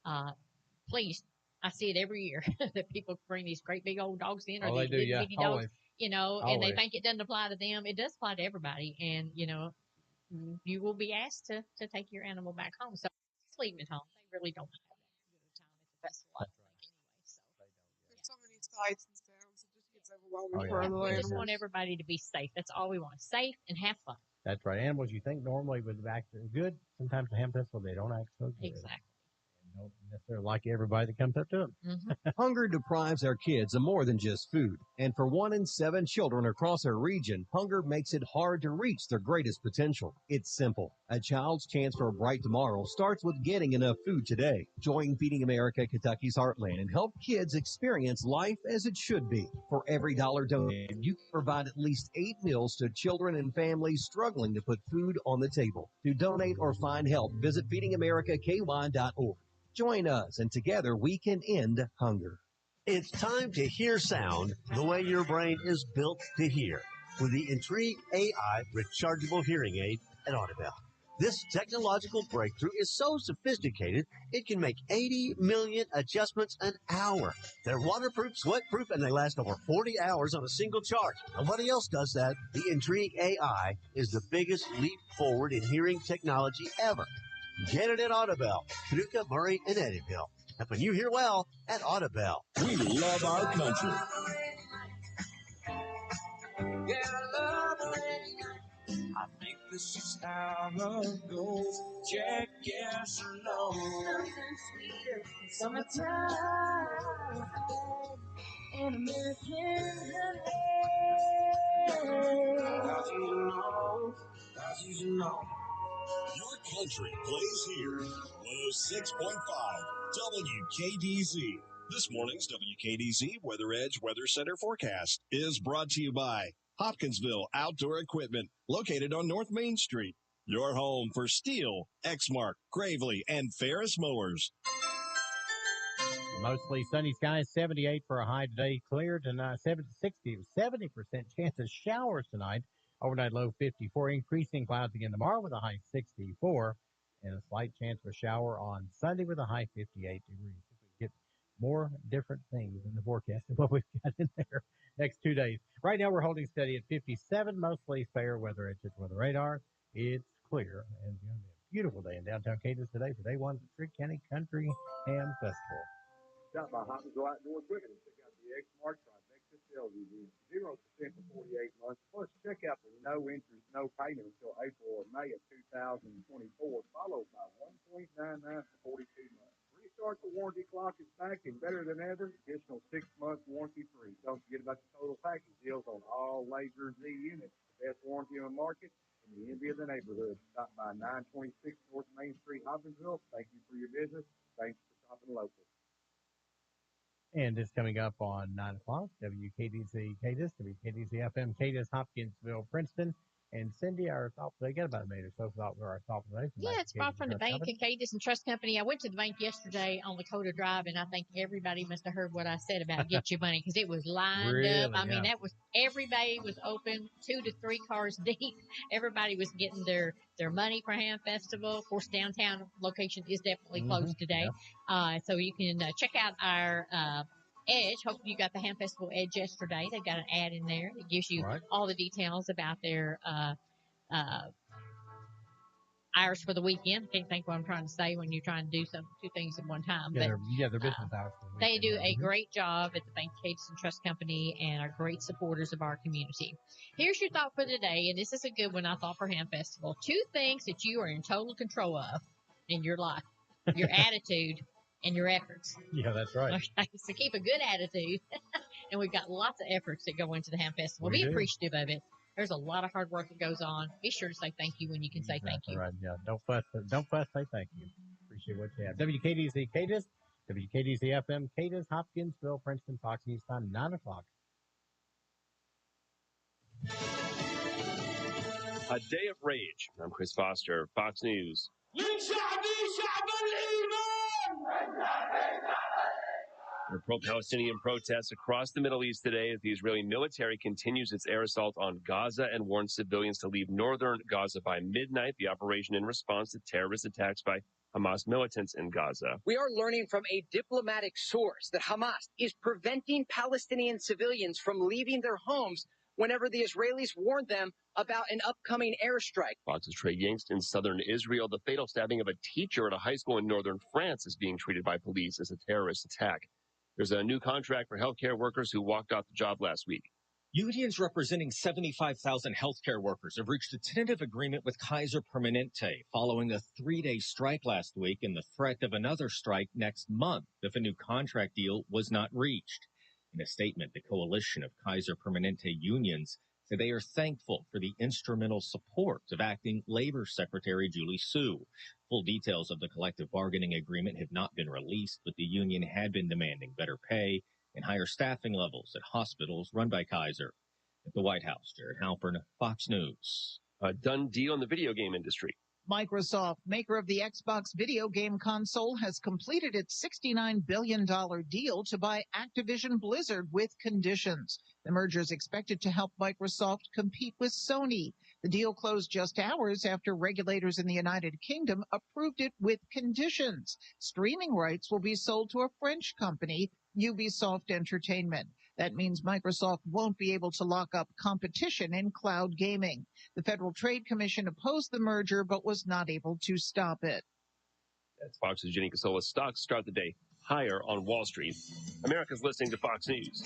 Uh, please, I see it every year that people bring these great big old dogs in or Oh, they these do. little Yeah. bitty dogs, Always. and they Always. think it doesn't apply to them. It does apply to everybody. And, you will be asked to take your animal back home. So just leave them at home. They really don't have that good a time at the festival, I don't think, anyway. So There's so many sights and sounds, it just gets overwhelming Oh, for yeah. the we just want animals. everybody to be safe. That's all we want. Safe and have fun. That's right. Animals you think normally would act good, sometimes the ham festival, they don't act so good. Exactly. And don't necessarily like everybody that comes up to them. Mm-hmm. Hunger deprives our kids of more than just food. And for 1 in 7 children across our region, hunger makes it hard to reach their greatest potential. It's simple. A child's chance for a bright tomorrow starts with getting enough food today. Join Feeding America Kentucky's Heartland and help kids experience life as it should be. For every dollar donated, you can provide at least 8 meals to children and families struggling to put food on the table. To donate or find help, visit feedingamericaky.org. Join us, and together we can end hunger. It's time to hear sound the way your brain is built to hear with the Trigg AI rechargeable hearing aid at Audibel. This technological breakthrough is so sophisticated, it can make 80 million adjustments an hour. They're waterproof, sweatproof, and they last over 40 hours on a single charge. Nobody else does that. The Trigg AI is the biggest leap forward in hearing technology ever. Get it at Audibel, Paducah, Murray, and Eddyville. Helping you hear well at Audibel. We love our country. Yeah, I love the rain. I think this is how love goes. Check yes or no. Nothing sweeter than summertime and American honey. Got you to know, got you to know. Your country plays here. 106.5 WKDZ. This morning's WKDZ Weather Edge Weather Center forecast is brought to you by Hopkinsville Outdoor Equipment, located on North Main Street. Your home for Steel, Exmark, Gravely, and Ferris mowers. Mostly sunny skies, 78 for a high today. Clear tonight, 70% chance of showers tonight. Overnight low 54. Increasing clouds again tomorrow with a high 64. And a slight chance of a shower on Sunday with a high 58 degrees. If we get more different things in the forecast than what we've got in there next 2 days. Right now we're holding steady at 57, mostly fair weather at just weather radar. It's clear and it's going to be a beautiful day in downtown Cadiz today for day one of the Trigg County Country Ham Festival. Stop by Hopkinsville Outdoor Equipment and check out the X-Mark Trifecta sales review. 0% for 48 months. Plus, check out the no interest, no payment until April or May of 2024, followed by 1.99 for 42 months. Restart the warranty clock is back and better than ever. Additional 6-month warranty free. Don't forget about the total package deals on all Laser Z units. The best warranty on the market and the envy of the neighborhood. Stop by 926 North Main Street, Hopkinsville. Thank you for your business. Thanks for shopping local. And it's coming up on 9 o'clock, WKDZ Cadiz, WKDZ FM, Cadiz, Hopkinsville, Princeton. And Cindy, our thought, they got about a minute or so for our thought today. Yeah, it's brought from the bank, Cadiz and Trust Company. I went to the bank yesterday on Lakota Drive, and I think everybody must have heard what I said about get your money because it was lined up. I mean, that was everybody was open, 2 to 3 cars deep. Everybody was getting their money for Ham Festival. Of course, downtown location is definitely closed today, so you can check out our Edge. Hope you got the Ham Festival Edge yesterday. They've got an ad in there that gives you all the details about their hours for the weekend. I can't think what I'm trying to say when you're trying to do two things at one time. Their business hours. They do a great job at the Bank Cadiz and Trust Company and are great supporters of our community. Here's your thought for the day, and this is a good one I thought for Ham Festival. 2 things that you are in total control of in your life: your attitude and your efforts. Yeah, that's right. Okay, so keep a good attitude, and we've got lots of efforts that go into the Ham Festival. Be appreciative of it. There's a lot of hard work that goes on. Be sure to say thank you when you can say thank you. Right, yeah. Don't fuss, say thank you. Appreciate what you have. WKDZ Cadiz, WKDZ FM, Cadiz, Hopkinsville, Princeton, Fox News Time, 9 o'clock. A Day of Rage. I'm Chris Foster, Fox News. You shall believe it! There are pro-Palestinian protests across the Middle East today as the Israeli military continues its air assault on Gaza and warns civilians to leave northern Gaza by midnight. The operation in response to terrorist attacks by Hamas militants in Gaza. We are learning from a diplomatic source that Hamas is preventing Palestinian civilians from leaving their homes whenever the Israelis warned them about an upcoming airstrike. Fox's Trigg in southern Israel. The fatal stabbing of a teacher at a high school in northern France is being treated by police as a terrorist attack. There's a new contract for healthcare workers who walked off the job last week. Unions representing 75,000 healthcare workers have reached a tentative agreement with Kaiser Permanente following a 3-day strike last week and the threat of another strike next month if a new contract deal was not reached. In a statement, the coalition of Kaiser Permanente unions said they are thankful for the instrumental support of Acting Labor Secretary Julie Su. Full details of the collective bargaining agreement have not been released, but the union had been demanding better pay and higher staffing levels at hospitals run by Kaiser. At the White House, Jared Halpern, Fox News. A done deal in the video game industry. Microsoft, maker of the Xbox video game console, has completed its $69 billion deal to buy Activision Blizzard with conditions. The merger is expected to help Microsoft compete with Sony. The deal closed just hours after regulators in the United Kingdom approved it with conditions. Streaming rights will be sold to a French company, Ubisoft Entertainment. That means Microsoft won't be able to lock up competition in cloud gaming. The Federal Trade Commission opposed the merger but was not able to stop it. That's Fox's Jenny Casola. Stocks start the day higher on Wall Street. America's listening to Fox News.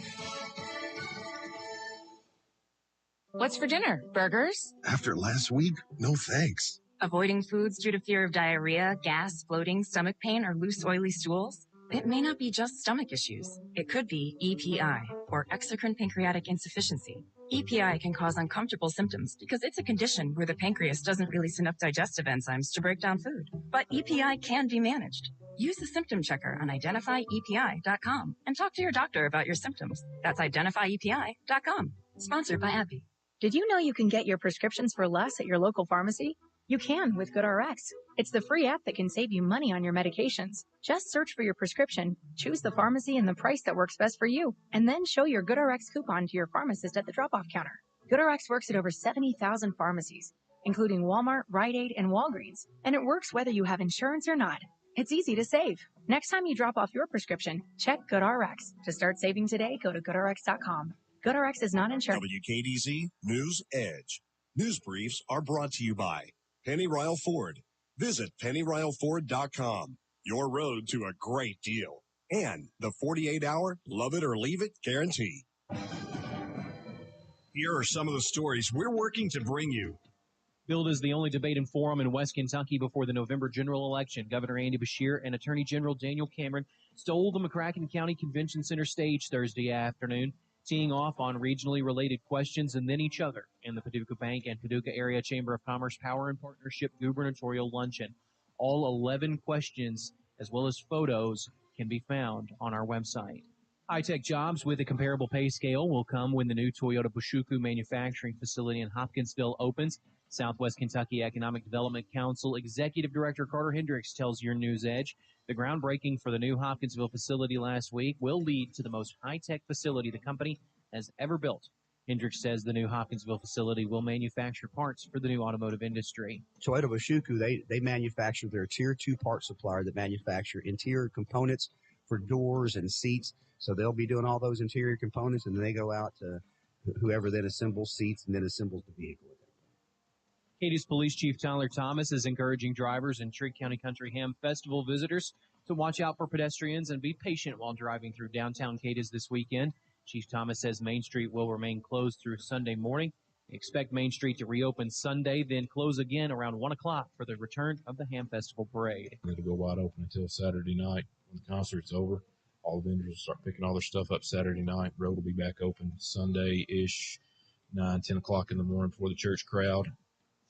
What's for dinner? Burgers? After last week, no thanks. Avoiding foods due to fear of diarrhea, gas, bloating, stomach pain, or loose, oily stools? It may not be just stomach issues. It could be EPI, or exocrine pancreatic insufficiency. EPI can cause uncomfortable symptoms because it's a condition where the pancreas doesn't release enough digestive enzymes to break down food. But EPI can be managed. Use the symptom checker on identifyepi.com and talk to your doctor about your symptoms. That's identifyepi.com. Sponsored by AbbVie. Did you know you can get your prescriptions for less at your local pharmacy? You can with GoodRx. It's the free app that can save you money on your medications. Just search for your prescription, choose the pharmacy and the price that works best for you, and then show your GoodRx coupon to your pharmacist at the drop-off counter. GoodRx works at over 70,000 pharmacies, including Walmart, Rite Aid, and Walgreens, and it works whether you have insurance or not. It's easy to save. Next time you drop off your prescription, check GoodRx. To start saving today, go to GoodRx.com. GoodRx is not insured. WKDZ News Edge. News briefs are brought to you by Penny Ryle Ford. Visit PennyRyleFord.com. Your road to a great deal. And the 48-hour love it or leave it guarantee. Here are some of the stories we're working to bring you. Billed is the only debate and forum in West Kentucky before the November general election. Governor Andy Beshear and Attorney General Daniel Cameron stole the McCracken County Convention Center stage Thursday afternoon, teeing off on regionally related questions and then each other in the Paducah Bank and Paducah Area Chamber of Commerce Power and Partnership gubernatorial luncheon. All 11 questions, as well as photos, can be found on our website. High-tech jobs with a comparable pay scale will come when the new Toyota Bushuku manufacturing facility in Hopkinsville opens. Southwest Kentucky Economic Development Council Executive Director Carter Hendricks tells your News Edge the groundbreaking for the new Hopkinsville facility last week will lead to the most high-tech facility the company has ever built. Hendricks says the new Hopkinsville facility will manufacture parts for the new automotive industry. Toyota Bushuku, they manufacture their Tier 2 part supplier that manufacture interior components for doors and seats. So they'll be doing all those interior components, and then they go out to whoever then assembles seats and then assembles the vehicle. Cadiz Police Chief Tyler Thomas is encouraging drivers and Trigg County Country Ham Festival visitors to watch out for pedestrians and be patient while driving through downtown Cadiz this weekend. Chief Thomas says Main Street will remain closed through Sunday morning. Expect Main Street to reopen Sunday, then close again around 1 o'clock for the return of the Ham Festival Parade. It'll go wide open until Saturday night when the concert's over. All the vendors will start picking all their stuff up Saturday night. Road will be back open Sunday-ish, 9, 10 o'clock in the morning for the church crowd.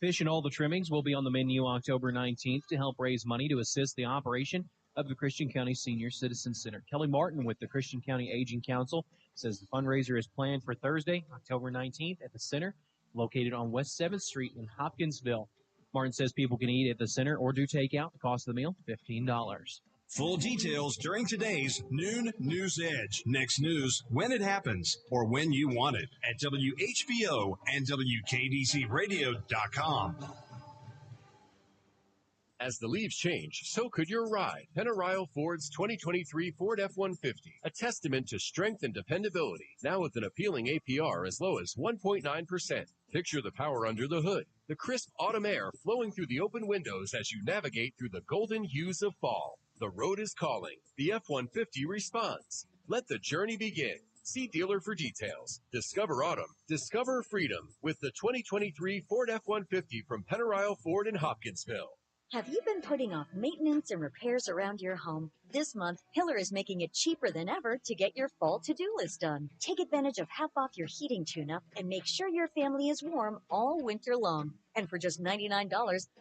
Fish and all the trimmings will be on the menu October 19th to help raise money to assist the operation of the Christian County Senior Citizen Center. Kelly Martin with the Christian County Aging Council says the fundraiser is planned for Thursday, October 19th at the center, located on West 7th Street in Hopkinsville. Martin says people can eat at the center or do takeout. The cost of the meal, $15. Full details during today's Noon News Edge. Next news when it happens or when you want it at WHBO and WKDCRadio.com. As the leaves change, so could your ride. Penarial Ford's 2023 Ford F-150, a testament to strength and dependability, now with an appealing APR as low as 1.9%. Picture the power under the hood, the crisp autumn air flowing through the open windows as you navigate through the golden hues of fall. The road is calling. The F-150 responds. Let the journey begin. See dealer for details. Discover autumn. Discover freedom with the 2023 Ford F-150 from Penarial Ford in Hopkinsville. Have you been putting off maintenance and repairs around your home? This month, Hiller is making it cheaper than ever to get your fall to-do list done. Take advantage of half off your heating tune-up and make sure your family is warm all winter long. And for just $99,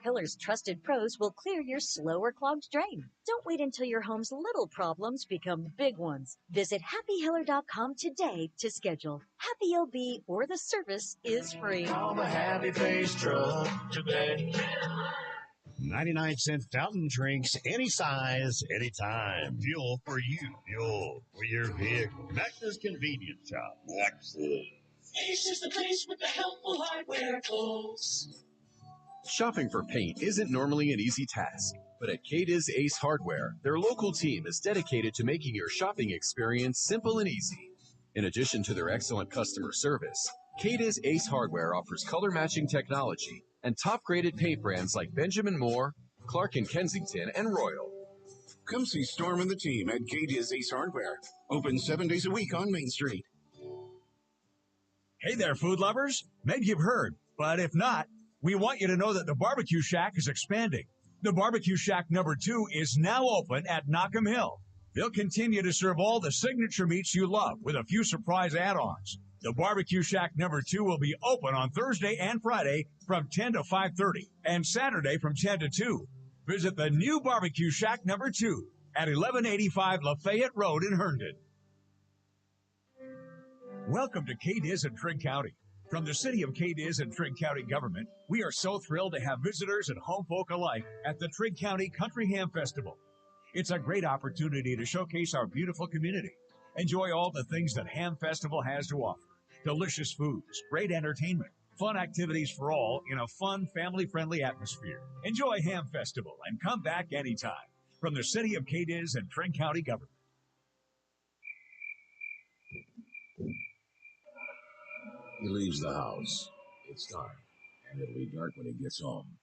Hiller's trusted pros will clear your slow or clogged drain. Don't wait until your home's little problems become big ones. Visit happyhiller.com today to schedule. Happy you'll be, or the service is free. Call the Happy Face Truck today. 99-cent fountain drinks, any size, anytime. Fuel for you, fuel for your vehicle. Max's Convenience Shop. Max's. Ace is the place with the helpful hardware tools. Shopping for paint isn't normally an easy task, but at Cadiz Ace Hardware, their local team is dedicated to making your shopping experience simple and easy. In addition to their excellent customer service, Cadiz Ace Hardware offers color-matching technology and top-graded paint brands like Benjamin Moore, Clark & Kensington, and Royal. Come see Storm and the team at Cadiz Ace Hardware. Open 7 days a week on Main Street. Hey there, food lovers. Maybe you've heard, but if not, we want you to know that the Barbecue Shack is expanding. The Barbecue Shack #2 is now open at Knockham Hill. They'll continue to serve all the signature meats you love with a few surprise add-ons. The Barbecue Shack #2 will be open on Thursday and Friday from 10 to 5:30 and Saturday from 10 to 2. Visit the new Barbecue Shack #2 at 1185 Lafayette Road in Herndon. Welcome to Cadiz and Trigg County. From the city of Cadiz and Trigg County government, we are so thrilled to have visitors and home folk alike at the Trigg County Country Ham Festival. It's a great opportunity to showcase our beautiful community. Enjoy all the things that Ham Festival has to offer. Delicious foods, great entertainment, fun activities for all in a fun, family-friendly atmosphere. Enjoy Ham Festival and come back anytime. From the city of Cadiz and Trigg County government. He leaves the house. It's dark, and it'll be dark when he gets home.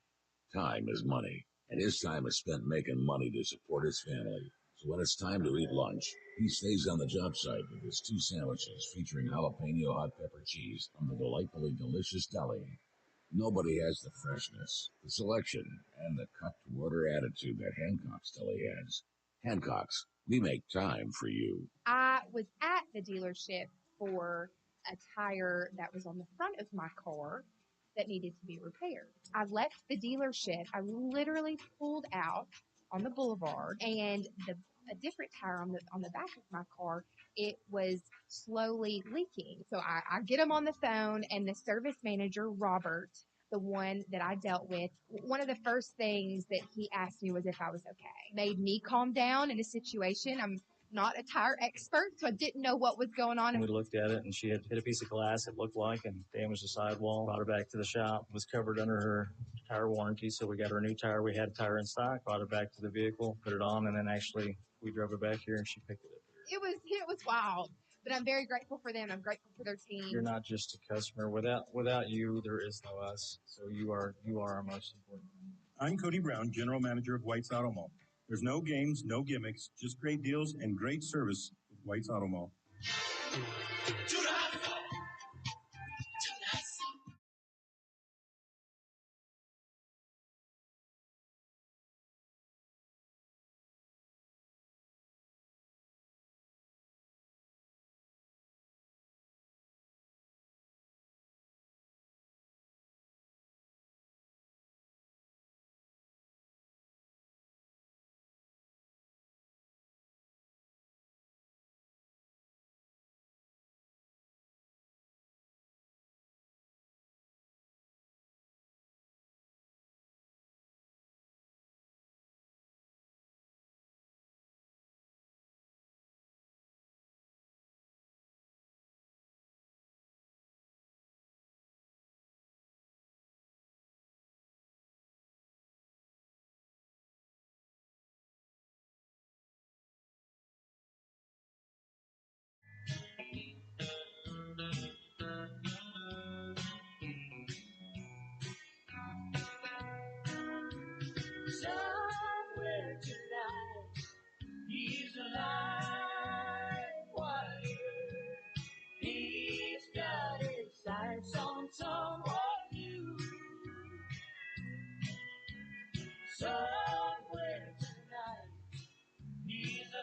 Time is money, and his time is spent making money to support his family. So when it's time to eat lunch, he stays on the job site with his 2 sandwiches featuring jalapeno hot pepper cheese from the delightfully delicious deli. Nobody has the freshness, the selection, and the cut-to-order attitude that Hancock's deli has. Hancock's, we make time for you. I was at the dealership for a tire that was on the front of my car that needed to be repaired. I left the dealership. I literally pulled out on the boulevard, and a different tire on the back of my car, it was slowly leaking. So I get him on the phone, and the service manager, Robert, the one that I dealt with, one of the first things that he asked me was if I was okay. Made me calm down in a situation. I'm not a tire expert, so I didn't know what was going on. We looked at it, and she had hit a piece of glass, it looked like, and damaged the sidewall. Brought her back to the shop. Was covered under her tire warranty, so we got her a new tire. We had a tire in stock. Brought her back to the vehicle, put it on, and then actually we drove her back here, and she picked it up. It was wild, but I'm very grateful for them. I'm grateful for their team. You're not just a customer. Without you, there is no us. So you are our most important. I'm Cody Brown, General Manager of White's Auto Mall. There's no games, no gimmicks, just great deals and great service with White's Auto Mall.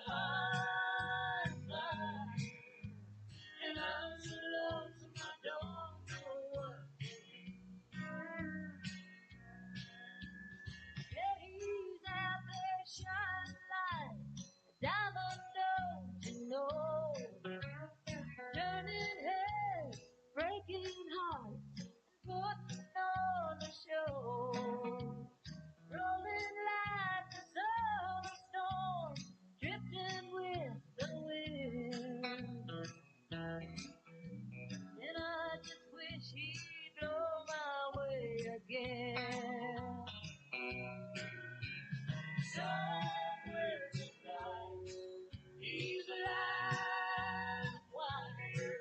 high flyer, and I'm so lonesome I don't know what to do. Yeah, he's out there shining light, diamond don't you know, turning heads, breaking hearts, putting on a show, rolling like the summer storm, drifting with the wind. And I just wish he'd blow my way again. Somewhere tonight, he's alive wire.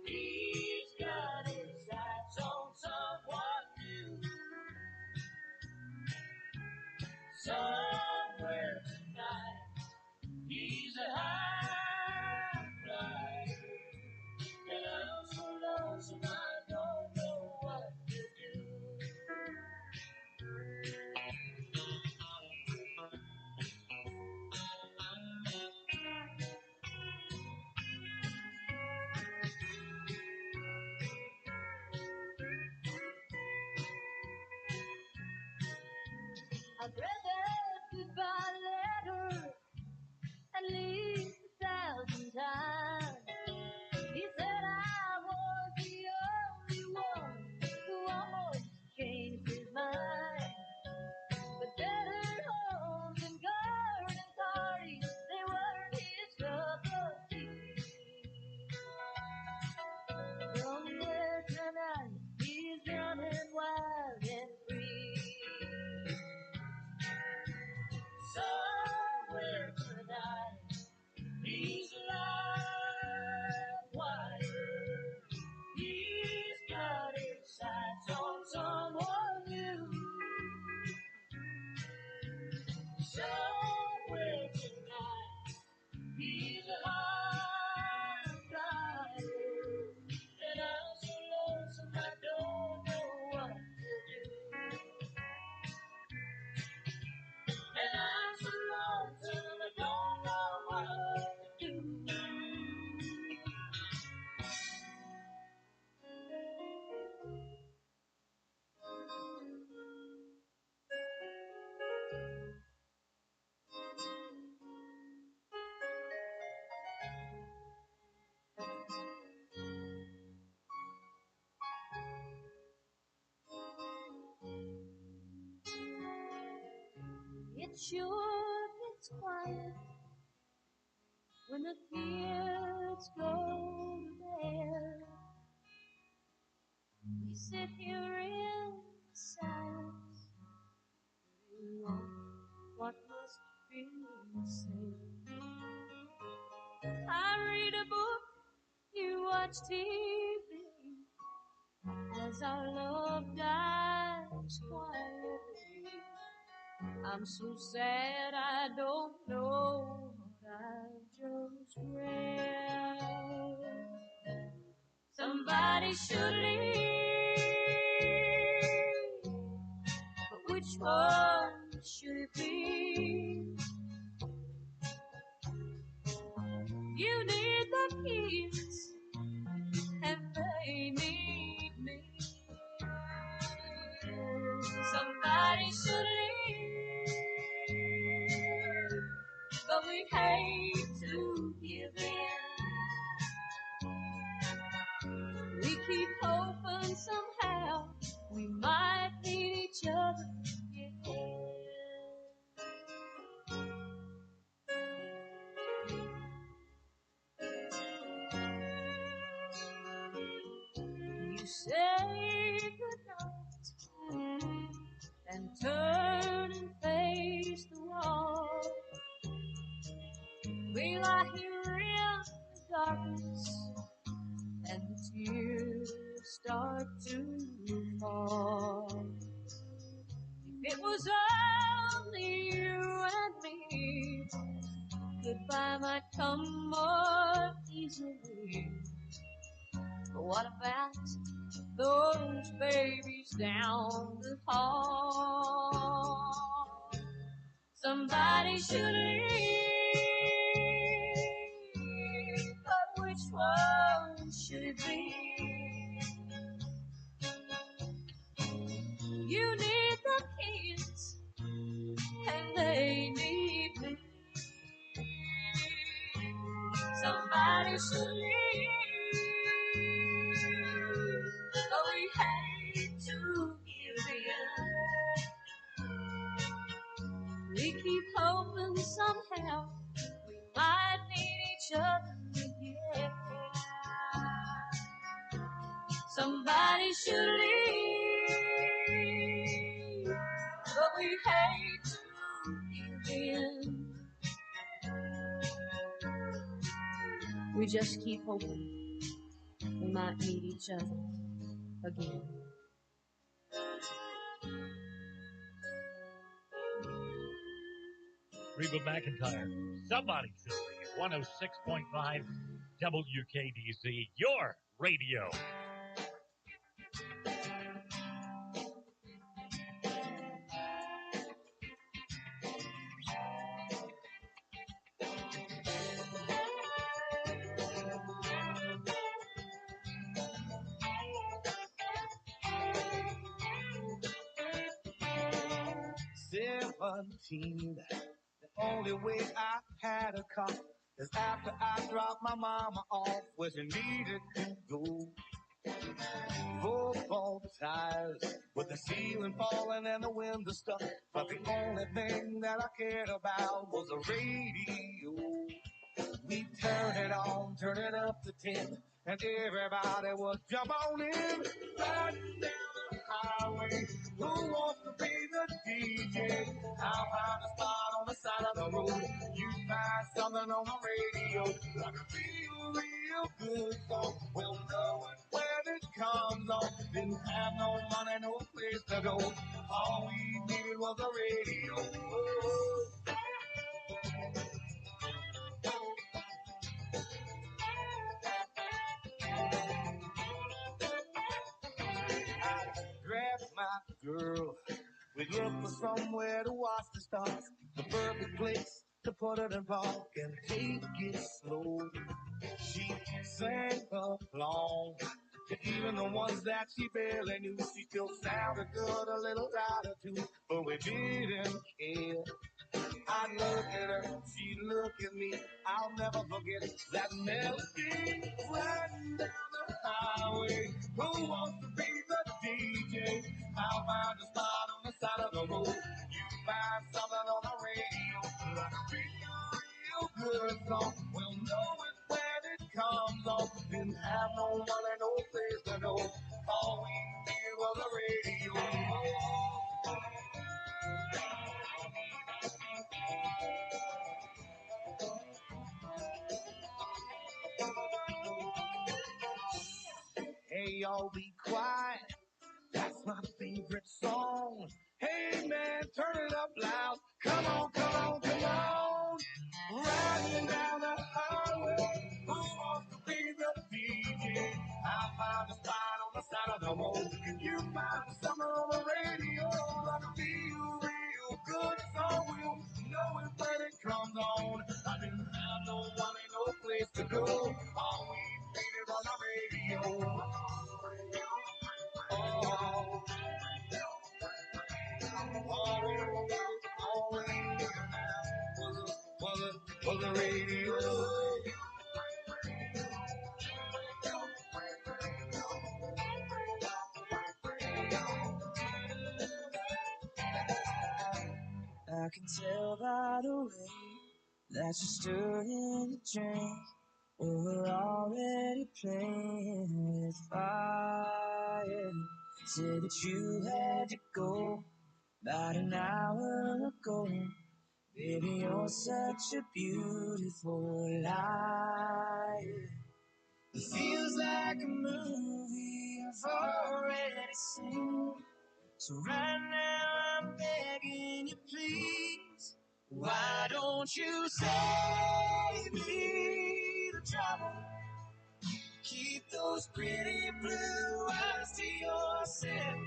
He's got his sights on someone new. Somewhere tonight, he's a high flyer. And I'm so lonesome I don't know what to do. I've read that goodbye letter at least 1,000 times. He said I was the only one who almost changed his mind. But better homes and garden parties, they weren't his cup of tea. Somewhere tonight, he's running wild and free. Somewhere tonight, he's alive wire. He's got his sights on someone new. Somewhere tonight, he's a high flyer. And I'm so lonesome I don't know what to do. And I'm so lonesome I don't know what to do. It sure gets quiet when the kids go to bed. We sit here in silence, we want what must be said. I read a book, you watch TV, as our love dies quietly. I'm so sad I don't know what I've just read. Somebody should leave, but which one should it be? You need the keys, and they need me. Somebody should leave, but we hate to give in. We keep hoping somehow we might need each other again. You say goodnight and turn and face the wall. We lie here in the darkness and the tears start to fall. If it was only you and me, goodbye might come more easily. But what about those babies down the hall? Somebody should leave, should leave, but we hate to give in. We keep hoping somehow we might need each other again. Somebody should leave, but we hate to give in. We just keep hoping we might meet each other again. Reba McEntire, somebody should leave. 106.5 WKDZ, your radio. The only way I had a car is after I dropped my mama off where she needed to go. Football tires with the ceiling falling and the window stuck, but the only thing that I cared about was the radio. We turn it on, turn it up to 10, and everybody would jump on in. Riding down the highway, who wants to be the DJ? I'll find a spot on the side of the road. You find something on the radio, like a real good song. We'll know it when it comes on. Didn't have no money, no place to go. All we needed was a radio. Grab my girl, we look for somewhere to watch the stars, the perfect place to put it in park and take it slow. She sang along to even the ones that she barely knew. She still sounded good, a little louder too, but we didn't care. I look at her, she look at me. I'll never forget that melody riding down the highway. Who wants to be the DJ? I'll find a spot on the side of the road. You find something on the radio, like a real good song. We'll know it when it comes on. Didn't have no money, no place to go. All we needed was a radio. Hey, y'all be quiet. That's my favorite song. Hey, man, turn it up loud. Come on, come on, come on. Riding down the highway. Who wants to be the DJ? I'll find a spot on the side of the road. Can you find something on the radio? Like a real good song. We'll know it when it comes on. I didn't have no money, no place to go. All we needed was a radio. Was the radio. I can tell by the way that you're stirring the drink. We're already playing with fire. Said that you had to go about an hour ago. Baby, you're such a beautiful liar. It feels like a movie I've already seen. So right now I'm begging you, please. Why don't you save me the trouble? Keep those pretty blue eyes to yourself.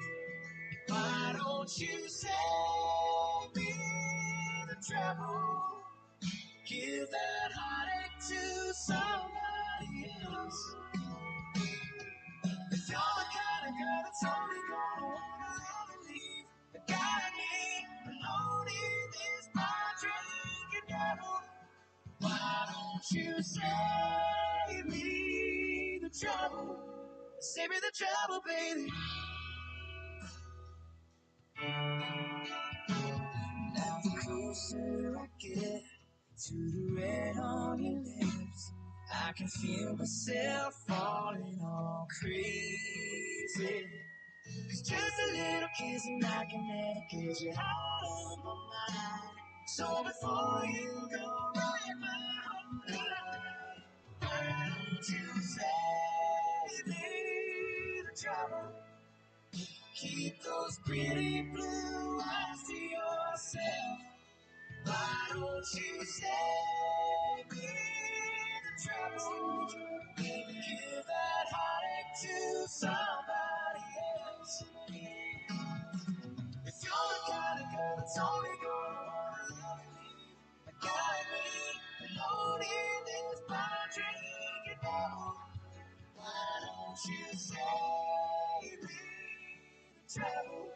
Why don't you save me the trouble? Give that heartache to somebody else. If you're the kind of girl that's only gonna wanna leave the guy I need alone in this bar drinking devil, why don't you save save me the trouble. Save me the trouble, baby. Now the closer I get to the red on your lips, I can feel myself falling all crazy. 'Cause just a little kiss and I can get you out of my mind. So before you go right my whole life, why don't you save me the trouble? Keep those pretty blue eyes to yourself. Why don't you save me the trouble? Give that heartache to somebody else. If you're the kind of girl that's only gonna wanna love me, guide me, alone in this fine drinking bottle. Why don't you save me the trouble?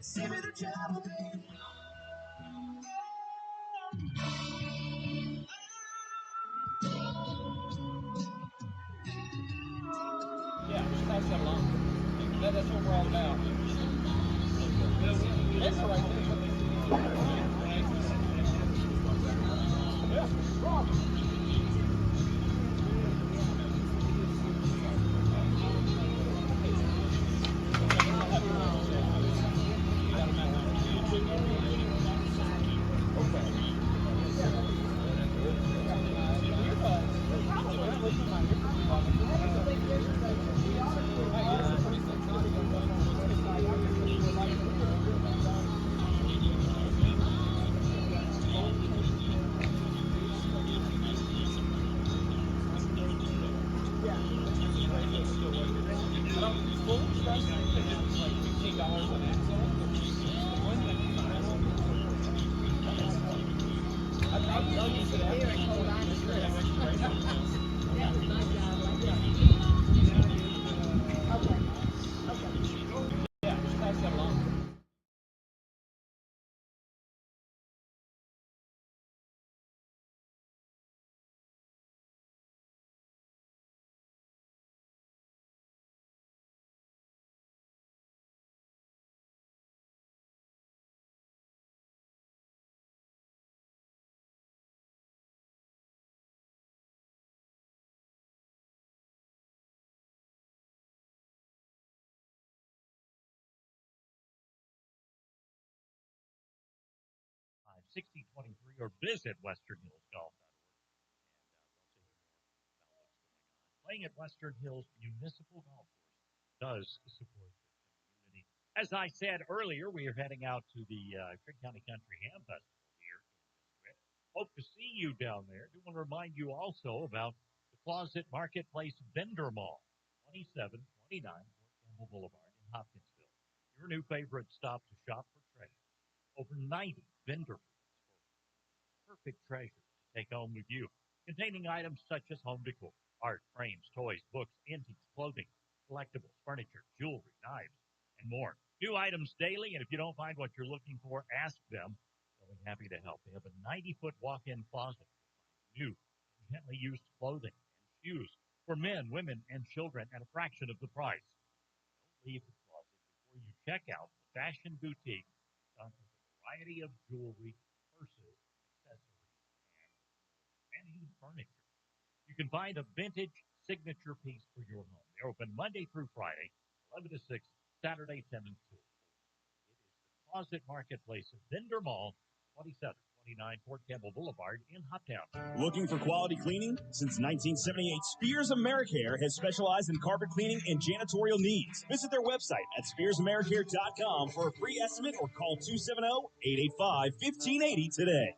Save me the trouble, baby. Yeah, just pass that along. That's what we're all about. That's all right. Yeah, wrong. or visit westernhillsgolf.org. Playing at Western Hills Municipal Golf Course does support the community. As I said earlier, we are heading out to the Trigg County Country Ham Festival here in District. Hope to see you down there. Do want to remind you also about the Closet Marketplace Vendor Mall, 2729 Fort Campbell Boulevard in Hopkinsville. Your new favorite stop to shop for treasures. Over 90 vendor booths for perfect treasures to take home with you, containing items such as home decor, art, frames, toys, books, antiques, clothing, collectibles, furniture, jewelry, knives, and more. New items daily, and if you don't find what you're looking for, ask them. They'll be happy to help. They have a 90-foot walk-in closet. New, gently used clothing and shoes for men, women, and children at a fraction of the price. Don't leave the closet before you check out the Fashion Boutique, stocked with a variety of jewelry, purses, accessories, and even furniture. You can find a vintage signature piece for your home. They're open Monday through Friday, 11 to 6, Saturday 10 to 4. It is the Closet Marketplace at Vendor Mall, 2729 Fort Campbell Boulevard in Hoptown. Looking for quality cleaning? Since 1978, Spears Americare has specialized in carpet cleaning and janitorial needs. Visit their website at SpearsAmeriCare.com for a free estimate or call 270-885-1580 today.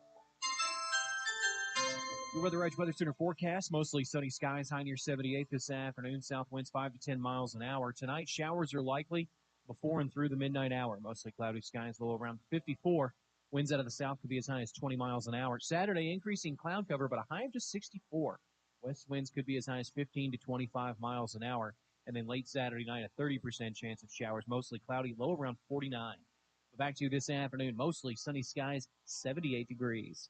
Your Weather Edge Weather Center forecast, mostly sunny skies, high near 78 this afternoon. South winds 5 to 10 miles an hour. Tonight, showers are likely before and through the midnight hour. Mostly cloudy skies, low around 54. Winds out of the south could be as high as 20 miles an hour. Saturday, increasing cloud cover, but a high of just 64. West winds could be as high as 15 to 25 miles an hour. And then late Saturday night, a 30% chance of showers, mostly cloudy, low around 49. But back to you this afternoon, mostly sunny skies, 78 degrees.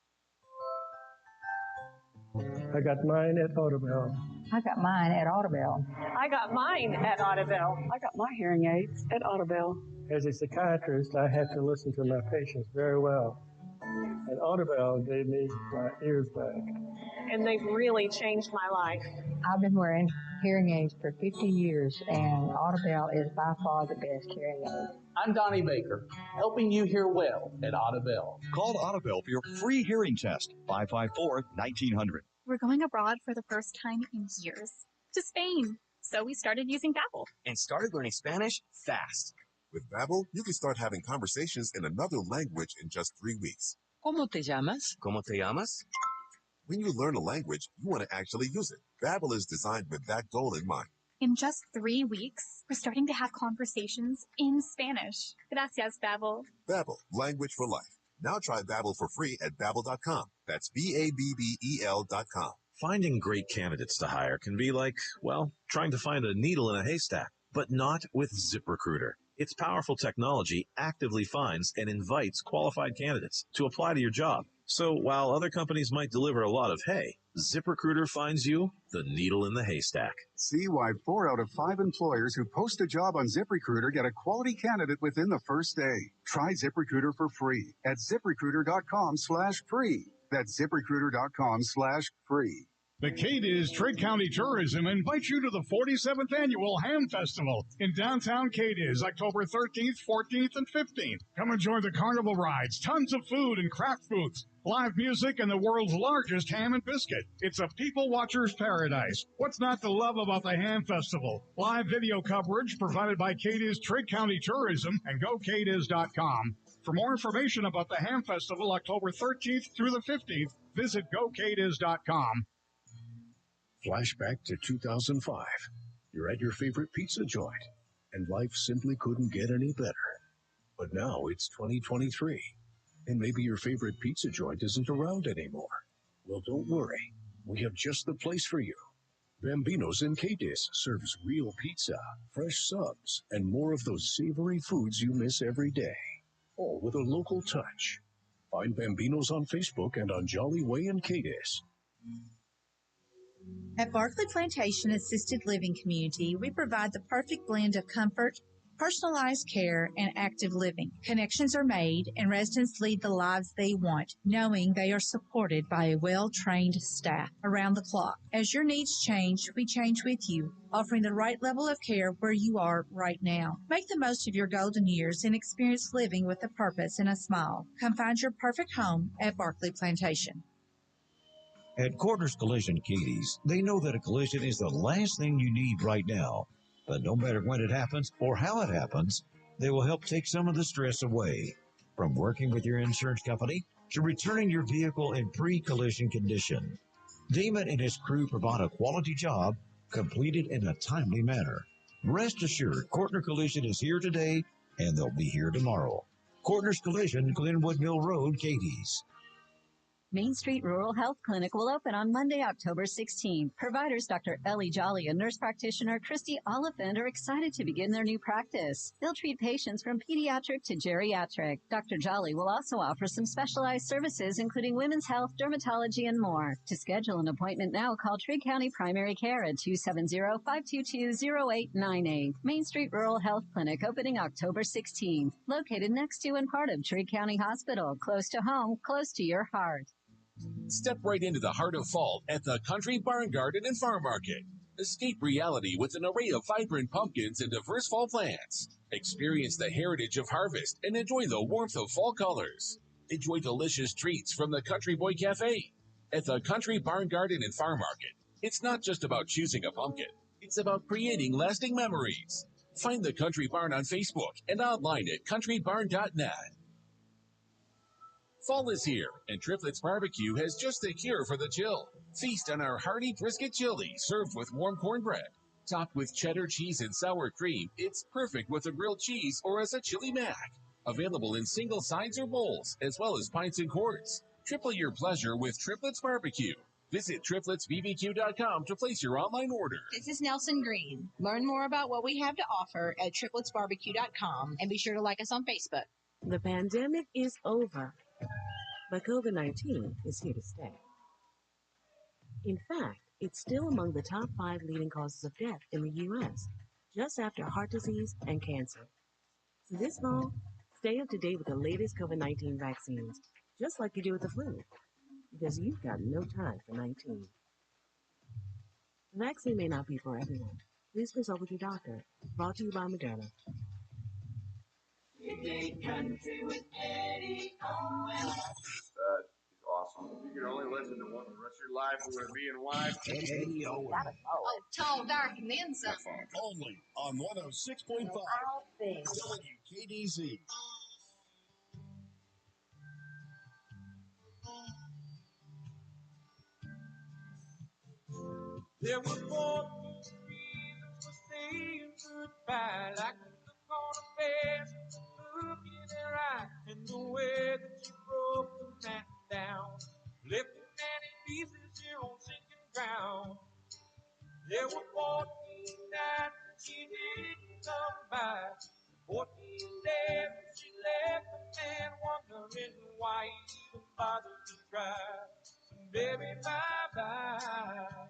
I got mine at Autobell. I got mine at Audubell. I got mine at Audubell. I got my hearing aids at Audubell. As a psychiatrist, I have to listen to my patients very well. And Audubell gave me my ears back. And they've really changed my life. I've been wearing hearing aids for 50 years, and Audubell is by far the best hearing aid. I'm Donnie Baker, helping you hear well at Audubell. Call Audubell for your free hearing test, 554-1900. We're going abroad for the first time in years, to Spain. So we started using Babbel. And started learning Spanish fast. With Babbel, you can start having conversations in another language in just 3 weeks. ¿Cómo te llamas? ¿Cómo te llamas? When you learn a language, you want to actually use it. Babbel is designed with that goal in mind. In just 3 weeks, we're starting to have conversations in Spanish. Gracias, Babbel. Babbel, language for life. Now try Babbel for free at Babbel.com. That's Babbel.com. Finding great candidates to hire can be like, well, trying to find a needle in a haystack, but not with ZipRecruiter. Its powerful technology actively finds and invites qualified candidates to apply to your job. So while other companies might deliver a lot of hay, ZipRecruiter finds you the needle in the haystack. See why 4 out of 5 employers who post a job on ZipRecruiter get a quality candidate within the first day. Try ZipRecruiter for free at ZipRecruiter.com/free. That's ZipRecruiter.com/free. The Cadiz Trigg County Tourism invites you to the 47th Annual Ham Festival in downtown Cadiz, October 13th, 14th, and 15th. Come enjoy the carnival rides, tons of food and craft booths, live music, and the world's largest ham and biscuit. It's a people watcher's paradise. What's not to love about the Ham Festival? Live video coverage provided by Cadiz Trigg County Tourism and GoCadiz.com. For more information about the Ham Festival, October 13th through the 15th, visit GoCadiz.com. Flashback to 2005. You're at your favorite pizza joint, and life simply couldn't get any better. But now it's 2023, and maybe your favorite pizza joint isn't around anymore. Well, don't worry. We have just the place for you. Bambino's in Cadiz serves real pizza, fresh subs, and more of those savory foods you miss every day, all with a local touch. Find Bambino's on Facebook and on Jolly Way in Cadiz. At Barclay Plantation Assisted Living Community, we provide the perfect blend of comfort, personalized care, and active living. Connections are made, and residents lead the lives they want, knowing they are supported by a well-trained staff around the clock. As your needs change, we change with you, offering the right level of care where you are right now. Make the most of your golden years and experience living with a purpose and a smile. Come find your perfect home at Barclay Plantation. At Corners Collision Cadiz, they know that a collision is the last thing you need right now. But no matter when it happens or how it happens, they will help take some of the stress away. From working with your insurance company to returning your vehicle in pre-collision condition. Damon and his crew provide a quality job completed in a timely manner. Rest assured, Corner Collision is here today and they'll be here tomorrow. Corners Collision, Glenwood Mill Road, Cadiz. Main Street Rural Health Clinic will open on Monday, October 16th. Providers Dr. Ellie Jolly and nurse practitioner Christy Oliphant are excited to begin their new practice. They'll treat patients from pediatric to geriatric. Dr. Jolly will also offer some specialized services, including women's health, dermatology, and more. To schedule an appointment now, call Trigg County Primary Care at 270-522-0898. Main Street Rural Health Clinic opening October 16th. Located next to and part of Trigg County Hospital. Close to home, close to your heart. Step right into the heart of fall at the Country Barn Garden and Farm Market. Escape reality with an array of vibrant pumpkins and diverse fall plants. Experience the heritage of harvest and enjoy the warmth of fall colors. Enjoy delicious treats from the Country Boy Cafe. At the Country Barn Garden and Farm Market, it's not just about choosing a pumpkin. It's about creating lasting memories. Find the Country Barn on Facebook and online at countrybarn.net. Fall is here, and Triplets Barbecue has just the cure for the chill. Feast on our hearty brisket chili, served with warm cornbread. Topped with cheddar cheese and sour cream, it's perfect with a grilled cheese or as a chili mac. Available in single sides or bowls, as well as pints and quarts. Triple your pleasure with Triplets Barbecue. Visit tripletsbbq.com to place your online order. This is Nelson Green. Learn more about what we have to offer at tripletsbbq.com, and be sure to like us on Facebook. The pandemic is over, but COVID-19 is here to stay. In fact, It's still among the top 5 leading causes of death in the U.S., just after heart disease and cancer. So this fall, stay up to date with the latest COVID-19 vaccines, just like you do with the flu, because you've got no time for 19. The vaccine may not be for everyone. Please consult with your doctor. Brought to you by Moderna. Country with Eddie Owens. That is awesome. If you can only listen to one for the rest of your life, we're going to be in wide. Eddie Owens. Oh, tall, dark, and then some. Only on 106.5 WKDZ. There were 14 reasons for saying goodbye, like the look on her face, the look in her eye, and the way that she broke the man down, left the man in pieces here on sinking ground. There were 14 nights that she didn't come by, 14 days that she left the man wondering why he even bothered to try. Baby, bye-bye.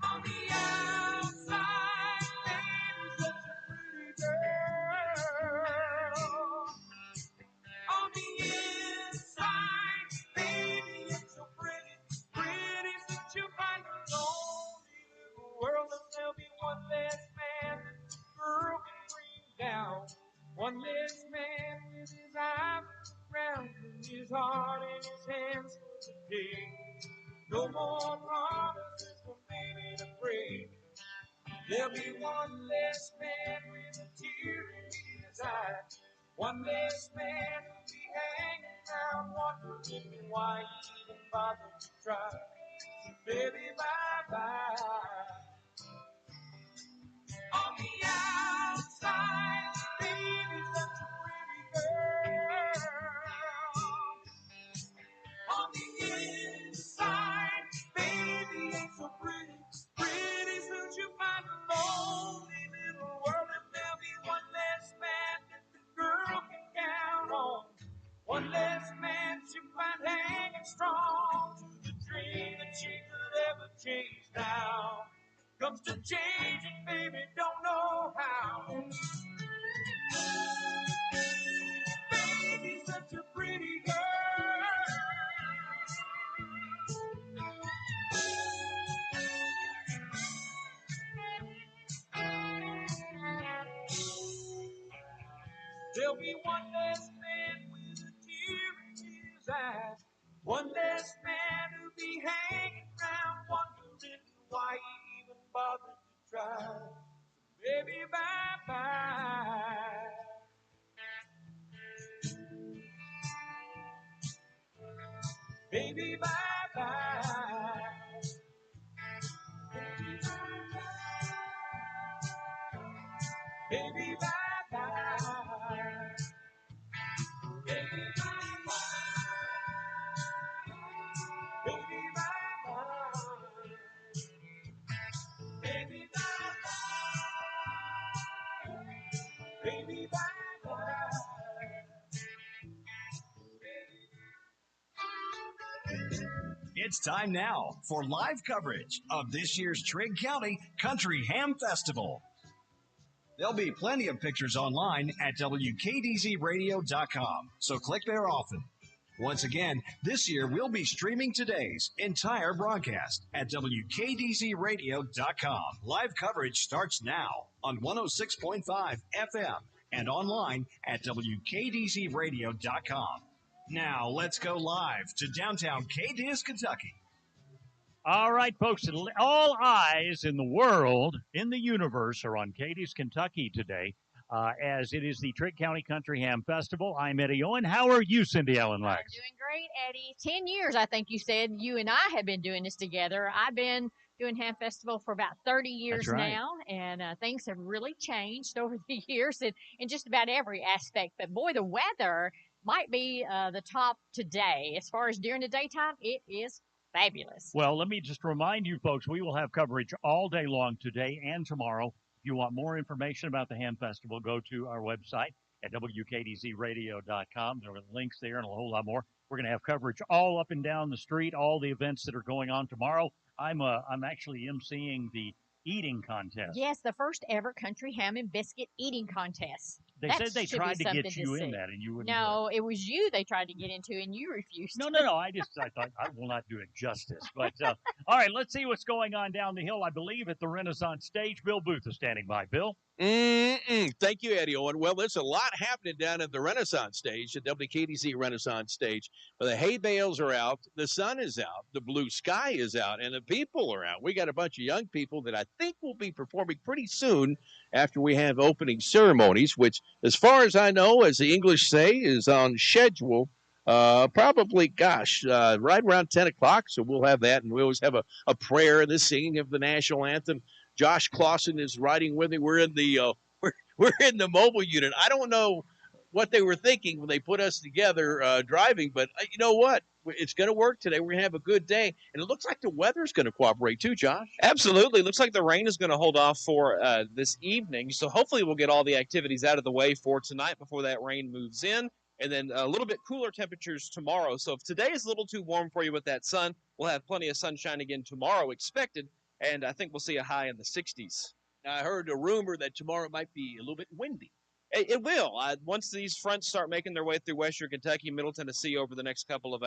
On the outside, baby's such a pretty girl. On the inside, baby, it's so pretty, pretty since you find a lonely little world. And there'll be one less man that the girl can bring down. One less man with his eyes around and his heart in his hands for the day. No more promises for baby to break. There'll be one less man with a tear in his eye. One less man will be hanging around wondering why he even bothered to try. So baby, bye-bye. On the outside, baby's such a pretty girl. On the inside, baby ain't so pretty, pretty soon you find a lonely little world. And there'll be one less man that the girl can count on. One less man she find hanging strong to the dream that she could ever change now. Comes to changing, baby, don't know how. Baby's such a pretty girl. There'll be one less man with a tear in his eye. One less man who'll be hanging around wondering why he even bothered to try. So baby, bye-bye. Baby, bye-bye. Baby, bye-bye. Baby, bye-bye. Baby, bye-bye. Baby, bye-bye. Baby, bye-bye. It's time now for live coverage of this year's Trigg County Country Ham Festival. There'll be plenty of pictures online at WKDZRadio.com, so click there often. Once again, this year we'll be streaming today's entire broadcast at WKDZRadio.com. Live coverage starts now on 106.5 FM and online at WKDZRadio.com. Now, let's go live to downtown Cadiz, Kentucky. All right, folks, all eyes in the world, in the universe, are on Cadiz, Kentucky today, as it is the Trigg County Country Ham Festival. I'm Eddie Owen. How are you, Cindy Ellen Lex? I'm doing great, Eddie. 10 years, I think you said, you and I have been doing this together. I've been doing Ham Festival for about 30 years now, and things have really changed over the years in just about every aspect. But, boy, the weather might be the top today. As far as during the daytime, it is fabulous. Well, let me just remind you, folks, we will have coverage all day long today and tomorrow. If you want more information about the Ham Festival, go to our website at WKDZRadio.com. There are links there and a whole lot more. We're going to have coverage all up and down the street, all the events that are going on tomorrow. I'm actually emceeing the eating contest. Yes, the first ever country ham and biscuit eating contest. They said they tried to get you in that, and you wouldn't. No, it was you they tried to get into, and you refused. No. I thought I will not do it justice. But all right, let's see what's going on down the hill. I believe at the Renaissance Stage, Bill Booth is standing by. Bill. Thank you, Eddie Owen. Well, there's a lot happening down at the Renaissance Stage, the WKDC Renaissance Stage. The hay bales are out, the sun is out, the blue sky is out, and the people are out. We got a bunch of young people that I think will be performing pretty soon after we have opening ceremonies, which, as far as I know, as the English say, is on schedule. Probably, right around 10 o'clock. So we'll have that, and we always have a prayer and the singing of the national anthem. Josh Clausen is riding with me. We're in the we're in the mobile unit. I don't know what they were thinking when they put us together driving, but you know what? It's going to work today. We're going to have a good day, and it looks like the weather's going to cooperate too, Josh. Absolutely. Looks like the rain is going to hold off for this evening, so hopefully we'll get all the activities out of the way for tonight before that rain moves in, and then a little bit cooler temperatures tomorrow. So if today is a little too warm for you with that sun, we'll have plenty of sunshine again tomorrow expected, and I think we'll see a high in the 60s. I heard a rumor that tomorrow might be a little bit windy. It will. Once these fronts start making their way through western Kentucky, Middle Tennessee over the next couple of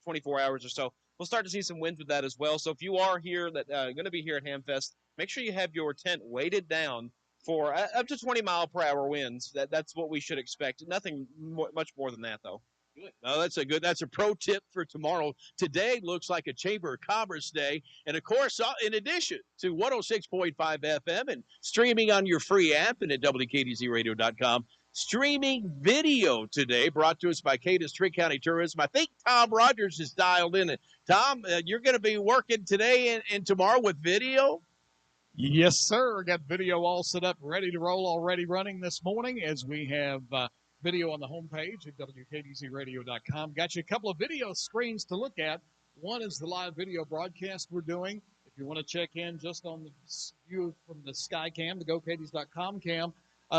24 hours or so, we'll start to see some winds with that as well. So if you are here, going to be here at Hamfest, make sure you have your tent weighted down for up to 20-mile-per-hour winds. That's what we should expect. Nothing much more than that, though. Good. No, that's a pro tip for tomorrow. Today looks like a Chamber of Commerce day. And, of course, in addition to 106.5 FM and streaming on your free app and at WKDZRadio.com, streaming video today brought to us by Cadiz Trigg County Tourism. I think Tom Rogers is dialed in. Tom, you're going to be working today and tomorrow with video? Yes, sir. Got video all set up, ready to roll, already running this morning as we have video on the homepage at WKDZRadio.com. Got you a couple of video screens to look at. One is the live video broadcast we're doing. If you want to check in just on the view from the Skycam, the GoCadiz.com cam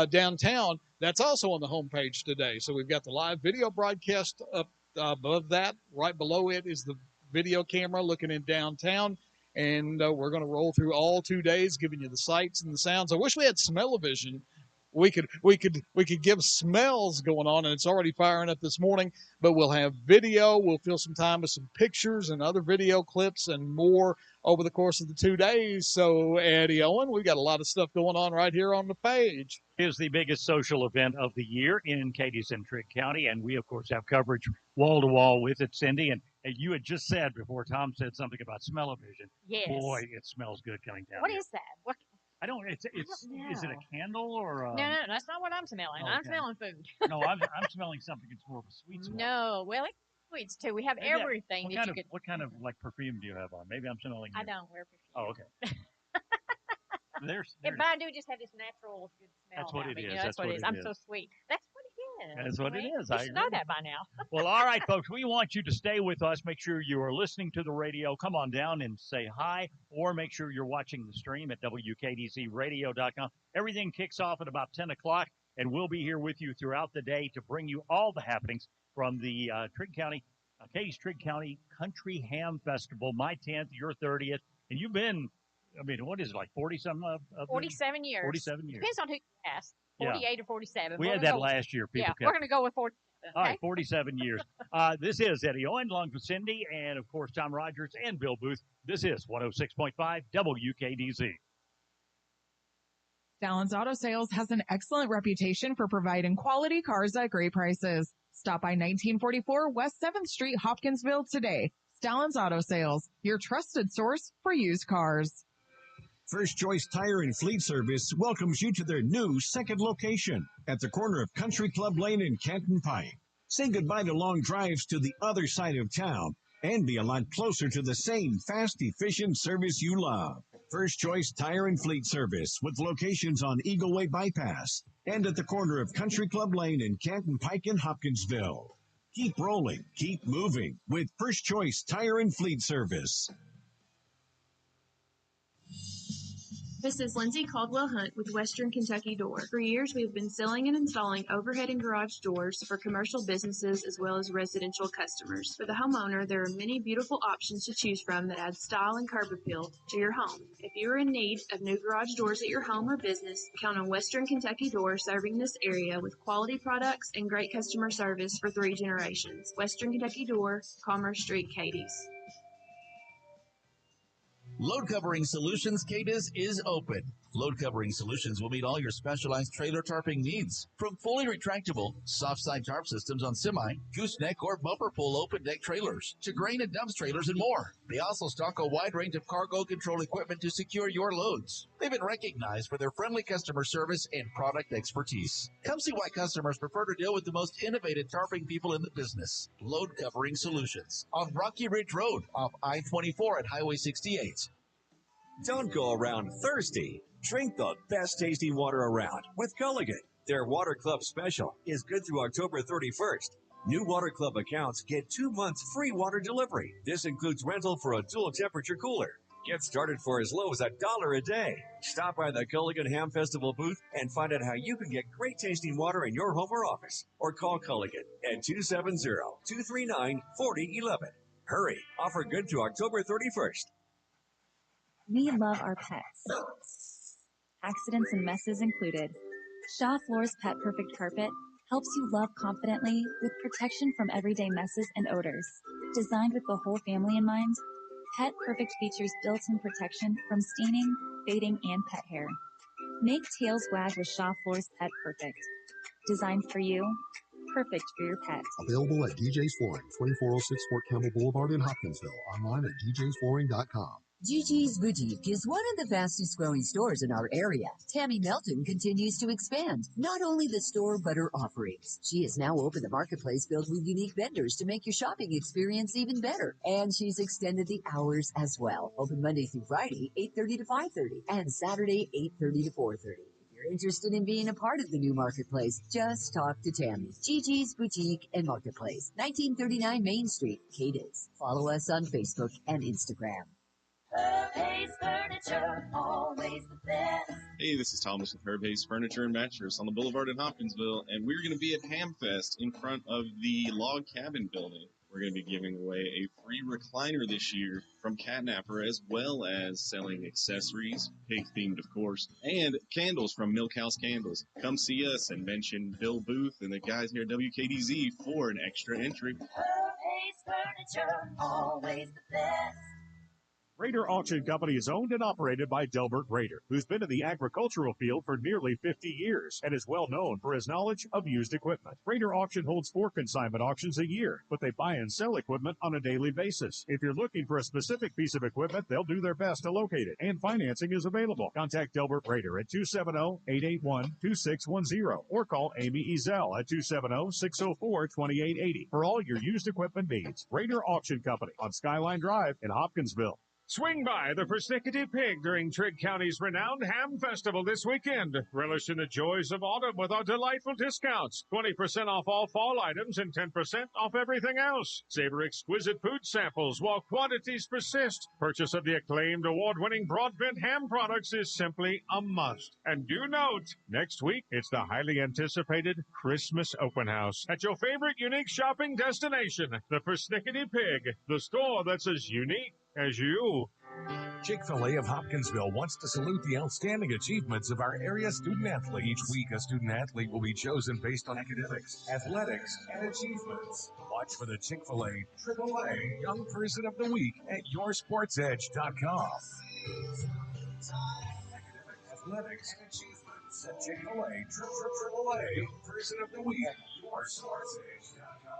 downtown, that's also on the homepage today. So we've got the live video broadcast up above that. Right below it is the video camera looking in downtown. And we're going to roll through all 2 days, giving you the sights and the sounds. I wish we had smell-o-vision. We could give smells going on, and it's already firing up this morning. But we'll have video. We'll fill some time with some pictures and other video clips and more over the course of the 2 days. So, Eddie Owen, we've got a lot of stuff going on right here on the page. It is the biggest social event of the year in Cadiz and Trigg County, and we, of course, have coverage wall-to-wall with it, Cindy. And you had just said before Tom said something about smell-o-vision. Yes. Boy, it smells good coming down What here. is that? What? I don't. Is it a candle or? No, that's not what I'm smelling. Okay. I'm smelling food. No, I'm smelling something. It's more of a sweet smell. No, well, it's sweets too. We have Maybe everything that you could. What kind of like perfume do you have on? Maybe I'm smelling. I don't wear perfume. Oh, okay. there's But I do just have this natural good smell. That's what it is. You know, that's what it is. I'm so sweet. That's what it is. That's what it is. You I should know that by now. Well, all right, folks. We want you to stay with us. Make sure you are listening to the radio. Come on down and say hi, or make sure you're watching the stream at WKDZRadio.com. Everything kicks off at about 10 o'clock, and we'll be here with you throughout the day to bring you all the happenings from the Cadiz Trigg County Country Ham Festival, my 10th, your 30th. And you've been, what is it, like 40-some? 47 years. 47 years. Depends on who you ask. 48 or 47. We had that last year. We're going to go with 47. Okay? All right, 47 years. This is Eddie Owen, along with Cindy, and, of course, Tom Rogers and Bill Booth. This is 106.5 WKDZ. Stallings Auto Sales has an excellent reputation for providing quality cars at great prices. Stop by 1944 West 7th Street, Hopkinsville today. Stallings Auto Sales, your trusted source for used cars. First Choice Tire and Fleet Service welcomes you to their new second location at the corner of Country Club Lane and Canton Pike. Say goodbye to long drives to the other side of town and be a lot closer to the same fast, efficient service you love. First Choice Tire and Fleet Service with locations on Eagle Way Bypass and at the corner of Country Club Lane and Canton Pike in Hopkinsville. Keep rolling, keep moving with First Choice Tire and Fleet Service. This is Lindsay Caldwell Hunt with Western Kentucky Door. For years, we have been selling and installing overhead and garage doors for commercial businesses as well as residential customers. For the homeowner, there are many beautiful options to choose from that add style and curb appeal to your home. If you are in need of new garage doors at your home or business, count on Western Kentucky Door serving this area with quality products and great customer service for 3 generations. Western Kentucky Door, Commerce Street, Cadiz. Load Covering Solutions Cadiz is open. Load Covering Solutions will meet all your specialized trailer tarping needs. From fully retractable, soft side tarp systems on semi, gooseneck, or bumper pull open deck trailers, to grain and dumps trailers and more. They also stock a wide range of cargo control equipment to secure your loads. They've been recognized for their friendly customer service and product expertise. Come see why customers prefer to deal with the most innovative tarping people in the business. Load Covering Solutions on Rocky Ridge Road off I-24 at Highway 68. Don't go around thirsty. Drink the best tasting water around with Culligan. Their Water Club special is good through October 31st. New Water Club accounts get 2 months free water delivery. This includes rental for a dual temperature cooler. Get started for as low as $1 a day. Stop by the Culligan Ham Festival booth and find out how you can get great tasting water in your home or office. Or call Culligan at 270-239-4011. Hurry. Offer good through October 31st. We love our pets. Accidents and messes included. Shaw Floor's Pet Perfect Carpet helps you love confidently with protection from everyday messes and odors. Designed with the whole family in mind, Pet Perfect features built-in protection from staining, fading, and pet hair. Make tails wag with Shaw Floor's Pet Perfect. Designed for you, perfect for your pet. Available at DJ's Flooring, 2406 Fort Campbell Boulevard in Hopkinsville. Online at djsflooring.com. Gigi's Boutique is one of the fastest growing stores in our area. Tammy Melton continues to expand not only the store but her offerings. She has now opened the marketplace filled with unique vendors to make your shopping experience even better. And she's extended the hours as well. Open Monday through Friday, 8:30 to 5:30, and Saturday, 8:30 to 4:30. If you're interested in being a part of the new marketplace, just talk to Tammy. Gigi's Boutique and Marketplace, 1939 Main Street, Cadiz. Follow us on Facebook and Instagram. Herb Hayes Furniture, always the best. Hey, this is Thomas with Herb Hayes Furniture and Mattress on the Boulevard in Hopkinsville, and we're going to be at Hamfest in front of the Log Cabin building. We're going to be giving away a free recliner this year from Catnapper, as well as selling accessories, pig-themed of course, and candles from Milk House Candles. Come see us and mention Bill Booth and the guys here at WKDZ for an extra entry. Herb Hayes Furniture, always the best. Rader Auction Company is owned and operated by Delbert Rader, who's been in the agricultural field for nearly 50 years and is well known for his knowledge of used equipment. Rader Auction holds 4 consignment auctions a year, but they buy and sell equipment on a daily basis. If you're looking for a specific piece of equipment, they'll do their best to locate it, and financing is available. Contact Delbert Rader at 270-881-2610 or call Amy Ezel at 270-604-2880 for all your used equipment needs. Rader Auction Company on Skyline Drive in Hopkinsville. Swing by the Persnickety Pig during Trigg County's renowned ham festival this weekend. Relish in the joys of autumn with our delightful discounts. 20% off all fall items and 10% off everything else. Savor exquisite food samples while quantities persist. Purchase of the acclaimed award-winning Broadbent ham products is simply a must. And do note, next week it's the highly anticipated Christmas open house at your favorite unique shopping destination, the Persnickety Pig, the store that's as unique as you. Chick-fil-A of Hopkinsville wants to salute the outstanding achievements of our area student-athlete. Each week, a student-athlete will be chosen based on academics, athletics, and achievements. Watch for the Chick-fil-A AAA Young Person of the Week at YourSportsEdge.com. Academics, athletics, and achievements at Chick-fil-A AAA Young Person of the Week at YourSportsEdge.com.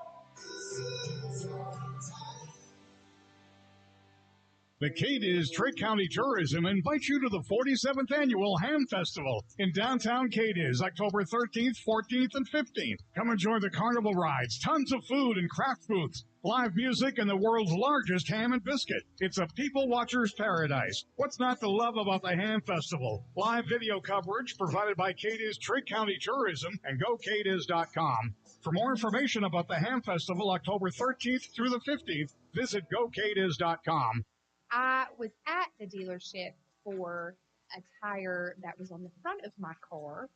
The Cadiz Trigg County Tourism invites you to the 47th Annual Ham Festival in downtown Cadiz, October 13th, 14th, and 15th. Come enjoy the carnival rides, tons of food and craft booths, live music, and the world's largest ham and biscuit. It's a people watcher's paradise. What's not to love about the Ham Festival? Live video coverage provided by Cadiz Trigg County Tourism and GoCadiz.com. For more information about the Ham Festival, October 13th through the 15th, visit GoCadiz.com. I was at the dealership for a tire that was on the front of my car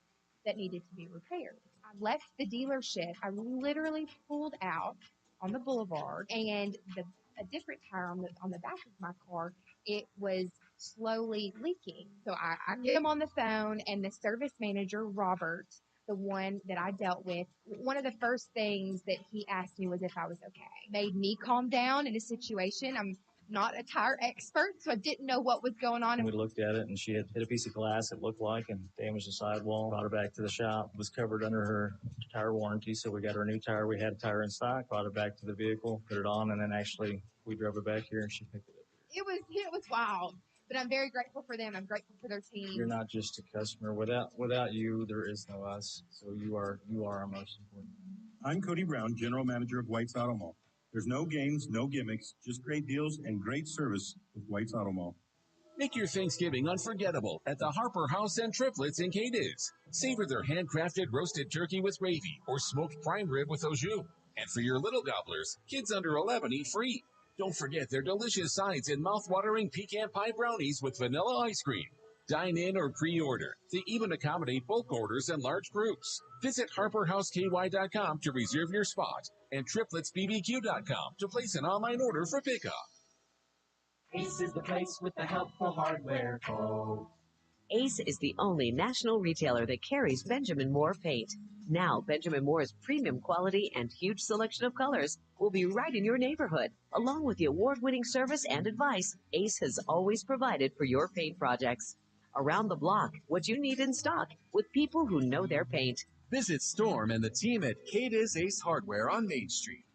that needed to be repaired. I left the dealership. I literally pulled out on the boulevard, and a different tire on the back of my car, it was slowly leaking. So I get him on the phone, and the service manager, Robert, the one that I dealt with, one of the first things that he asked me was if I was okay. Made me calm down in a situation. I'm not a tire expert, so I didn't know what was going on. We looked at it, and she had hit a piece of glass, it looked like, and damaged the sidewall. Brought her back to the shop. It was covered under her tire warranty, so we got her a new tire. We had a tire in stock, brought her back to the vehicle, put it on, and then actually we drove her back here, and she picked it up. It was wild, but I'm very grateful for them. I'm grateful for their team. You're not just a customer. Without you, there is no us. So you are our most important. I'm Cody Brown, General Manager of White's Auto Mall. There's no games, no gimmicks, just great deals and great service with White's Auto Mall. Make your Thanksgiving unforgettable at the Harper House and Triplets in Cadiz. Savor their handcrafted roasted turkey with gravy or smoked prime rib with au jus. And for your little gobblers, kids under 11 eat free. Don't forget their delicious sides and mouth-watering pecan pie brownies with vanilla ice cream. Dine in or pre-order. They even accommodate bulk orders and large groups. Visit HarperHouseKY.com to reserve your spot and TripletsBBQ.com to place an online order for pickup. Ace is the place with the helpful hardware code. Ace is the only national retailer that carries Benjamin Moore paint. Now, Benjamin Moore's premium quality and huge selection of colors will be right in your neighborhood. Along with the award-winning service and advice Ace has always provided for your paint projects. Around the block, what you need in stock with people who know their paint. Visit Storm and the team at Cadiz Ace Hardware on Main Street.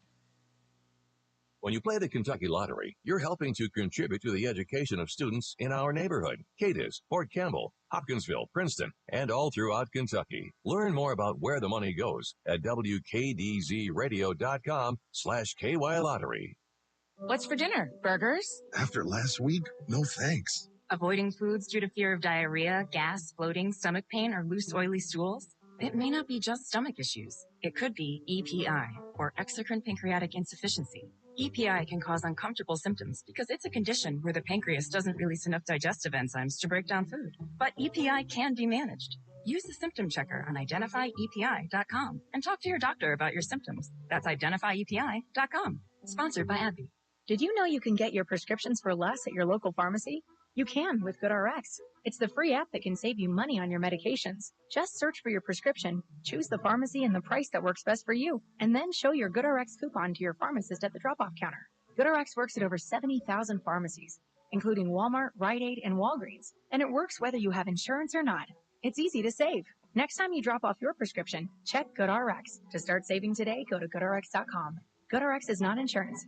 When you play the Kentucky Lottery, you're helping to contribute to the education of students in our neighborhood. Cadiz, Fort Campbell, Hopkinsville, Princeton, and all throughout Kentucky. Learn more about where the money goes at WKDZRadio.com/KY Lottery. What's for dinner? Burgers? After last week, no thanks. Avoiding foods due to fear of diarrhea, gas, bloating, stomach pain, or loose, oily stools? It may not be just stomach issues. It could be EPI, or exocrine pancreatic insufficiency. EPI can cause uncomfortable symptoms because it's a condition where the pancreas doesn't release enough digestive enzymes to break down food. But EPI can be managed. Use the symptom checker on identifyepi.com and talk to your doctor about your symptoms. That's identifyepi.com. Sponsored by AbbVie. Did you know you can get your prescriptions for less at your local pharmacy? You can with GoodRx. It's the free app that can save you money on your medications. Just search for your prescription, choose the pharmacy and the price that works best for you, and then show your GoodRx coupon to your pharmacist at the drop-off counter. GoodRx works at over 70,000 pharmacies, including Walmart, Rite Aid, and Walgreens, and it works whether you have insurance or not. It's easy to save. Next time you drop off your prescription, check GoodRx. To start saving today, go to GoodRx.com. GoodRx is not insurance.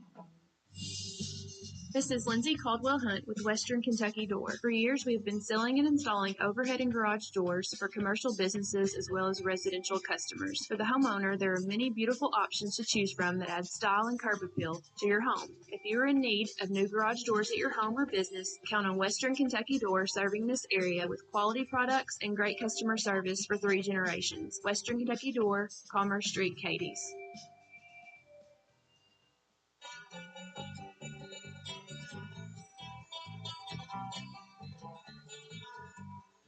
This is Lindsay Caldwell Hunt with Western Kentucky Door. For years, we have been selling and installing overhead and garage doors for commercial businesses as well as residential customers. For the homeowner, there are many beautiful options to choose from that add style and curb appeal to your home. If you are in need of new garage doors at your home or business, count on Western Kentucky Door serving this area with quality products and great customer service for 3 generations. Western Kentucky Door, Commerce Street, Cadiz.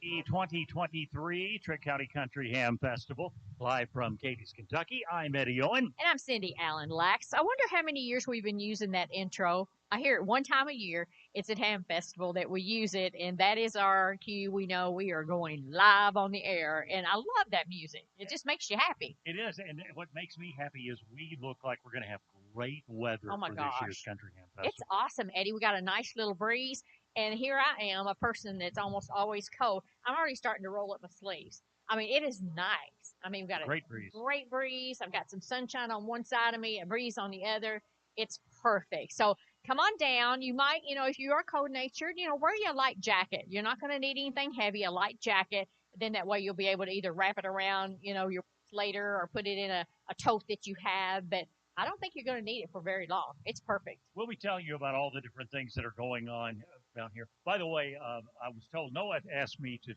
The 2023 Trigg County Country Ham Festival, live from Cadiz, Kentucky. I'm Eddie Owen. And I'm Cindy Allen Lax. I wonder how many years we've been using that intro. I hear it one time a year. It's at Ham Festival that we use it, and that is our cue. We know we are going live on the air, and I love that music. It just makes you happy. It is, and what makes me happy is we look like we're going to have great weather Oh my for gosh. this year's Country Ham Festival. It's awesome, Eddie. We got a nice little breeze. And here I am, a person that's almost always cold. I'm already starting to roll up my sleeves. I mean, it is nice. I mean, we've got a great breeze. Great breeze. I've got some sunshine on one side of me, a breeze on the other. It's perfect. So come on down. You might, if you are cold-natured, wear your light jacket. You're not going to need anything heavy, a light jacket. Then that way you'll be able to either wrap it around, your later or put it in a tote that you have. But I don't think you're going to need it for very long. It's perfect. We'll be telling you about all the different things that are going on down here. By the way, I was told Noah asked me to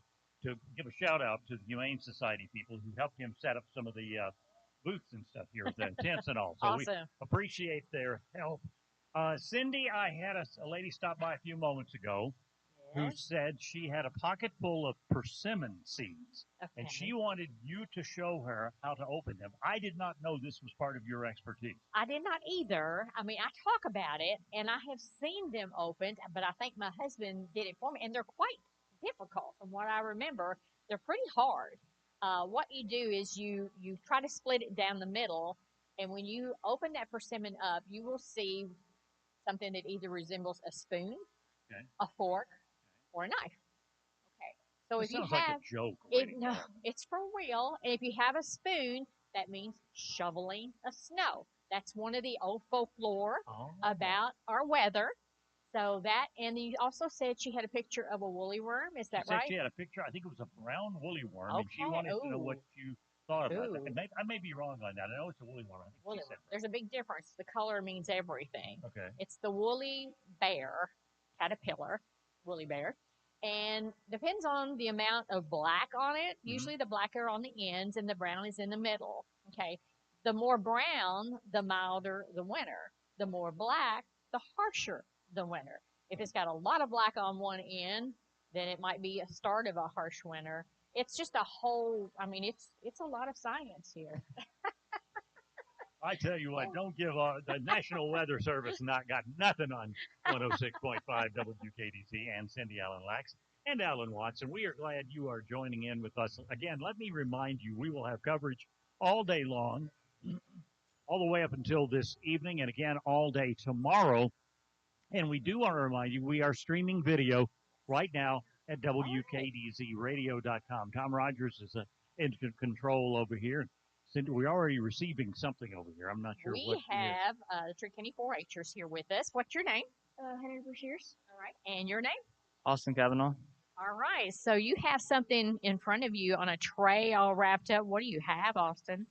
give a shout out to the Humane Society people who helped him set up some of the booths and stuff here, the tents and all. So Awesome. We appreciate their help. Cindy, I had a lady stop by a few moments ago who said she had a pocket full of persimmon seeds, and she wanted you to show her how to open them. I did not know this was part of your expertise. I did not either. I mean, I talk about it, and I have seen them opened, but I think my husband did it for me, and they're quite difficult from what I remember. They're pretty hard. What you do is you try to split it down the middle, and when you open that persimmon up, you will see something that either resembles a spoon, a fork, or a knife. Okay. So This if you sounds have like a joke. no, it's for real. And if you have a spoon, that means shoveling of snow. That's one of the old folklore about our weather. So that, and you also said she had a picture of a woolly worm. Is that She said right? she had a picture. I think it was a brown woolly worm, and she Okay. wanted to know what you thought about that. Ooh. And I may be wrong on that. I know it's a woolly worm. I think Woolly she said worm. There's a big difference. The color means everything. Okay. It's the woolly bear, caterpillar, woolly bear. And depends on the amount of black on it. Usually the black are on the ends and the brown is in the middle. Okay. The more brown, the milder the winter. The more black, the harsher the winter. If it's got a lot of black on one end, then it might be a start of a harsh winter. It's just a whole, I mean, it's a lot of science here. I tell you what, don't give the National Weather Service got nothing on 106.5 WKDC and Cindy Allen Lax and Alan Watson. We are glad you are joining in with us. Again, let me remind you, we will have coverage all day long, all the way up until this evening, and again all day tomorrow. And we do want to remind you, we are streaming video right now at WKDZradio.com. Tom Rogers is in control over here. Cindy, we're already receiving something over here. I'm not sure what We have the Trigg County 4-Hers here with us. What's your name? Henry Brashears. All right. And your name? Austin Kavanaugh. All right. So you have something in front of you on a tray all wrapped up. What do you have, Austin?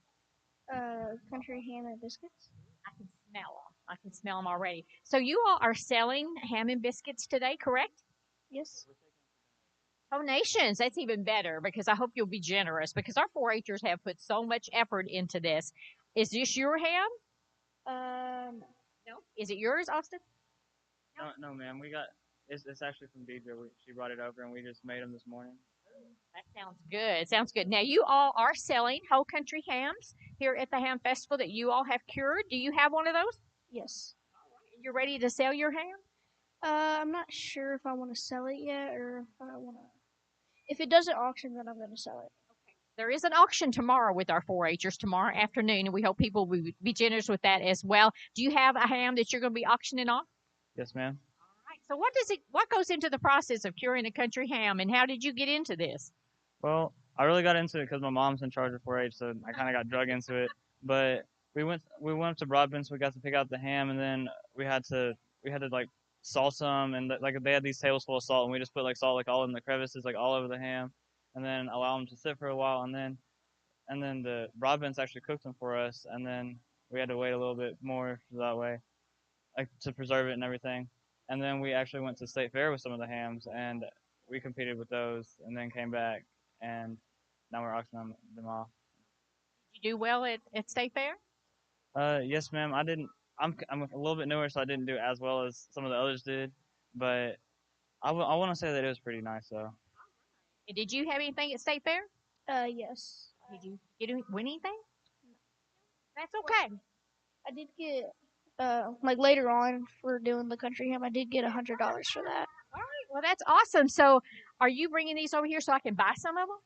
Country ham and biscuits. I can smell them. I can smell them already. So you all are selling ham and biscuits today, correct? Yes. Donations. That's even better because I hope you'll be generous because our 4-Hers have put so much effort into this. Is this your ham? No. Is it yours, Austin? No, ma'am. It's actually from Deidre. She brought it over and we just made them this morning. That sounds good. Sounds good. Now, you all are selling whole country hams here at the Ham Festival that you all have cured. Do you have one of those? Yes. All right. You're ready to sell your ham? I'm not sure if I want to sell it yet or if I want to. If it doesn't auction, then I'm going to sell it. Okay. There is an auction tomorrow with our 4-Hers tomorrow afternoon, and we hope people will be generous with that as well. Do you have a ham that you're going to be auctioning off? Yes, ma'am. All right. So what goes into the process of curing a country ham, and how did you get into this? Well, I really got into it because my mom's in charge of 4-H, so I kind of got drug into it. But we went up to Broadbent, so we got to pick out the ham, and then we had to like salt some, and like they had these tablespoons of salt, and we just put like salt like all in the crevices, like all over the ham, and then allow them to sit for a while, and then the Broadbents actually cooked them for us, and then we had to wait a little bit more that way, like to preserve it and everything. And then we actually went to State Fair with some of the hams, and we competed with those, and then came back, and now we're auctioning them off. Did you do well at State Fair? Yes, ma'am. I didn't. I'm a little bit newer, so I didn't do as well as some of the others did, but I want to say that it was pretty nice, though. Did you have anything at State Fair? Yes. Did you win anything? That's okay. I did get, like later on for doing the country ham, I did get $100 for that. All right. Well, that's awesome. So are you bringing these over here so I can buy some of them?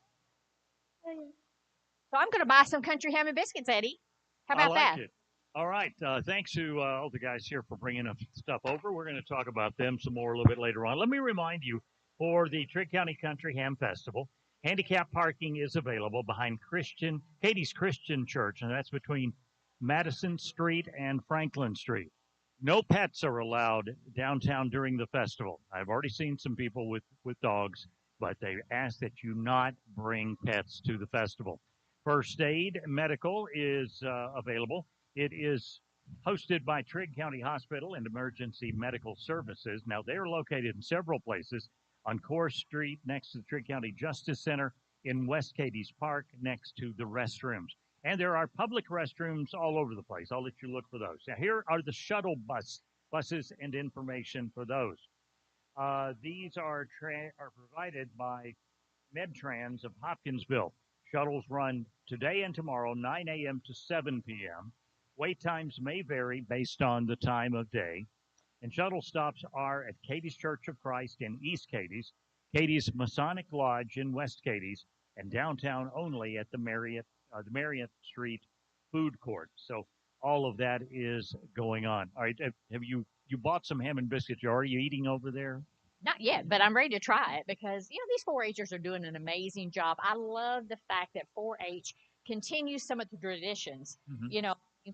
So I'm going to buy some country ham and biscuits, Eddie. How about that? It. All right. Thanks to all the guys here for bringing stuff over. We're going to talk about them some more a little bit later on. Let me remind you, for the Trigg County Country Ham Festival, handicap parking is available behind Cadiz Christian Church, and that's between Madison Street and Franklin Street. No pets are allowed downtown during the festival. I've already seen some people with dogs, but they ask that you not bring pets to the festival. First aid medical is available. It is hosted by Trigg County Hospital and Emergency Medical Services. Now, they're located in several places on Core Street next to the Trigg County Justice Center, in West Cadiz Park next to the restrooms. And there are public restrooms all over the place. I'll let you look for those. Now, here are the shuttle buses and information for those. These are provided by MedTrans of Hopkinsville. Shuttles run today and tomorrow, 9 a.m. to 7 p.m. Wait times may vary based on the time of day. And shuttle stops are at Cadiz Church of Christ in East Cadiz, Cadiz Masonic Lodge in West Cadiz, and downtown only at the Marriott Street Food Court. So all of that is going on. All right, have you bought some ham and biscuits? Are you eating over there? Not yet, but I'm ready to try it because, these 4-Hers are doing an amazing job. I love the fact that 4-H continues some of the traditions,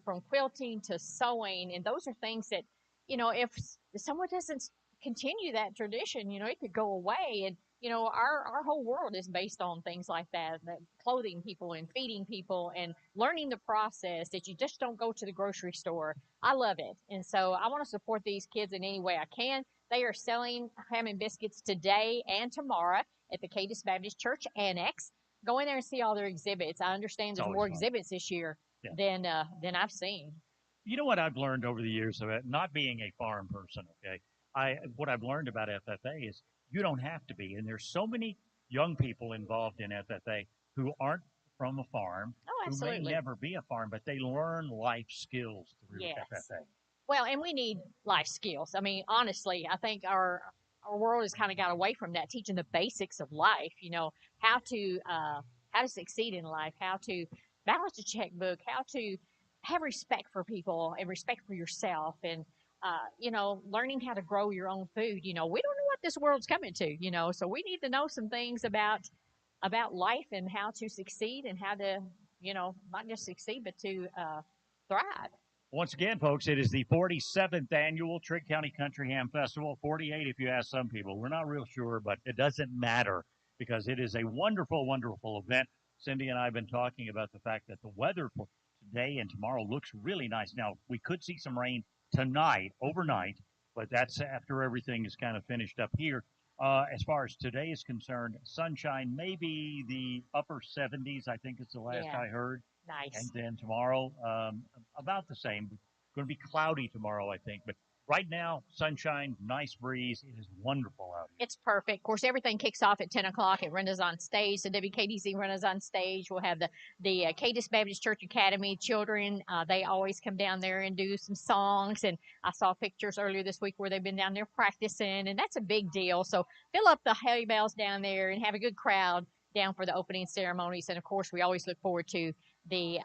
from quilting to sewing. And those are things that, if someone doesn't continue that tradition, it could go away. And, our whole world is based on things like that clothing people and feeding people and learning the process that you just don't go to the grocery store. I love it. And so I want to support these kids in any way I can. They are selling ham and biscuits today and tomorrow at the Cadiz Baptist Church Annex. Go in there and see all their exhibits. I understand there's more exhibits this year than I've seen. You know what I've learned over the years of it, not being a farm person, okay? What I've learned about FFA is you don't have to be. And there's so many young people involved in FFA who aren't from a farm, who may never be a farm, but they learn life skills through FFA. Well, and we need life skills. I mean, honestly, I think our world has kind of got away from that, teaching the basics of life. How to succeed in life, how to balance a checkbook, how to have respect for people and respect for yourself, and learning how to grow your own food. We don't know what this world's coming to. So we need to know some things about life and how to succeed and how to not just succeed but to thrive. Once again, folks, it is the 47th annual Trigg County Country Ham Festival. 48 if you ask some people. We're not real sure, but it doesn't matter because it is a wonderful, wonderful event. Cindy and I have been talking about the fact that the weather for today and tomorrow looks really nice. Now, we could see some rain tonight, overnight, but that's after everything is kind of finished up here. As far as today is concerned, sunshine, maybe the upper 70s, I think is the last I heard. Nice. And then tomorrow, about the same. Going to be cloudy tomorrow, I think. But right now, sunshine, nice breeze. It is wonderful out here. It's perfect. Of course, everything kicks off at 10 o'clock at Renaissance Stage, the WKDZ Renaissance Stage. We'll have the Cadiz Baptist Church Academy children. They always come down there and do some songs. And I saw pictures earlier this week where they've been down there practicing. And that's a big deal. So fill up the hay bales down there and have a good crowd down for the opening ceremonies. And, of course, we always look forward to the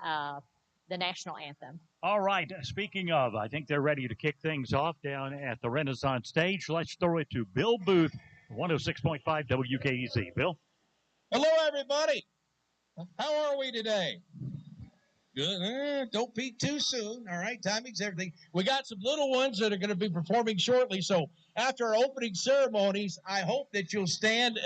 national anthem. All right. Speaking of, I think they're ready to kick things off down at the Renaissance Stage. Let's throw it to Bill Booth, 106.5 WKDZ. Bill? Hello, everybody. How are we today? Good. Don't peak too soon. All right. Timing's everything. We got some little ones that are going to be performing shortly. So after our opening ceremonies, I hope that you'll stand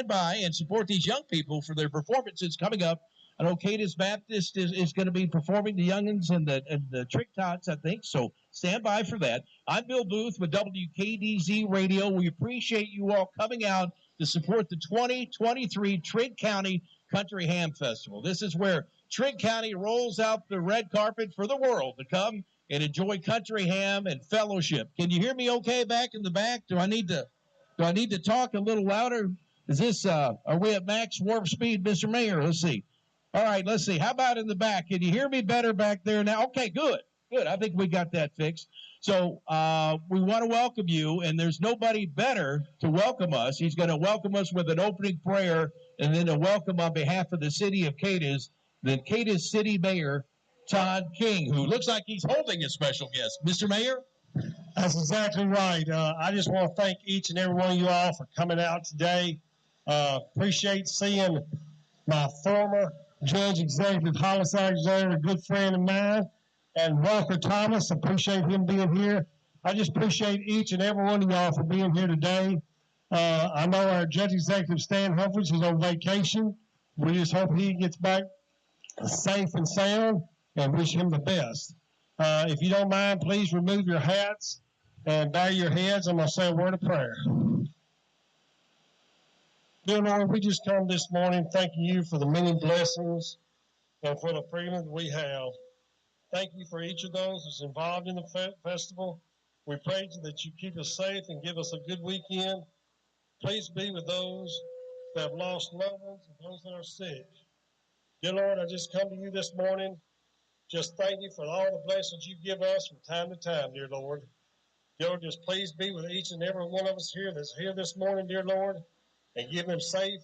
by and support these young people for their performances coming up. I know Cadiz Baptist is going to be performing the youngins and the Trigg Tots, I think. So stand by for that. I'm Bill Booth with WKDZ Radio. We appreciate you all coming out to support the 2023 Trigg County Country Ham Festival. This is where Trigg County rolls out the red carpet for the world to come and enjoy country ham and fellowship. Can you hear me okay back in the back? Do I need to talk a little louder? Is this are we at max warp speed, Mr. Mayor? Let's see. All right, let's see. How about in the back? Can you hear me better back there now? Okay, good. Good. I think we got that fixed. So we want to welcome you, and there's nobody better to welcome us. He's going to welcome us with an opening prayer and then a welcome on behalf of the city of Cadiz, the Cadiz City Mayor, Todd King, who looks like he's holding a special guest. Mr. Mayor? That's exactly right. I just want to thank each and every one of you all for coming out today. Appreciate seeing my former Judge Executive Homicide Executive, a good friend of mine, and Walker Thomas. Appreciate him being here. I just appreciate each and every one of y'all for being here today. I know our Judge Executive Stan Humphreys is on vacation. We just hope he gets back safe and sound and wish him the best. If you don't mind, please remove your hats and bow your heads. I'm going to say a word of prayer. Dear Lord, we just come this morning thanking you for the many blessings and for the freedom that we have. Thank you for each of those that's involved in the festival. We pray that you keep us safe and give us a good weekend. Please be with those that have lost loved ones and those that are sick. Dear Lord, I just come to you this morning. Just thank you for all the blessings you give us from time to time, dear Lord. Dear Lord, just please be with each and every one of us here that's here this morning, dear Lord, and give them safe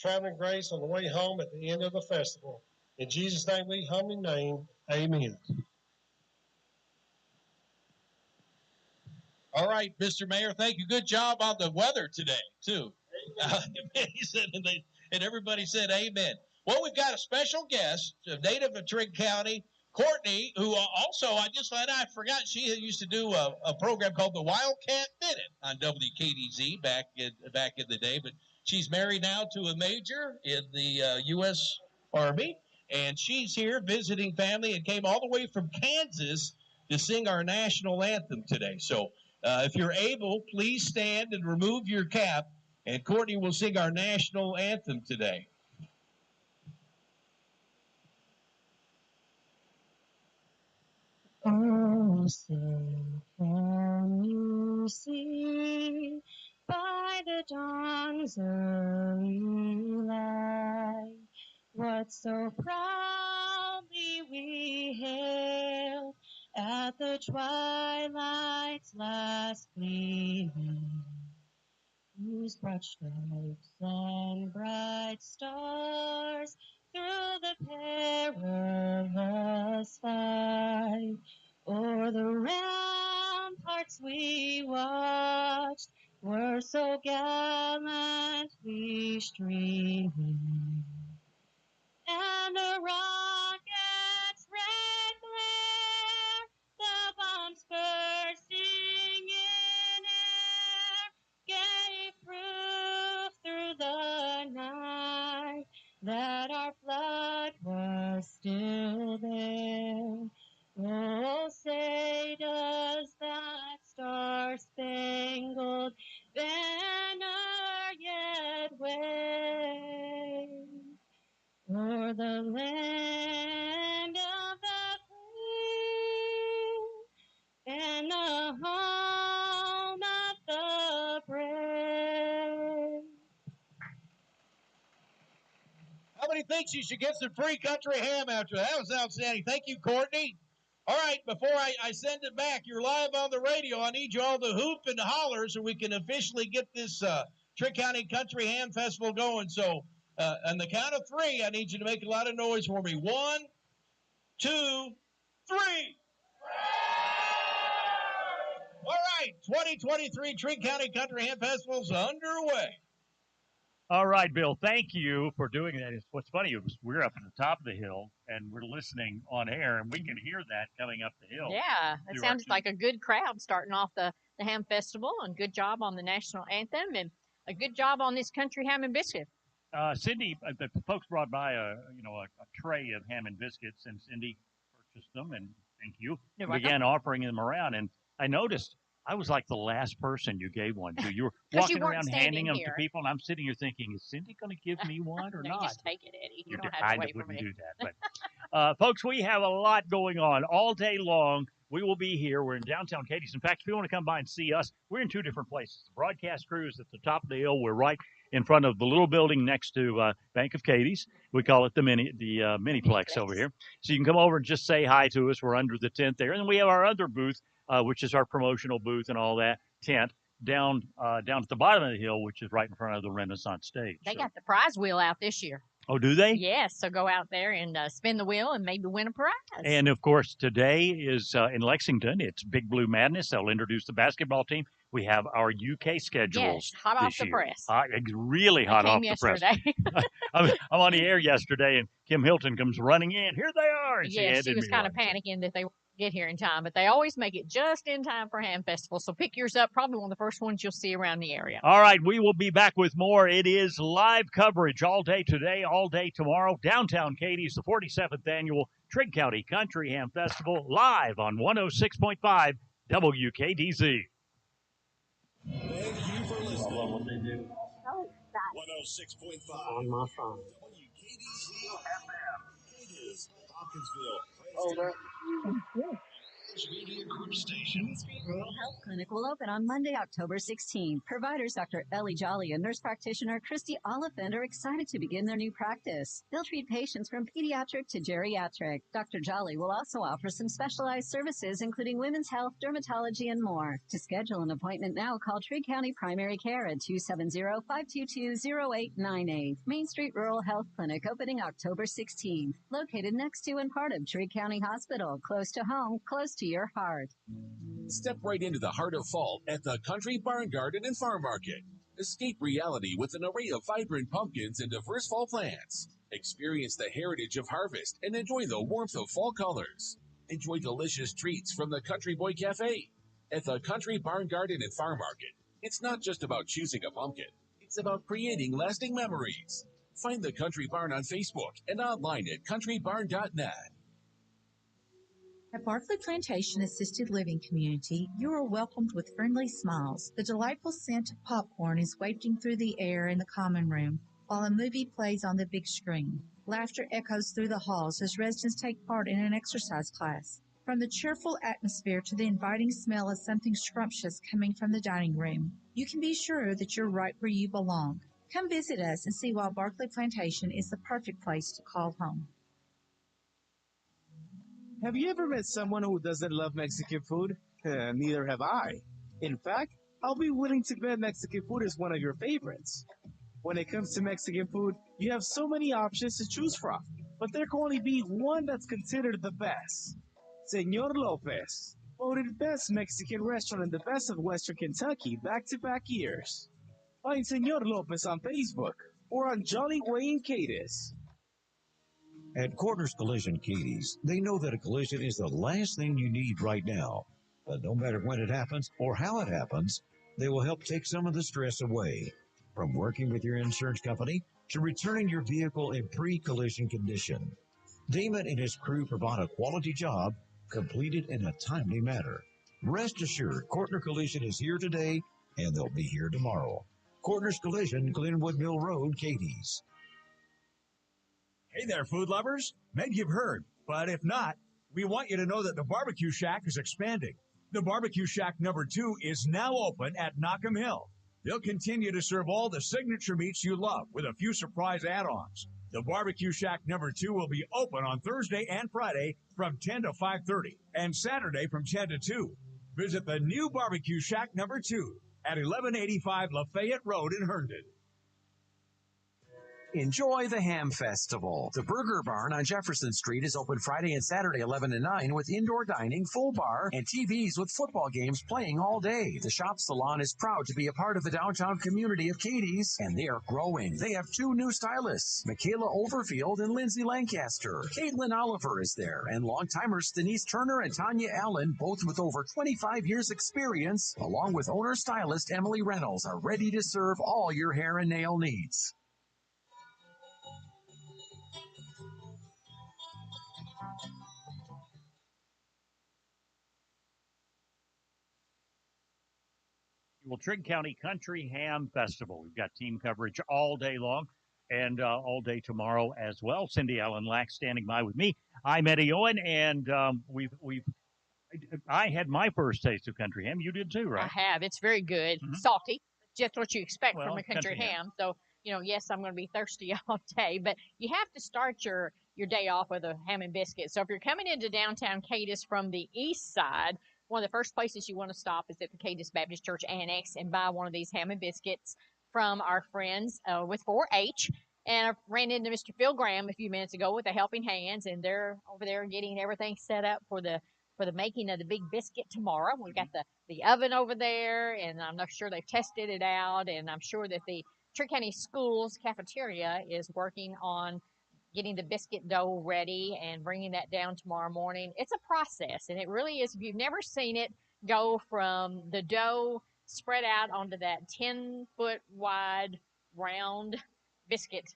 traveling grace on the way home at the end of the festival. In Jesus' name we humbly name, amen. All right, Mr. Mayor, thank you. Good job on the weather today, too. And everybody said amen. Well, we've got a special guest, a native of Trigg County, Courtney, who also, I forgot she used to do a program called the Wildcat Minute on WKDZ back in the day, but she's married now to a major in the U.S. Army, and she's here visiting family and came all the way from Kansas to sing our national anthem today. So if you're able, please stand and remove your cap, and Courtney will sing our national anthem today. Oh, say, can you see by the dawn's early light what so proudly we hailed at the twilight's last gleaming, whose broad stripes and bright stars through the perilous fight o'er the ramparts we watched were so gallantly streaming, and the rocket's red glare, the bombs bursting in air, gave proof through the night that our flag was still there. Oh, say does that star-spangled banner yet wave o'er the land of the free and the home of the brave? How many thinks you should get some free country ham after that? That was outstanding. Thank you, Courtney. All right, before I send it back, you're live on the radio. I need you all to hoop and holler so we can officially get this Trigg County Country Ham Festival going. So on the count of three, I need you to make a lot of noise for me. 1, 2, 3. All right, 2023 Trigg County Country Ham Festival's underway. All right, Bill, thank you for doing that. What's funny is we're up at the top of the hill, and we're listening on air, and we can hear that coming up the hill. Yeah, it sounds like a good crowd starting off the ham festival, and good job on the national anthem, and a good job on this country ham and biscuit. Cindy, the folks brought by a tray of ham and biscuits, and Cindy purchased them, and thank you. You're began offering them around, and I noticed I was like the last person you gave one to. You were 'Cause walking you weren't around standing handing them here. to people, and I'm sitting here thinking, is Cindy going to give me one or No, not? you just take it, Eddie. You don't have I to wait for wouldn't me. do that. But folks, we have a lot going on all day long. We will be here. We're in downtown Cadiz. In fact, if you want to come by and see us, we're in two different places. The broadcast crew is at the top of the hill. We're right in front of the little building next to Bank of Cadiz. We call it the Miniplex over here. So you can come over and just say hi to us. We're under the tent there. And then we have our other booth, which is our promotional booth and all that tent down at the bottom of the hill, which is right in front of the Renaissance stage. They got the prize wheel out this year. Oh, do they? Yes, so go out there and spin the wheel and maybe win a prize. And, of course, today is in Lexington. It's Big Blue Madness. They'll introduce the basketball team. We have our UK schedules. Yes, hot off the year. press. Really hot off the press. I'm on the air yesterday, and Kim Hilton comes running in. Here they are. And Yes, she was kind of panicking that they wouldn't get here in time, but they always make it just in time for Ham Festival. So pick yours up, probably one of the first ones you'll see around the area. All right, we will be back with more. It is live coverage all day today, all day tomorrow. Downtown Cadiz, the 47th annual Trigg County Country Ham Festival, live on 106.5 WKDZ. Thank you for listening. 106.5 on my phone. WKDZ FM. Cadiz, Hopkinsville, Princeton. Group Station. Main Street Rural Health Clinic will open on Monday, October 16. Providers Dr. Ellie Jolly and nurse practitioner Christy Oliphant are excited to begin their new practice. They'll treat patients from pediatric to geriatric. Dr. Jolly will also offer some specialized services, including women's health, dermatology, and more. To schedule an appointment now, call Trigg County Primary Care at 270-522-0898. Main Street Rural Health Clinic opening October 16. Located next to and part of Trigg County Hospital. Close to home, close to your heart. Step right into the heart of fall at the Country Barn Garden and Farm Market. Escape reality with an array of vibrant pumpkins and diverse fall plants. Experience the heritage of harvest and enjoy the warmth of fall colors. Enjoy delicious treats from the Country Boy Cafe. At the Country Barn Garden and Farm Market, it's not just about choosing a pumpkin. It's about creating lasting memories. Find the Country Barn on Facebook and online at countrybarn.net. At Barclay Plantation Assisted Living Community, you are welcomed with friendly smiles. The delightful scent of popcorn is wafting through the air in the common room, while a movie plays on the big screen. Laughter echoes through the halls as residents take part in an exercise class. From the cheerful atmosphere to the inviting smell of something scrumptious coming from the dining room, you can be sure that you're right where you belong. Come visit us and see why Barclay Plantation is the perfect place to call home. Have you ever met someone who doesn't love Mexican food? Neither have I. In fact, I'll be willing to bet Mexican food is one of your favorites. When it comes to Mexican food, you have so many options to choose from, but there can only be one that's considered the best. Señor Lopez, voted best Mexican restaurant in the best of Western Kentucky back-to-back years. Find Señor Lopez on Facebook or on Jolly Way in Cadiz. At Corners Collision Cadiz, they know that a collision is the last thing you need right now. But no matter when it happens or how it happens, they will help take some of the stress away. From working with your insurance company to returning your vehicle in pre-collision condition. Damon and his crew provide a quality job completed in a timely manner. Rest assured, Cortner Collision is here today and they'll be here tomorrow. Cortner's Collision, Glenwood Mill Road, Cadiz. Hey there, food lovers. Maybe you've heard, but if not, we want you to know that the Barbecue Shack is expanding. The Barbecue Shack number 2 is now open at Knockham Hill. They'll continue to serve all the signature meats you love with a few surprise add-ons. The Barbecue Shack number 2 will be open on Thursday and Friday from 10 to 5:30 and Saturday from 10 to 2. Visit the new Barbecue Shack number 2 at 1185 Lafayette Road in Herndon. Enjoy the Ham Festival. The Burger Barn on Jefferson Street is open Friday and Saturday 11 to 9 with indoor dining, full bar, and TVs with football games playing all day. The Shop Salon is proud to be a part of the downtown community of Cadiz, and they are growing. They have 2 new stylists, Michaela Overfield and Lindsay Lancaster. Caitlin Oliver is there, and long-timers Denise Turner and Tanya Allen, both with over 25 years experience, along with owner-stylist Emily Reynolds, are ready to serve all your hair and nail needs. Well, Trigg County Country Ham Festival. We've got team coverage all day long and all day tomorrow as well. Cindy Allen Lack standing by with me. I'm Eddie Owen, and I had my first taste of country ham. You did too, right? I have. It's very good. Salty. Just what you expect from a country ham. ham. So, yes, I'm going to be thirsty all day, but you have to start your day off with a ham and biscuit. So if you're coming into downtown Cadiz from the east side, one of the first places you want to stop is at the Cadiz Baptist Church Annex and buy one of these ham and biscuits from our friends with 4-H. And I ran into Mr. Phil Graham a few minutes ago with the Helping Hands, and they're over there getting everything set up for the making of the big biscuit tomorrow. We've got the oven over there, and I'm not sure they've tested it out, and I'm sure that the Trigg County Schools cafeteria is working on getting the biscuit dough ready and bringing that down tomorrow morning. It's a process, and it really is. If you've never seen it, go from the dough spread out onto that 10-foot wide round biscuit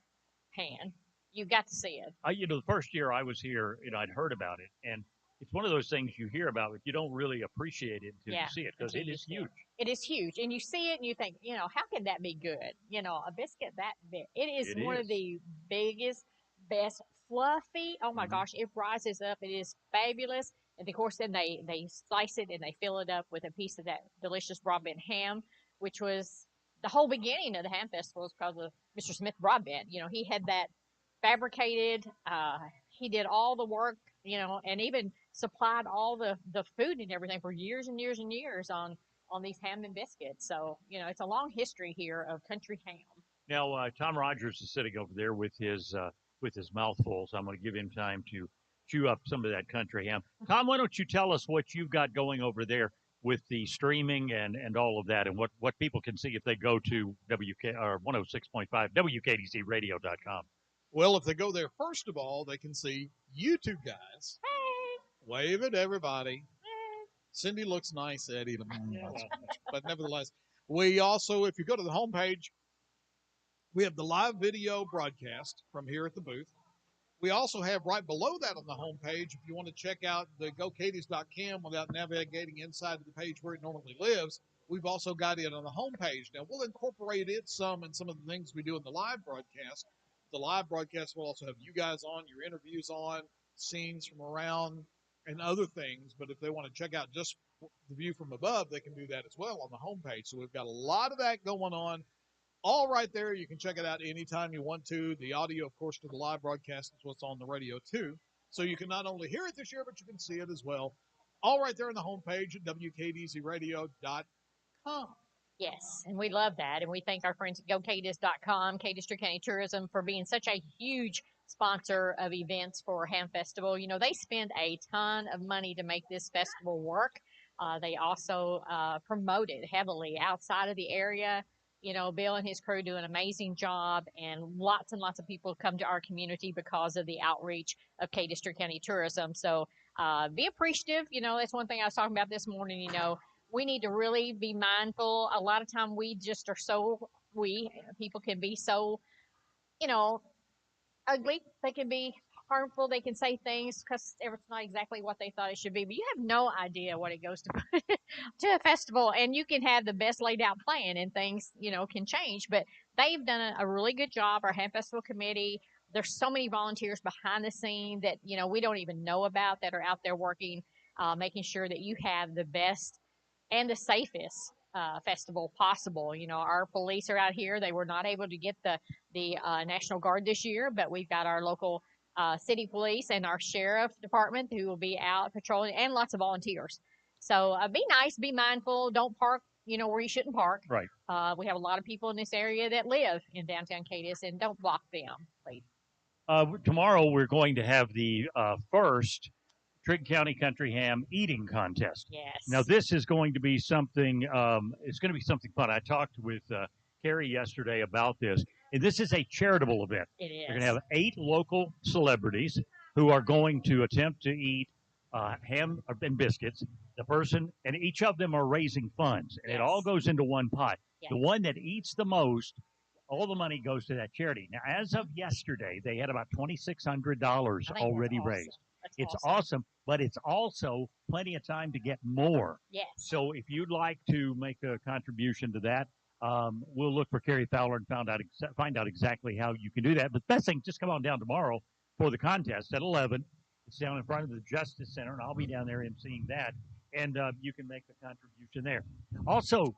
pan. You've got to see it. The first year I was here, I'd heard about it, and it's one of those things you hear about, but you don't really appreciate it until you see it, because it is huge. It is huge, and you see it, and you think, how can that be good? A biscuit that big. It is one of the biggest, best, fluffy. Oh my gosh, it rises up. It is fabulous. And of course, then they slice it and they fill it up with a piece of that delicious Broadbent ham, which was the whole beginning of the ham festival is because of Mr. Smith Broadbent. He had that fabricated. He did all the work, and even supplied all the food and everything for years and years and years on these ham and biscuits. So, it's a long history here of country ham. Now, Tom Rogers is sitting over there with his mouth full, so I'm going to give him time to chew up some of that country ham. Tom, why don't you tell us what you've got going over there with the streaming and all of that, and what people can see if they go to 106.5 WKDCRadio.com. Well, if they go there, first of all, they can see you two guys. Hey. Wave at everybody. Hey. Cindy looks nice, Eddie. But nevertheless, we also, if you go to the homepage, we have the live video broadcast from here at the booth. We also have right below that on the homepage, if you want to check out the gocadiz.com without navigating inside of the page where it normally lives, we've also got it on the homepage. Now, we'll incorporate it some in some of the things we do in the live broadcast. The live broadcast will also have you guys on, your interviews on, scenes from around, and other things. But if they want to check out just the view from above, they can do that as well on the homepage. So we've got a lot of that going on. All right there. You can check it out anytime you want to. The audio, of course, to the live broadcast is what's on the radio, too. So you can not only hear it this year, but you can see it as well. All right there on the homepage at WKDZRadio.com. Yes, and we love that. And we thank our friends at GoCadiz.com, Cadiz County Tourism, for being such a huge sponsor of events for Ham Festival. They spend a ton of money to make this festival work. They also promote it heavily outside of the area. Bill and his crew do an amazing job, and lots of people come to our community because of the outreach of Cadiz County Tourism. So be appreciative. That's one thing I was talking about this morning. We need to really be mindful. A lot of time we just are people can be so, ugly. They can be harmful. They can say things because it's not exactly what they thought it should be. But you have no idea what it goes to to a festival, and you can have the best laid out plan, and things can change. But they've done a really good job. Our Ham Festival Committee. There's so many volunteers behind the scene that we don't even know about that are out there working, making sure that you have the best and the safest festival possible. Our police are out here. They were not able to get the National Guard this year, but we've got our local city police and our sheriff department who will be out patrolling, and lots of volunteers. So be nice, be mindful. Don't park, where you shouldn't park. Right. We have a lot of people in this area that live in downtown Cadiz, and don't block them, please. Tomorrow we're going to have the first Trigg County Country Ham eating contest. Yes. Now this is going to be something. It's going to be something fun. I talked with Carrie yesterday about this, and this is a charitable event. It is. We're going to have 8 local celebrities who are going to attempt to eat ham and biscuits. The person, and each of them are raising funds, and it all goes into one pot. Yes. The one that eats the most, all the money goes to that charity. Now, as of yesterday, they had about $2,600 already raised. It's awesome, but it's also plenty of time to get more. Yes. So if you'd like to make a contribution to that, we'll look for Carrie Fowler and find out exactly how you can do that. But the best thing, just come on down tomorrow for the contest at 11. It's down in front of the Justice Center, and I'll be down there emceeing that. And you can make the contribution there. Also,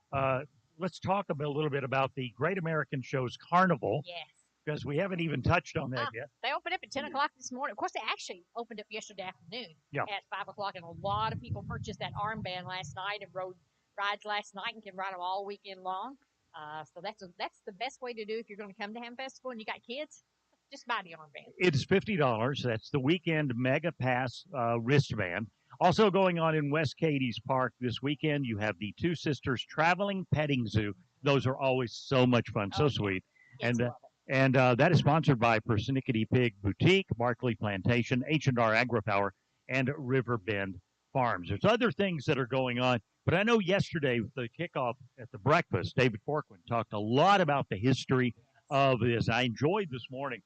let's talk a little bit about the Great American Shows Carnival. Yes. Because we haven't even touched on that yet. They opened up at 10 o'clock this morning. Of course, they actually opened up yesterday afternoon at 5 o'clock, and a lot of people purchased that armband last night and rode rides last night and can ride them all weekend long. So that's the best way to do if you're going to come to Ham Festival and you got kids. Just buy the armband. It's $50. That's the weekend Mega Pass wristband. Also going on in West Cadiz Park this weekend, you have the Two Sisters Traveling Petting Zoo. Those are always so much fun, so sweet. And that is sponsored by Persnickety Pig Boutique, Barclay Plantation, H&R AgriPower, and Riverbend Farms. There's other things that are going on, but I know yesterday with the kickoff at the breakfast, David Forkman talked a lot about the history of this. I enjoyed this morning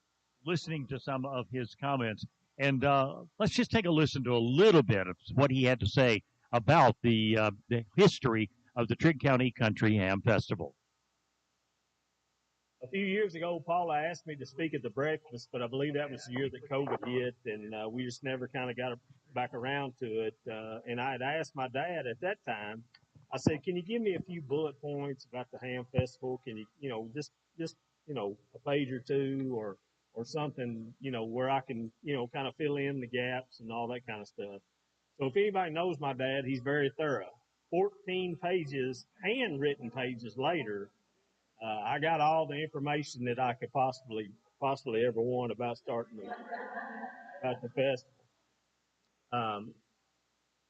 listening to some of his comments, and let's just take a listen to a little bit of what he had to say about the history of the Trigg County Country Ham Festival. A few years ago, Paula asked me to speak at the breakfast, but I believe that was the year that COVID hit, and we just never kind of got back around to it. And I had asked my dad at that time, I said, "Can you give me a few bullet points about the Ham Festival? Can you, just a page or two, or something, where I can, kind of fill in the gaps and all that kind of stuff." So if anybody knows my dad, he's very thorough. 14 pages, handwritten pages later, I got all the information that I could possibly ever want about about the festival.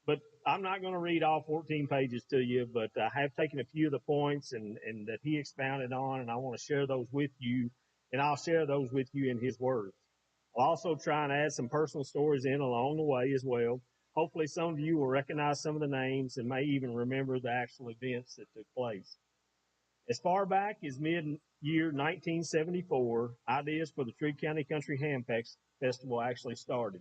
But I'm not going to read all 14 pages to you, but I have taken a few of the points and that he expounded on, and I want to share those with you, and I'll share those with you in his words. I'll also try and add some personal stories in along the way as well. Hopefully some of you will recognize some of the names and may even remember the actual events that took place. As far back as mid-year 1974, ideas for the Trigg County Country Ham Festival actually started.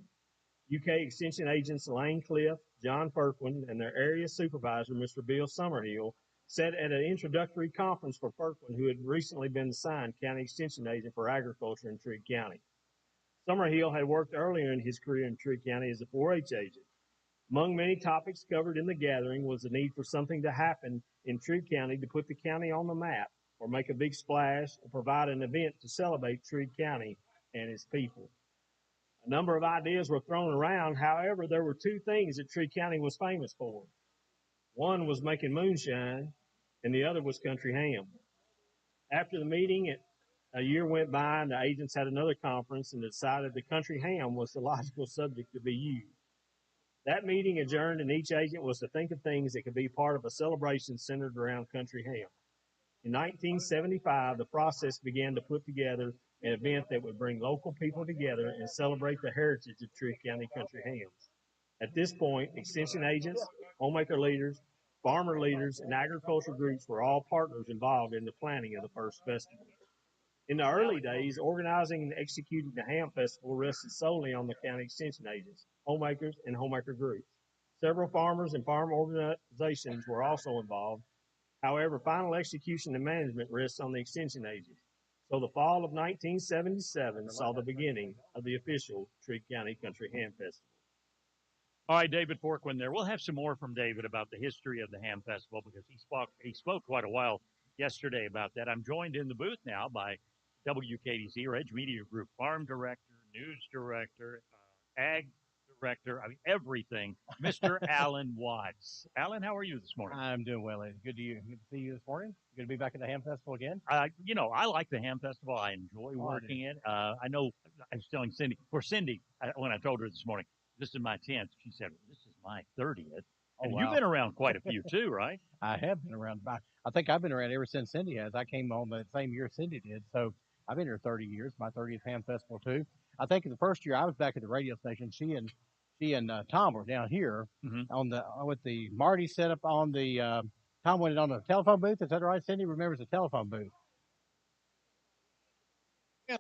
UK Extension agents Lane Cliff, John Firkland, and their area supervisor, Mr. Bill Summerhill, sat at an introductory conference for Firkland, who had recently been assigned County Extension Agent for Agriculture in Trigg County. Summerhill had worked earlier in his career in Trigg County as a 4-H agent. Among many topics covered in the gathering was the need for something to happen in Trigg County to put the county on the map, or make a big splash, or provide an event to celebrate Trigg County and its people. A number of ideas were thrown around. However, there were two things that Trigg County was famous for. One was making moonshine, and the other was country ham. After the meeting, a year went by, and the agents had another conference and decided the country ham was the logical subject to be used. That meeting adjourned, and each agent was to think of things that could be part of a celebration centered around country ham. In 1975, the process began to put together an event that would bring local people together and celebrate the heritage of Trigg County country hams. At this point, extension agents, homemaker leaders, farmer leaders, and agricultural groups were all partners involved in the planning of the first festival. In the early days, organizing and executing the Ham Festival rested solely on the county extension agents, homemakers, and homemaker groups. Several farmers and farm organizations were also involved. However, final execution and management rests on the extension agents. So the fall of 1977 saw the beginning of the official Trigg County Country Ham Festival. All right, David Forquin there. We'll have some more from David about the history of the Ham Festival because he spoke quite a while yesterday about that. I'm joined in the booth now by WKDZ, Edge Media Group Farm Director, News Director, Ag Director, everything, Mr. Alan Watts. Alan, how are you this morning? I'm doing well. Good to see you this morning. Good to be back at the Ham Festival again. I like the Ham Festival. I enjoy working it. I know I was telling Cindy, when I told her this morning, this is my 10th, she said, this is my 30th. And wow. You've been around quite a few too, right? I have been around. I think I've been around ever since Cindy has. I came on the same year Cindy did. So I've been here 30 years, my 30th Ham Festival too. I think the first year I was back at the radio station, she and Tom were down here on with the Marty set up on the, Tom went on the telephone booth. Is that right? Cindy remembers the telephone booth. Yeah.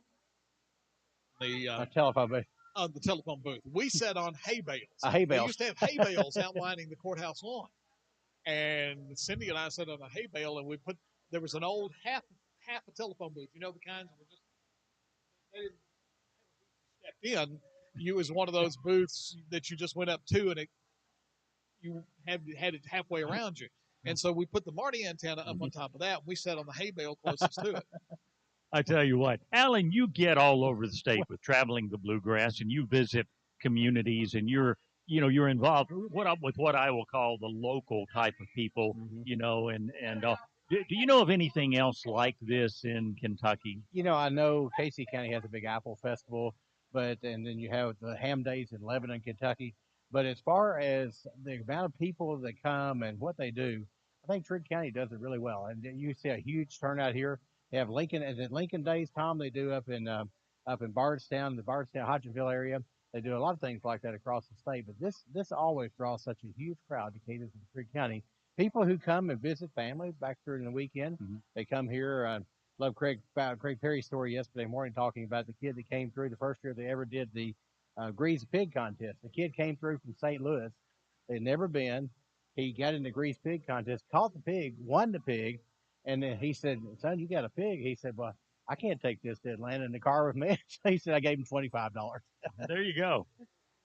The telephone booth. The telephone booth. We sat on hay bales. Hay bales. We used to have hay bales outlining the courthouse lawn. And Cindy and I sat on a hay bale, and there was an old half a telephone booth. You know, the kinds that were just, they didn't step in. You was one of those booths that you just went up to, and you had it halfway around you. And so we put the Marty antenna up on top of that. And we sat on the hay bale closest to it. I tell you what, Alan, you get all over the state with traveling the bluegrass, and you visit communities, and you're involved with what I will call the local type of people, do you know of anything else like this in Kentucky? I know Casey County has a big apple festival, and then you have the Ham Days in Lebanon, Kentucky. But as far as the amount of people that come and what they do, I think Trigg County does it really well. And you see a huge turnout here. They have Lincoln Days, Tom, they do up in Bardstown, the Bardstown, Hodgenville area. They do a lot of things like that across the state. But this always draws such a huge crowd to Cadiz and Trigg County. People who come and visit families back during the weekend, they come here. Love Craig Perry's story yesterday morning talking about the kid that came through the first year they ever did the greased pig contest. The kid came through from St. Louis. They'd never been. He got in the greased pig contest, caught the pig, won the pig. And then he said, son, you got a pig? He said, well, I can't take this to Atlanta in the car with me. So he said I gave him $25. There you go.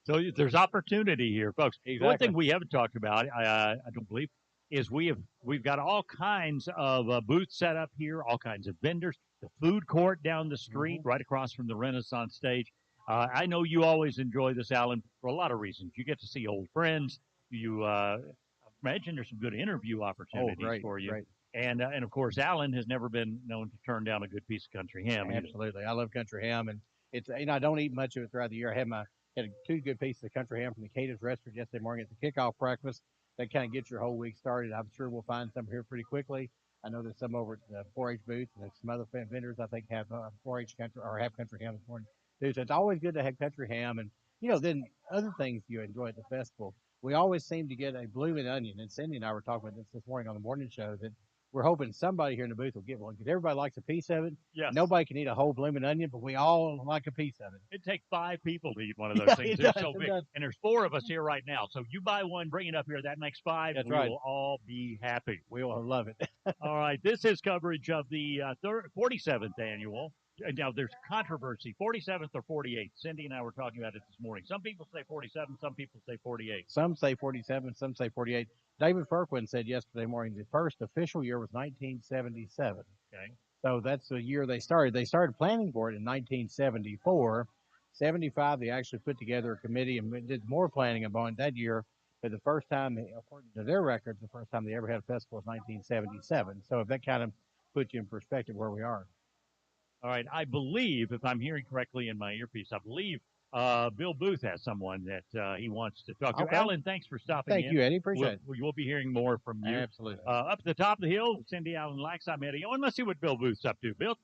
So there's opportunity here, folks. Exactly. One thing we haven't talked about, I don't believe, is we've got all kinds of booths set up here, all kinds of vendors. The food court down the street, right across from the Renaissance stage. I know you always enjoy this, Alan, for a lot of reasons. You get to see old friends. You imagine there's some good interview opportunities for you. Great. And of course, Alan has never been known to turn down a good piece of country ham. Absolutely, I love country ham, and it's I don't eat much of it throughout the year. I had 2 good pieces of country ham from the Cadiz restaurant yesterday morning at the kickoff breakfast. That kind of gets your whole week started. I'm sure we'll find some here pretty quickly. I know there's some over at the 4-H booth, and there's some other vendors I think have 4-H country or have country ham this morning too. So it's always good to have country ham, and then other things you enjoy at the festival. We always seem to get a blooming onion, and Cindy and I were talking about this morning on the morning show that we're hoping somebody here in the booth will get one because everybody likes a piece of it. Yes. Nobody can eat a whole blooming onion, but we all like a piece of it. It'd take 5 people to eat one of those things. They're so big. Does. And there's 4 of us here right now. So you buy one, bring it up here. That makes 5. That's we right. will all be happy. We will love it. All right. This is coverage of the 47th annual. Now, there's controversy, 47th or 48th. Cindy and I were talking about it this morning. Some people say 47, some people say 48. Some say 47, some say 48. David Firquin said yesterday morning the first official year was 1977. Okay. So that's the year they started. They started planning for it in 1974. 75, they actually put together a committee and did more planning about that year. But the first time, according to their records, the first time they ever had a festival was 1977. So if that kind of puts you in perspective where we are. All right. I believe, if I'm hearing correctly in my earpiece, I believe Bill Booth has someone that he wants to talk to. Okay. Alan, thanks for stopping in. Thank you, Eddie. Appreciate it. We'll be hearing more from you. Absolutely. Up at the top of the hill, Cindy, Alan, Lax, I'm Eddie Owen. Let's see what Bill Booth's up to. Bill?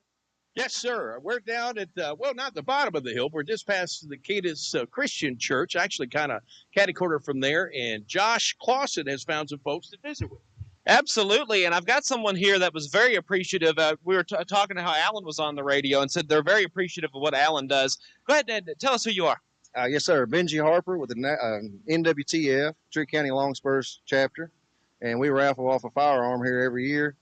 Yes, sir. We're down at, not the bottom of the hill. We're just past the Cadiz Christian Church, actually kind of catty-corner from there. And Josh Clausen has found some folks to visit with. Absolutely, and I've got someone here that was very appreciative. We were talking to how Alan was on the radio and said they're very appreciative of what Alan does. Go ahead and tell us who you are. Yes, sir. Benji Harper with the NWTF, Trigg County Long Spurs chapter, and we raffle off a firearm here every year.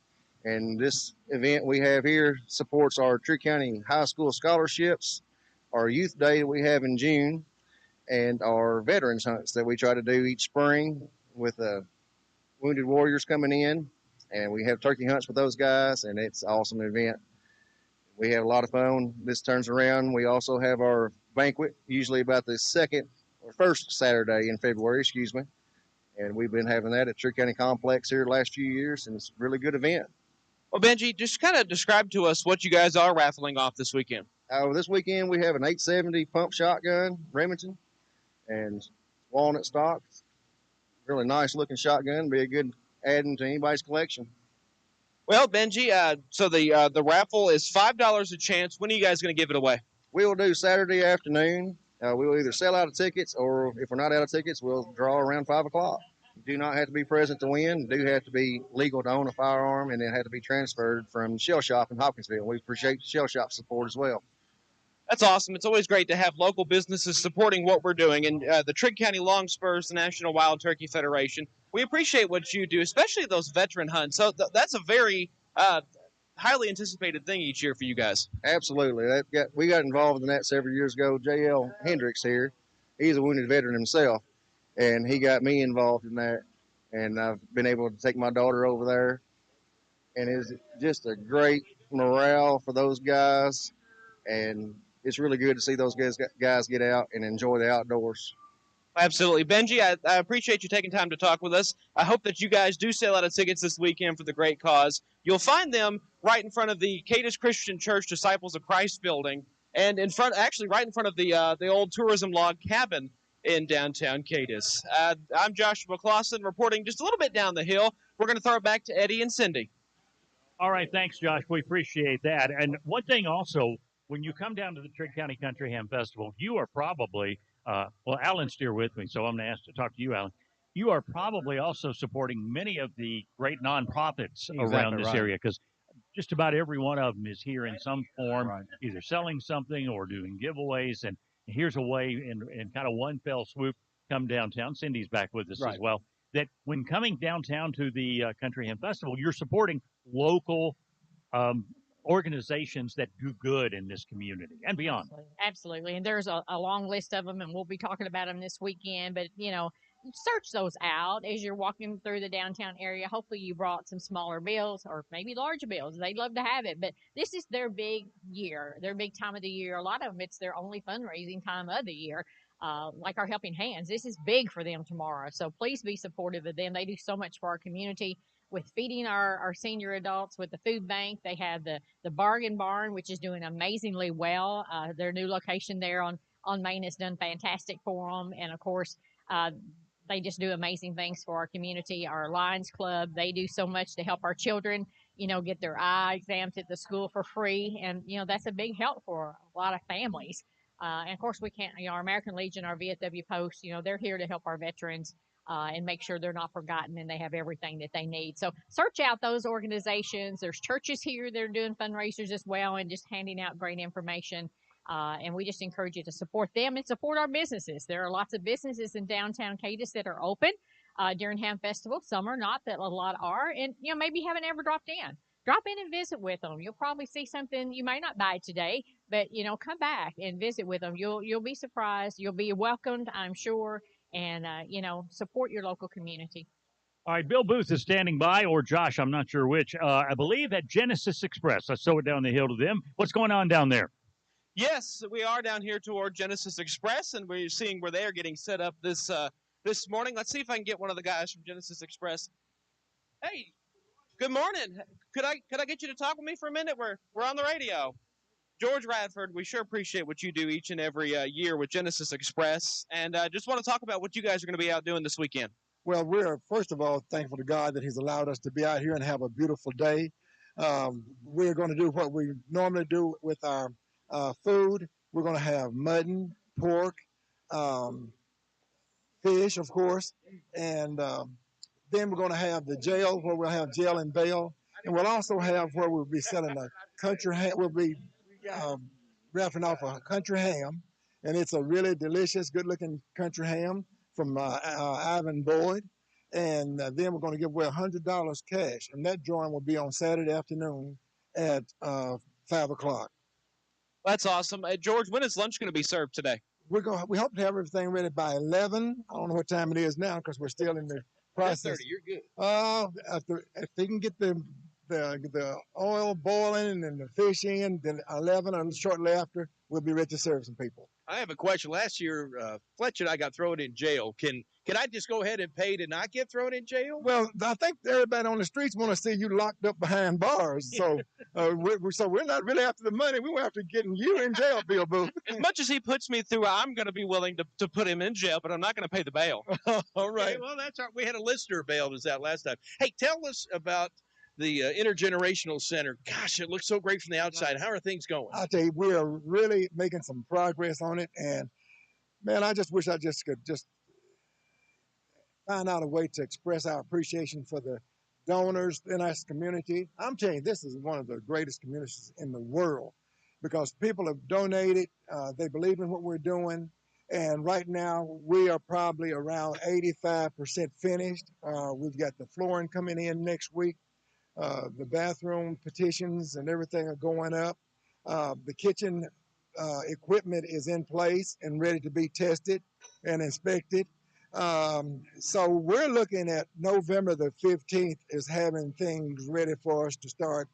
And this event we have here supports our Trigg County High School scholarships, our youth day we have in June, and our veterans hunts that we try to do each spring with wounded warriors coming in, and we have turkey hunts with those guys, and it's an awesome event. We have a lot of fun. This turns around. We also have our banquet, usually about the first Saturday in February, and we've been having that at Trigg County Complex here the last few years, and it's a really good event. Well, Benji, just kind of describe to us what you guys are raffling off this weekend. This weekend we have an 870 pump shotgun, Remington, and walnut stock. Really nice looking shotgun. Be a good add-in to anybody's collection. Well, Benji, so the raffle is $5 a chance. When are you guys going to give it away? We will do Saturday afternoon. We will either sell out of tickets, or if we're not out of tickets, we'll draw around 5 o'clock. You do not have to be present to win. You do have to be legal to own a firearm, and it had to be transferred from Shell Shop in Hopkinsville. We appreciate Shell Shop support as well. That's awesome. It's always great to have local businesses supporting what we're doing. And the Trigg County Long Spurs, the National Wild Turkey Federation, we appreciate what you do, especially those veteran hunts. So that's a very highly anticipated thing each year for you guys. Absolutely. We got involved in that several years ago. J.L. Hendricks here, he's a wounded veteran himself, and he got me involved in that. And I've been able to take my daughter over there. And it's just a great morale for those guys. And it's really good to see those guys get out and enjoy the outdoors. Absolutely. Benji, I appreciate you taking time to talk with us. I hope that you guys do sell out of tickets this weekend for the great cause. You'll find them right in front of the Cadiz Christian Church Disciples of Christ building, and right in front of the old tourism log cabin in downtown Cadiz. I'm Joshua Clausen reporting just a little bit down the hill. We're going to throw it back to Eddie and Cindy. All right. Thanks, Josh. We appreciate that. And one thing also, when you come down to the Trigg County Country Ham Festival, you are probably, Alan's here with me, so I'm going to ask to talk to you, Alan. You are probably also supporting many of the great nonprofits around this area, because just about every one of them is here in some form, either selling something or doing giveaways. And here's a way, in kind of one fell swoop, come downtown. Cindy's back with us as well. That when coming downtown to the Country Ham Festival, you're supporting local organizations that do good in this community and beyond. Absolutely. And there's a long list of them, and we'll be talking about them this weekend. But, search those out as you're walking through the downtown area. Hopefully you brought some smaller bills or maybe larger bills. They'd love to have it. But this is their big year, their big time of the year. A lot of them, it's their only fundraising time of the year. Like our Helping Hands. This is big for them tomorrow. So please be supportive of them. They do so much for our community with feeding our senior adults with the food bank. They have the Bargain Barn, which is doing amazingly well. Their new location there on Main has done fantastic for them. And of course, they just do amazing things for our community. Our Lions Club, they do so much to help our children, get their eye exams at the school for free. And, that's a big help for a lot of families. And of course, we can't, our American Legion, our VFW Post, they're here to help our veterans and make sure they're not forgotten and they have everything that they need. So search out those organizations. There's churches here that are doing fundraisers as well and just handing out great information. And we just encourage you to support them and support our businesses. There are lots of businesses in downtown Cadiz that are open during Ham Festival. Some are not, but a lot are. And, maybe you haven't ever dropped in. Drop in and visit with them. You'll probably see something you may not buy today, but, come back and visit with them. You'll be surprised. You'll be welcomed, I'm sure. And, support your local community. All right, Bill Booth is standing by, or Josh, I'm not sure which. I believe at Genesis Express. Let's throw it down the hill to them. What's going on down there? Yes, we are down here toward Genesis Express, and we're seeing where they are getting set up this morning. Let's see if I can get one of the guys from Genesis Express. Hey, good morning. Could I get you to talk with me for a minute? We're on the radio. George Radford, we sure appreciate what you do each and every year with Genesis Express, and just want to talk about what you guys are going to be out doing this weekend. Well, we're first of all thankful to God that He's allowed us to be out here and have a beautiful day. We're going to do what we normally do with our food. We're going to have mutton, pork, fish, of course, and then we're going to have the jail where we'll have jail and bail, and we'll also have where we'll be selling a country ham. We'll be wrapping off a country ham, and it's a really delicious, good-looking country ham from Ivan Boyd, and then we're going to give away $100 cash, and that drawing will be on Saturday afternoon at 5 o'clock. That's awesome. George, when is lunch going to be served today? We hope to have everything ready by 11. I don't know what time it is now because we're still in the process. 10:30, you're good. If they can get the oil boiling and the fish in, then 11 or shortly after, we'll be ready to serve some people. I have a question. Last year, Fletcher and I got thrown in jail. Can I just go ahead and pay to not get thrown in jail? Well, I think everybody on the streets want to see you locked up behind bars. So, we're not really after the money. We're after getting you in jail, Bill Booth. As much as he puts me through, I'm going to be willing to put him in jail, but I'm not going to pay the bail. All right. Okay, well, that's we had a listener bailed us out last time. Hey, tell us about the Intergenerational Center. Gosh, it looks so great from the outside. How are things going? I'll tell you, we are really making some progress on it. And, man, I just wish I could find out a way to express our appreciation for the donors in our community. I'm telling you, this is one of the greatest communities in the world because people have donated. They believe in what we're doing. And right now, we are probably around 85% finished. We've got the flooring coming in next week. The bathroom petitions and everything are going up. The kitchen equipment is in place and ready to be tested and inspected. So we're looking at November the 15th is having things ready for us to start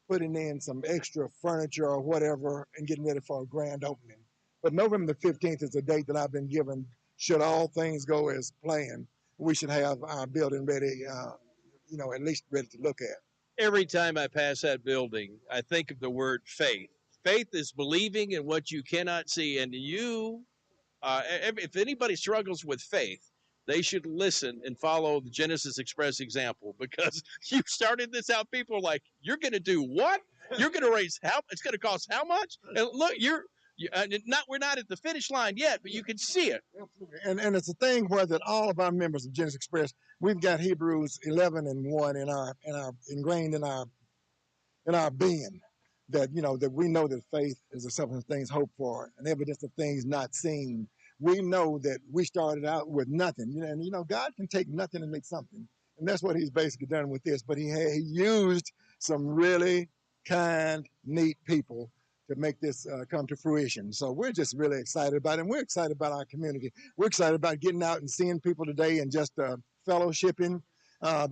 putting in some extra furniture or whatever and getting ready for a grand opening. But November the 15th is the date that I've been given. Should all things go as planned, we should have our building ready, at least ready to look at. Every time I pass that building, I think of the word faith. Faith is believing in what you cannot see. And if anybody struggles with faith, they should listen and follow the Genesis Express example because you started this out. People are like, you're going to do what? You're going to raise how? It's going to cost how much? And look, we're not at the finish line yet, but you can see it. And it's a thing where that all of our members of Genesis Express, we've got Hebrews 11:1 ingrained in our being, that that we know that faith is the substance of things hoped for and evidence of things not seen. We know that we started out with nothing, and God can take nothing and make something, and that's what He's basically done with this. But He used some really kind, neat people to make this come to fruition. So we're just really excited about it. And we're excited about our community. We're excited about getting out and seeing people today and just fellowshipping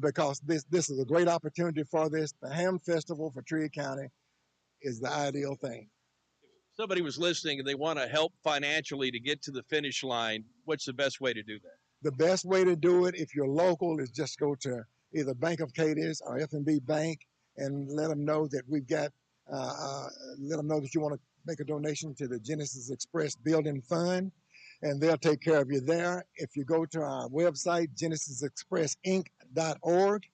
because this is a great opportunity for this. The Ham Festival for Trigg County is the ideal thing. Somebody was listening and they want to help financially to get to the finish line, what's the best way to do that? The best way to do it, if you're local, is just go to either Bank of Cadiz or F&B Bank and let them know that we've got, let them know that you want to make a donation to the Genesis Express Building Fund, and they'll take care of you there. If you go to our website, genesisexpressinc.org,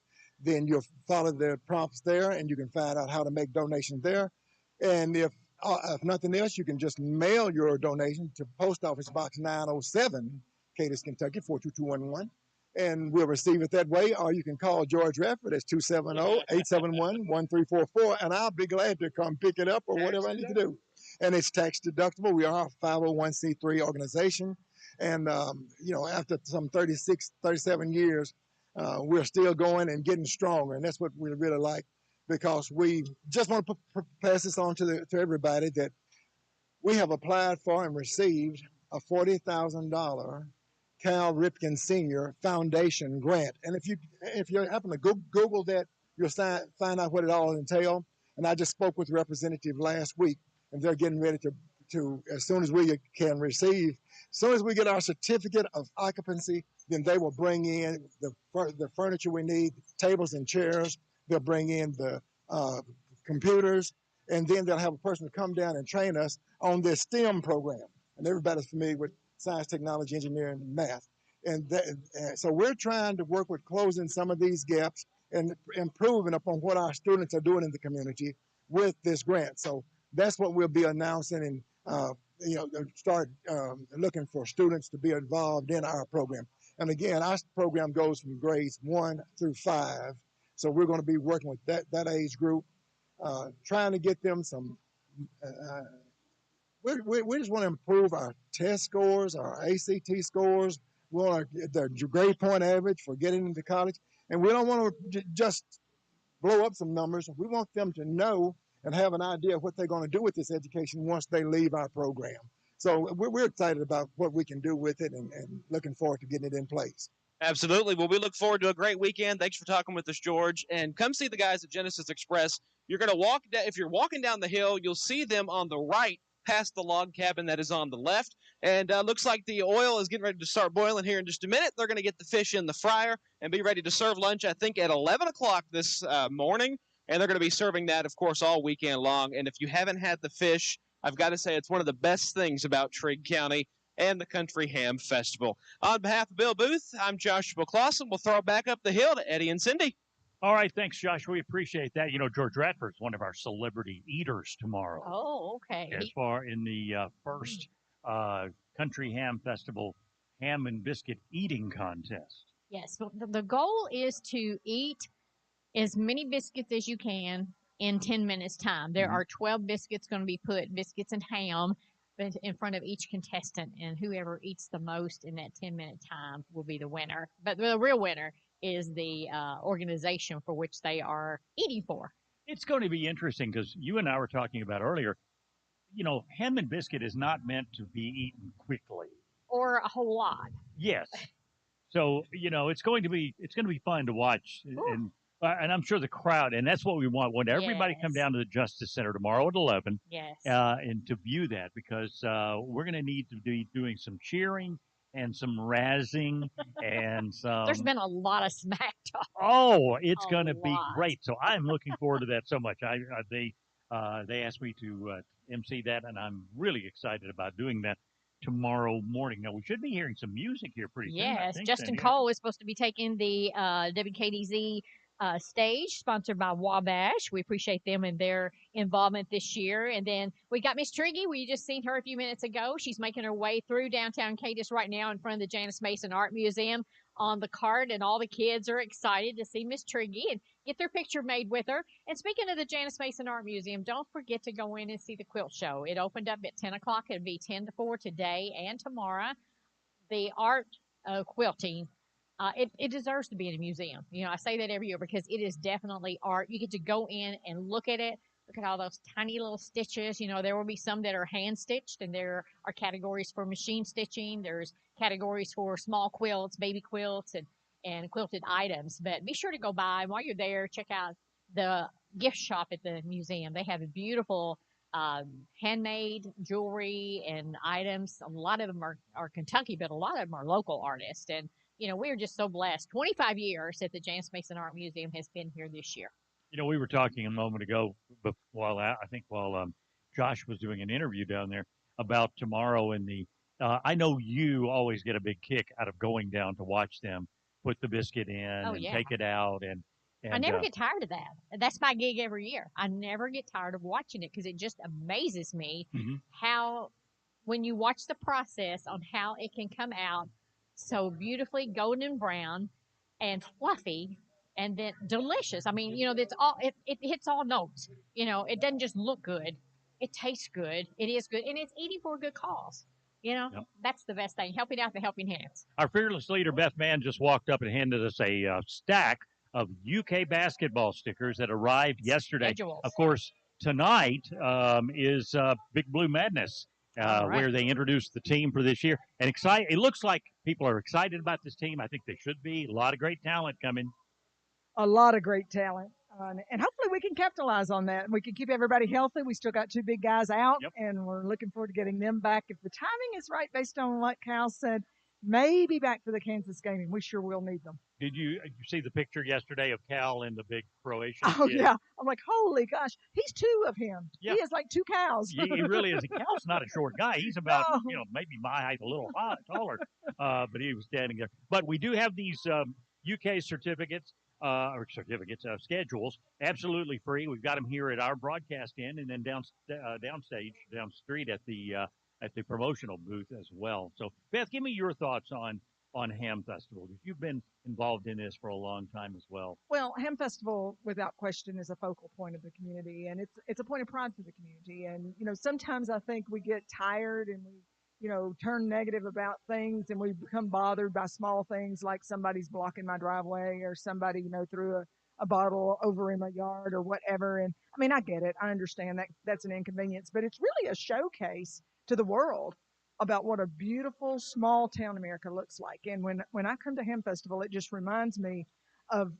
then you'll follow the prompts there and you can find out how to make donations there. And if nothing else, you can just mail your donation to Post Office Box 907, Cadiz, Kentucky, 42211, and we'll receive it that way. Or you can call George Radford at 270-871-1344, and I'll be glad to come pick it up or whatever I need to do. And it's tax deductible. We are a 501c3 organization, and after some 37 years, we're still going and getting stronger, and that's what we really like, because we just want to pass this on to everybody that we have applied for and received a $40,000 Cal Ripken Senior Foundation grant. And if you happen to Google that, you'll find out what it all entails. And I just spoke with the representative last week, and they're getting ready to as soon as we can receive, as soon as we get our certificate of occupancy, then they will bring in the furniture we need, tables and chairs. They'll bring in the computers, and then they'll have a person to come down and train us on this STEM program. And everybody's familiar with science, technology, engineering, and math. And so we're trying to work with closing some of these gaps and improving upon what our students are doing in the community with this grant. So that's what we'll be announcing, and start looking for students to be involved in our program. And again, our program goes from grades 1 through 5. So we're going to be working with that age group, trying to get them some. We just want to improve our test scores, our ACT scores. We want their grade point average for getting into college, and we don't want to just blow up some numbers. We want them to know and have an idea of what they're going to do with this education once they leave our program. So we're excited about what we can do with it, and looking forward to getting it in place. Absolutely. Well, we look forward to a great weekend. Thanks for talking with us, George. And come see the guys at Genesis Express. You're going to walk down, if you're walking down the hill, you'll see them on the right past the log cabin that is on the left. And looks like the oil is getting ready to start boiling here in just a minute. They're going to get the fish in the fryer and be ready to serve lunch, I think, at 11 o'clock this morning. And they're going to be serving that, of course, all weekend long. And if you haven't had the fish, I've got to say it's one of the best things about Trigg County and the Country Ham Festival. On behalf of Bill Booth, I'm Joshua Clausen. We'll throw it back up the hill to Eddie and Cindy. All right, thanks, Josh. We appreciate that. George Radford's one of our celebrity eaters tomorrow. Oh, okay. As far in the first Country Ham Festival ham and biscuit eating contest. Yes, the goal is to eat as many biscuits as you can in 10 minutes time. There are 12 biscuits going to be put, biscuits and ham, in front of each contestant, and whoever eats the most in that 10-minute time will be the winner. But the real winner is the organization for which they are eating for. It's going to be interesting because you and I were talking about earlier, ham and biscuit is not meant to be eaten quickly. Or a whole lot. Yes. So, it's going to be fun to watch. And I'm sure the crowd, and that's what we want. Want everybody come down to the Justice Center tomorrow at 11. Yes. And to view that, because we're going to need to be doing some cheering and some razzing and some. There's been a lot of smack talk. Oh, it's going to be great. So I'm looking forward to that so much. They asked me to MC that, and I'm really excited about doing that tomorrow morning. Now, we should be hearing some music here pretty soon. Yes, Justin Cole is supposed to be taking the WKDZ stage, sponsored by Wabash. We appreciate them and their involvement this year. And then we got Miss Triggy. We just seen her a few minutes ago. She's making her way through downtown Cadiz right now in front of the Janice Mason Art Museum on the cart, and all the kids are excited to see Miss Triggy and get their picture made with her. And speaking of the Janice Mason Art Museum, don't forget to go in and see the quilt show. It opened up at 10 o'clock. It'll be 10 to 4 today and tomorrow. The art quilting, it deserves to be in a museum. I say that every year because it is definitely art. You get to go in and look at it. Look at all those tiny little stitches. There will be some that are hand stitched, and there are categories for machine stitching. There's categories for small quilts, baby quilts, and quilted items. But be sure to go by. While you're there, check out the gift shop at the museum. They have a beautiful handmade jewelry and items. A lot of them are Kentucky, but a lot of them are local artists. And, we are just so blessed. 25 years that the James Mason Art Museum has been here this year. We were talking a moment ago, while Josh was doing an interview down there about tomorrow and I know you always get a big kick out of going down to watch them put the biscuit in and take it out. And I never get tired of that. That's my gig every year. I never get tired of watching it because it just amazes me how, when you watch the process on how it can come out so beautifully golden brown and fluffy and then delicious. I mean, it's all it hits all notes. It doesn't just look good. It tastes good. It is good. And it's eating for a good cause. That's the best thing. Helping out the helping hands. Our fearless leader, Beth Mann, just walked up and handed us a stack of UK basketball stickers that arrived yesterday. Schedules. Of course, tonight is Big Blue Madness, where they introduced the team for this year. And it looks like people are excited about this team. I think they should be. A lot of great talent coming. A lot of great talent. And hopefully we can capitalize on that. We can keep everybody healthy. We still got 2 big guys out, and we're looking forward to getting them back. If the timing is right, based on what Cal said, maybe back for the Kansas game, and we sure will need them. Did you see the picture yesterday of Cal and the big Croatian Oh, kid? yeah. I'm like, holy gosh, he's 2 of him. Yeah. He has like 2 cows. He really is. Cal's not a short guy. He's about, maybe my height, a little taller, but he was standing there. But we do have these UK certificates. Schedules, absolutely free. We've got them here at our broadcast end, and then down street at the promotional booth as well. So, Beth, give me your thoughts on Ham Festival, because you've been involved in this for a long time as well. Well, Ham Festival, without question, is a focal point of the community, and it's a point of pride for the community. And sometimes I think we get tired and we turn negative about things, and we become bothered by small things like somebody's blocking my driveway or somebody, threw a bottle over in my yard or whatever. And I mean, I get it. I understand that that's an inconvenience, but it's really a showcase to the world about what a beautiful small town America looks like. And when I come to Ham Festival, it just reminds me of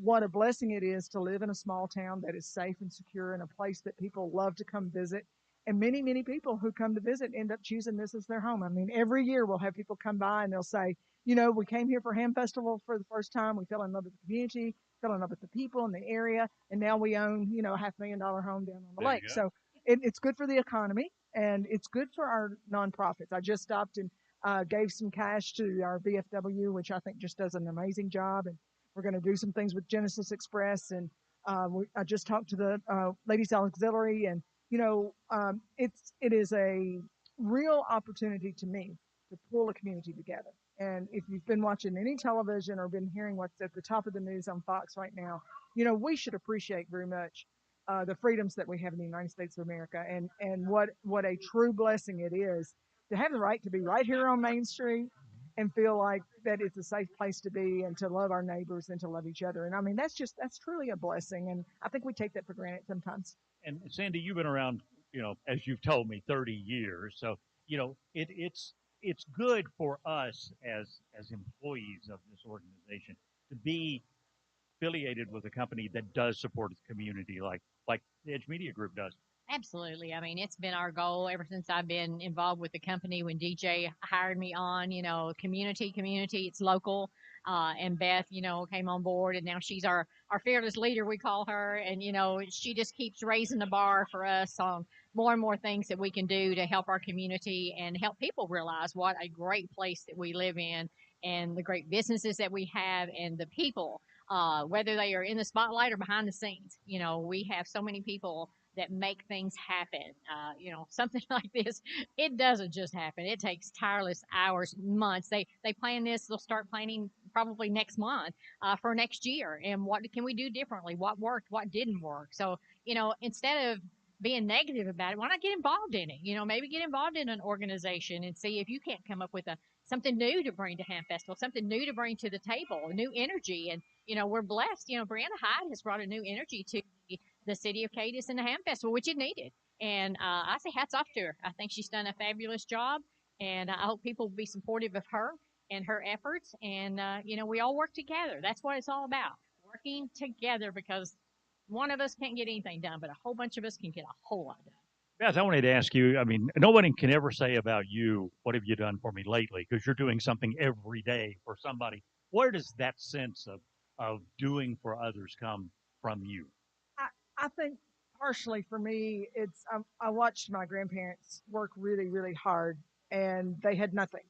what a blessing it is to live in a small town that is safe and secure, and a place that people love to come visit. And many, many people who come to visit end up choosing this as their home. I mean, every year we'll have people come by and they'll say, we came here for Ham Festival for the first time. We fell in love with the community, fell in love with the people in the area, and now we own, a $500,000 home down on the lake. So it's good for the economy, and it's good for our nonprofits. I just stopped and gave some cash to our VFW, which I think just does an amazing job. And we're going to do some things with Genesis Express. And I just talked to the Ladies Auxiliary, and it is a real opportunity to me to pull a community together. And if you've been watching any television or been hearing what's at the top of the news on Fox right now, we should appreciate very much the freedoms that we have in the United States of America, and what a true blessing it is to have the right to be right here on Main Street and feel like that it's a safe place to be, and to love our neighbors and to love each other. And I mean, that's truly a blessing. And I think we take that for granted sometimes. And Sandy, you've been around, as you've told me, 30 years. So, it's good for us as employees of this organization to be affiliated with a company that does support the community, like the Edge Media Group does. Absolutely. I mean, it's been our goal ever since I've been involved with the company. When DJ hired me on, community, it's local. And Beth, came on board, and now she's our fearless leader, we call her. And, she just keeps raising the bar for us on more and more things that we can do to help our community and help people realize what a great place that we live in, and the great businesses that we have, and the people, whether they are in the spotlight or behind the scenes. We have so many people that make things happen. Something like this, it doesn't just happen. It takes tireless hours, months. They plan this. They'll start planning probably next month for next year. And what can we do differently? What worked? What didn't work? So, instead of being negative about it, why not get involved in it? Maybe get involved in an organization and see if you can't come up with something new to bring to Ham Festival, something new to bring to the table, a new energy. And, we're blessed. Brianna Hyde has brought a new energy to the city of Cadiz and the Ham Festival, which it needed. And I say hats off to her. I think she's done a fabulous job, and I hope people will be supportive of her and her efforts. And, we all work together. That's what it's all about, working together, because one of us can't get anything done, but a whole bunch of us can get a whole lot done. Beth, I wanted to ask you, I mean, nobody can ever say about you, what have you done for me lately? Because you're doing something every day for somebody. Where does that sense of doing for others come from you? I think partially for me, it's I watched my grandparents work really, really hard, and they had nothing.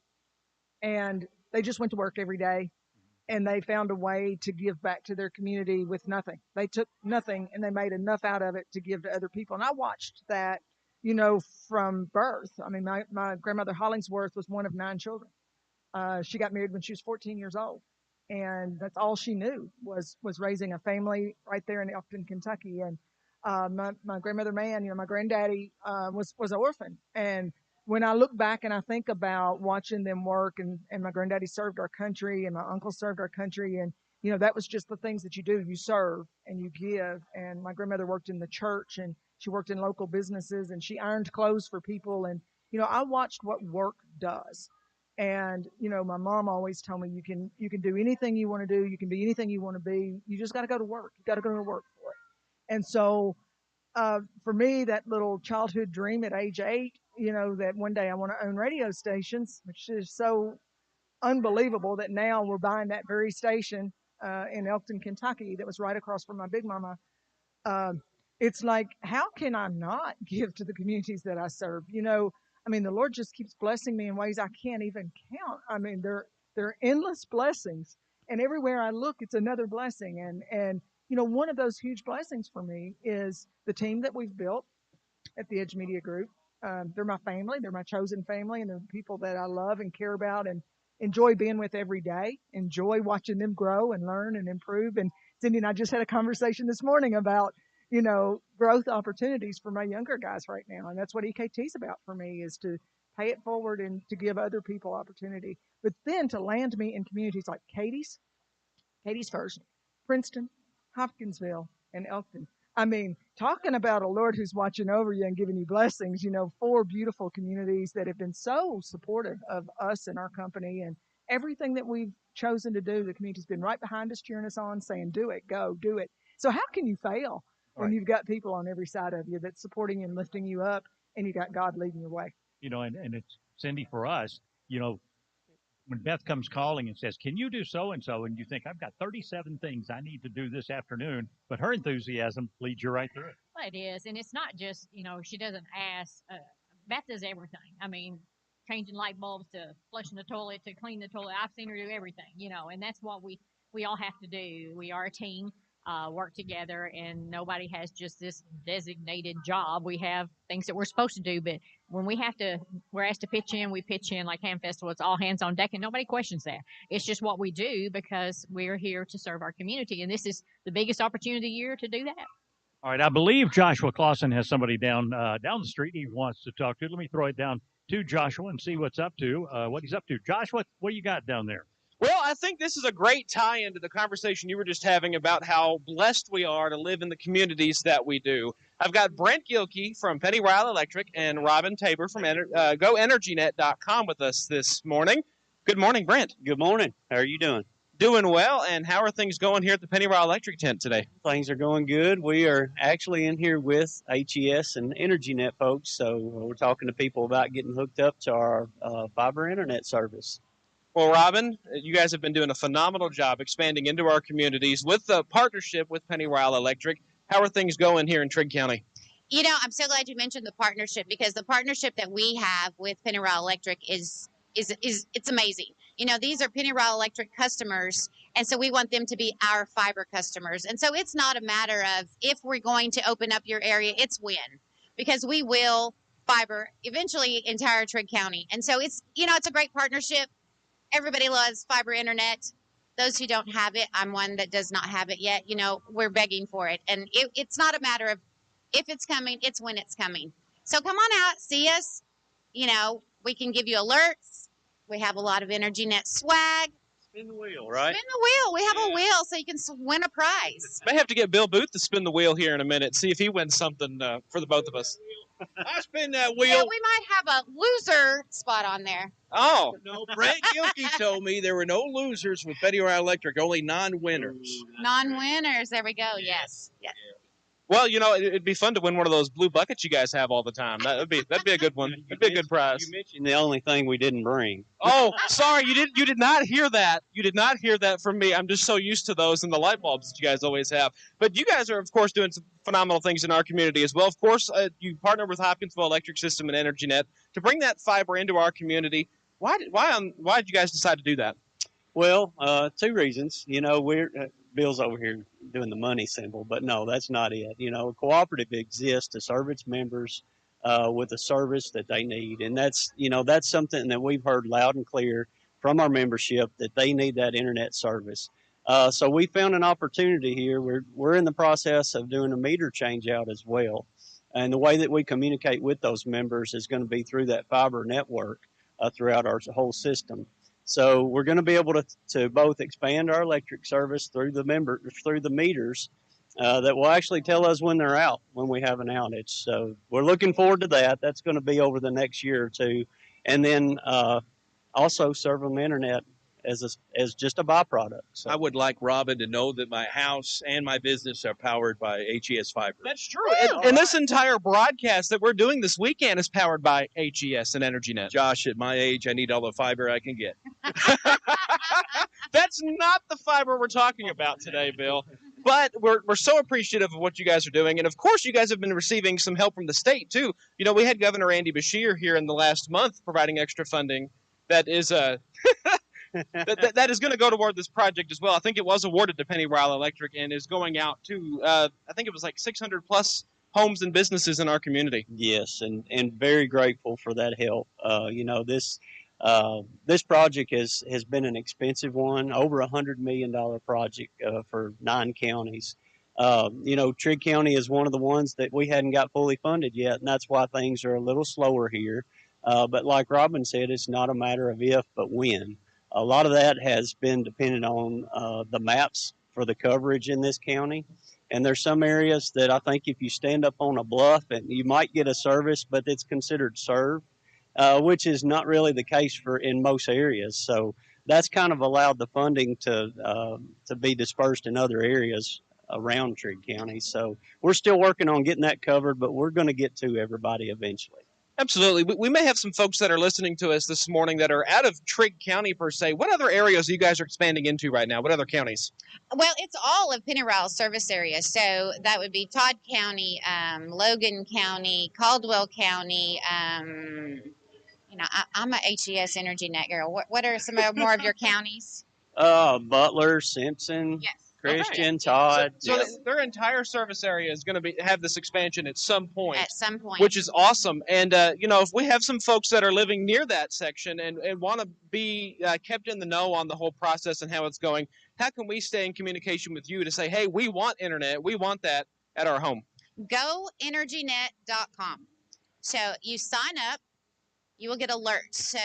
And they just went to work every day, and they found a way to give back to their community with nothing. They took nothing and they made enough out of it to give to other people. And I watched that, from birth. I mean, my grandmother Hollingsworth was one of 9 children. She got married when she was 14 years old, and that's all she knew was raising a family right there in Elkton, Kentucky. And my grandmother Mann, my granddaddy was an orphan. And when I look back and I think about watching them work, and my granddaddy served our country, and my uncle served our country, and that was just the things that you do. You serve and you give. And my grandmother worked in the church, and she worked in local businesses, and she ironed clothes for people. And I watched what work does. And my mom always told me, you can do anything you want to do, you can be anything you want to be, you just got to go to work. You got to go to work for it. And so for me, that little childhood dream at age 8, that one day I want to own radio stations, which is so unbelievable that now we're buying that very station in Elkton, Kentucky, that was right across from my big mama. It's like, how can I not give to the communities that I serve? The Lord just keeps blessing me in ways I can't even count. I mean, there are endless blessings, and everywhere I look, it's another blessing. And one of those huge blessings for me is the team that we've built at the Edge Media Group. They're my family, they're my chosen family, and they're people that I love and care about and enjoy being with every day, enjoy watching them grow and learn and improve. And Cindy and I just had a conversation this morning about, growth opportunities for my younger guys right now. And that's what EKT's about for me, is to pay it forward and to give other people opportunity. But then to land me in communities like Cadiz First, Princeton, Hopkinsville, and Elkton. I mean, talking about a Lord who's watching over you and giving you blessings, 4 beautiful communities that have been so supportive of us and our company and everything that we've chosen to do. The community's been right behind us, cheering us on, saying, do it, go, do it. So how can you fail when you've got people on every side of you that's supporting you and lifting you up, and you got God leading your way? And it's, Cindy, for us, when Beth comes calling and says, can you do so-and-so? And you think, I've got 37 things I need to do this afternoon, but her enthusiasm leads you right through it. Well, it is. And it's not just, she doesn't ask. Beth does everything. I mean, changing light bulbs to flushing the toilet to clean the toilet. I've seen her do everything, and that's what we all have to do. We are a team. Work together, and nobody has just this designated job. We have things that we're supposed to do, but when we're asked to pitch in, we pitch in. Like Ham Festival, it's all hands on deck, and nobody questions that. It's just what we do because we're here to serve our community, and this is the biggest opportunity of the year to do that. All right, I believe Joshua Clausen has somebody down the street he wants to talk to. Let me throw it down to Joshua and see what's up to, what he's up to. Joshua, what do you got down there? Well, I think this is a great tie-in to the conversation you were just having about how blessed we are to live in the communities that we do. I've got Brent Gilkey from Penny Rile Electric and Robin Tabor from GoEnergyNet.com with us this morning. Good morning, Brent. Good morning. How are you doing? Doing well, and how are things going here at the Penny Rile Electric tent today? Things are going good. We are actually in here with HES and EnergyNet folks, so we're talking to people about getting hooked up to our fiber internet service. Well, Robin, you guys have been doing a phenomenal job expanding into our communities with the partnership with Penny Rile Electric. How are things going here in Trigg County? I'm so glad you mentioned the partnership, because the partnership that we have with Penny Rile Electric is it's amazing. These are Penny Rile Electric customers, and so we want them to be our fiber customers. And so it's not a matter of if we're going to open up your area, it's when, because we will fiber eventually entire Trigg County. And so it's a great partnership. Everybody loves fiber internet. Those who don't have it, I'm one that does not have it yet. We're begging for it. And it's not a matter of if it's coming, it's when it's coming. So come on out, see us. We can give you alerts. We have a lot of EnergyNet swag. Spin the wheel, right? Spin the wheel. We have a wheel so you can win a prize. May have to get Bill Booth to spin the wheel here in a minute, see if he wins something for the both of us. I spin that wheel. Yeah, we might have a loser spot on there. Oh. No, Brent Gilkey told me there were no losers with Betty Rye Electric, only non-winners. Non-winners. There we go. Yes. Yes. Well, it'd be fun to win one of those blue buckets you guys have all the time. That'd be a good one. That'd be a good prize. You mentioned the only thing we didn't bring. Oh, sorry, you did not hear that. You did not hear that from me. I'm just so used to those and the light bulbs that you guys always have. But you guys are, of course, doing some phenomenal things in our community as well. Of course, you partner with Hopkinsville Electric System and EnergyNet to bring that fiber into our community. Why did you guys decide to do that? Well, two reasons. We're Bill's over here doing the money symbol, but no, that's not it. A cooperative exists to serve its members with a service that they need, and that's something that we've heard loud and clear from our membership, that they need that internet service. So we found an opportunity here. We're in the process of doing a meter change out as well, and the way that we communicate with those members is going to be through that fiber network throughout our whole system. So we're going to be able to both expand our electric service through the meters that will actually tell us when they're out, when we have an outage. So we're looking forward to that. That's going to be over the next year or two, and then also serve them internet as just a byproduct. So. I would like Robin to know that my house and my business are powered by HES Fiber. That's true. And this entire broadcast that we're doing this weekend is powered by HES and EnergyNet. Josh, at my age, I need all the fiber I can get. That's not the fiber we're talking about today, Bill. But we're so appreciative of what you guys are doing. And, of course, you guys have been receiving some help from the state, too. We had Governor Andy Beshear here in the last month providing extra funding that is that is going to go toward this project as well. I think it was awarded to Penny Ryle Electric and is going out to, I think it was like 600-plus homes and businesses in our community. Yes, and very grateful for that help. This project has been an expensive one, over $100 million project for 9 counties. Trigg County is one of the ones that we hadn't got fully funded yet, and that's why things are a little slower here. But like Robin said, it's not a matter of if, but when. A lot of that has been dependent on the maps for the coverage in this county. And there's some areas that I think if you stand up on a bluff and you might get a service, but it's considered served, which is not really the case in most areas. So that's kind of allowed the funding to be dispersed in other areas around Trigg County. So we're still working on getting that covered, but we're going to get to everybody eventually. Absolutely. We may have some folks that are listening to us this morning that are out of Trigg County per se. What other areas you guys are expanding into right now? What other counties? Well, it's all of Penny Ryle service area. So that would be Todd County, Logan County, Caldwell County. I'm a HES EnergyNet girl. What are some more of your counties? Butler, Simpson. Yes. Christian, Todd. So their entire service area is going to have this expansion at some point. At some point. Which is awesome. And, if we have some folks that are living near that section and want to be kept in the know on the whole process and how it's going, how can we stay in communication with you to say, hey, we want internet, we want that at our home? GoEnergyNet.com. So you sign up. You will get alerts. So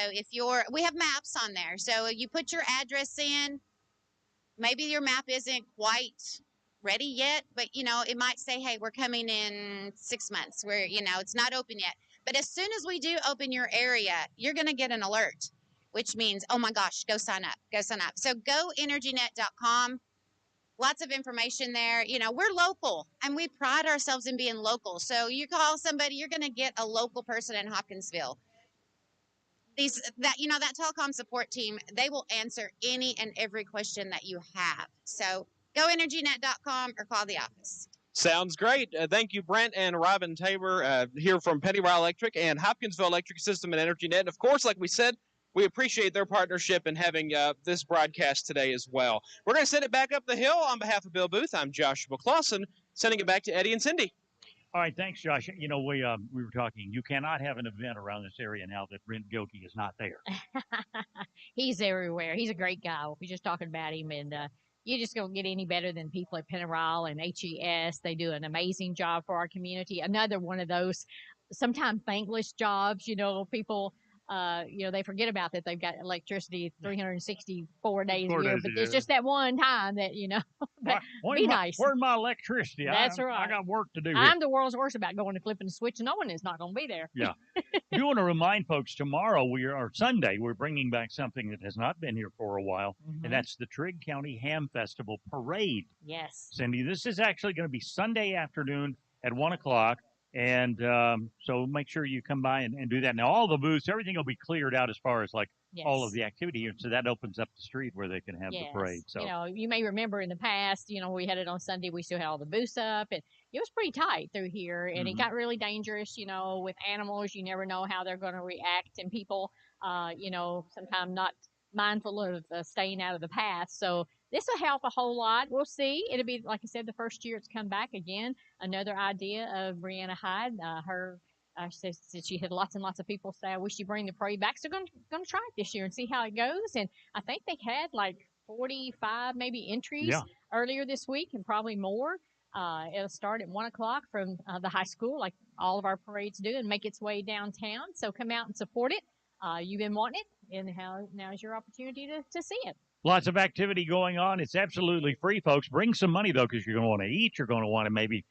we have maps on there. So you put your address in. Maybe your map isn't quite ready yet, but, it might say, hey, we're coming in 6 months where, it's not open yet. But as soon as we do open your area, you're going to get an alert, which means, oh, my gosh, go sign up. Go sign up. So GoEnergyNet.com. Lots of information there. We're local, and we pride ourselves in being local. So you call somebody, you're going to get a local person in Hopkinsville. That telecom support team, they will answer any and every question that you have. So GoEnergyNet.com or call the office. Sounds great. Thank you, Brent and Robin Tabor, here from Penny Ryle Electric and Hopkinsville Electric System and EnergyNet. And of course, like we said, we appreciate their partnership and having this broadcast today as well. We're going to send it back up the hill. On behalf of Bill Booth, I'm Joshua Clausen, sending it back to Eddie and Cindy. All right, thanks, Josh. We were talking. You cannot have an event around this area now that Brent Gilkey is not there. He's everywhere. He's a great guy. We're just talking about him, and you just don't get any better than people at Penny Ryle and HES. They do an amazing job for our community. Another one of those sometimes thankless jobs. People they forget about that. They've got electricity 364 days 4 a year, days but a it's year. just that one time that, but be nice. Where's my electricity? That's right. I got work to do here. I'm the world's worst about going and flipping a switch, knowing it's not going to be there. Yeah. Do want to remind folks tomorrow or Sunday, we're bringing back something that has not been here for a while, and that's the Trigg County Ham Festival Parade. Yes. Cindy, this is actually going to be Sunday afternoon at 1 o'clock. And so make sure you come by and do that. Now, all the booths, everything will be cleared out as far as all of the activity here. So that opens up the street where they can have the parade. So you may remember in the past, we had it on Sunday. We still had all the booths up, and it was pretty tight through here. And it got really dangerous, with animals. You never know how they're going to react, and people, sometimes not mindful of staying out of the path. So this will help a whole lot. We'll see. It'll be, like I said, the first year it's come back again. Another idea of Brianna Hyde. She said she had lots and lots of people say, I wish you bring the parade back. So going to try it this year and see how it goes. And I think they had 45 maybe entries earlier this week, and probably more. It'll start at 1 o'clock from the high school, like all of our parades do, and make its way downtown. So come out and support it. You've been wanting it, and now is your opportunity to see it. Lots of activity going on. It's absolutely free, folks. Bring some money, though, because you're going to want to eat. You're going to want to maybe,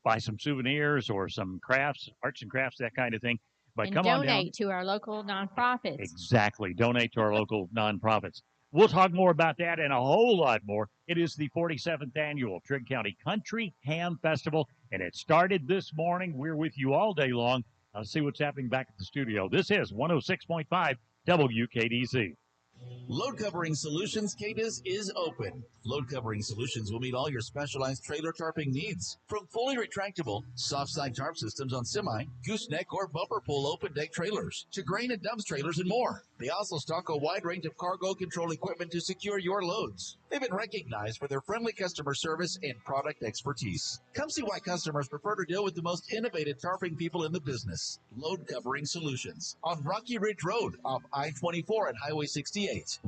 buy some souvenirs or some crafts, arts and crafts, that kind of thing. But come on down. Donate to our local nonprofits. Exactly. Donate to our local nonprofits. We'll talk more about that and a whole lot more. It is the 47th annual Trigg County Country Ham Festival, and it started this morning. We're with you all day long. I'll see what's happening back at the studio. This is 106.5 WKDC. Load Covering Solutions Cadiz is open. Load Covering Solutions will meet all your specialized trailer tarping needs. From fully retractable, soft side tarp systems on semi, gooseneck, or bumper pull open deck trailers, to grain and dumps trailers and more. They also stock a wide range of cargo control equipment to secure your loads. They've been recognized for their friendly customer service and product expertise. Come see why customers prefer to deal with the most innovative tarping people in the business. Load Covering Solutions on Rocky Ridge Road off I-24 and Highway 68.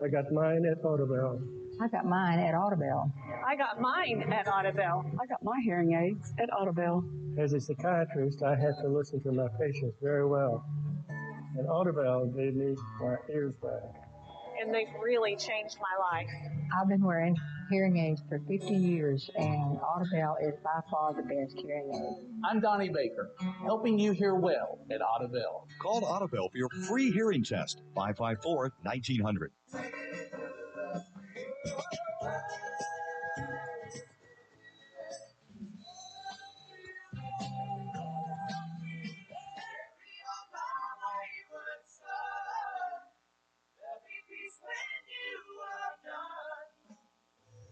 I got mine at Audubell. I got mine at Audubell. I got mine at Audubell. I got my hearing aids at Audubell. As a psychiatrist, I had to listen to my patients very well. And Audubell gave me my ears back. And they've really changed my life. I've been wearing hearing aids for 50 years, and Audubell is by far the best hearing aid. I'm Donnie Baker, helping you hear well at Audubell. Call Audubell for your free hearing test, 554-1900.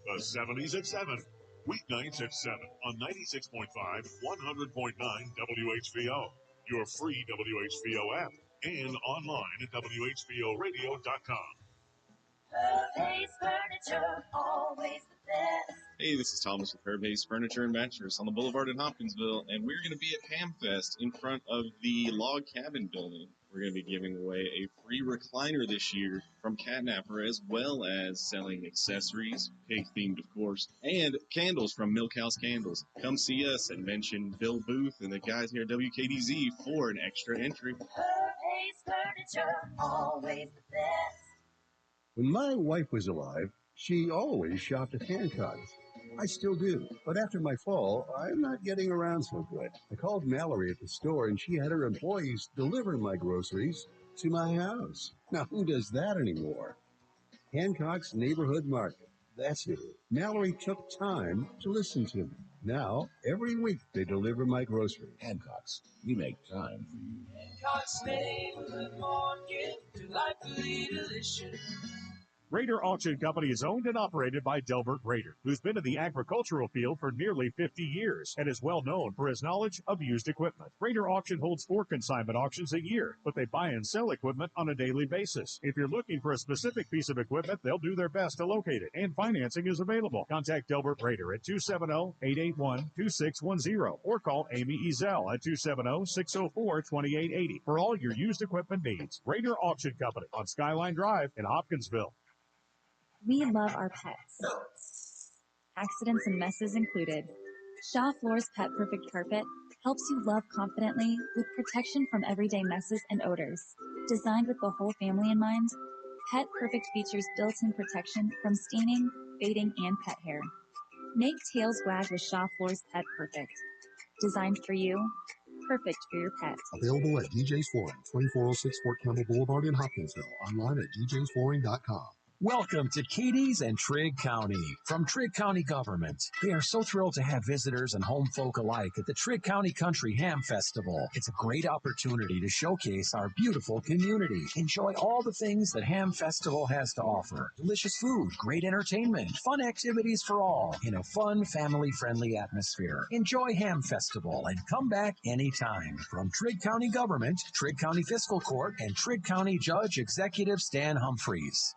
The 70s at 7. Weeknights at 7 on 96.5, 100.9 WHVO. Your free WHVO app and online at WHVOradio.com. Hayes Furniture, always the best. Hey, this is Thomas with Herb Hayes Furniture and Mattress on the Boulevard in Hopkinsville, and we're going to be at Hamfest in front of the Log Cabin building. We're going to be giving away a free recliner this year from Catnapper, as well as selling accessories, pig-themed of course, and candles from Milk House Candles. Come see us and mention Bill Booth and the guys here at WKDZ for an extra entry. Herb Hayes Furniture, always the best. When my wife was alive, she always shopped at Hancock's. I still do, but after my fall, I'm not getting around so good. I called Mallory at the store, and she had her employees deliver my groceries to my house. Now, who does that anymore? Hancock's Neighborhood Market. That's it. Mallory took time to listen to me. Now, every week, they deliver my groceries. Hancock's, we make time for you. Hancock's Neighborhood Market, delightfully delicious. Rader Auction Company is owned and operated by Delbert Rader, who's been in the agricultural field for nearly 50 years and is well known for his knowledge of used equipment. Rader Auction holds 4 consignment auctions a year, but they buy and sell equipment on a daily basis. If you're looking for a specific piece of equipment, they'll do their best to locate it, and financing is available. Contact Delbert Rader at 270-881-2610 or call Amy Ezel at 270-604-2880 for all your used equipment needs. Rader Auction Company on Skyline Drive in Hopkinsville. We love our pets. Accidents and messes included. Shaw Floor's Pet Perfect Carpet helps you love confidently with protection from everyday messes and odors. Designed with the whole family in mind, Pet Perfect features built-in protection from staining, fading, and pet hair. Make tails wag with Shaw Floor's Pet Perfect. Designed for you, perfect for your pet. Available at DJ's Flooring, 2406 Fort Campbell Boulevard in Hopkinsville. Online at djsflooring.com. Welcome to Cadiz and Trigg County from Trigg County Government. They are so thrilled to have visitors and home folk alike at the Trigg County Country Ham Festival. It's a great opportunity to showcase our beautiful community. Enjoy all the things that Ham Festival has to offer. Delicious food, great entertainment, fun activities for all in a fun, family-friendly atmosphere. Enjoy Ham Festival and come back anytime. From Trigg County Government, Trigg County Fiscal Court, and Trigg County Judge Executive Stan Humphreys.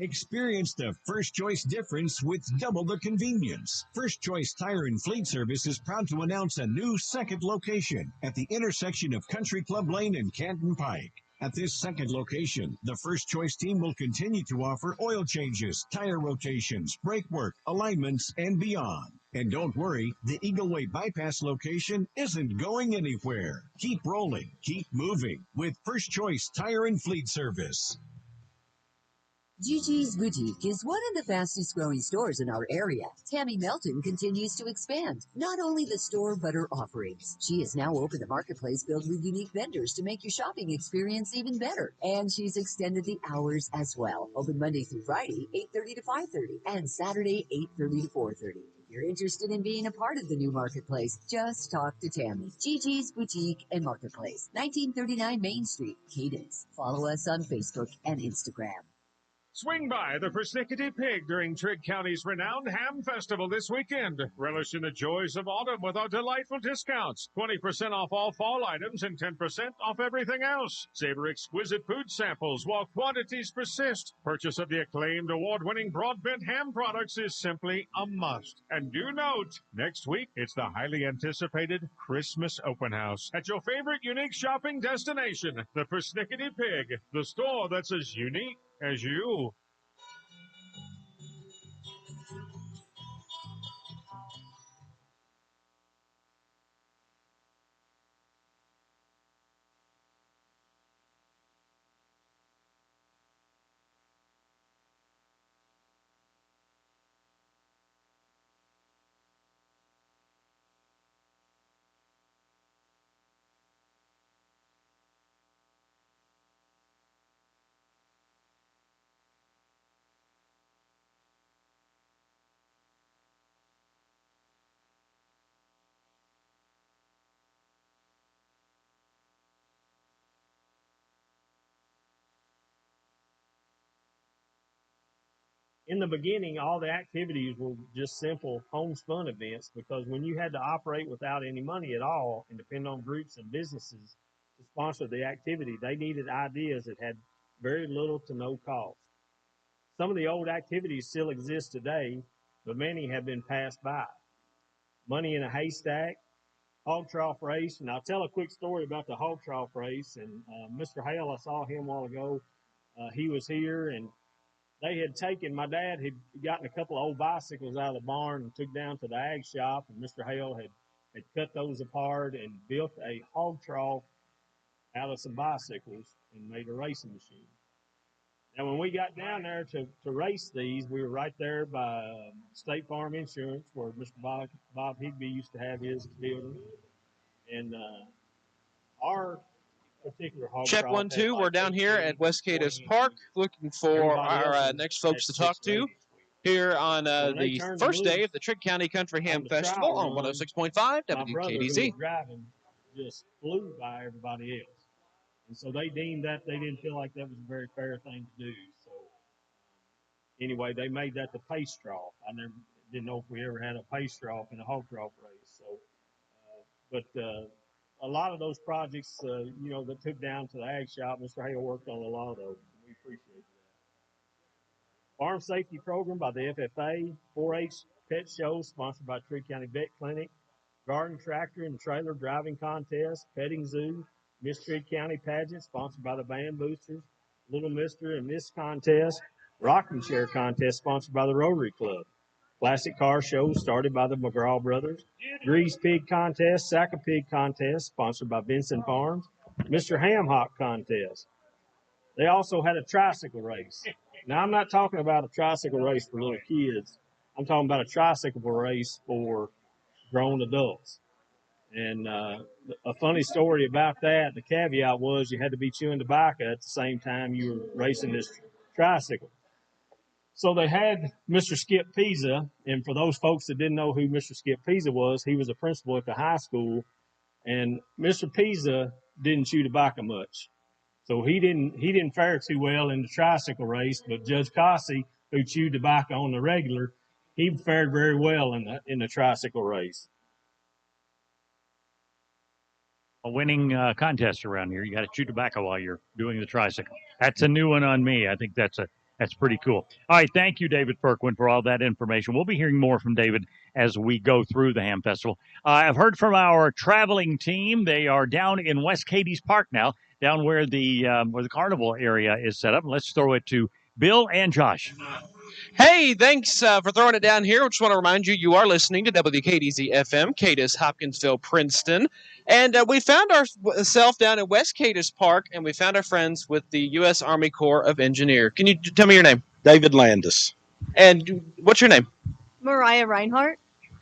Experience the First Choice difference with double the convenience. First Choice Tire and Fleet Service is proud to announce a new second location at the intersection of Country Club Lane and Canton Pike. At this second location, the First Choice team will continue to offer oil changes, tire rotations, brake work, alignments, and beyond. And don't worry, the Eagle Way Bypass location isn't going anywhere. Keep rolling, keep moving with First Choice Tire and Fleet Service. Gigi's Boutique is one of the fastest growing stores in our area. Tammy Melton continues to expand, not only the store, but her offerings. She has now opened a marketplace filled with unique vendors to make your shopping experience even better. And she's extended the hours as well. Open Monday through Friday, 8:30 to 5:30, and Saturday, 8:30 to 4:30. If you're interested in being a part of the new marketplace, just talk to Tammy. Gigi's Boutique and Marketplace, 1939 Main Street, Cadiz. Follow us on Facebook and Instagram. Swing by the Persnickety Pig during Trigg County's renowned Ham Festival this weekend. Relish in the joys of autumn with our delightful discounts. 20% off all fall items and 10% off everything else. Savor exquisite food samples while quantities persist. Purchase of the acclaimed award-winning Broadbent ham products is simply a must. And do note, next week it's the highly anticipated Christmas Open House at your favorite unique shopping destination, the Persnickety Pig, the store that's as unique as you. In the beginning, all the activities were just simple homespun events because when you had to operate without any money at all and depend on groups and businesses to sponsor the activity, they needed ideas that had very little to no cost. Some of the old activities still exist today, but many have been passed by. Money in a haystack, hog trough race, and I'll tell a quick story about the hog trough race. And Mr. Hale, I saw him a while ago. He was here, and they had taken, my dad had gotten a couple of old bicycles out of the barn and took down to the ag shop, and Mr. Hale had cut those apart and built a hog trough out of some bicycles and made a racing machine. Now, when we got down there to race these, we were right there by State Farm Insurance, where Mr. Bob Higby used to have his building. And our particular hog Check trough 1, 2. We're down here at West Cadiz Park looking for our next folks to talk to here on the first day of the Trigg County Country Ham Festival on 106.5 WKDZ. Driving just flew by everybody else. And so they deemed that they didn't feel like that was a very fair thing to do. So anyway, they made that the pace trough. I didn't know if we ever had a pace trough in a hog trough race. So, but a lot of those projects, that took down to the ag shop, Mr. Hale worked on a lot of those. We appreciate that. Farm Safety Program by the FFA, 4-H Pet Show sponsored by Trigg County Vet Clinic, Garden Tractor and Trailer Driving Contest, Petting Zoo, Miss Trigg County Pageant sponsored by the Band Boosters, Little Mister and Miss Contest, Rocking Chair Contest sponsored by the Rotary Club. Classic car show started by the McGraw brothers. Grease Pig Contest, Sack of Pig Contest, sponsored by Benson Farms. Mr. Ham Hock Contest. They also had a tricycle race. Now, I'm not talking about a tricycle race for little kids. I'm talking about a tricycle race for grown adults. And a funny story about that, the caveat was you had to be chewing tobacco at the same time you were racing this tricycle. So they had Mr. Skip Pisa, and for those folks that didn't know who Mr. Skip Pisa was, he was a principal at the high school, and Mr. Pisa didn't chew tobacco much. So he didn't fare too well in the tricycle race, but Judge Cossey, who chewed tobacco on the regular, he fared very well in the tricycle race. A winning contest around here. You got to chew tobacco while you're doing the tricycle. That's a new one on me. I think that's pretty cool. All right, thank you, David Perquin, for all that information. We'll be hearing more from David as we go through the Ham Festival. I've heard from our traveling team. They are down in West Cadiz Park now, down where the carnival area is set up. Let's throw it to Bill and Josh. Hey, thanks for throwing it down here. I just want to remind you, you are listening to WKDZ FM, Cadiz, Hopkinsville, Princeton. And we found ourselves down at West Cadiz Park, and we found our friends with the U.S. Army Corps of Engineers. Can you tell me your name? David Landis. And what's your name? Mariah Reinhardt.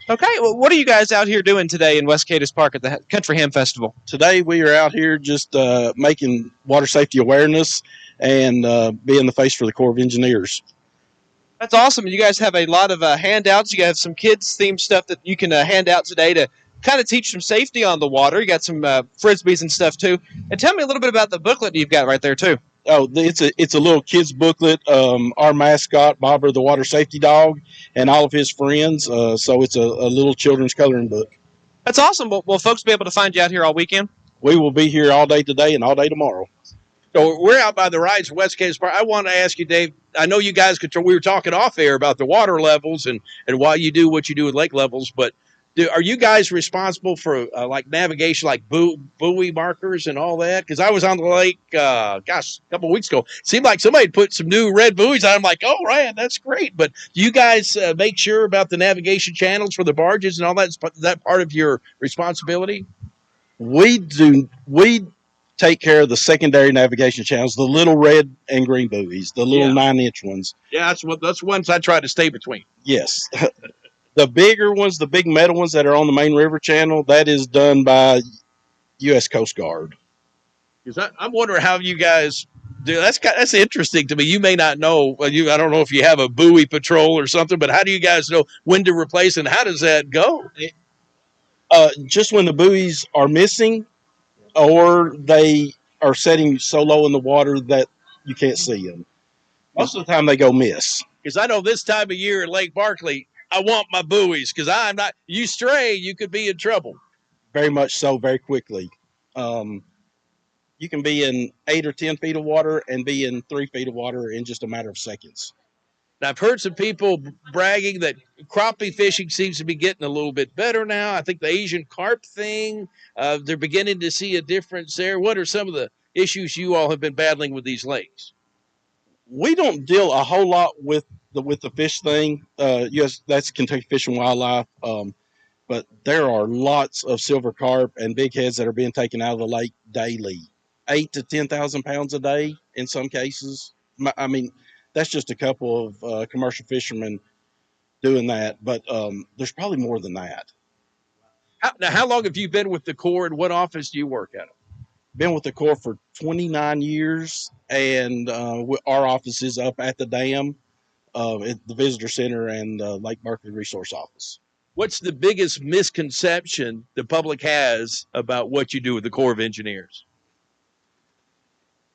Okay, well, what are you guys out here doing today in West Cadiz Park at the Country Ham Festival? Today we are out here just making water safety awareness and being the face for the Corps of Engineers. That's awesome. You guys have a lot of handouts. You have some kids-themed stuff that you can hand out today to kind of teach some safety on the water. You got some Frisbees and stuff, too. And tell me a little bit about the booklet you've got right there, too. Oh, it's a little kids booklet. Our mascot, Bobber, the water safety dog, and all of his friends. So it's a little children's coloring book. That's awesome. Will folks be able to find you out here all weekend? We will be here all day today and all day tomorrow. So we're out by the rides at West Cadiz Park. I want to ask you, Dave, I know you guys we were talking off air about the water levels and why you do what you do with lake levels, but are you guys responsible for like navigation, like buoy markers and all that? Because I was on the lake, a couple of weeks ago. It seemed like somebody put some new red buoys on. I'm like, oh, right, that's great. But do you guys make sure about the navigation channels for the barges and all that? Is that part of your responsibility? We take care of the secondary navigation channels, the little red and green buoys, the little 9-inch ones. Yeah, that's ones I try to stay between. Yes. The bigger ones, the big metal ones that are on the main river channel, that is done by U.S. Coast Guard. Because I'm wondering how you guys do. That's interesting to me. You may not know. I don't know if you have a buoy patrol or something, but how do you guys know when to replace and how does that go? Just when the buoys are missing, or they are setting so low in the water that you can't see them. Most of the time they go miss. Because I know this time of year in Lake Barkley, I want my buoys because I'm not. You stray, you could be in trouble. Very much so, very quickly. You can be in 8 or 10 feet of water and be in 3 feet of water in just a matter of seconds. Now, I've heard some people bragging that crappie fishing seems to be getting a little bit better now. I think the Asian carp thing, they're beginning to see a difference there. What are some of the issues you all have been battling with these lakes? We don't deal a whole lot with the fish thing. Yes, that's Kentucky Fish and Wildlife. But there are lots of silver carp and big heads that are being taken out of the lake daily, 8,000 to 10,000 pounds a day in some cases. I mean, that's just a couple of commercial fishermen doing that, but there's probably more than that. Now, how long have you been with the Corps, and what office do you work at? Been with the Corps for 29 years, and our office is up at the dam, at the Visitor Center and Lake Berkeley Resource Office. What's the biggest misconception the public has about what you do with the Corps of Engineers?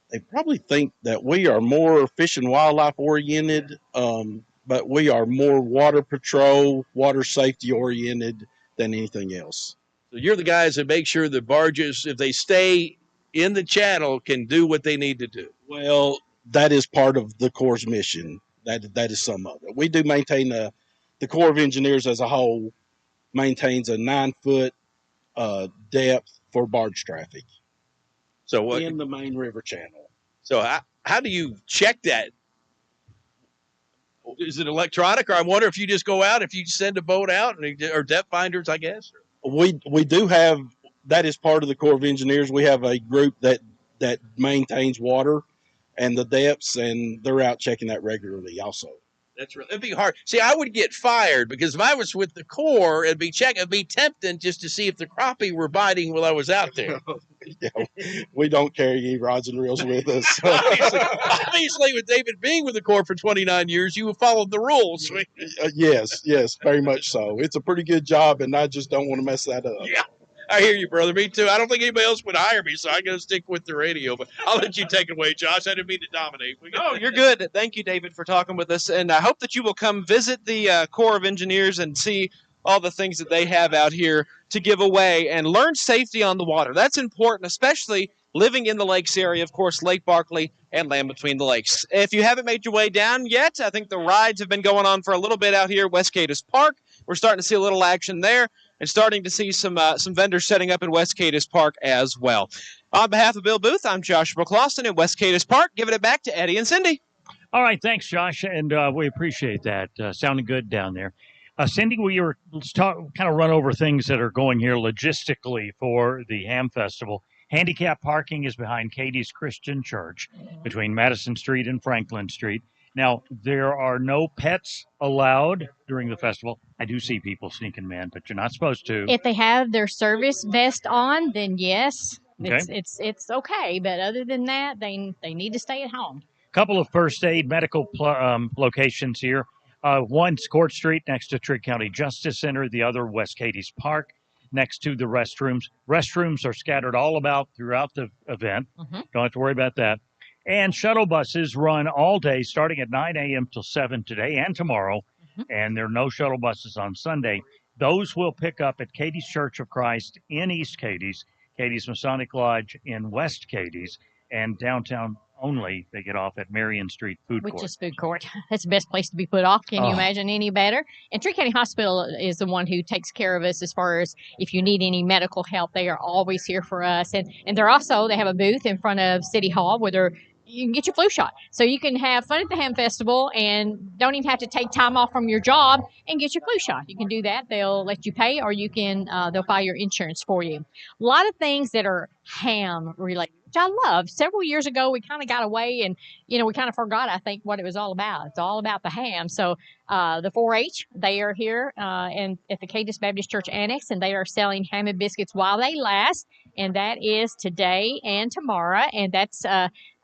They probably think that we are more fish and wildlife oriented, but we are more water patrol, water safety oriented than anything else. So you're the guys that make sure the barges, if they stay in the channel, can do what they need to do. Well, that is part of the Corps' mission. That is some of it. We do maintain the Corps of Engineers as a whole maintains a 9-foot depth for barge traffic. So in the main river channel. So how do you check that? Is it electronic, or I wonder if you just go out, if you send a boat out, or depth finders, I guess? We do have, that is part of the Corps of Engineers. We have a group that maintains water and the depths, and they're out checking that regularly also. It'd be hard. See, I would get fired because if I was with the Corps, it'd be tempting just to see if the crappie were biting while I was out there. We don't carry any rods and reels with us. Obviously, with David being with the Corps for 29 years, you have followed the rules. Yes, very much so. It's a pretty good job, and I just don't want to mess that up. Yeah, I hear you, brother. Me too. I don't think anybody else would hire me, so I'm going to stick with the radio. But I'll let you take it away, Josh. I didn't mean to dominate. No, you're good. Thank you, David, for talking with us. And I hope that you will come visit the Corps of Engineers and see all the things that they have out here to give away and learn safety on the water. That's important, especially living in the lakes area, of course, Lake Barkley and Land Between the Lakes. If you haven't made your way down yet, I think the rides have been going on for a little bit out here at West Cadiz Park. We're starting to see a little action there and starting to see some vendors setting up in West Cadiz Park as well. On behalf of Bill Booth, I'm Joshua McCloston in West Cadiz Park, giving it back to Eddie and Cindy. All right, thanks, Josh, and we appreciate that. Sounding good down there. Cindy, let's kind of run over things that are going here logistically for the Ham Festival. Handicap parking is behind Cadiz Christian Church between Madison Street and Franklin Street. Now, there are no pets allowed during the festival. I do see people sneaking them in, but you're not supposed to. If they have their service vest on, then yes, Okay. it's okay. But other than that, they need to stay at home. Couple of first aid medical locations here. One's Court Street next to Trigg County Justice Center. The other, West Cadiz Park, next to the restrooms. Restrooms are scattered all about throughout the event. Don't have to worry about that. And shuttle buses run all day, starting at 9 a.m. till 7 today and tomorrow. And there are no shuttle buses on Sunday. Those will pick up at Cadiz Church of Christ in East Cadiz, Cadiz Masonic Lodge in West Cadiz, and downtown only, they get off at Marion Street Food Court. Which is food court. That's the best place to be put off. Can you imagine any better? And Trigg County Hospital is the one who takes care of us as far as if you need any medical help. They are always here for us. And they're also, they have a booth in front of City Hall where you can get your flu shot. So you can have fun at the Ham Festival and don't even have to take time off from your job and get your flu shot. You can do that. They'll let you pay, or you can they'll file your insurance for you. A lot of things that are ham related, which I love. Several years ago, we kind of got away and, we kind of forgot, I think, what it was all about. It's all about the ham. So the 4-H, they are here and at the Cadiz Baptist Church Annex, and they are selling ham and biscuits while they last. And that is today and tomorrow. And that's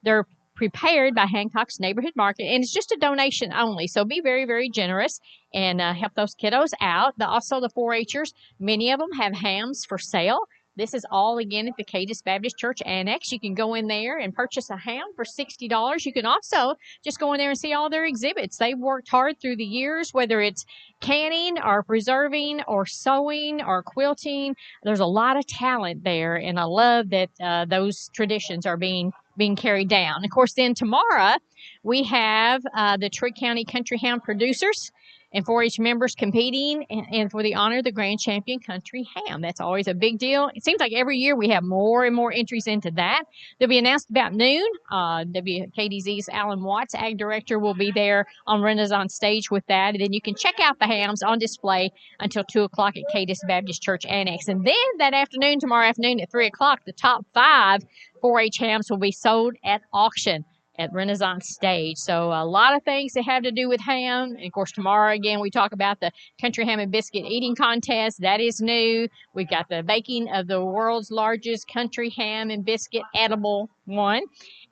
they're prepared by Hancock's Neighborhood Market, and it's just a donation only. So be very, very generous and help those kiddos out. Also, the 4-Hers, many of them have hams for sale. This is all, again, at the Cadiz Baptist Church Annex. You can go in there and purchase a ham for $60. You can also just go in there and see all their exhibits. They've worked hard through the years, whether it's canning or preserving or sewing or quilting. There's a lot of talent there, and I love that those traditions are being carried down. Of course, then tomorrow we have the Trigg County Country Ham producers and 4-H members competing and for the honor of the Grand Champion Country Ham. That's always a big deal. It seems like every year we have more and more entries into that. They'll be announced about noon. WKDZ's Alan Watts, Ag Director, will be there on Renaissance Stage with that. And then you can check out the hams on display until 2 o'clock at Cadiz Baptist Church Annex. And then that afternoon, tomorrow afternoon at 3 o'clock, the top 5 4-H hams will be sold at auction at Renaissance Stage. So a lot of things that have to do with ham. And of course, tomorrow again, we talk about the Country Ham and Biscuit Eating Contest. That is new. We've got the baking of the world's largest country ham and biscuit edible one.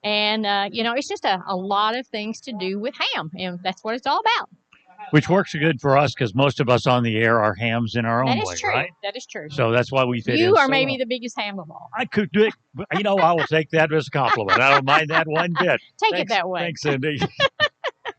And, it's just a lot of things to do with ham. And that's what it's all about. Which works good for us because most of us on the air are hams in our own way, That is true. right? That is true. So that's why we fit in. You are so maybe well. the biggest ham of all. I could do it. I will take that as a compliment. I don't mind that one bit. Take it that way. Thanks, Cindy.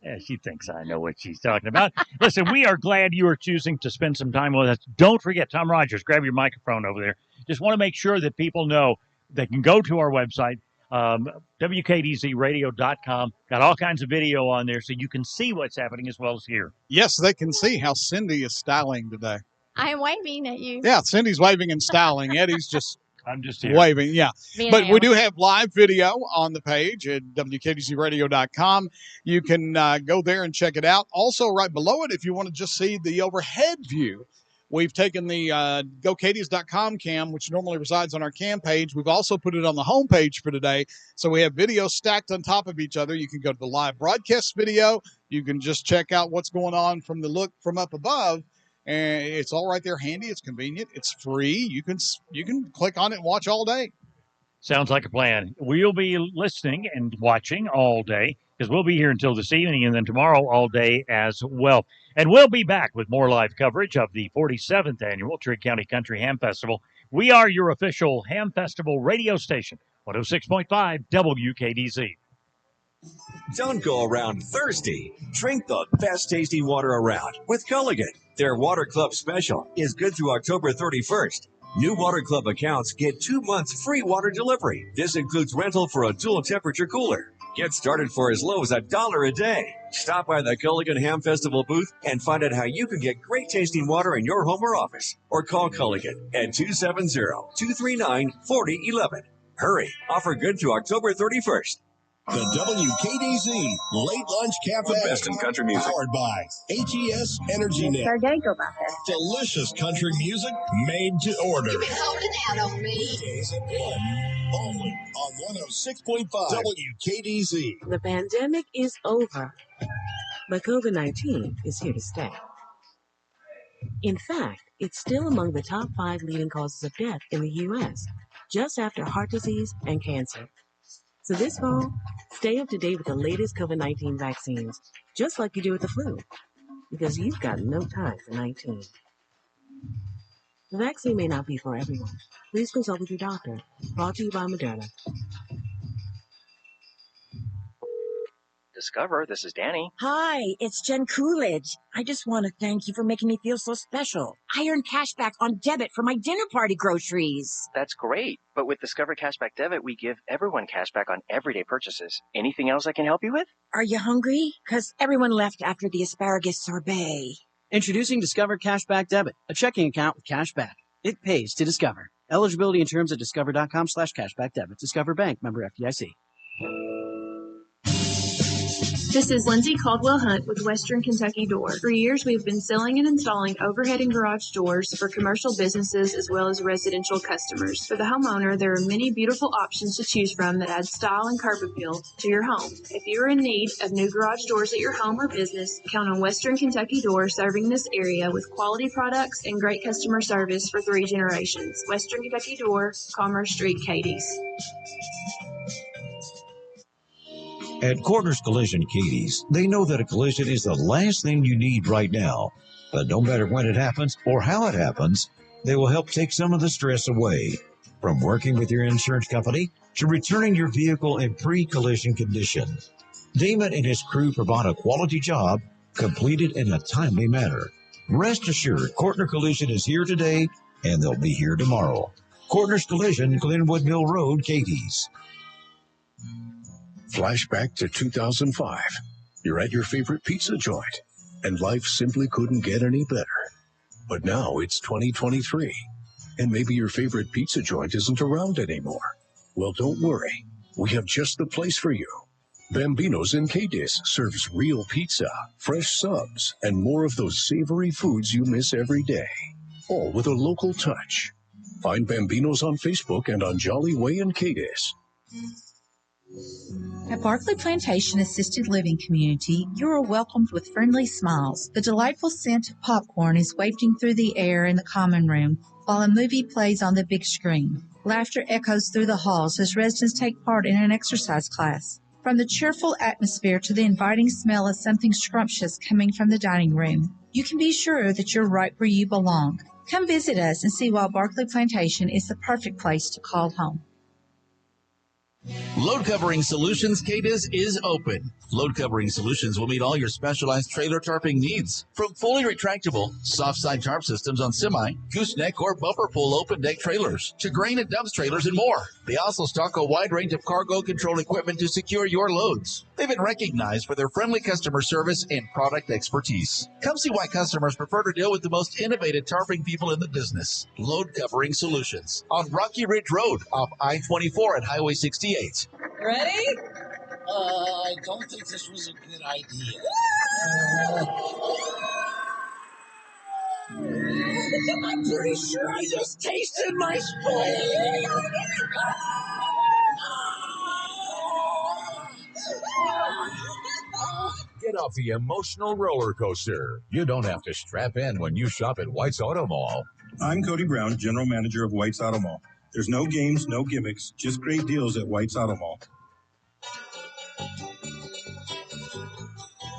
Yeah, she thinks I know what she's talking about. Listen, we are glad you are choosing to spend some time with us. Don't forget, Tom Rogers, grab your microphone over there. Just want to make sure that people know they can go to our website, WKDZradio.com. Got all kinds of video on there so you can see what's happening as well as hear. Yes, they can see how Cindy is styling today. I am waving at you. Yeah, Cindy's waving and styling. Eddie's just I'm just here. waving. Yeah. Being But we Alex. do have live video on the page at WKDCRadio.com. You can go there and check it out. Also, right below it, if you want to just see the overhead view, we've taken the GoCadiz.com cam, which normally resides on our cam page. We've also put it on the home page for today. So we have videos stacked on top of each other. You can go to the live broadcast video. You can just check out what's going on from the look from up above. And it's all right there, handy. It's convenient. It's free. You can click on it and watch all day. Sounds like a plan. We'll be listening and watching all day because we'll be here until this evening and then tomorrow all day as well. And we'll be back with more live coverage of the 47th annual Trigg County Country Ham Festival. We are your official Ham Festival radio station, 106.5 WKDZ. Don't go around thirsty. Drink the best tasty water around with Culligan. Their Water Club special is good through October 31st. New Water Club accounts get 2 months free water delivery. This includes rental for a dual temperature cooler. Get started for as low as $1 a day. Stop by the Culligan Ham Festival booth and find out how you can get great tasting water in your home or office. Or call Culligan at 270-239-4011. Hurry. Offer good through October 31st. The WKDZ Late Lunch Cafe. The best in country music. Powered by ATS Energy Net. Delicious country music made to order. You've been holding out on me. Weekdays at 1. Only on 106.5 WKDZ. The pandemic is over, but COVID-19 is here to stay. In fact, it's still among the top 5 leading causes of death in the U.S., just after heart disease and cancer. So this fall, stay up to date with the latest COVID-19 vaccines, just like you do with the flu, because you've got no time for 19. The vaccine may not be for everyone. Please consult with your doctor. Brought to you by Moderna. Discover, this is Danny. Hi, it's Jen Coolidge. I just want to thank you for making me feel so special. I earned cash back on debit for my dinner party groceries. That's great, but with Discover Cashback Debit, we give everyone cash back on everyday purchases. Anything else I can help you with? Are you hungry? 'Cause everyone left after the asparagus sorbet. Introducing Discover Cashback Debit, a checking account with cash back. It pays to Discover. Eligibility and terms at discover.com/cashbackdebit. Discover Bank, member FDIC. This is Lindsay Caldwell Hunt with Western Kentucky Door. For years, we've been selling and installing overhead and garage doors for commercial businesses as well as residential customers. For the homeowner, there are many beautiful options to choose from that add style and curb appeal to your home. If you're in need of new garage doors at your home or business, count on Western Kentucky Door serving this area with quality products and great customer service for 3 generations. Western Kentucky Door, Commerce Street, Cadiz. At Corners Collision Cadiz, they know that a collision is the last thing you need right now. But no matter when it happens or how it happens, they will help take some of the stress away. From working with your insurance company to returning your vehicle in pre-collision condition. Damon and his crew provide a quality job completed in a timely manner. Rest assured, Corner Collision is here today and they'll be here tomorrow. Corners Collision, Glenwood Mill Road, Cadiz. Flashback to 2005. You're at your favorite pizza joint, and life simply couldn't get any better. But now it's 2023, and maybe your favorite pizza joint isn't around anymore. Well, don't worry. We have just the place for you. Bambino's in Cadiz serves real pizza, fresh subs, and more of those savory foods you miss every day. All with a local touch. Find Bambino's on Facebook and on Jolly Way in Cadiz. At Barclay Plantation Assisted Living Community, you are welcomed with friendly smiles. The delightful scent of popcorn is wafting through the air in the common room while a movie plays on the big screen. Laughter echoes through the halls as residents take part in an exercise class. From the cheerful atmosphere to the inviting smell of something scrumptious coming from the dining room, you can be sure that you're right where you belong. Come visit us and see why Barclay Plantation is the perfect place to call home. Load Covering Solutions Cadiz is open. Load Covering Solutions will meet all your specialized trailer tarping needs. From fully retractable, soft side tarp systems on semi, gooseneck, or bumper pull open deck trailers, to grain and dumps trailers and more. They also stock a wide range of cargo control equipment to secure your loads. They've been recognized for their friendly customer service and product expertise. Come see why customers prefer to deal with the most innovative tarping people in the business. Load Covering Solutions on Rocky Ridge Road off I-24 at Highway 68. Ready? I don't think this was a good idea. I'm pretty sure I just tasted my spleen. Get off the emotional roller coaster. You don't have to strap in when you shop at White's Auto Mall. I'm Cody Brown, General Manager of White's Auto Mall. There's no games, no gimmicks, just great deals at White's Auto Mall.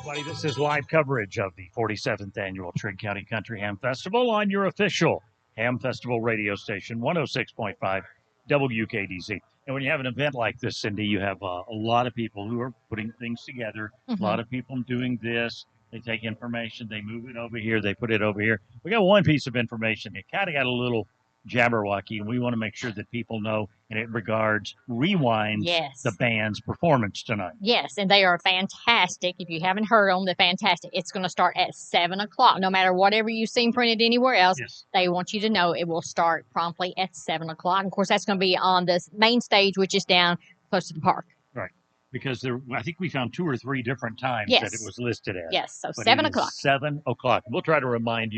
Buddy, this is live coverage of the 47th Annual Trigg County Country Ham Festival on your official Ham Festival radio station, 106.5 WKDZ. And when you have an event like this, Cindy, you have a lot of people who are putting things together, a lot of people doing this. They take information, they move it over here, they put it over here. We got one piece of information. It kind of got a little jabberwocky, and we want to make sure that people know, and it regards Rewind, the band's performance tonight. Yes, and they are fantastic. If you haven't heard them, they're fantastic. It's going to start at 7 o'clock. No matter whatever you've seen printed anywhere else, they want you to know it will start promptly at 7 o'clock. And of course, that's going to be on the main stage, which is down close to the park. Right. Because I think we found 2 or 3 different times that it was listed as. Yes, so But 7 it is o'clock. 7 o'clock. We'll try to remind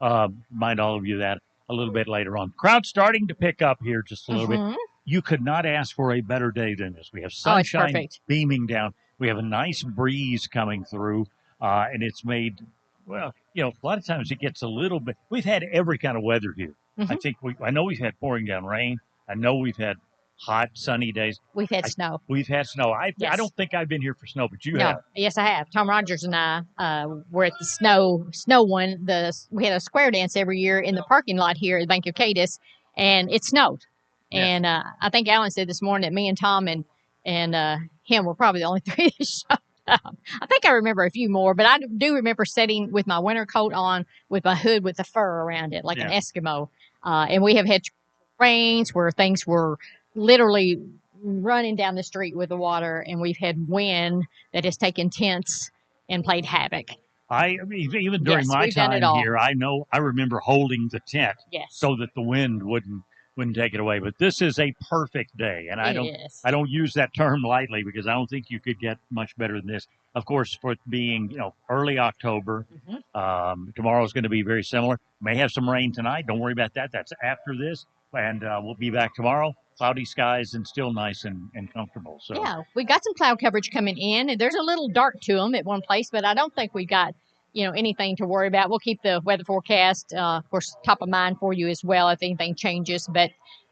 all of you that a little bit later on. Crowd's starting to pick up here just a little bit. You could not ask for a better day than this. We have sunshine beaming down. We have a nice breeze coming through, and it's made, well, a lot of times it gets a little bit. We've had every kind of weather here. I know we've had pouring down rain. I know we've had hot, sunny days. We've had snow. We've had snow. I don't think I've been here for snow, but you have. Yes, I have. Tom Rogers and I were at the snow one. We had a square dance every year in the parking lot here at the Bank of Cadiz, and it snowed. Yes. And I think Alan said this morning that me and Tom and him were probably the only 3 that showed up. I think I remember a few more, but I do remember sitting with my winter coat on with my hood with the fur around it like an Eskimo. And we have had rains where things were literally running down the street with the water, and we've had wind that has taken tents and played havoc. Even during my time here, I remember holding the tent so that the wind wouldn't take it away. But this is a perfect day, and I don't use that term lightly because I don't think you could get much better than this. Of course, for it being early October, tomorrow's going to be very similar. May have some rain tonight. Don't worry about that. That's after this, and we'll be back tomorrow. Cloudy skies and still nice and comfortable. So we got some cloud coverage coming in, and there's a little dark to them at one place, but I don't think we got anything to worry about. We'll keep the weather forecast, of course, top of mind for you as well if anything changes. But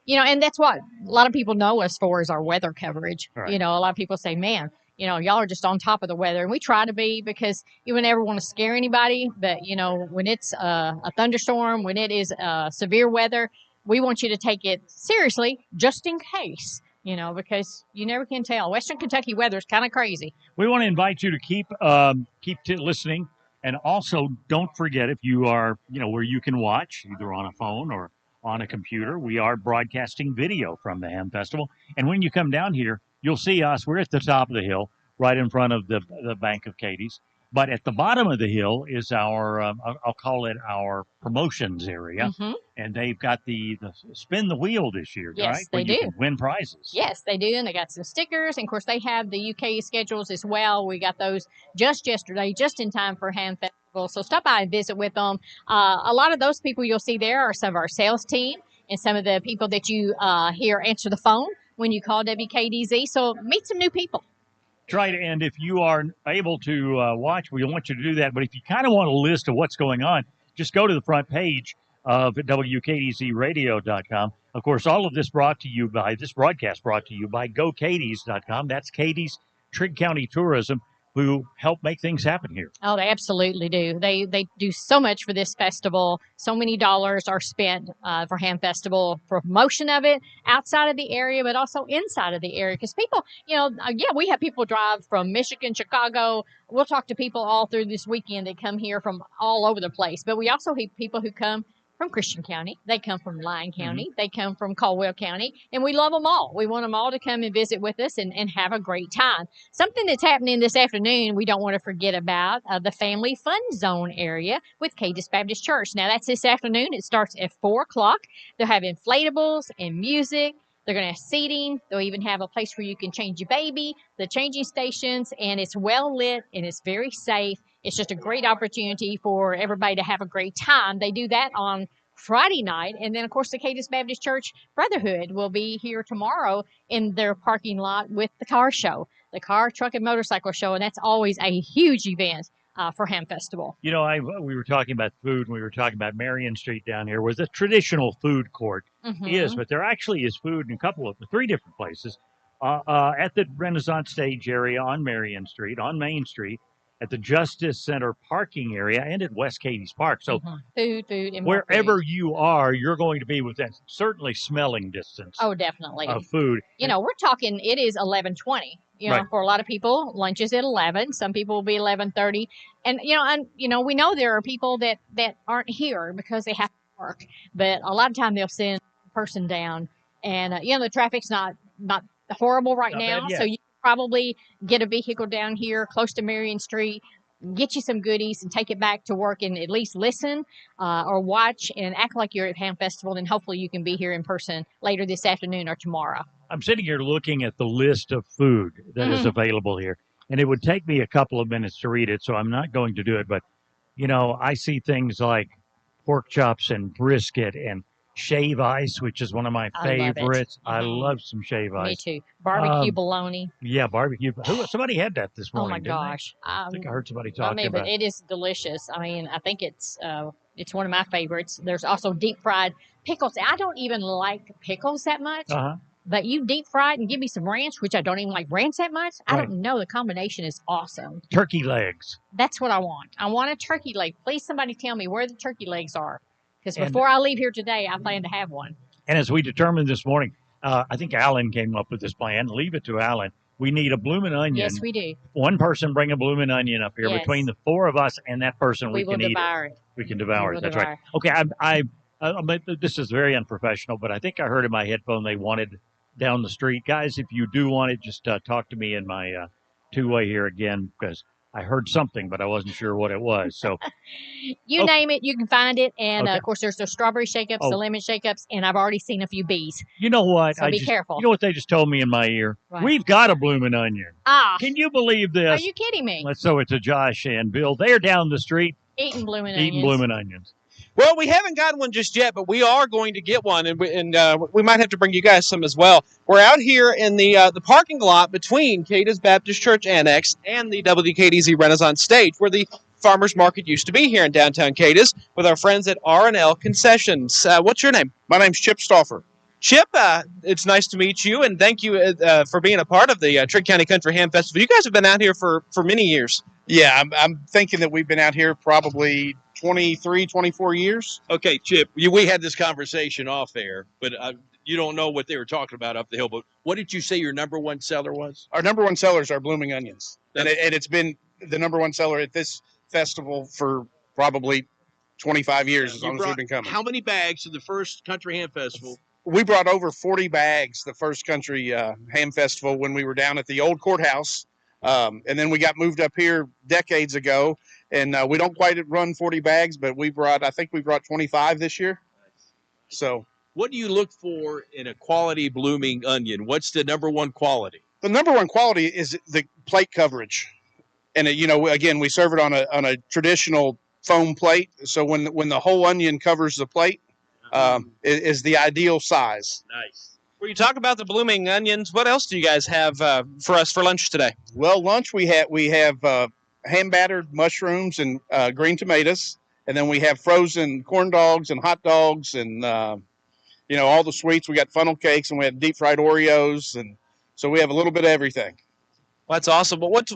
and that's what a lot of people know us for is our weather coverage. Right. A lot of people say, man, y'all are just on top of the weather, and we try to be because you would never want to scare anybody. But when it's a thunderstorm, when it is severe weather, we want you to take it seriously just in case, because you never can tell. Western Kentucky weather is kind of crazy. We want to invite you to keep listening. And also, don't forget, if you are, where you can watch, either on a phone or on a computer, we are broadcasting video from the Ham Festival. And when you come down here, you'll see us. We're at the top of the hill, right in front of the Bank of Cadiz. But at the bottom of the hill is our, I'll call it our promotions area. And they've got the spin the wheel this year, yes, right? They do. You can win prizes. Yes, they do. And they got some stickers. And, of course, they have the UK schedules as well. We got those just yesterday, just in time for Ham Festival. So stop by and visit with them. A lot of those people you'll see there are some of our sales team and some of the people that you hear answer the phone when you call WKDZ. So meet some new people. Try to, and if you are able to watch, we want you to do that. But if you kind of want a list of what's going on, just go to the front page of WKDZradio.com. Of course, all of this broadcast brought to you by GoCadiz.com. That's Cadiz Trigg County Tourism. who help make things happen here. Oh, they absolutely do. They do so much for this festival. So many dollars are spent for Ham Festival, promotion of it outside of the area, but also inside of the area. Because people, we have people drive from Michigan, Chicago. We'll talk to people all through this weekend that come here from all over the place. But we also have people who come from Christian County. They come from Lyon County. They come from Caldwell County. And we love them all. We want them all to come and visit with us and have a great time. Something that's happening this afternoon we don't want to forget about, the Family Fun Zone area with Cadiz Baptist Church. Now, that's this afternoon. It starts at 4 o'clock. They'll have inflatables and music. They're going to have seating. They'll even have a place where you can change your baby, the changing stations, and it's well lit and it's very safe. It's just a great opportunity for everybody to have a great time. They do that on Friday night. And then, of course, the Cadiz Baptist Church Brotherhood will be here tomorrow in their parking lot with the car show, the car, truck, and motorcycle show. And that's always a huge event for Ham Festival. We were talking about food, and we were talking about Marion Street down here, where the traditional food court is, but there actually is food in three different places. At the Renaissance Stage area on Marion Street, on Main Street, at the Justice Center parking area, and at West Cadiz Park. So food, and wherever you are, you're going to be within certainly smelling distance. Oh, definitely. Of food. We're talking, it is 11:20. Right. For a lot of people, lunch is at 11. Some people will be 11:30. And, we know there are people that aren't here because they have to work. But a lot of time they'll send a person down. And, the traffic's not horrible right now. So you probably get a vehicle down here close to Marion Street, get you some goodies and take it back to work and at least listen or watch and act like you're at Ham Festival. And hopefully you can be here in person later this afternoon or tomorrow. I'm sitting here looking at the list of food that is available here, and it would take me a couple of minutes to read it, so I'm not going to do it. But, I see things like pork chops and brisket and shave ice, which is one of my favorites. I love some shave ice. Me too. Barbecue bologna. Yeah, barbecue. Somebody had that this morning. Oh my gosh! I think I heard somebody talking about it. But it is delicious. I think it's one of my favorites. There's also deep fried pickles. I don't even like pickles that much. But you deep fry it and give me some ranch, which I don't even like ranch that much. I don't know. The combination is awesome. Turkey legs. That's what I want. I want a turkey leg. Please, somebody tell me where the turkey legs are. Because before I leave here today, I plan to have one. And as we determined this morning, I think Alan came up with this plan. Leave it to Alan. We need a bloomin' onion. Yes, we do. One person bring a bloomin' onion up here. Yes. Between the four of us and that person, we can eat it. We can devour it. That's right. Devour. Okay, this is very unprofessional, but I think I heard in my headphone they wanted down the street. Guys, if you do want it, just talk to me in my two-way here again, because I heard something, but I wasn't sure what it was. So you name it, you can find it. And of course, there's the strawberry shake-ups, the lemon shake-ups, and I've already seen a few bees. You know what? So be careful. You know what they just told me in my ear? Right. We've got a bloomin' onion. Can you believe this? Are you kidding me? Let's show it to Josh and Bill. They're down the street eating bloomin' onions. Well, we haven't gotten one just yet, but we are going to get one, and we might have to bring you guys some as well. We're out here in the parking lot between Cadiz Baptist Church Annex and the WKDZ Renaissance Stage, where the farmers market used to be here in downtown Cadiz, with our friends at R&L Concessions. What's your name? My name's Chip Stauffer. Chip, it's nice to meet you, and thank you for being a part of the Trigg County Country Ham Festival. You guys have been out here for many years. Yeah, I'm thinking that we've been out here probably 23, 24 years. Okay, Chip, we had this conversation off air, but you don't know what they were talking about up the hill. But what did you say your number one seller was? Our number one seller is our blooming onions. And it's been the number one seller at this festival for probably 25 years, as long as we've been coming. How many bags to the first Country Ham Festival? We brought over 40 bags the first Country Ham Festival when we were down at the old courthouse. And then we got moved up here decades ago, and we don't quite run 40 bags, but I think we brought 25 this year. So, what do you look for in a quality blooming onion? What's the number one quality? The number one quality is the plate coverage, and again, we serve it on a traditional foam plate. So when the whole onion covers the plate, is the ideal size. Nice. Well, you talk about the blooming onions. What else do you guys have for us for lunch today? Well, lunch we have hand battered mushrooms and green tomatoes, and then we have frozen corn dogs and hot dogs and all the sweets. We got funnel cakes and we have deep fried Oreos, and so we have a little bit of everything. Well, that's awesome. But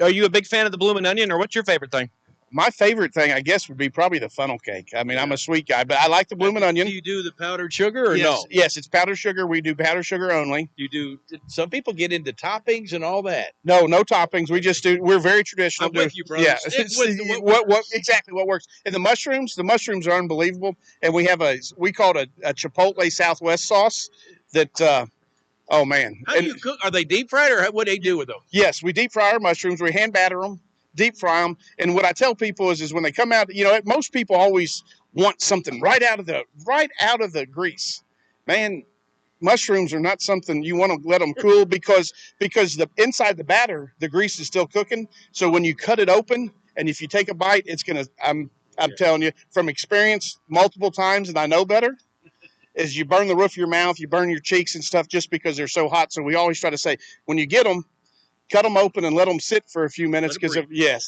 are you a big fan of the bloomin' onion, or what's your favorite thing? My favorite thing, I guess, would be probably the funnel cake. I mean, I'm a sweet guy, but I like the bloomin' onion. Do you do the powdered sugar or yes, no? Yes, it's powdered sugar. We do powdered sugar only. You do. Some people get into toppings and all that. No toppings. We just do. We're very traditional. I'm with you, brother. Yeah, Stick with what exactly what works. And the mushrooms are unbelievable. And we have we call it a Chipotle Southwest sauce that. Oh man! How do you cook? Are they deep fried, or what do they do with them? Yes, we deep fry our mushrooms. We hand batter them, deep fry them. And what I tell people is when they come out, most people always want something right out of the grease. Man, mushrooms are not something you want to let them cool because the inside the batter, the grease is still cooking. So when you cut it open and if you take a bite, it's gonna. I'm telling you from experience multiple times, and I know better. Is you burn the roof of your mouth, you burn your cheeks and stuff just because they're so hot. So we always try to say, when you get them, cut them open and let them sit for a few minutes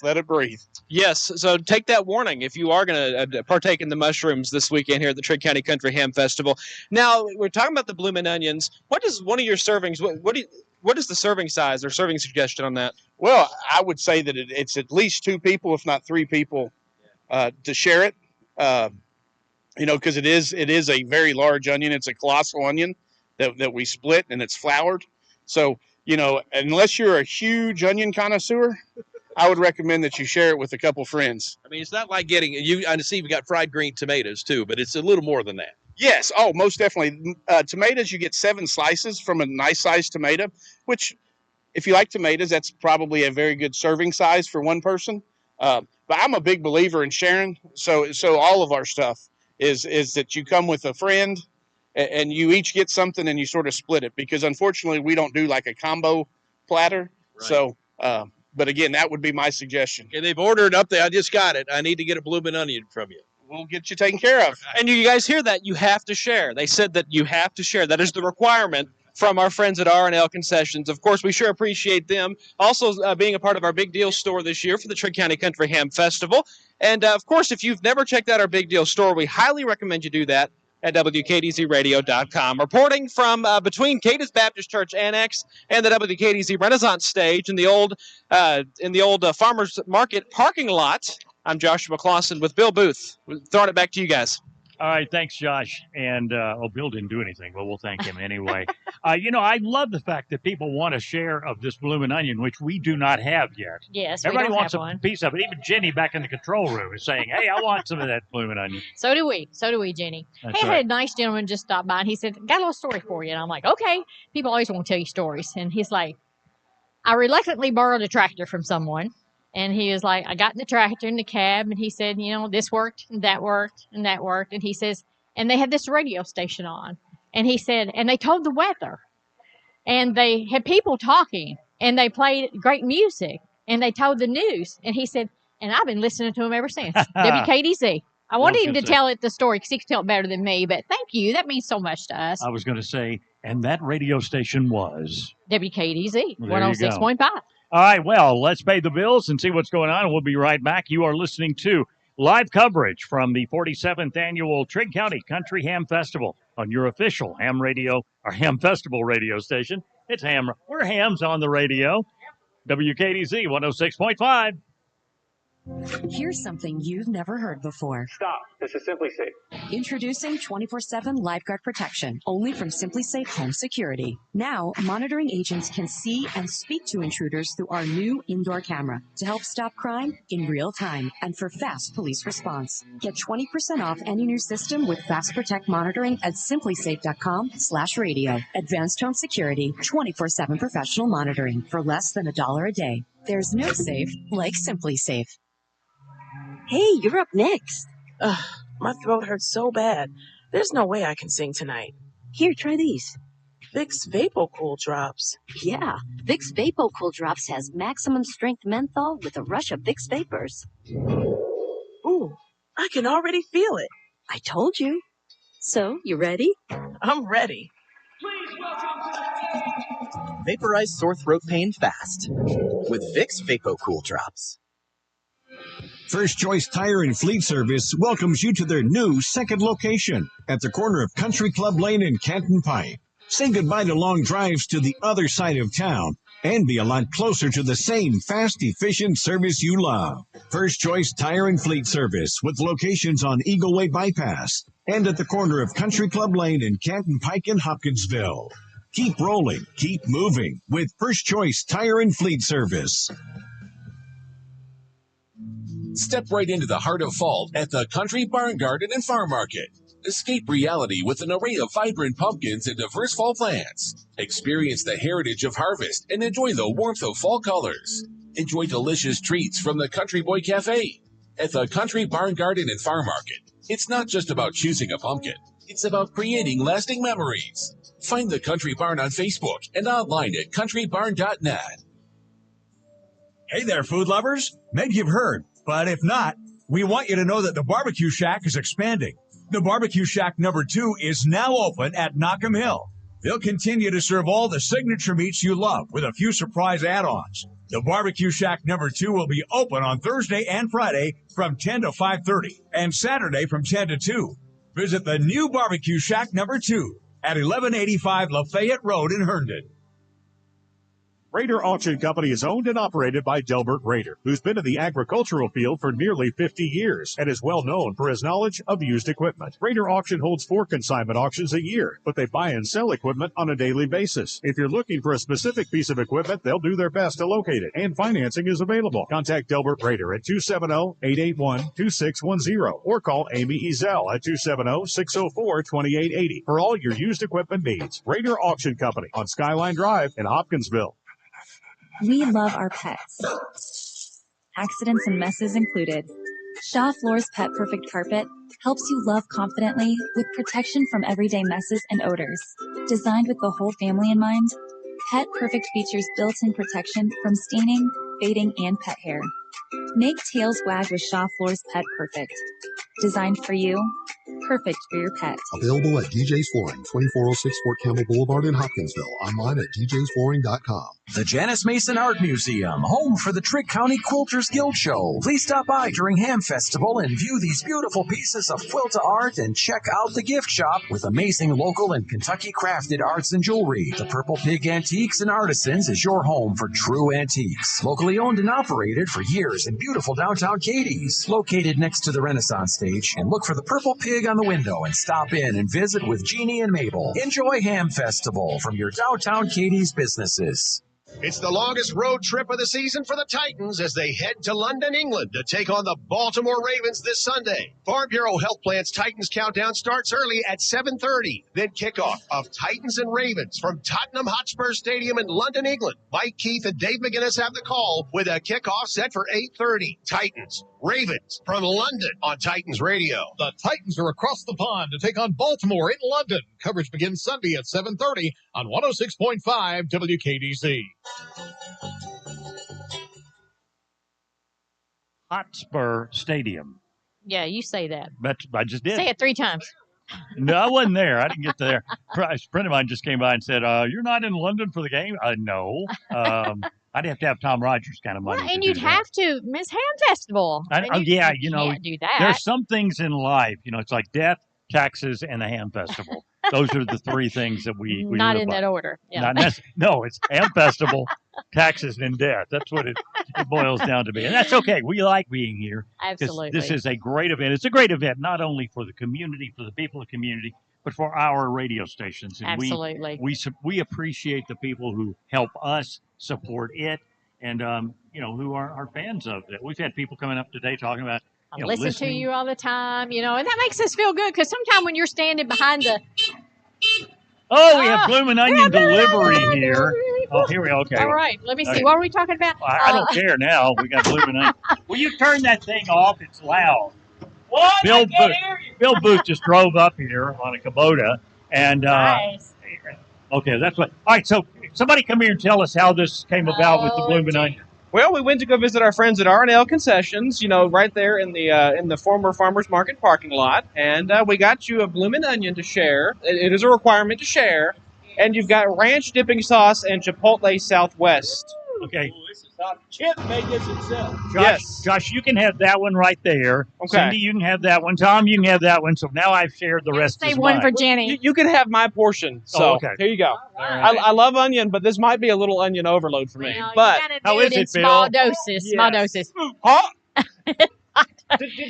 let it breathe. Yes, so take that warning if you are going to partake in the mushrooms this weekend here at the Trigg County Country Ham Festival. Now, we're talking about the bloomin' onions. What is one of your servings, what is the serving size or serving suggestion on that? Well, I would say that it's at least 2 people, if not 3 people, to share it. Because it is a very large onion. It's a colossal onion that we split, and it's floured. So, unless you're a huge onion connoisseur, I would recommend that you share it with a couple friends. I mean, it's not like I see you've got fried green tomatoes too, but it's a little more than that. Yes. Oh, most definitely. Tomatoes, you get 7 slices from a nice sized tomato, which if you like tomatoes, that's probably a very good serving size for one person. But I'm a big believer in sharing. So all of our stuff is that you come with a friend and you each get something and you sort of split it, because unfortunately we don't do like a combo platter. Right. So, but again, that would be my suggestion. Okay, they've ordered up there. I just got it. I need to get a bloomin' onion from you. We'll get you taken care of. And you guys hear that? You have to share. They said that you have to share. That is the requirement from our friends at R&L Concessions. Of course, we sure appreciate them also being a part of our Big Deal store this year for the Trigg County Country Ham Festival. And, of course, if you've never checked out our Big Deal store, we highly recommend you do that at WKDZRadio.com. Reporting from between Cadiz Baptist Church Annex and the WKDZ Renaissance Stage in the old Farmers Market parking lot, I'm Joshua Clausen with Bill Booth. We're throwing it back to you guys. All right, thanks, Josh. And Bill didn't do anything, but we'll thank him anyway. I love the fact that people want a share of this bloomin' onion, which we do not have yet. Yes, everybody we don't wants have a one. piece of it. Even Jenny back in the control room is saying, "Hey, I want some of that bloomin' onion." So do we, Jenny. That's I right. had a nice gentleman just stop by, and he said, "Got a little story for you." And I'm like, "Okay." People always want to tell you stories, and he's like, "I reluctantly borrowed a tractor from someone." And he was like, I got in the tractor in the cab, and he said, this worked, and that worked, and that worked. And he says, and they had this radio station on. And he said, and they told the weather. And they had people talking, and they played great music, and they told the news. And he said, and I've been listening to him ever since. WKDZ. I wanted him to tell the story because he could tell it better than me, but thank you. That means so much to us. I was going to say, and that radio station was? WKDZ, Well, 106.5. All right, well, let's pay the bills and see what's going on. We'll be right back. You are listening to live coverage from the 47th Annual Trigg County Country Ham Festival on your official ham radio or ham festival radio station. It's ham. We're hams on the radio. WKDZ 106.5. Here's something you've never heard before. Stop. This is Simply Safe. Introducing 24/7 lifeguard protection, only from Simply Safe Home Security. Now, monitoring agents can see and speak to intruders through our new indoor camera to help stop crime in real time and for fast police response. Get 20% off any new system with Fast Protect monitoring at simplysafe.com/radio. Advanced Home Security, 24/7 professional monitoring for less than $1 a day. There's no safe like Simply Safe. Hey, you're up next. Ugh, my throat hurts so bad. There's no way I can sing tonight. Here, try these. Vicks VapoCool Drops. Yeah, Vicks VapoCool Drops has maximum strength menthol with a rush of Vicks Vapors. Ooh, I can already feel it. I told you. So, you ready? I'm ready. Vaporize sore throat pain fast with Vicks VapoCool Drops. First Choice Tire and Fleet Service welcomes you to their new second location at the corner of Country Club Lane and Canton Pike. Say goodbye to long drives to the other side of town and be a lot closer to the same fast, efficient service you love. First Choice Tire and Fleet Service with locations on Eagle Way Bypass and at the corner of Country Club Lane in Canton Pike in Hopkinsville. Keep rolling, keep moving with First Choice Tire and Fleet Service. Step right into the heart of fall at the Country Barn Garden and Farm Market. Escape reality with an array of vibrant pumpkins and diverse fall plants. Experience the heritage of harvest and enjoy the warmth of fall colors. Enjoy delicious treats from the Country Boy Cafe. At the Country Barn Garden and Farm Market, it's not just about choosing a pumpkin. It's about creating lasting memories. Find the Country Barn on Facebook and online at countrybarn.net. Hey there, food lovers. Maybe you've heard, but if not, we want you to know that the Barbecue Shack is expanding. The Barbecue Shack number 2 is now open at Knockham Hill. They'll continue to serve all the signature meats you love with a few surprise add-ons. The Barbecue Shack number 2 will be open on Thursday and Friday from 10 to 5:30 and Saturday from 10 to 2. Visit the new Barbecue Shack number 2 at 1185 Lafayette Road in Herndon. Rader Auction Company is owned and operated by Delbert Rader, who's been in the agricultural field for nearly 50 years and is well known for his knowledge of used equipment. Rader Auction holds 4 consignment auctions a year, but they buy and sell equipment on a daily basis. If you're looking for a specific piece of equipment, they'll do their best to locate it, and financing is available. Contact Delbert Rader at 270-881-2610 or call Amy Ezel at 270-604-2880 for all your used equipment needs. Rader Auction Company on Skyline Drive in Hopkinsville. We love our pets. Accidents and messes included. Shaw Floor's Pet Perfect Carpet helps you love confidently with protection from everyday messes and odors. Designed with the whole family in mind, Pet Perfect features built-in protection from staining, fading, and pet hair. Make tails wag with Shaw Floor's Pet Perfect. Designed for you, perfect for your pet. Available at DJ's Flooring, 2406 Fort Campbell Boulevard in Hopkinsville. Online at djsflooring.com. The Janice Mason Art Museum, home for the Trigg County Quilters Guild Show. Please stop by during Ham Festival and view these beautiful pieces of quilta art and check out the gift shop with amazing local and Kentucky crafted arts and jewelry. The Purple Pig Antiques and Artisans is your home for true antiques. Locally owned and operated for years in beautiful downtown Cadiz. Located next to the Renaissance stage, and look for the Purple Pig on the window and stop in and visit with Jeannie and Mabel. Enjoy Ham Festival from your downtown Cadiz businesses. It's the longest road trip of the season for the Titans as they head to London, England to take on the Baltimore Ravens this Sunday. Farm Bureau Health Plan's Titans Countdown starts early at 7:30. Then kickoff of Titans and Ravens from Tottenham Hotspur Stadium in London, England. Mike Keith and Dave McGinnis have the call with a kickoff set for 8:30. Titans, Ravens from London on Titans Radio. The Titans are across the pond to take on Baltimore in London. Coverage begins Sunday at 7:30 on 106.5 WKDC. Hotspur Stadium. Yeah, you say that. But I just did. Say it 3 times. No, I wasn't there. I didn't get there. A friend of mine just came by and said, "You're not in London for the game?" No. I'd have to have Tom Rogers kind of money. Well, and you'd have to miss Ham Festival. You can't do that. There's some things in life, it's like death, taxes, and the Ham Festival. Those are the 3 things that we not in that order. Yeah. No, it's Ham Festival, taxes, and death. That's what it boils down to be. And that's okay. We like being here. Absolutely. This is a great event. It's a great event, not only for the community, for the people of the community, but for our radio stations. And absolutely. We appreciate the people who help us support it and, who are fans of it. We've had people coming up today talking about, I listen to you all the time, and that makes us feel good because sometimes when you're standing behind the... we have Bloomin' Onion delivery here. Oh, here we go. Okay. All right. Let me see. What are we talking about? I don't care now. We got Bloomin' Onion. Will you turn that thing off? It's loud. What? Bill Booth just drove up here on a Kubota. And, nice. Okay, that's what. All right, so somebody come here and tell us how this came about with the Bloomin' Onion. Well, we went to go visit our friends at R&L Concessions, right there in the former Farmers Market parking lot, and we got you a Bloomin' Onion to share. It is a requirement to share, and you've got ranch dipping sauce and Chipotle Southwest. Okay. Chip made this himself. Josh, you can have that one right there. Okay. Cindy, you can have that one. Tom, you can have that one. So now I've shared the rest. Save is one mine. for Jenny. You can have my portion. So okay. here you go. right. I love onion, but this might be a little onion overload for me. Well, but you gotta how do is it in it, small Bill? doses. Small doses. Huh?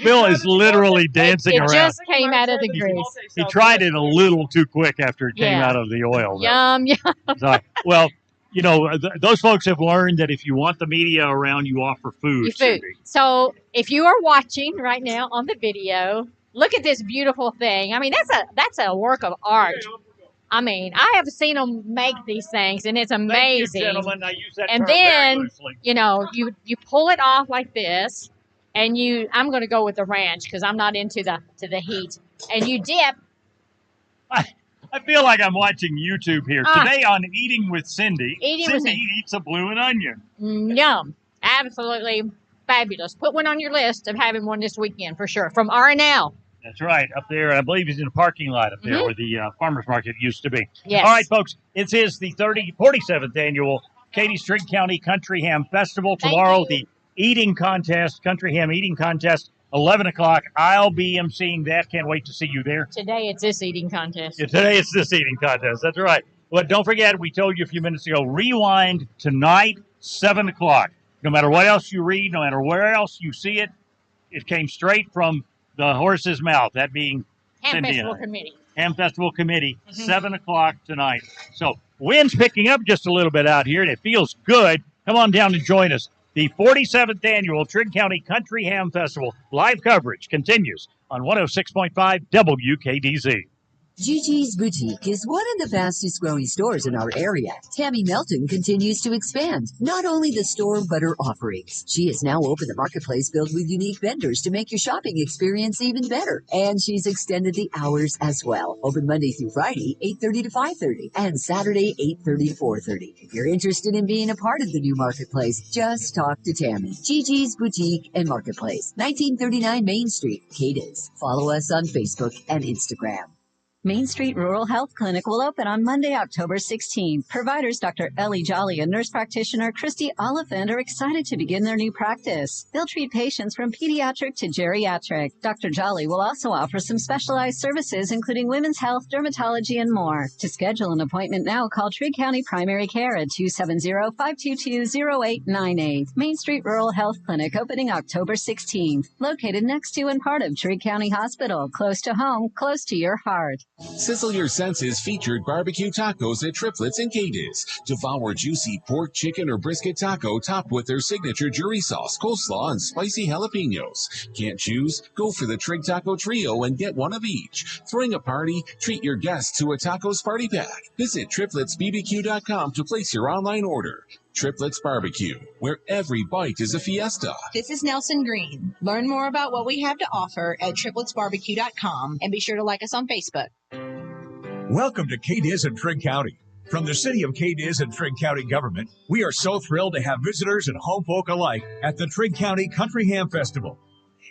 Bill is literally dancing It around. just came out of the grease. He tried it a little too quick after it came Yeah. out of the oil. though. Yum, yum. So, well, you know, those folks have learned that if you want the media around, you offer food. Your food. Cindy. So if you are watching right now on the video, look at this beautiful thing. I mean, that's a work of art. I mean, I have seen them make these things, and it's amazing. Thank you, gentlemen. I use that And term very then, loosely. you know, you pull it off like this, and I'm going to go with the ranch because I'm not into the heat. And you dip. I feel like I'm watching YouTube here. Today on Eating with Cindy, Cindy eats a blue and onion. Yum. Absolutely fabulous. Put one on your list of having one this weekend for sure. From R&L. That's right, up there. I believe he's in the parking lot up there where the farmer's market used to be. Yes. All right, folks. It is the 47th annual Cadiz Trigg County Country Ham Festival. Tomorrow, the eating contest, Country Ham Eating Contest, 11 o'clock. I'll be emceeing that. Can't wait to see you there. Today it's this eating contest. Yeah, today it's this eating contest. That's right. But don't forget, we told you a few minutes ago, rewind tonight, 7 o'clock. No matter what else you read, no matter where else you see it, it came straight from the horse's mouth, that being Ham Cindy Festival and I. Committee. Ham Festival Committee, 7 o'clock tonight. So wind's picking up just a little bit out here, and it feels good. Come on down and join us. The 47th annual Trigg County Country Ham Festival live coverage continues on 106.5 WKDZ. Gigi's Boutique is one of the fastest growing stores in our area. Tammy Melton continues to expand not only the store but her offerings. She has now opened the marketplace filled with unique vendors to make your shopping experience even better. And she's extended the hours as well. Open Monday through Friday, 8:30 to 5:30, and Saturday, 8:30 to 4:30. If you're interested in being a part of the new marketplace, just talk to Tammy. Gigi's Boutique and Marketplace, 1939 Main Street, Cadiz. Follow us on Facebook and Instagram. Main Street Rural Health Clinic will open on Monday, October 16th. Providers Dr. Ellie Jolly and nurse practitioner Christy Oliphant are excited to begin their new practice. They'll treat patients from pediatric to geriatric. Dr. Jolly will also offer some specialized services, including women's health, dermatology, and more. To schedule an appointment now, call Trigg County Primary Care at 270-522-0898. Main Street Rural Health Clinic opening October 16th. Located next to and part of Trigg County Hospital. Close to home, close to your heart. Sizzle your senses featured barbecue tacos at Triplets in Cadiz. Devour juicy pork, chicken, or brisket taco topped with their signature jury sauce, coleslaw, and spicy jalapenos. Can't choose? Go for the Trigg Taco Trio and get one of each. Throwing a party? Treat your guests to a tacos party pack. Visit tripletsbbq.com to place your online order. Triplets Barbecue, where every bite is a fiesta. This is Nelson Green. Learn more about what we have to offer at tripletsbbq.com and be sure to like us on Facebook. Welcome to Cadiz and Trigg County. From the city of Cadiz and Trigg County government, we are so thrilled to have visitors and home folk alike at the Trigg County Country Ham Festival.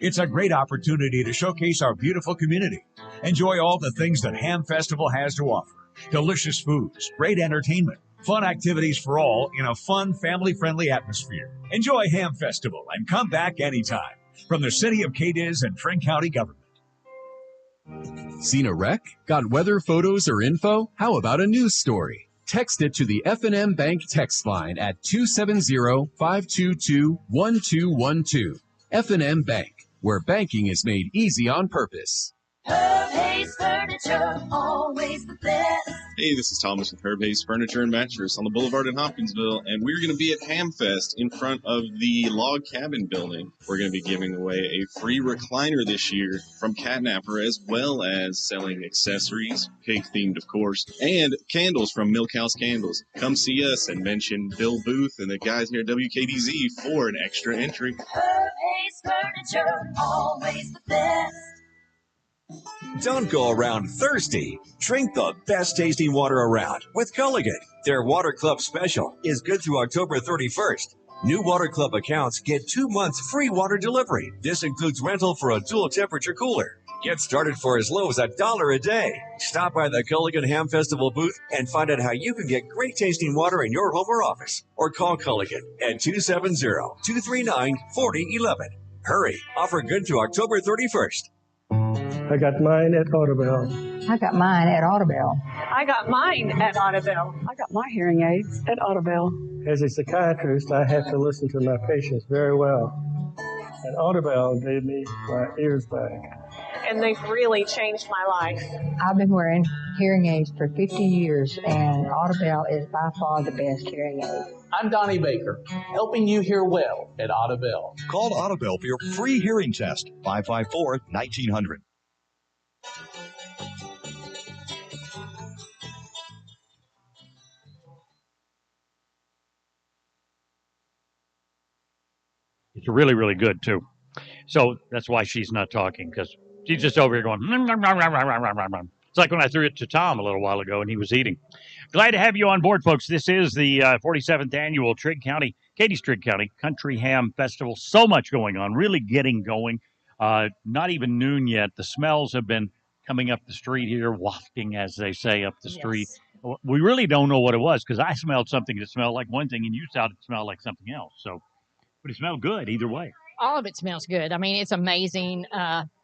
It's a great opportunity to showcase our beautiful community. Enjoy all the things that Ham Festival has to offer. Delicious foods, great entertainment, fun activities for all in a fun, family-friendly atmosphere. Enjoy Ham Festival and come back anytime. From the city of Cadiz and Trigg County government. Seen a wreck? Got weather photos or info? How about a news story? Text it to the F&M Bank text line at 270-522-1212. F&M Bank, where banking is made easy on purpose. Herb Hayes Furniture, always the best. Hey, this is Thomas with Herb Hayes Furniture and Mattress on the Boulevard in Hopkinsville, and we're going to be at Hamfest in front of the Log Cabin building. We're going to be giving away a free recliner this year from Catnapper, as well as selling accessories, pig-themed of course, and candles from Milk House Candles. Come see us and mention Bill Booth and the guys here at WKDZ for an extra entry. Herb Hayes Furniture, always the best. Don't go around thirsty. Drink the best tasting water around with Gulligan. Their Water Club special is good through October 31st. New Water Club accounts get 2 months free water delivery. This includes rental for a dual temperature cooler. Get started for as low as $1 a day. Stop by the Culligan Ham Festival booth and find out how you can get great tasting water in your home or office. Or call Culligan at 270-239-4011. Hurry, offer good through October 31st. I got mine at Audubell. I got mine at Audubell. I got mine at Audubell. I got my hearing aids at Audubell. As a psychiatrist, I have to listen to my patients very well. And Audubell gave me my ears back. And they've really changed my life. I've been wearing hearing aids for 50 years, and Audubell is by far the best hearing aid. I'm Donnie Baker, helping you hear well at Audubell. Call Audubell for your free hearing test, 554-1900. It's really, really good, too. So that's why she's not talking, because she's just over here going, it's like when I threw it to Tom a little while ago and he was eating. Glad to have you on board, folks. This is the 47th annual Cadiz Trigg County Country Ham Festival. So much going on, really getting going. Not even noon yet. The smells have been coming up the street here, wafting, as they say, up the street. We really don't know what it was, because I smelled something that smelled like one thing and you thought it smelled like something else. So, but it smelled good either way. All of it smells good. I mean, it's amazing.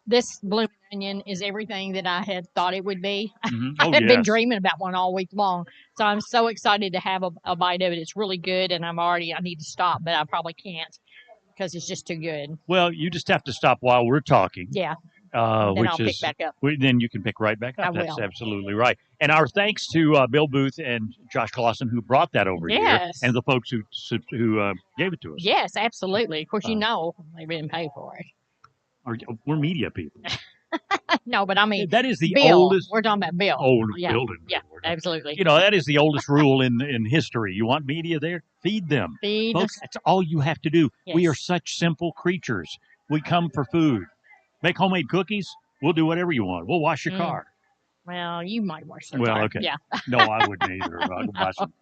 This blooming onion is everything that I had thought it would be. Mm-hmm. I had been dreaming about one all week long. So I'm so excited to have a bite of it. It's really good, and I need to stop, but I probably can't because it's just too good. Well, you just have to stop while we're talking. Yeah. Then I'll pick back up. Then you can pick right back up. That's absolutely right. And our thanks to Bill Booth and Josh Clausen, who brought that over here, and the folks who gave it to us. Yes, absolutely. Of course, they didn't pay for it. We're media people. No, but I mean, that is the Bill. oldest. We're talking about Bill. Building. Yeah, absolutely. That is the oldest rule in history. You want media there? Feed them. Folks, that's all you have to do. Yes. We are such simple creatures. We come for food. Make homemade cookies. We'll do whatever you want. We'll wash your car. Well, you might wash the Well, car. okay. Yeah. No, I wouldn't either. I'd wash them.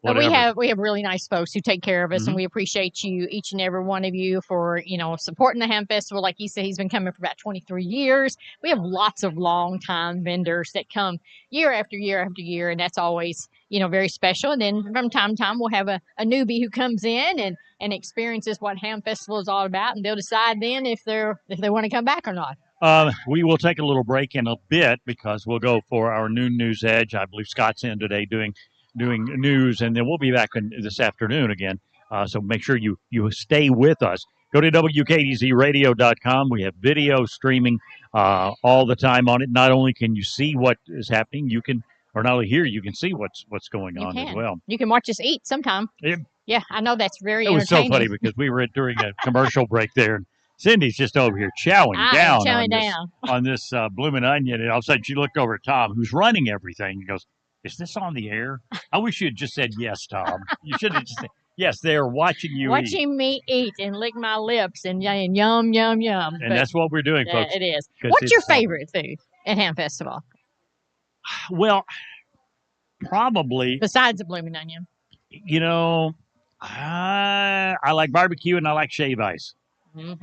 But we have really nice folks who take care of us, and we appreciate you, each and every one of you, for supporting the Ham Festival. Like he said, he's been coming for about 23 years. We have lots of long-time vendors that come year after year after year, and that's always very special. And then from time to time, we'll have a newbie who comes in and experiences what Ham Festival is all about, and they'll decide then if they want to come back or not. We will take a little break in a bit because we'll go for our noon news edge. I believe Scott's in today doing news, and then we'll be back this afternoon again. So make sure you stay with us. Go to WKDZradio.com. We have video streaming all the time on it. Not only can you see what is happening, you can see what's going on as well. You can watch us eat sometime. Yeah, I know that's very entertaining. It was so funny because we were during a commercial break there, and Cindy's just over here chowing down on this blooming onion, and all of a sudden she looked over at Tom, who's running everything, and goes, "Is this on the air?" I wish you had just said yes, Tom. You should have just said, yes, they're watching you watching me eat and lick my lips and yum, yum, yum. And that's what we're doing, folks. It is. What's your favorite food at Ham Festival? Well, probably. Besides the blooming onion. I like barbecue and I like shaved ice.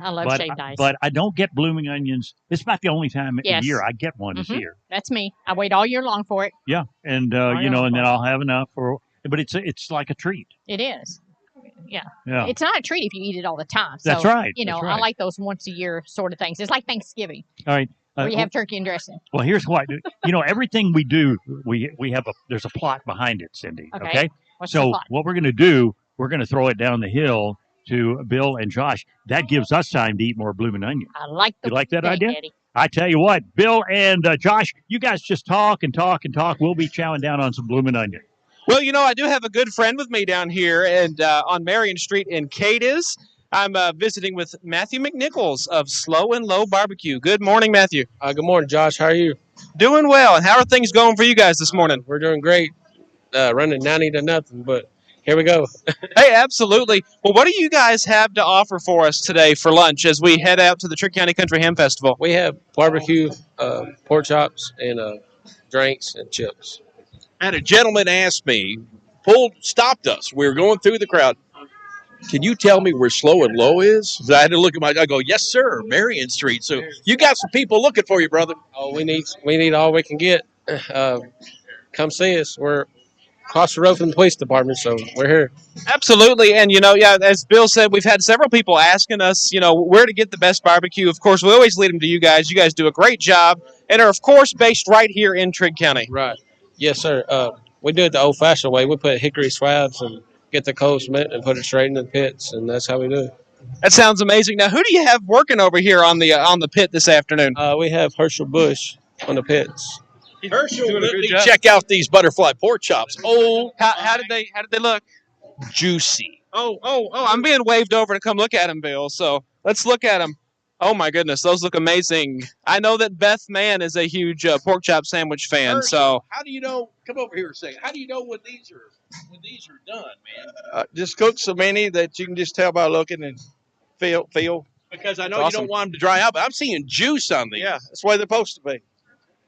I love shaved ice. But I don't get blooming onions. It's about the only time a year I get one this year. That's me. I wait all year long for it. Yeah, and and then I'll have enough but it's like a treat. It is. Yeah. Yeah. It's not a treat if you eat it all the time. So, that's right. I like those once a year sort of things. It's like Thanksgiving. All right. Where you have turkey and dressing. Well, here's what everything we do, we have there's a plot behind it, Cindy. Okay. What's the plot? What we're going to do, we're going to throw it down the hill to Bill and Josh. That gives us time to eat more blooming onion. I like You like that idea? Daddy. I tell you what, Bill and Josh, you guys just talk and talk and talk. We'll be chowing down on some blooming onion. Well, I do have a good friend with me down here and on Marion Street in Cadiz. I'm visiting with Matthew McNichols of Slow and Low Barbecue. Good morning, Matthew. Good morning, Josh. How are you? Doing well. And how are things going for you guys this morning? We're doing great. Running 90-0, but here we go. Hey, absolutely. Well, what do you guys have to offer for us today for lunch as we head out to the Trigg County Country Ham Festival? We have barbecue, pork chops, and drinks and chips. And a gentleman asked me, stopped us. We were going through the crowd. Can you tell me where Slow and Low is? I had to look at I go, yes, sir, Marion Street. So you got some people looking for you, brother. Oh, we need all we can get. Come see us. We're across the road from the police department, so we're here. Absolutely. And, as Bill said, we've had several people asking us, where to get the best barbecue. Of course, we always lead them to you guys. You guys do a great job and are, of course, based right here in Trigg County. Right. Yes, sir. We do it the old-fashioned way. We put hickory swabs and get the coals mint and put it straight in the pits, and that's how we do it. That sounds amazing. Now, who do you have working over here on the pit this afternoon? We have Herschel Bush on the pits. Herschel, let me check out these butterfly pork chops. Oh, how did they look? Juicy. Oh! I'm being waved over to come look at them, Bill. So let's look at them. Oh my goodness, those look amazing. I know that Beth Mann is a huge pork chop sandwich fan. Herschel, so how do you know? Come over here a second. How do you know when these are done, man? Just cook so many that you can just tell by looking and feel. Because I know you don't want them to dry out, but I'm seeing juice on these. Yeah, that's the way they're supposed to be.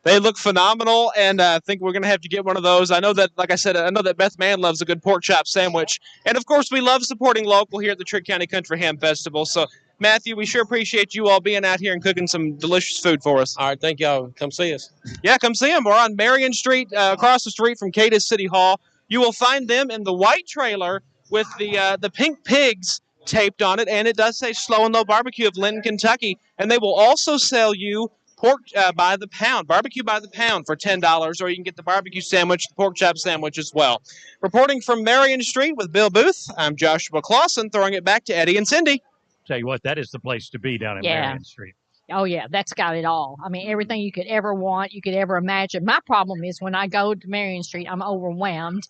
they look phenomenal, and I think we're going to have to get one of those. I know that, like I said, I know that Beth Mann loves a good pork chop sandwich. And, of course, we love supporting local here at the Trigg County Country Ham Festival. So, Matthew, we sure appreciate you all being out here and cooking some delicious food for us. All right, thank y'all. Come see us. Yeah, come see them. We're on Marion Street, across the street from Cadiz City Hall. You will find them in the white trailer with the pink pigs taped on it, and it does say Slow and Low Barbecue of Linton, Kentucky. And they will also sell you pork by the pound, barbecue by the pound for $10, or you can get the barbecue sandwich, the pork chop sandwich as well. Reporting from Marion Street with Bill Booth, I'm Joshua Clausen, throwing it back to Eddie and Cindy. Tell you what, that is the place to be down in Marion Street. Oh, yeah, that's got it all. I mean, everything you could ever want, you could ever imagine. My problem is when I go to Marion Street, I'm overwhelmed,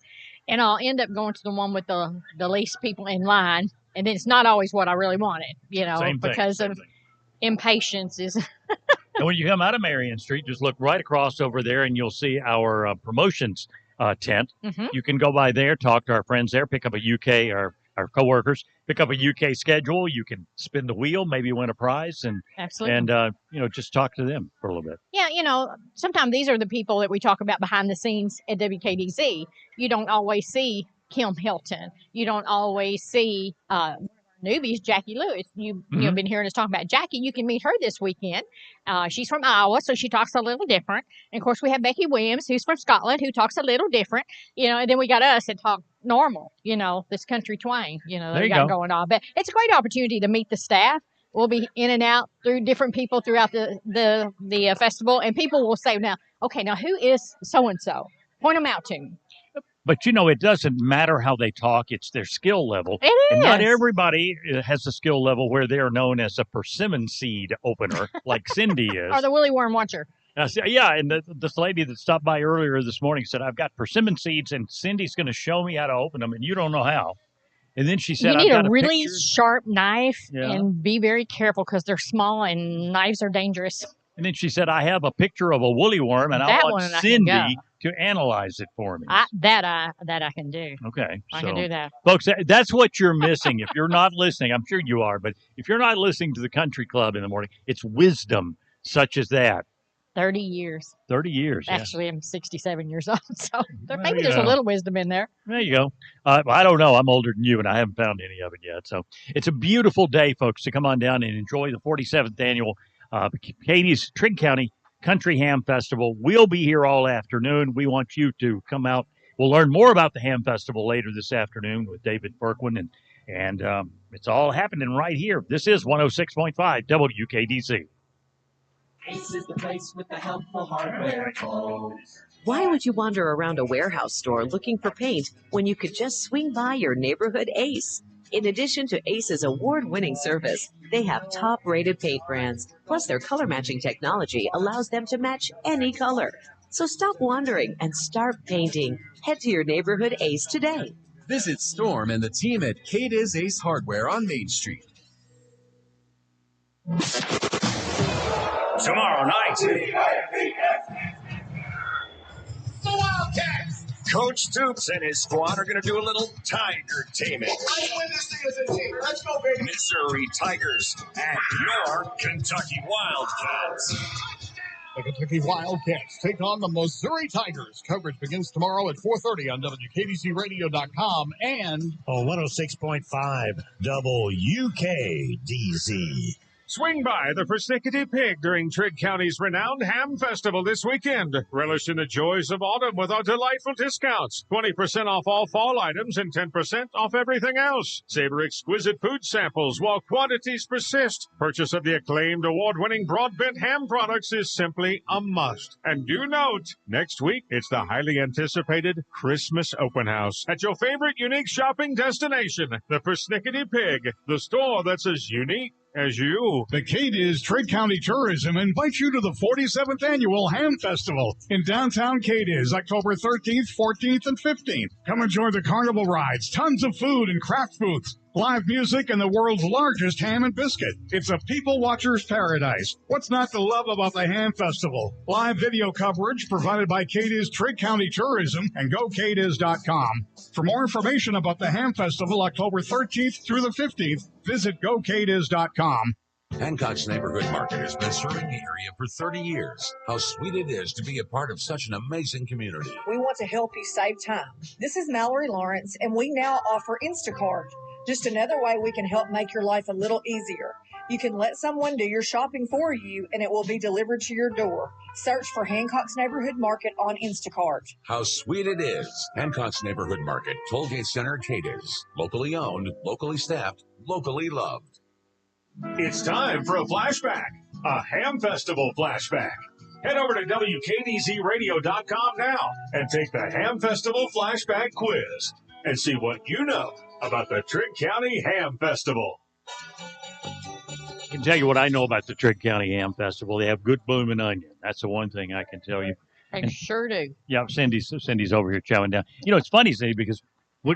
and I'll end up going to the one with the least people in line, and then it's not always what I really wanted, because of impatience is... And when you come out of Marion Street, just look right across over there, and you'll see our promotions tent. Mm-hmm. You can go by there, talk to our friends there, pick up a UK, our coworkers, pick up a UK schedule. You can spin the wheel, maybe win a prize, and absolutely, and just talk to them for a little bit. Yeah, sometimes these are the people that we talk about behind the scenes at WKDZ. You don't always see Kim Hilton. You don't always see newbies, Jackie Lewis. You've been hearing us talk about Jackie. You can meet her this weekend. She's from Iowa, so she talks a little different. And, of course, we have Becky Williams, who's from Scotland, who talks a little different. And then we got us that talk normal, this country twang, they got going on. But it's a great opportunity to meet the staff. We'll be in and out through different people throughout the festival. And people will say, now, who is so-and-so? Point them out to me. But, it doesn't matter how they talk. It's their skill level. It is. And not everybody has a skill level where they're known as a persimmon seed opener, like Cindy is. Or the Willie Worm Watcher. Yeah, and this lady that stopped by earlier this morning said, I've got persimmon seeds, and Cindy's going to show me how to open them, and you don't know how. And then she said, you need I've got a really picture. Sharp knife and be very careful because they're small and knives are dangerous. And then she said, I have a picture of a woolly worm, and I want Cindy to analyze it for me. That I can do. Okay. I can do that. Folks, that's what you're missing. If you're not listening, I'm sure you are, but if you're not listening to the Country Club in the morning, it's wisdom such as that. 30 years. 30 years, Actually, I'm 67 years old, so maybe there's a little wisdom in there. There you go. I don't know. I'm older than you, and I haven't found any of it yet. So it's a beautiful day, folks, to come on down and enjoy the 47th annual Cadiz Trigg County Country Ham Festival. We'll be here all afternoon. We want you to come out. We'll learn more about the Ham Festival later this afternoon with David Berkwin, and it's all happening right here. This is 106.5 WKDC. Ace is the place with the helpful hardware. Why would you wander around a warehouse store looking for paint when you could just swing by your neighborhood Ace? In addition to Ace's award-winning service, they have top-rated paint brands. Plus, their color-matching technology allows them to match any color. So stop wandering and start painting. Head to your neighborhood Ace today. Visit Storm and the team at Cadiz Ace Hardware on Main Street. Tomorrow night, The Wildcats! Coach Stoops and his squad are going to do a little tiger taming. I win this thing as a team. Let's go, baby. Missouri Tigers and your Kentucky Wildcats. The Kentucky Wildcats take on the Missouri Tigers. Coverage begins tomorrow at 4:30 on WKDZRadio.com and 106.5 WKDZ. Swing by the Persnickety Pig during Trigg County's renowned Ham Festival this weekend. Relish in the joys of autumn with our delightful discounts. 20% off all fall items and 10% off everything else. Savor exquisite food samples while quantities persist. Purchase of the acclaimed award-winning Broadbent ham products is simply a must. And do note, next week, it's the highly anticipated Christmas Open House at your favorite unique shopping destination, the Persnickety Pig, the store that's as unique as you. the Cadiz Trigg County Tourism invites you to the 47th Annual Ham Festival in downtown Cadiz, October 13th, 14th, and 15th. Come enjoy the carnival rides, tons of food and craft booths, live music, and the world's largest ham and biscuit. It's a people watcher's paradise. What's not to love about the Ham Festival? Live video coverage provided by Cadiz Trigg County Tourism and GoCadiz.com. For more information about the Ham Festival, October 13th through the 15th, visit GoCadiz.com. Hancock's Neighborhood Market has been serving the area for 30 years. How sweet it is to be a part of such an amazing community. We want to help you save time. This is Mallory Lawrence, and we now offer Instacart. Just another way we can help make your life a little easier. You can let someone do your shopping for you, and it will be delivered to your door. Search for Hancock's Neighborhood Market on Instacart. How sweet it is. Hancock's Neighborhood Market, Tollgate Center, Cadiz. Locally owned, locally staffed, locally loved. It's time for a flashback, a Ham Festival flashback. Head over to WKDZRadio.com now and take the Ham Festival flashback quiz and see what you know about the Trigg County Ham Festival. I can tell you what I know about the Trigg County Ham Festival. They have good blooming onion. That's the one thing I can tell you. They sure do. Yeah, Cindy's over here chowing down. You know, it's funny, Cindy, because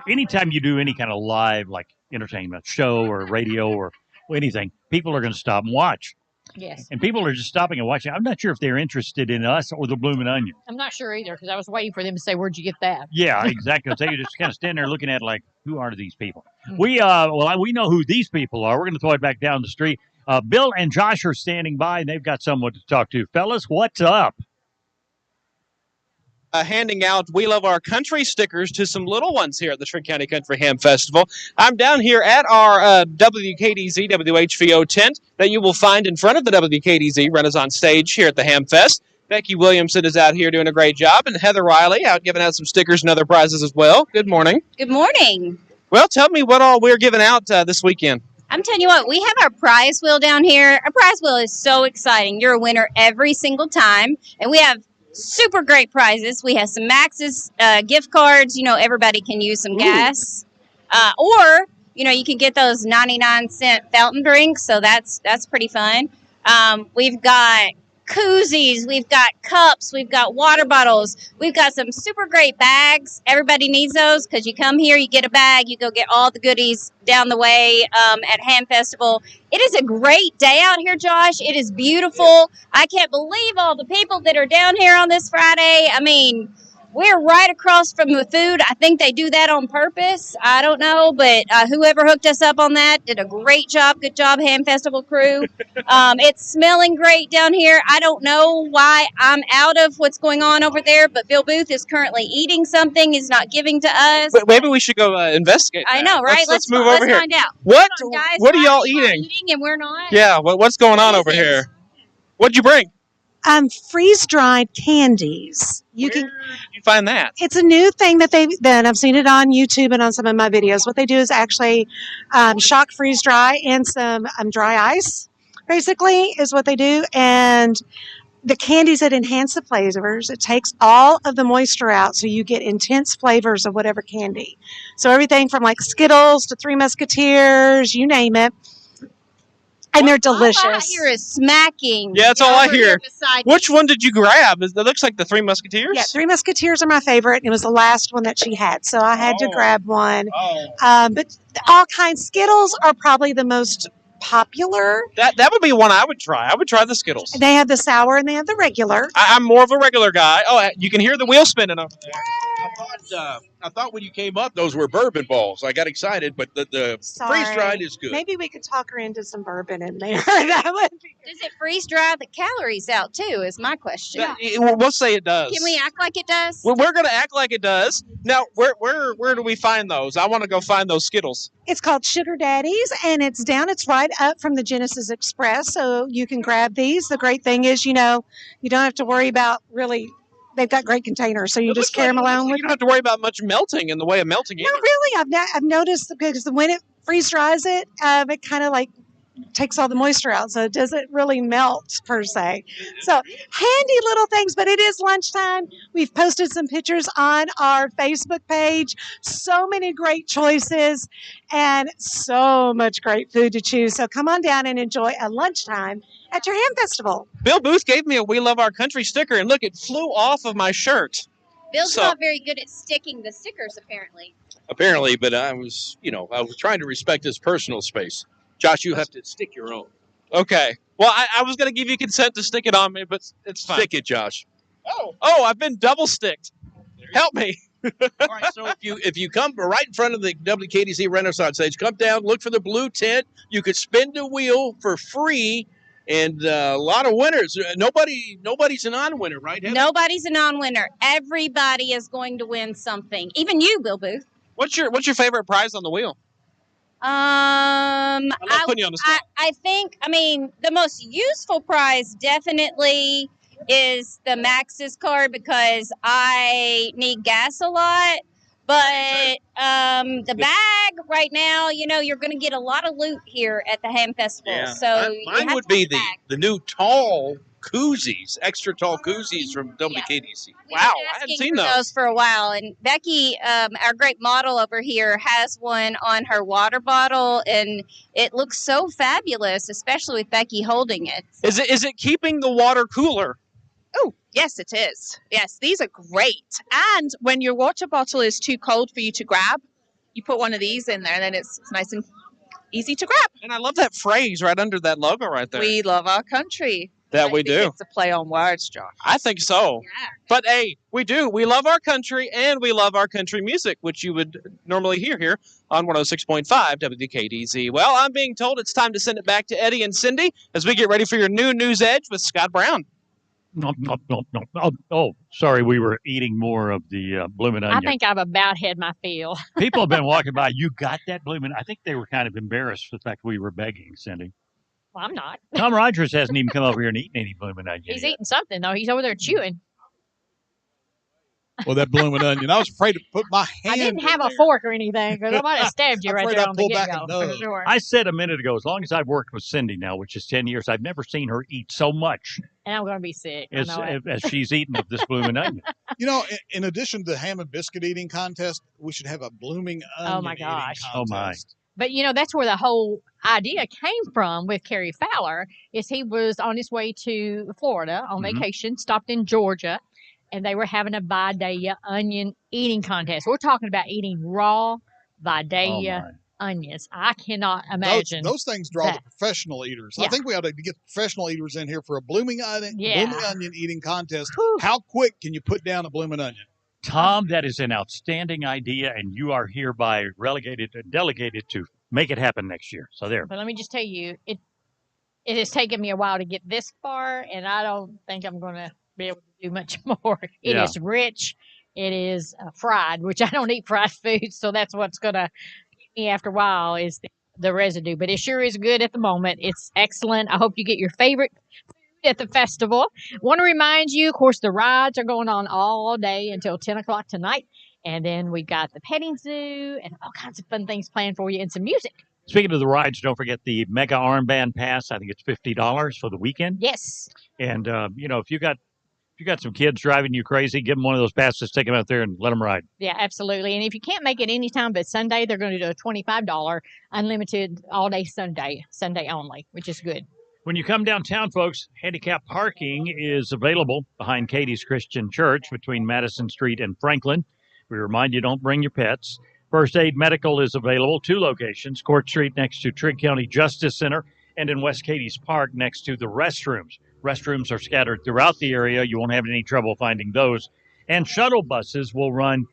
anytime you do any kind of live, like, entertainment show or radio or anything, people are going to stop and watch. Yes. And people are just stopping and watching. I'm not sure if they're interested in us or the blooming onion. I'm not sure either, because I was waiting for them to say, "Where'd you get that?" Yeah, exactly. So you just kind of stand there looking at it like, who are these people? We know who these people are. We're going to throw it back down the street. Bill and Josh are standing by, and they've got someone to talk to. Fellas, what's up? Handing out We Love Our Country stickers to some little ones here at the Trigg County Country Ham Festival. I'm down here at our WKDZ WHVO tent that you will find in front of the WKDZ Renaissance stage here at the Ham Fest. Becky Williamson is out here doing a great job, and Heather Riley out giving out some stickers and other prizes as well. Good morning. Good morning. Well, tell me what all we're giving out this weekend. I'm telling you what, we have our prize wheel down here. Our prize wheel is so exciting. You're a winner every single time, and we have super great prizes. We have some Max's gift cards. You know, everybody can use some gas. Or, you know, you can get those 99-cent fountain drinks, so that's pretty fun. We've got koozies, we've got cups, we've got water bottles, we've got some super great bags. Everybody needs those because you come here, you get a bag, you go get all the goodies down the way at Ham Festival. It is a great day out here, Josh. It is beautiful. I can't believe all the people that are down here on this Friday. I mean, we're right across from the food. I think they do that on purpose. I don't know, but whoever hooked us up on that did a great job. Good job, Ham Festival crew. It's smelling great down here. I don't know why I'm out of what's going on over there, but Bill Booth is currently eating something he's not giving to us. But maybe we should go investigate that. I know, right? Let's move over here. Find out. What? Hold on, guys. What are Why y'all you eating? And we're not. Yeah, what's going on over here? What'd you bring? Freeze-dried candies. Where did you find that? It's a new thing that I've seen it on YouTube and on some of my videos. What they do is actually shock freeze dry and some dry ice, basically, is what they do. And the candies that enhance the flavors, it takes all of the moisture out, so you get intense flavors of whatever candy. So everything from like Skittles to Three Musketeers, you name it. And they're delicious. All I hear is smacking. Yeah, that's all I over hear. here beside Which me. one did you grab? It looks like the Three Musketeers. Yeah, Three Musketeers are my favorite. It was the last one that she had, so I had to grab one. But all kinds. Skittles are probably the most popular. That would be one I would try. I would try the Skittles. They have the sour and they have the regular. I'm more of a regular guy. Oh, you can hear the wheel spinning over there. I bought I thought when you came up, those were bourbon balls. I got excited, but the freeze-dried is good. Maybe we could talk her into some bourbon in there. That would be good. Does it freeze dry the calories out too? Is my question. We'll say it does. Can we act like it does? Well, we're going to act like it does. Now, where do we find those? I want to go find those Skittles. It's called Sugar Daddies, and it's right up from the Genesis Express, so you can grab these. The great thing is, you don't have to worry about really. They've got great containers, so you just carry them along with you. Don't have to worry about much melting in the way of melting. No, really. I've noticed because when it freeze dries it kind of like takes all the moisture out, so it doesn't really melt per se. So handy little things, but it is lunchtime. We've posted some pictures on our Facebook page. So many great choices and so much great food to choose. So come on down and enjoy a lunchtime at your ham festival. Bill Booth gave me a We Love Our Country sticker, and look, it flew off of my shirt. Bill's not very good at sticking the stickers, apparently. Apparently, but I was trying to respect his personal space. Josh, you have to stick your own. Okay. Well, I was going to give you consent to stick it on me, but it's fine. Stick it, Josh. Oh, I've been double sticked. Help me. All right, so if you come right in front of the WKDC Renaissance stage, come down, look for the blue tent. You could spin the wheel for free, and a lot of winners. Nobody's a non-winner, right, Heather? Nobody's a non-winner. Everybody is going to win something. Even you, Bill Booth. What's your favorite prize on the wheel? I'm not putting you on the spot. I think, the most useful prize definitely is the Max's card because I need gas a lot. But the bag right now, you're going to get a lot of loot here at the Ham Festival. Yeah. So mine would be the new tall koozies, extra tall koozies from WKDC. Wow, I hadn't seen those for a while. And Becky, our great model over here, has one on her water bottle, and it looks so fabulous, especially with Becky holding it. Is it keeping the water cooler? Oh, yes, it is. Yes, these are great. And when your water bottle is too cold for you to grab, you put one of these in there, and then it's nice and easy to grab. And I love that phrase right under that logo right there. We love our country. That we do. It's a play on words, Josh. I think so. Yeah. But, hey, we do. We love our country, and we love our country music, which you would normally hear here on 106.5 WKDZ. Well, I'm being told it's time to send it back to Eddie and Cindy as we get ready for your new News Edge with Scott Brown. No. Oh, sorry, we were eating more of the bloomin' onion. I think I've about had my fill. People have been walking by. You got that bloomin'? I think they were kind of embarrassed for the fact we were begging, Cindy. Well, I'm not. Tom Rogers hasn't even come over here and eaten any bloomin' onion. He's eating something, though. He's over there chewing. Well, that bloomin' onion. I was afraid to put my hand. I didn't have a fork or anything because I might have stabbed you right there on the get-go. For sure. I said a minute ago, as long as I've worked with Cindy now, which is 10 years, I've never seen her eat so much. And I'm going to be sick. As she's eating of this bloomin' onion. In addition to ham and biscuit eating contest, we should have a blooming onion. Oh my gosh! Oh my! But that's where the whole idea came from with Kerry Fowler. Is he was on his way to Florida on vacation, stopped in Georgia, and they were having a Vidalia onion eating contest. We're talking about eating raw Vidalia onions. I cannot imagine those things draw the professional eaters. Yeah. I think we ought to get professional eaters in here for a blooming onion eating contest. Whew. How quick can you put down a blooming onion? Tom, that is an outstanding idea, and you are hereby delegated to make it happen next year. So there. But let me just tell you, it has taken me a while to get this far, and I don't think I'm going to be able to do much more. It is rich. It is fried, which I don't eat fried food, so that's what's going to get me after a while is the residue. But it sure is good at the moment. It's excellent. I hope you get your favorite at the festival. Want to remind you, of course, the rides are going on all day until 10 o'clock tonight. And then we got the petting zoo and all kinds of fun things planned for you and some music. Speaking of the rides, don't forget the Mega Armband Pass. I think it's $50 for the weekend. Yes. And, if you got some kids driving you crazy, give them one of those passes, take them out there and let them ride. Yeah, absolutely. And if you can't make it anytime but Sunday, they're going to do a $25 unlimited all-day Sunday only, which is good. When you come downtown, folks, handicap parking is available behind Cadiz Christian Church between Madison Street and Franklin. We remind you, don't bring your pets. First Aid Medical is available, 2 locations, Court Street next to Trigg County Justice Center and in West Cadiz Park next to the restrooms. Restrooms are scattered throughout the area. You won't have any trouble finding those. And shuttle buses will run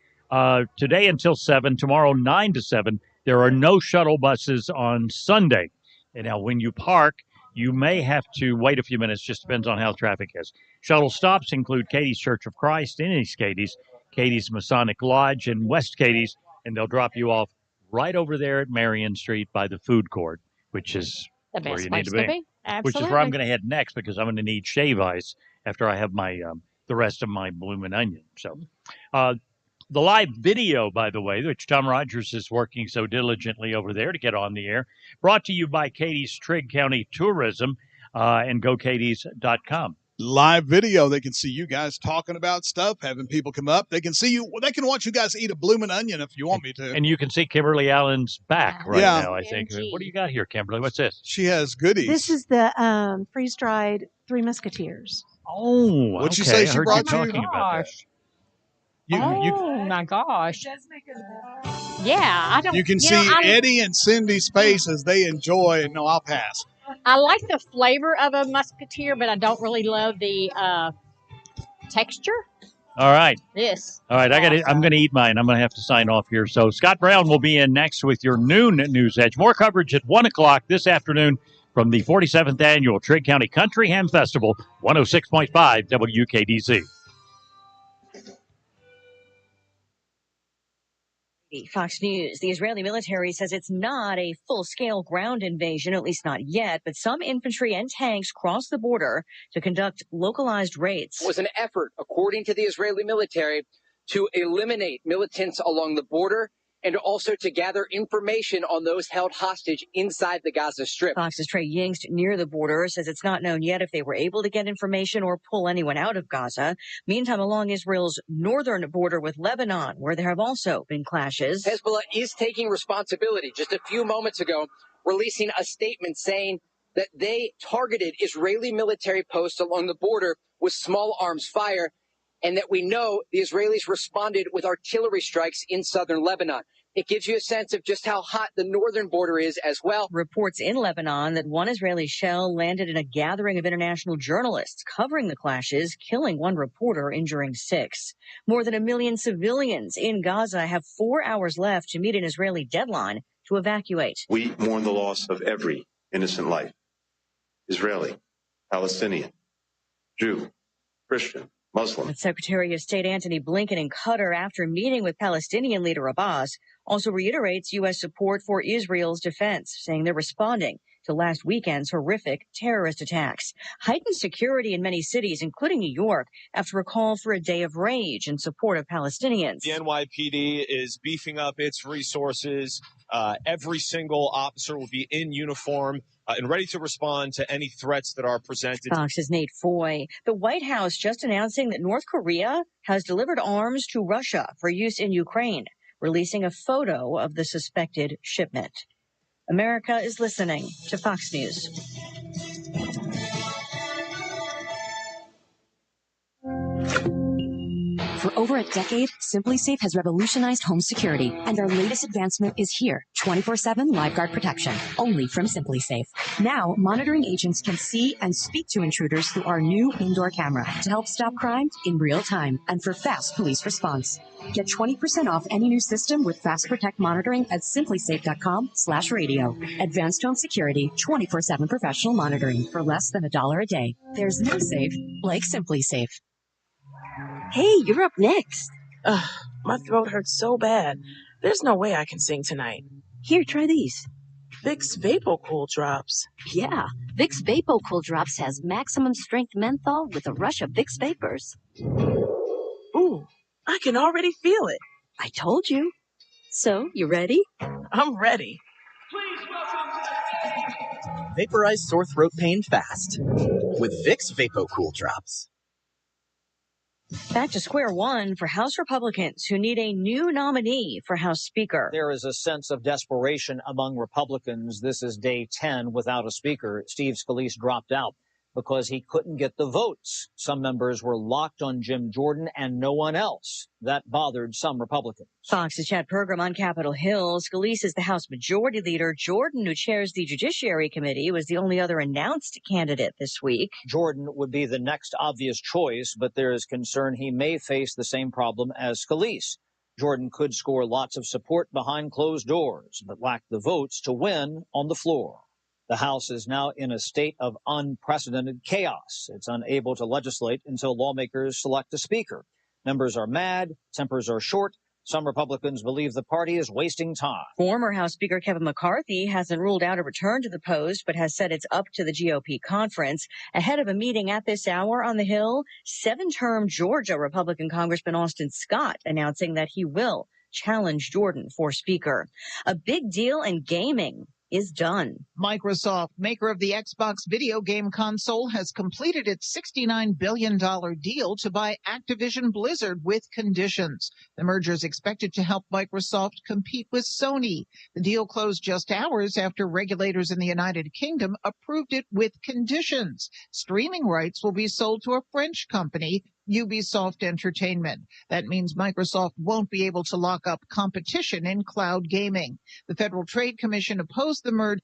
Today until 7, tomorrow 9 to 7. There are no shuttle buses on Sunday. And now, when you park, you may have to wait a few minutes. Just depends on how traffic is. Shuttle stops include Cadiz Church of Christ in East Cadiz, Cadiz Masonic Lodge in West Cadiz, and they'll drop you off right over there at Marion Street by the food court, which is The where best you need place to be. Which is where I'm Absolutely. going to head next because I'm going to need shave ice after I have my the rest of my bloomin' onion. So, the live video, by the way, which Tom Rogers is working so diligently over there to get on the air, brought to you by Cadiz Trigg County Tourism and GoCadiz.com. Live video. They can see you guys talking about stuff, having people come up. They can see you. They can watch you guys eat a blooming onion if you want me to. And you can see Kimberly Allen's back right Yeah. now, I think. What do you got here, Kimberly? What's this? She has goodies. This is the freeze-dried Three Musketeers. Oh, What'd you okay. say I she heard brought you you? talking about that. My gosh. Yeah, I don't. You can see know, Eddie and Cindy's face as they enjoy. No, I'll pass. I like the flavor of a musketeer, but I don't really love the texture. All right. This. All right, I'm going to eat mine. I'm going to have to sign off here. So Scott Brown will be in next with your noon news edge. More coverage at 1 o'clock this afternoon from the 47th Annual Trigg County Country Ham Festival, 106.5 WKDC. Fox News. The Israeli military says it's not a full-scale ground invasion, at least not yet, but some infantry and tanks crossed the border to conduct localized raids. It was an effort, according to the Israeli military, to eliminate militants along the border and also to gather information on those held hostage inside the Gaza Strip. Fox's Trey Yingst near the border says it's not known yet if they were able to get information or pull anyone out of Gaza. Meantime, along Israel's northern border with Lebanon, where there have also been clashes. Hezbollah is taking responsibility. Just a few moments ago, releasing a statement saying that they targeted Israeli military posts along the border with small arms fire, and that we know the Israelis responded with artillery strikes in southern Lebanon. It gives you a sense of just how hot the northern border is as well. Reports in Lebanon that one Israeli shell landed in a gathering of international journalists covering the clashes, killing one reporter, injuring 6. More than 1 million civilians in Gaza have 4 hours left to meet an Israeli deadline to evacuate. We mourn the loss of every innocent life. Israeli, Palestinian, Jew, Christian, Muslim. But Secretary of State Antony Blinken in Qatar, after meeting with Palestinian leader Abbas, also reiterates U.S. support for Israel's defense, saying they're responding to last weekend's horrific terrorist attacks. Heightened security in many cities, including New York, after a call for a day of rage in support of Palestinians. The NYPD is beefing up its resources. Every single officer will be in uniform and ready to respond to any threats that are presented. Fox's Nate Foy. The White House just announcing that North Korea has delivered arms to Russia for use in Ukraine, releasing a photo of the suspected shipment. America is listening to Fox News. For over a decade, SimpliSafe has revolutionized home security, and our latest advancement is here, 24/7 LiveGuard protection, only from SimpliSafe. Now, monitoring agents can see and speak to intruders through our new indoor camera to help stop crime in real time and for fast police response. Get 20% off any new system with Fast Protect monitoring at simplisafe.com/radio. Advanced home security, 24/7 professional monitoring for less than $1 a day. There's no safe like SimpliSafe. Hey, you're up next. Ugh, my throat hurts so bad. There's no way I can sing tonight. Here, try these. Vicks VapoCool Drops. Yeah, Vicks VapoCool Drops has maximum strength menthol with a rush of Vicks Vapors. Ooh, I can already feel it. I told you. So, you ready? I'm ready. Vaporize sore throat pain fast with Vicks VapoCool Drops. Back to square one for House Republicans who need a new nominee for House Speaker. There is a sense of desperation among Republicans. This is day 10 without a speaker. Steve Scalise dropped out because he couldn't get the votes. Some members were locked on Jim Jordan and no one else. That bothered some Republicans. Fox's Chad Pergram on Capitol Hill. Scalise is the House Majority Leader. Jordan, who chairs the Judiciary Committee, was the only other announced candidate this week. Jordan would be the next obvious choice, but there is concern he may face the same problem as Scalise. Jordan could score lots of support behind closed doors, but lack the votes to win on the floor. The House is now in a state of unprecedented chaos. It's unable to legislate until lawmakers select a speaker. Members are mad, tempers are short. Some Republicans believe the party is wasting time. Former House Speaker Kevin McCarthy hasn't ruled out a return to the post, but has said it's up to the GOP conference. Ahead of a meeting at this hour on the Hill, 7-term Georgia Republican Congressman Austin Scott announcing that he will challenge Jordan for Speaker. A big deal in gaming is done. Microsoft, maker of the Xbox video game console, has completed its $69 billion deal to buy Activision Blizzard with conditions. The merger is expected to help Microsoft compete with Sony. The deal closed just hours after regulators in the United Kingdom approved it with conditions. Streaming rights will be sold to a French company, Ubisoft Entertainment. That means Microsoft won't be able to lock up competition in cloud gaming. The Federal Trade Commission opposed the merger.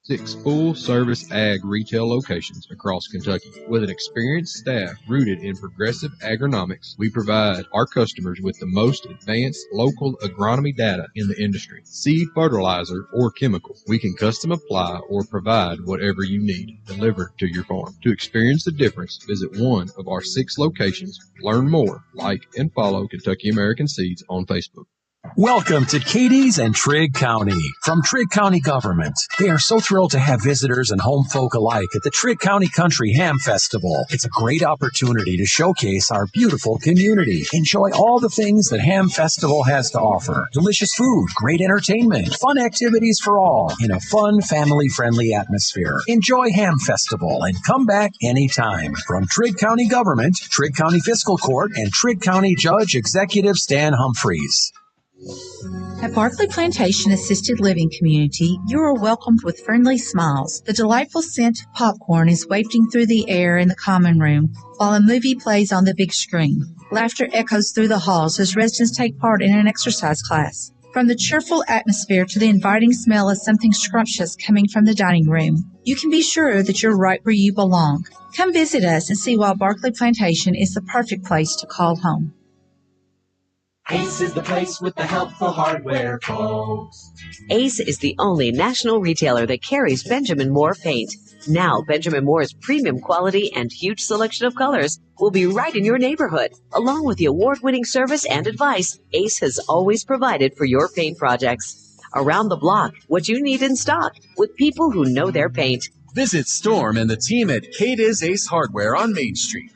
6 full-service ag retail locations across Kentucky. With an experienced staff rooted in progressive agronomics, we provide our customers with the most advanced local agronomy data in the industry. Seed, fertilizer, or chemical. We can custom apply or provide whatever you need delivered to your farm. To experience the difference, visit one of our 6 locations. Learn more, like and follow Kentucky American Seeds on Facebook. Welcome to Cadiz and Trigg County. From Trigg County Government, they are so thrilled to have visitors and home folk alike at the Trigg County Country Ham Festival. It's a great opportunity to showcase our beautiful community. Enjoy all the things that Ham Festival has to offer. Delicious food, great entertainment, fun activities for all in a fun, family-friendly atmosphere. Enjoy Ham Festival and come back anytime. From Trigg County Government, Trigg County Fiscal Court, and Trigg County Judge Executive Stan Humphreys. At Barclay Plantation Assisted Living Community, you are welcomed with friendly smiles. The delightful scent of popcorn is wafting through the air in the common room while a movie plays on the big screen. Laughter echoes through the halls as residents take part in an exercise class. From the cheerful atmosphere to the inviting smell of something scrumptious coming from the dining room, you can be sure that you're right where you belong. Come visit us and see why Barclay Plantation is the perfect place to call home. Ace is the place with the helpful hardware, folks. Ace is the only national retailer that carries Benjamin Moore paint. Now, Benjamin Moore's premium quality and huge selection of colors will be right in your neighborhood. Along with the award-winning service and advice Ace has always provided for your paint projects. Around the block, what you need in stock, with people who know their paint. Visit Storm and the team at Cadiz Ace Hardware on Main Street.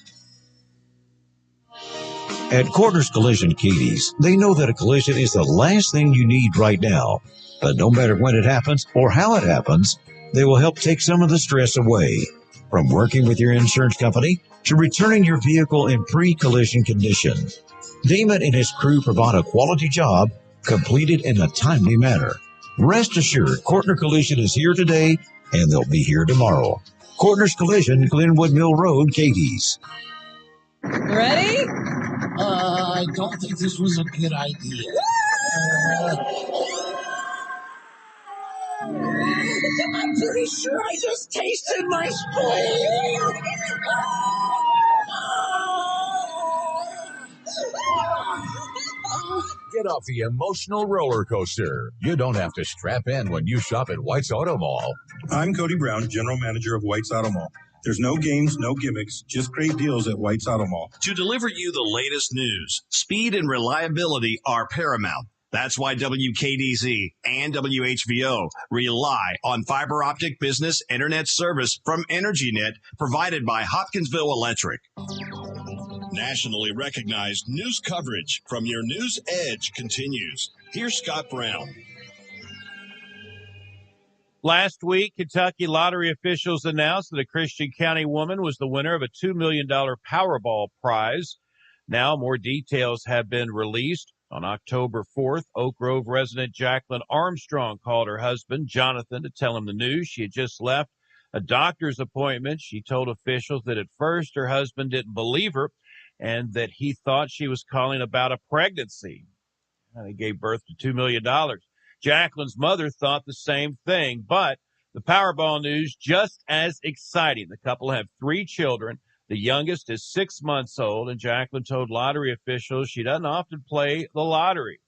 At Corners Collision Cadiz, they know that a collision is the last thing you need right now. But no matter when it happens or how it happens, they will help take some of the stress away. From working with your insurance company to returning your vehicle in pre-collision condition. Damon and his crew provide a quality job completed in a timely manner. Rest assured, Corner Collision is here today and they'll be here tomorrow. Corners Collision, Glenwood Mill Road, Cadiz. Ready? I don't think this was a good idea. I'm pretty sure I just tasted my spleen. Get off the emotional roller coaster. You don't have to strap in when you shop at White's Auto Mall. I'm Cody Brown, General Manager of White's Auto Mall. There's no games, no gimmicks, just great deals at White's Auto Mall. To deliver you the latest news, speed and reliability are paramount. That's why WKDZ and WHVO rely on fiber optic business internet service from EnergyNet provided by Hopkinsville Electric. Nationally recognized news coverage from your News Edge continues. Here's Scott Brown. Last week, Kentucky lottery officials announced that a Christian County woman was the winner of a $2 million Powerball prize. Now more details have been released. On October 4th, Oak Grove resident Jacqueline Armstrong called her husband, Jonathan, to tell him the news. She had just left a doctor's appointment. She told officials that at first her husband didn't believe her and that he thought she was calling about a pregnancy. They gave birth to $2 million. Jacqueline's mother thought the same thing, but the Powerball news just as exciting. The couple have 3 children. The youngest is 6 months old, and Jacqueline told lottery officials she doesn't often play the lottery.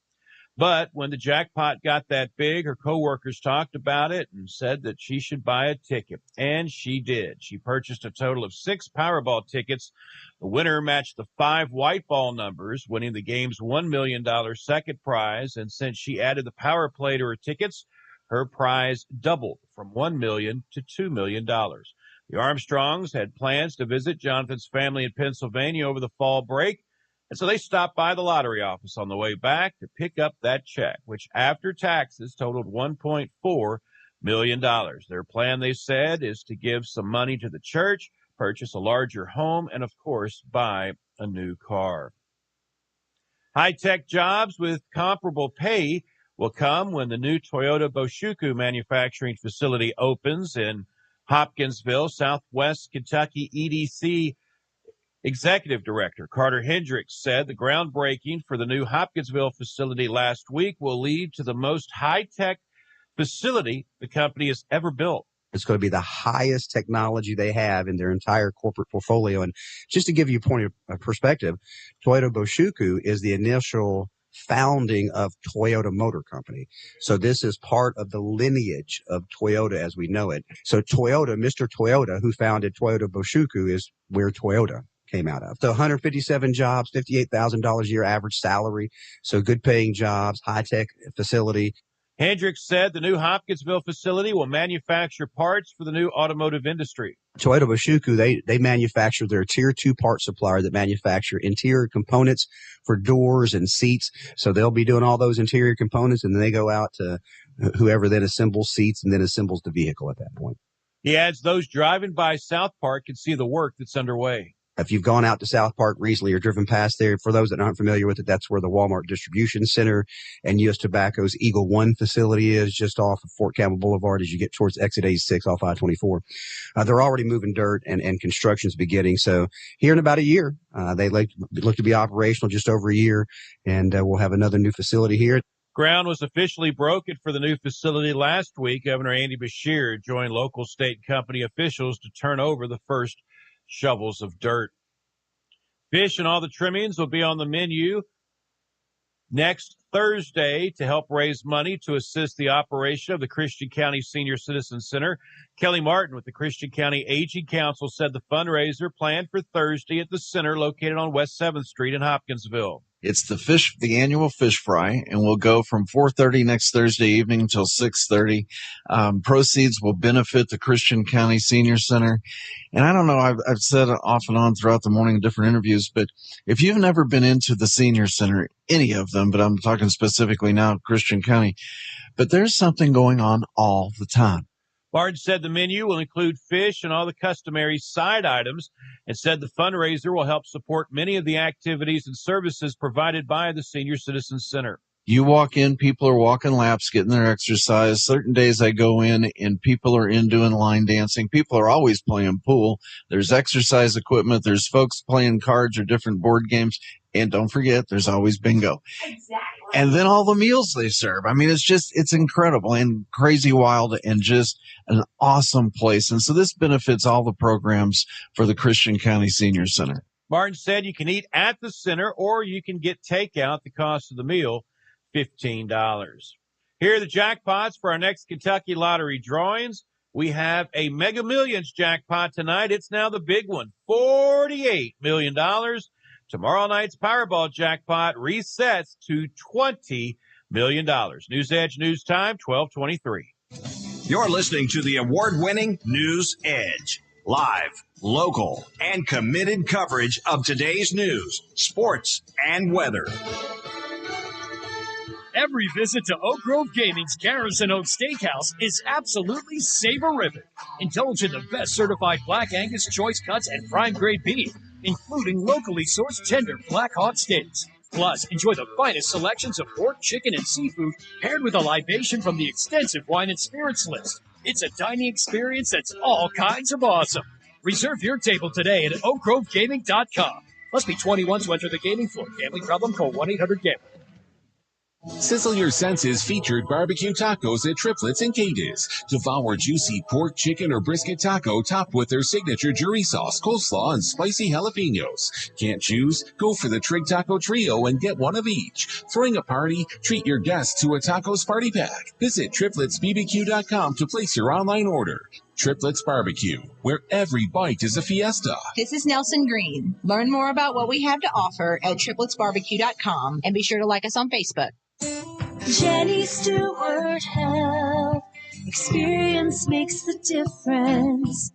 But when the jackpot got that big, her coworkers talked about it and said that she should buy a ticket. And she did. She purchased a total of 6 Powerball tickets. The winner matched the 5 white ball numbers, winning the game's $1 million second prize. And since she added the power play to her tickets, her prize doubled from $1 million to $2 million. The Armstrongs had plans to visit Jonathan's family in Pennsylvania over the fall break, and so they stopped by the lottery office on the way back to pick up that check, which after taxes totaled $1.4 million. Their plan, they said, is to give some money to the church, purchase a larger home, and, of course, buy a new car. High-tech jobs with comparable pay will come when the new Toyota Boshuku manufacturing facility opens in Hopkinsville. Southwest Kentucky EDC Executive Director Carter Hendricks said the groundbreaking for the new Hopkinsville facility last week will lead to the most high-tech facility the company has ever built. It's going to be the highest technology they have in their entire corporate portfolio. And just to give you a point of perspective, Toyota Boshuku is the initial founding of Toyota Motor Company. So this is part of the lineage of Toyota as we know it. So Toyota, Mr. Toyota, who founded Toyota Boshuku, is where Toyota came out of. So 157 jobs, $58,000 a year average salary. So good paying jobs, high tech facility. Hendricks said the new Hopkinsville facility will manufacture parts for the new automotive industry. Toyota Boshuku, they manufacture their tier 2 part supplier that manufacture interior components for doors and seats. So they'll be doing all those interior components, and then they go out to whoever then assembles seats and then assembles the vehicle at that point. He adds those driving by South Park can see the work that's underway. If you've gone out to South Park recently or driven past there, for those that aren't familiar with it, that's where the Walmart distribution center and U.S. Tobacco's Eagle One facility is, just off of Fort Campbell Boulevard as you get towards exit 86 off I-24. They're already moving dirt and construction's beginning. So here in about a year, they look to be operational just over a year, and we'll have another new facility here. Ground was officially broken for the new facility last week. Governor Andy Beshear joined local, state, and company officials to turn over the first shovels of dirt. Fish and all the trimmings will be on the menu next Thursday to help raise money to assist the operation of the Christian County Senior Citizen Center. Kelly Martin with the Christian County Aging Council said the fundraiser planned for Thursday at the center located on West 7th Street in Hopkinsville. It's the annual fish fry, and we'll go from 4:30 next Thursday evening until 6:30. Proceeds will benefit the Christian County Senior Center. And I don't know, I've said it off and on throughout the morning in different interviews, but if you've never been into the Senior Center, any of them, but I'm talking specifically now Christian County, but there's something going on all the time. Martin said the menu will include fish and all the customary side items, and said the fundraiser will help support many of the activities and services provided by the Senior Citizen Center. You walk in, people are walking laps, getting their exercise. Certain days I go in and people are in doing line dancing. People are always playing pool. There's exercise equipment. There's folks playing cards or different board games. And don't forget, there's always bingo. Exactly. And then all the meals they serve. I mean, it's incredible and crazy wild and just an awesome place. And so this benefits all the programs for the Christian County Senior Center. Martin said you can eat at the center or you can get takeout. The cost of the meal, $15. Here are the jackpots for our next Kentucky Lottery drawings. We have a Mega Millions jackpot tonight. It's now the big one, $48 million. Tomorrow night's Powerball jackpot resets to $20 million. News Edge News Time, 12:23. You're listening to the award-winning News Edge. Live, local, and committed coverage of today's news, sports, and weather. Every visit to Oak Grove Gaming's Garrison Oak Steakhouse is absolutely savorific. Indulge in the best certified Black Angus choice cuts and prime grade beef, including locally sourced tender Black Hawk steaks. Plus, enjoy the finest selections of pork, chicken, and seafood paired with a libation from the extensive wine and spirits list. It's a dining experience that's all kinds of awesome. Reserve your table today at oakgrovegaming.com. Must be 21 to enter the gaming floor. Gambling problem? Call 1-800-GAMBLER. Sizzle your senses featured barbecue tacos at Triplets and Cadiz. Devour juicy pork, chicken, or brisket taco topped with their signature jury sauce, coleslaw, and spicy jalapenos. Can't choose? Go for the Trigg Taco Trio and get one of each. Throwing a party? Treat your guests to a tacos party pack. Visit tripletsbbq.com to place your online order. Triplets Barbecue, where every bite is a fiesta. This is Nelson Green. Learn more about what we have to offer at tripletsbbq.com and be sure to like us on Facebook. Jenny Stewart Health. Experience makes the difference.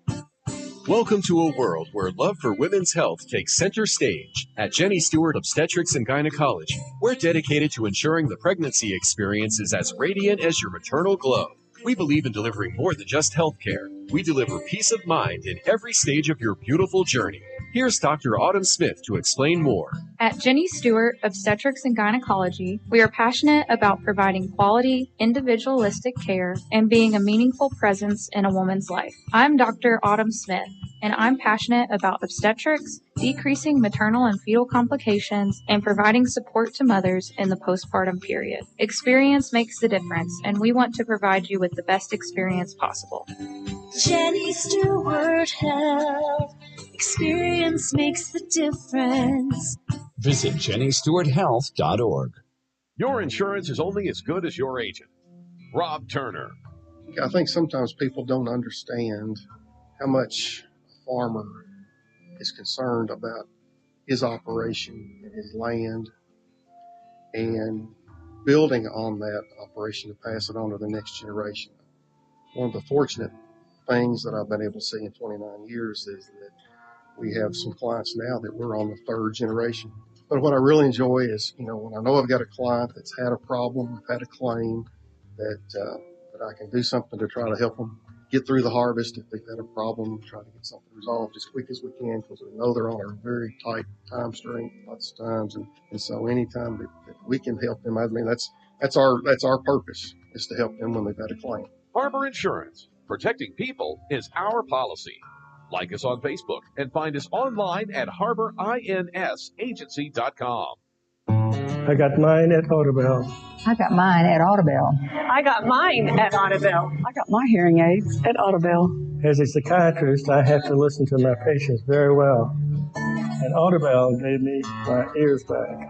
Welcome to a world where love for women's health takes center stage. At Jenny Stewart Obstetrics and Gynecology, we're dedicated to ensuring the pregnancy experience is as radiant as your maternal glow. We believe in delivering more than just health care. We deliver peace of mind in every stage of your beautiful journey. Here's Dr. Autumn Smith to explain more. At Jenny Stewart Obstetrics and Gynecology, we are passionate about providing quality, individualistic care and being a meaningful presence in a woman's life. I'm Dr. Autumn Smith, and I'm passionate about obstetrics, decreasing maternal and fetal complications, and providing support to mothers in the postpartum period. Experience makes the difference, and we want to provide you with the best experience possible. Jenny Stewart Health. Experience makes the difference. Visit JennyStewartHealth.org. Your insurance is only as good as your agent. Rob Turner. I think sometimes people don't understand how much a farmer is concerned about his operation and his land and building on that operation to pass it on to the next generation. One of the fortunate things that I've been able to see in 29 years is that we have some clients now that we're on the third generation. But what I really enjoy is, when I know I've got a client that's had a problem, had a claim, that I can do something to try to help them get through the harvest. If they've had a problem, try to get something resolved as quick as we can, because we know they're on a very tight time strain lots of times. And so anytime that we can help them, I mean, that's our purpose, is to help them when they've had a claim. Harbor Insurance. Protecting people is our policy. Like us on Facebook and find us online at harborinsAgency.com. I got mine at Audubell. I got mine at Audubell. I got mine at Audubell. I got my hearing aids at Audubell. As a psychiatrist, I have to listen to my patients very well. And Audubell gave me my ears back.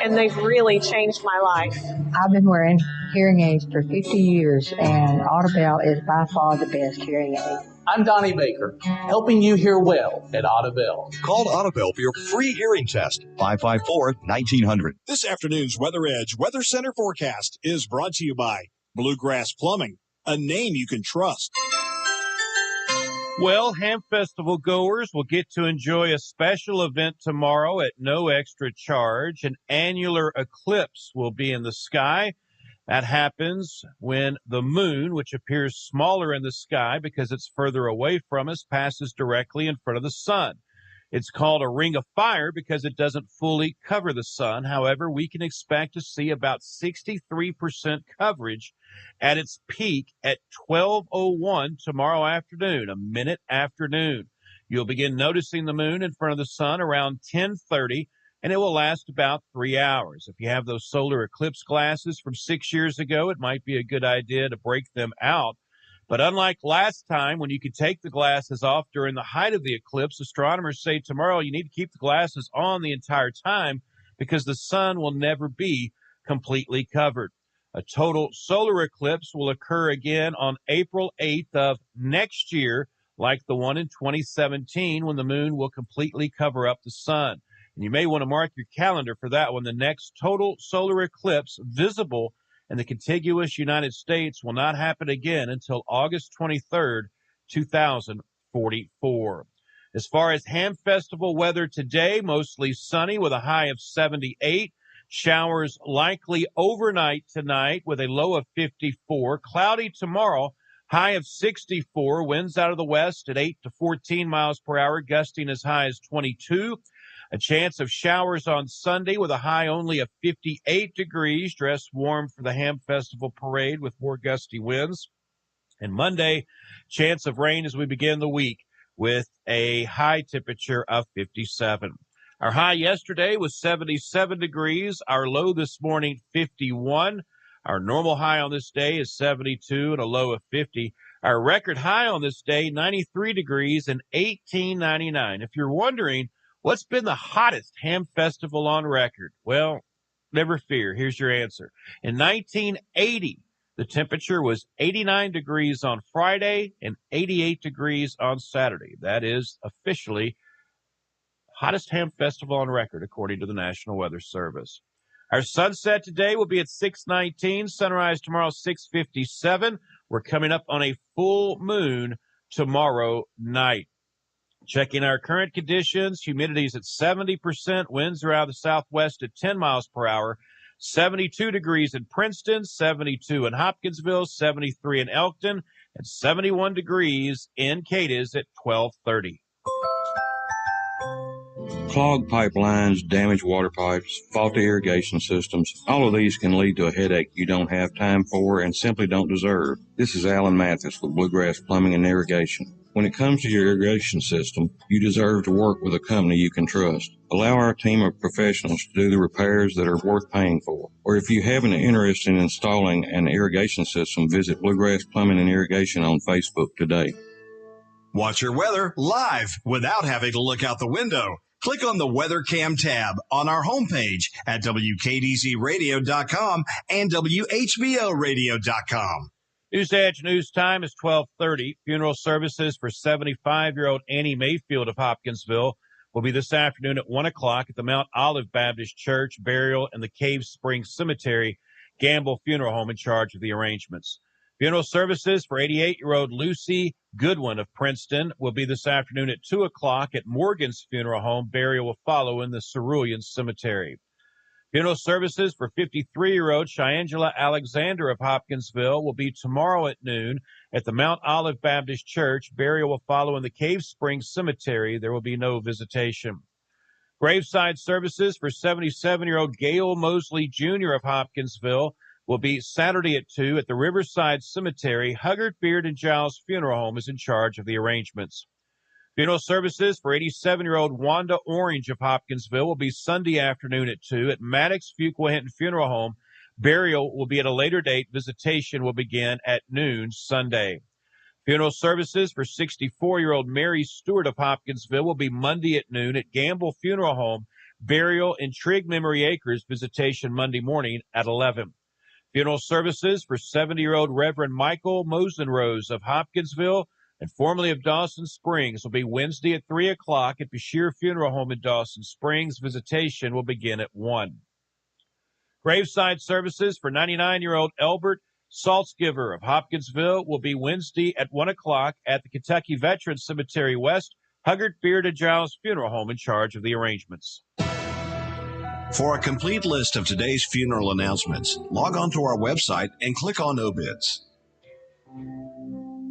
And they've really changed my life. I've been wearing hearing aids for 50 years, and Audubell is by far the best hearing aid. I'm Donnie Baker, helping you hear well at Audubell. Call Audubell for your free hearing test, 554-1900. This afternoon's Weather Edge Weather Center forecast is brought to you by Bluegrass Plumbing, a name you can trust. Well, Ham Festival goers will get to enjoy a special event tomorrow at no extra charge. An annular eclipse will be in the sky. That happens when the moon, which appears smaller in the sky because it's further away from us, passes directly in front of the sun. It's called a ring of fire because it doesn't fully cover the sun. However, we can expect to see about 63% coverage at its peak at 12:01 tomorrow afternoon, a minute after noon. You'll begin noticing the moon in front of the sun around 10:30. And it will last about 3 hours. If you have those solar eclipse glasses from 6 years ago, it might be a good idea to break them out. But unlike last time, when you could take the glasses off during the height of the eclipse, astronomers say tomorrow you need to keep the glasses on the entire time because the sun will never be completely covered. A total solar eclipse will occur again on April 8th of next year, like the one in 2017, when the moon will completely cover up the sun. And you may want to mark your calendar for that one. The next total solar eclipse visible in the contiguous United States will not happen again until August 23rd, 2044. As far as Ham Festival weather today, mostly sunny with a high of 78. Showers likely overnight tonight with a low of 54. Cloudy tomorrow, high of 64. Winds out of the west at 8 to 14 miles per hour, gusting as high as 22. A chance of showers on Sunday with a high only of 58 degrees. Dress warm for the Ham Festival parade with more gusty winds. And Monday, chance of rain as we begin the week with a high temperature of 57. Our high yesterday was 77 degrees. Our low this morning, 51. Our normal high on this day is 72 and a low of 50. Our record high on this day, 93 degrees and 1899. If you're wondering, what's been the hottest Ham Festival on record? Well, never fear. Here's your answer. In 1980, the temperature was 89 degrees on Friday and 88 degrees on Saturday. That is officially hottest Ham Festival on record, according to the National Weather Service. Our sunset today will be at 6:19. Sunrise tomorrow, 6:57. We're coming up on a full moon tomorrow night. Checking our current conditions, humidity is at 70%, winds are out of the southwest at 10 miles per hour, 72 degrees in Princeton, 72 in Hopkinsville, 73 in Elkton, and 71 degrees in Cadiz at 12:30. Clogged pipelines, damaged water pipes, faulty irrigation systems, all of these can lead to a headache you don't have time for and simply don't deserve. This is Alan Mathis with Bluegrass Plumbing and Irrigation. When it comes to your irrigation system, you deserve to work with a company you can trust. Allow our team of professionals to do the repairs that are worth paying for. Or if you have an interest in installing an irrigation system, visit Bluegrass Plumbing and Irrigation on Facebook today. Watch your weather live without having to look out the window. Click on the Weather Cam tab on our homepage at WKDZRadio.com and WHBORadio.com. News Edge News Time is 12:30. Funeral services for 75-year-old Annie Mayfield of Hopkinsville will be this afternoon at 1 o'clock at the Mount Olive Baptist Church, Burial in the Cave Springs Cemetery. Gamble Funeral Home in charge of the arrangements. Funeral services for 88-year-old Lucy Goodwin of Princeton will be this afternoon at 2 o'clock at Morgan's Funeral Home. Burial will follow in the Cerulean Cemetery. Funeral services for 53-year-old Shiangela Alexander of Hopkinsville will be tomorrow at noon at the Mount Olive Baptist Church. Burial will follow in the Cave Springs Cemetery. There will be no visitation. Graveside services for 77-year-old Gail Mosley Jr. of Hopkinsville will be Saturday at 2 at the Riverside Cemetery. Huggard, Beard, and Giles Funeral Home is in charge of the arrangements. Funeral services for 87-year-old Wanda Orange of Hopkinsville will be Sunday afternoon at 2 at Maddox Fuqua Hinton Funeral Home. Burial will be at a later date. Visitation will begin at noon Sunday. Funeral services for 64-year-old Mary Stewart of Hopkinsville will be Monday at noon at Gamble Funeral Home. Burial in Trigg Memory Acres. Visitation Monday morning at 11. Funeral services for 70-year-old Reverend Michael Mosenrose of Hopkinsville and formerly of Dawson Springs will be Wednesday at 3 o'clock at Bashir Funeral Home in Dawson Springs. Visitation will begin at 1. Graveside services for 99-year-old Elbert Saltzgiver of Hopkinsville will be Wednesday at 1 o'clock at the Kentucky Veterans Cemetery West. Huggard, Beard, and Giles Funeral Home in charge of the arrangements. For a complete list of today's funeral announcements, log on to our website and click on Obits.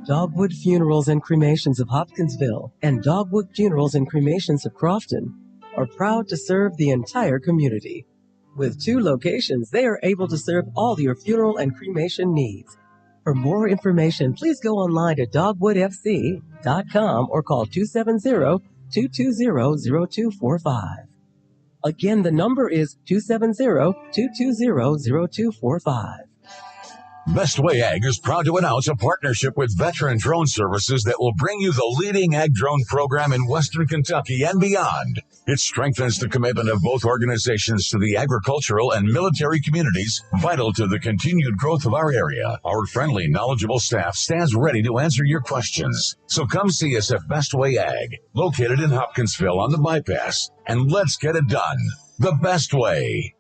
Dogwood Funerals and Cremations of Hopkinsville and Dogwood Funerals and Cremations of Crofton are proud to serve the entire community. With 2 locations, they are able to serve all your funeral and cremation needs. For more information, please go online to dogwoodfc.com or call 270-220-0245. Again, the number is 270-220-0245. Best Way Ag is proud to announce a partnership with Veteran Drone Services that will bring you the leading ag drone program in Western Kentucky and beyond. It strengthens the commitment of both organizations to the agricultural and military communities vital to the continued growth of our area. Our friendly, knowledgeable staff stands ready to answer your questions. So come see us at Best Way Ag, located in Hopkinsville on the bypass, and let's get it done the best way.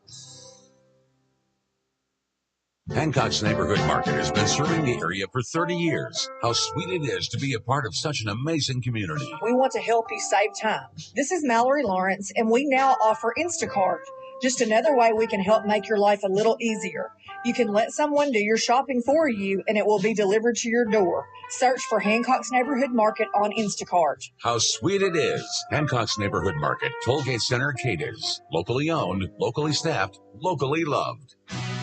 Hancock's Neighborhood Market has been serving the area for 30 years. How sweet it is to be a part of such an amazing community. We want to help you save time. This is Mallory Lawrence, and we now offer Instacart. Just another way we can help make your life a little easier. You can let someone do your shopping for you, and it will be delivered to your door. Search for Hancock's Neighborhood Market on Instacart. How sweet it is. Hancock's Neighborhood Market, Tollgate Center, Cadiz. Locally owned, locally staffed, locally loved.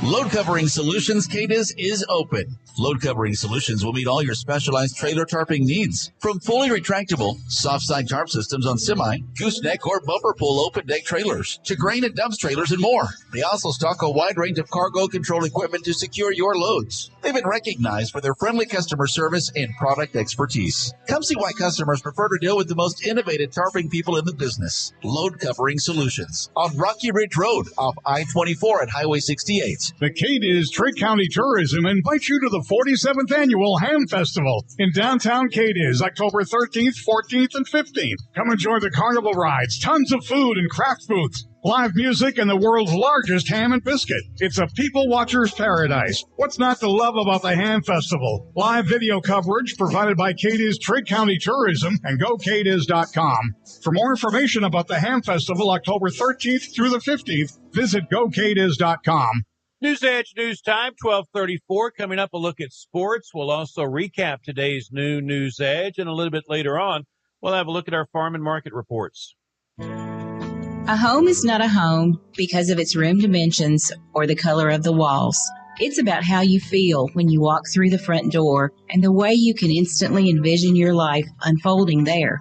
Load Covering Solutions Cadiz is open. Load Covering Solutions will meet all your specialized trailer tarping needs. From fully retractable, soft side tarp systems on semi, gooseneck, or bumper pull open deck trailers, to grain and dumps trailers and more. They also stock a wide range of cargo control equipment to secure your loads. They've been recognized for their friendly customer service and product expertise. Come see why customers prefer to deal with the most innovative tarping people in the business. Load Covering Solutions on Rocky Ridge Road off I-24 at Highway 68. The Cadiz Trigg County Tourism invites you to the 47th Annual Ham Festival in downtown Cadiz, October 13th, 14th, and 15th. Come enjoy the carnival rides, tons of food and craft booths, live music, and the world's largest ham and biscuit. It's a people watcher's paradise. What's not to love about the Ham Festival? Live video coverage provided by Cadiz Trigg County Tourism and GoCadiz.com. For more information about the Ham Festival, October 13th through the 15th, visit GoCadiz.com. News Edge News Time, 12:34. Coming up, a look at sports. We'll also recap today's new News Edge, and a little bit later on, we'll have a look at our farm and market reports. A home is not a home because of its room dimensions or the color of the walls. It's about how you feel when you walk through the front door and the way you can instantly envision your life unfolding there.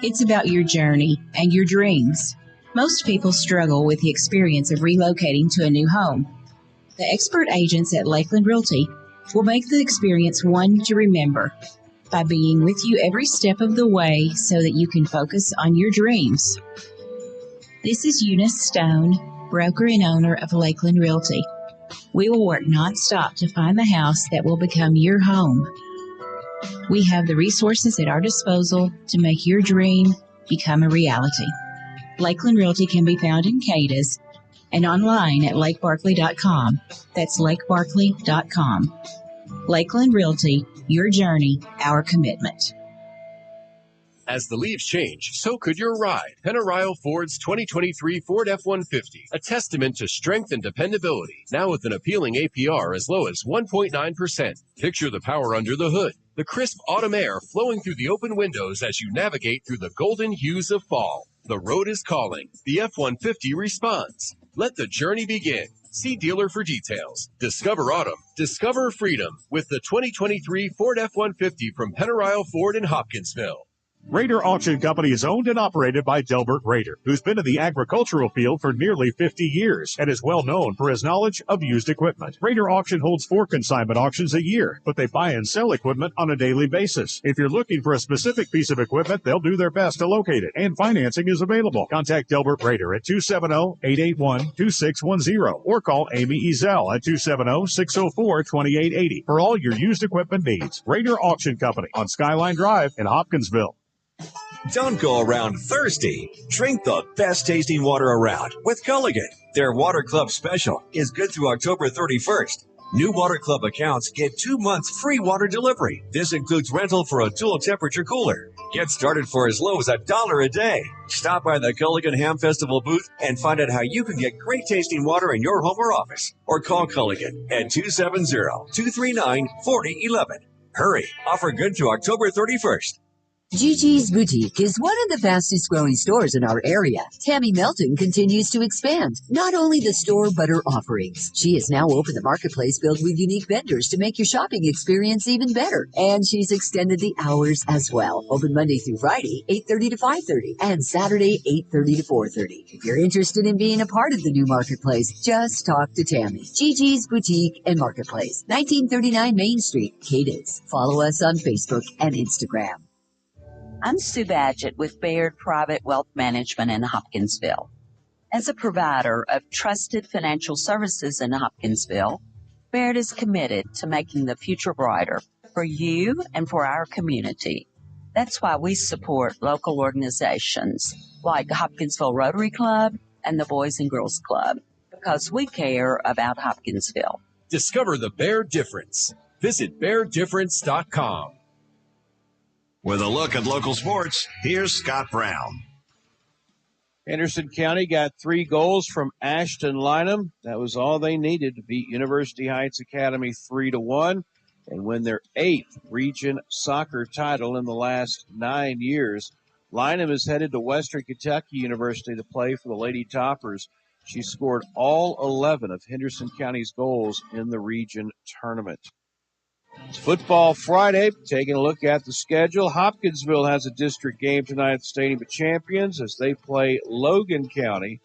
It's about your journey and your dreams. Most people struggle with the experience of relocating to a new home. The expert agents at Lakeland Realty will make the experience one to remember by being with you every step of the way so that you can focus on your dreams. This is Eunice Stone, broker and owner of Lakeland Realty. We will work nonstop to find the house that will become your home. We have the resources at our disposal to make your dream become a reality. Lakeland Realty can be found in Cadiz and online at lakebarkley.com. That's lakebarkley.com. Lakeland Realty, your journey, our commitment. As the leaves change, so could your ride. Penarial Ford's 2023 Ford F-150, a testament to strength and dependability, now with an appealing APR as low as 1.9%. Picture the power under the hood, the crisp autumn air flowing through the open windows as you navigate through the golden hues of fall. The road is calling. The F-150 responds. Let the journey begin. See dealer for details. Discover autumn. Discover freedom with the 2023 Ford F-150 from Penarial Ford in Hopkinsville. Raider Auction Company is owned and operated by Delbert Raider, who's been in the agricultural field for nearly 50 years and is well known for his knowledge of used equipment. Raider Auction holds 4 consignment auctions a year, but they buy and sell equipment on a daily basis. If you're looking for a specific piece of equipment, they'll do their best to locate it, and financing is available. Contact Delbert Raider at 270-881-2610 or call Amy Ezel at 270-604-2880 for all your used equipment needs. Raider Auction Company on Skyline Drive in Hopkinsville. Don't go around thirsty. Drink the best tasting water around with Culligan. Their Water Club special is good through October 31st. New Water Club accounts get 2 months free water delivery. This includes rental for a dual temperature cooler. Get started for as low as $1 a day. Stop by the Culligan Ham Festival booth and find out how you can get great tasting water in your home or office. Or call Culligan at 270-239-4011. Hurry. Offer good through October 31st. Gigi's Boutique is one of the fastest growing stores in our area. Tammy Melton continues to expand not only the store but her offerings. She has now opened the marketplace filled with unique vendors to make your shopping experience even better. And she's extended the hours as well. Open Monday through Friday, 8:30 to 5:30, and Saturday, 8:30 to 4:30. If you're interested in being a part of the new marketplace, just talk to Tammy. Gigi's Boutique and Marketplace, 1939 Main Street, Cadiz. Follow us on Facebook and Instagram. I'm Sue Badgett with Baird Private Wealth Management in Hopkinsville. As a provider of trusted financial services in Hopkinsville, Baird is committed to making the future brighter for you and for our community. That's why we support local organizations like Hopkinsville Rotary Club and the Boys and Girls Club, because we care about Hopkinsville. Discover the Baird difference. Visit BairdDifference.com. With a look at local sports, here's Scott Brown. Henderson County got 3 goals from Ashton Lynham. That was all they needed to beat University Heights Academy 3-1 and win their 8th region soccer title in the last 9 years. Lynham is headed to Western Kentucky University to play for the Lady Toppers. She scored all 11 of Henderson County's goals in the region tournament. It's Football Friday. Taking a look at the schedule, Hopkinsville has a district game tonight at the Stadium of Champions as they play Logan County.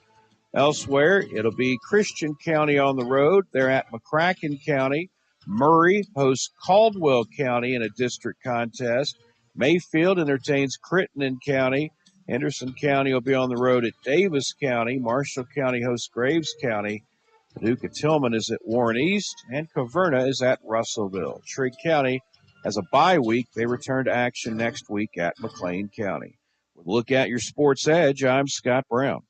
Elsewhere, it'll be Christian County on the road. They're at McCracken County. Murray hosts Caldwell County in a district contest. Mayfield entertains Crittenden County. Henderson County will be on the road at Davis County. Marshall County hosts Graves County. Paducah Tillman is at Warren East, and Caverna is at Russellville. Trigg County has a bye week. They return to action next week at McLean County. With a look at your Sports Edge, I'm Scott Brown.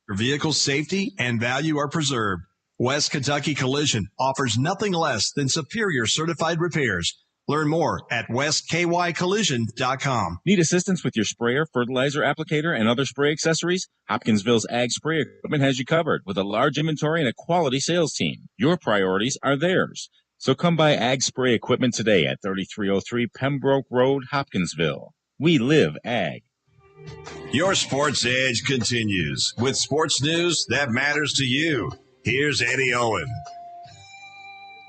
Your vehicle's safety and value are preserved. West Kentucky Collision offers nothing less than superior certified repairs. Learn more at westkycollision.com. Need assistance with your sprayer, fertilizer applicator, and other spray accessories? Hopkinsville's Ag Spray Equipment has you covered with a large inventory and a quality sales team. Your priorities are theirs. So come by Ag Spray Equipment today at 3303 Pembroke Road, Hopkinsville. We live Ag. Your Sports Edge continues with sports news that matters to you. Here's Eddie Owen.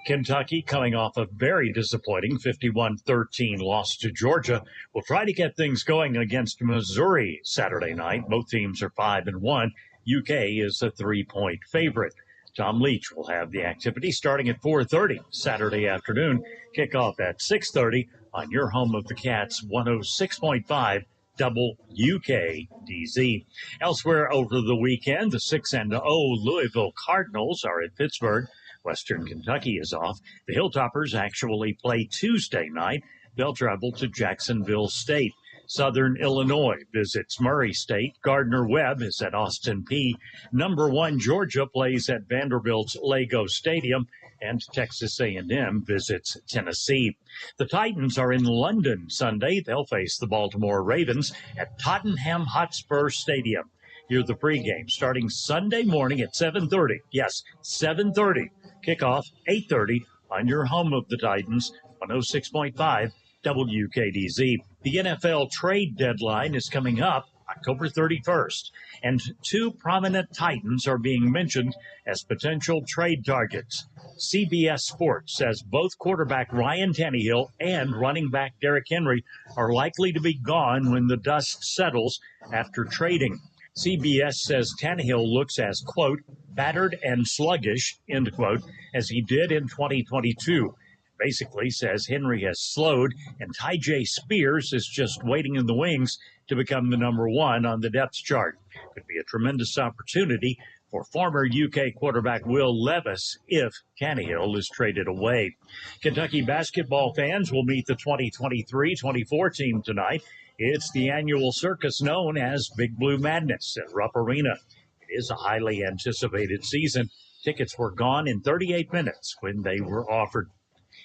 Kentucky, coming off a very disappointing 51-13 loss to Georgia, will try to get things going against Missouri Saturday night. Both teams are 5-1. UK is a 3-point favorite. Tom Leach will have the activity starting at 4:30 Saturday afternoon. Kickoff at 6:30 on your home of the Cats, 106.5 WKDZ. Elsewhere over the weekend, the 6-0 Louisville Cardinals are at Pittsburgh. Western Kentucky is off. The Hilltoppers actually play Tuesday night. They'll travel to Jacksonville State. Southern Illinois visits Murray State. Gardner-Webb is at Austin Peay. Number 1 Georgia plays at Vanderbilt's Lego Stadium, and Texas A&M visits Tennessee. The Titans are in London Sunday. They'll face the Baltimore Ravens at Tottenham Hotspur Stadium. Hear the pregame starting Sunday morning at 7:30. Yes, 7:30. Kickoff 8:30 on your home of the Titans, 106.5 WKDZ. The NFL trade deadline is coming up October 31st, and 2 prominent Titans are being mentioned as potential trade targets. CBS Sports says both quarterback Ryan Tannehill and running back Derrick Henry are likely to be gone when the dust settles after trading. CBS says Tannehill looks as, quote, battered and sluggish, end quote, as he did in 2022. Basically says Henry has slowed, and Tyjae Spears is just waiting in the wings to become the number 1 on the depth chart. Could be a tremendous opportunity for former UK quarterback Will Levis if Tannehill is traded away. Kentucky basketball fans will meet the 2023-24 team tonight. It's the annual circus known as Big Blue Madness at Rupp Arena. It is a highly anticipated season. Tickets were gone in 38 minutes when they were offered.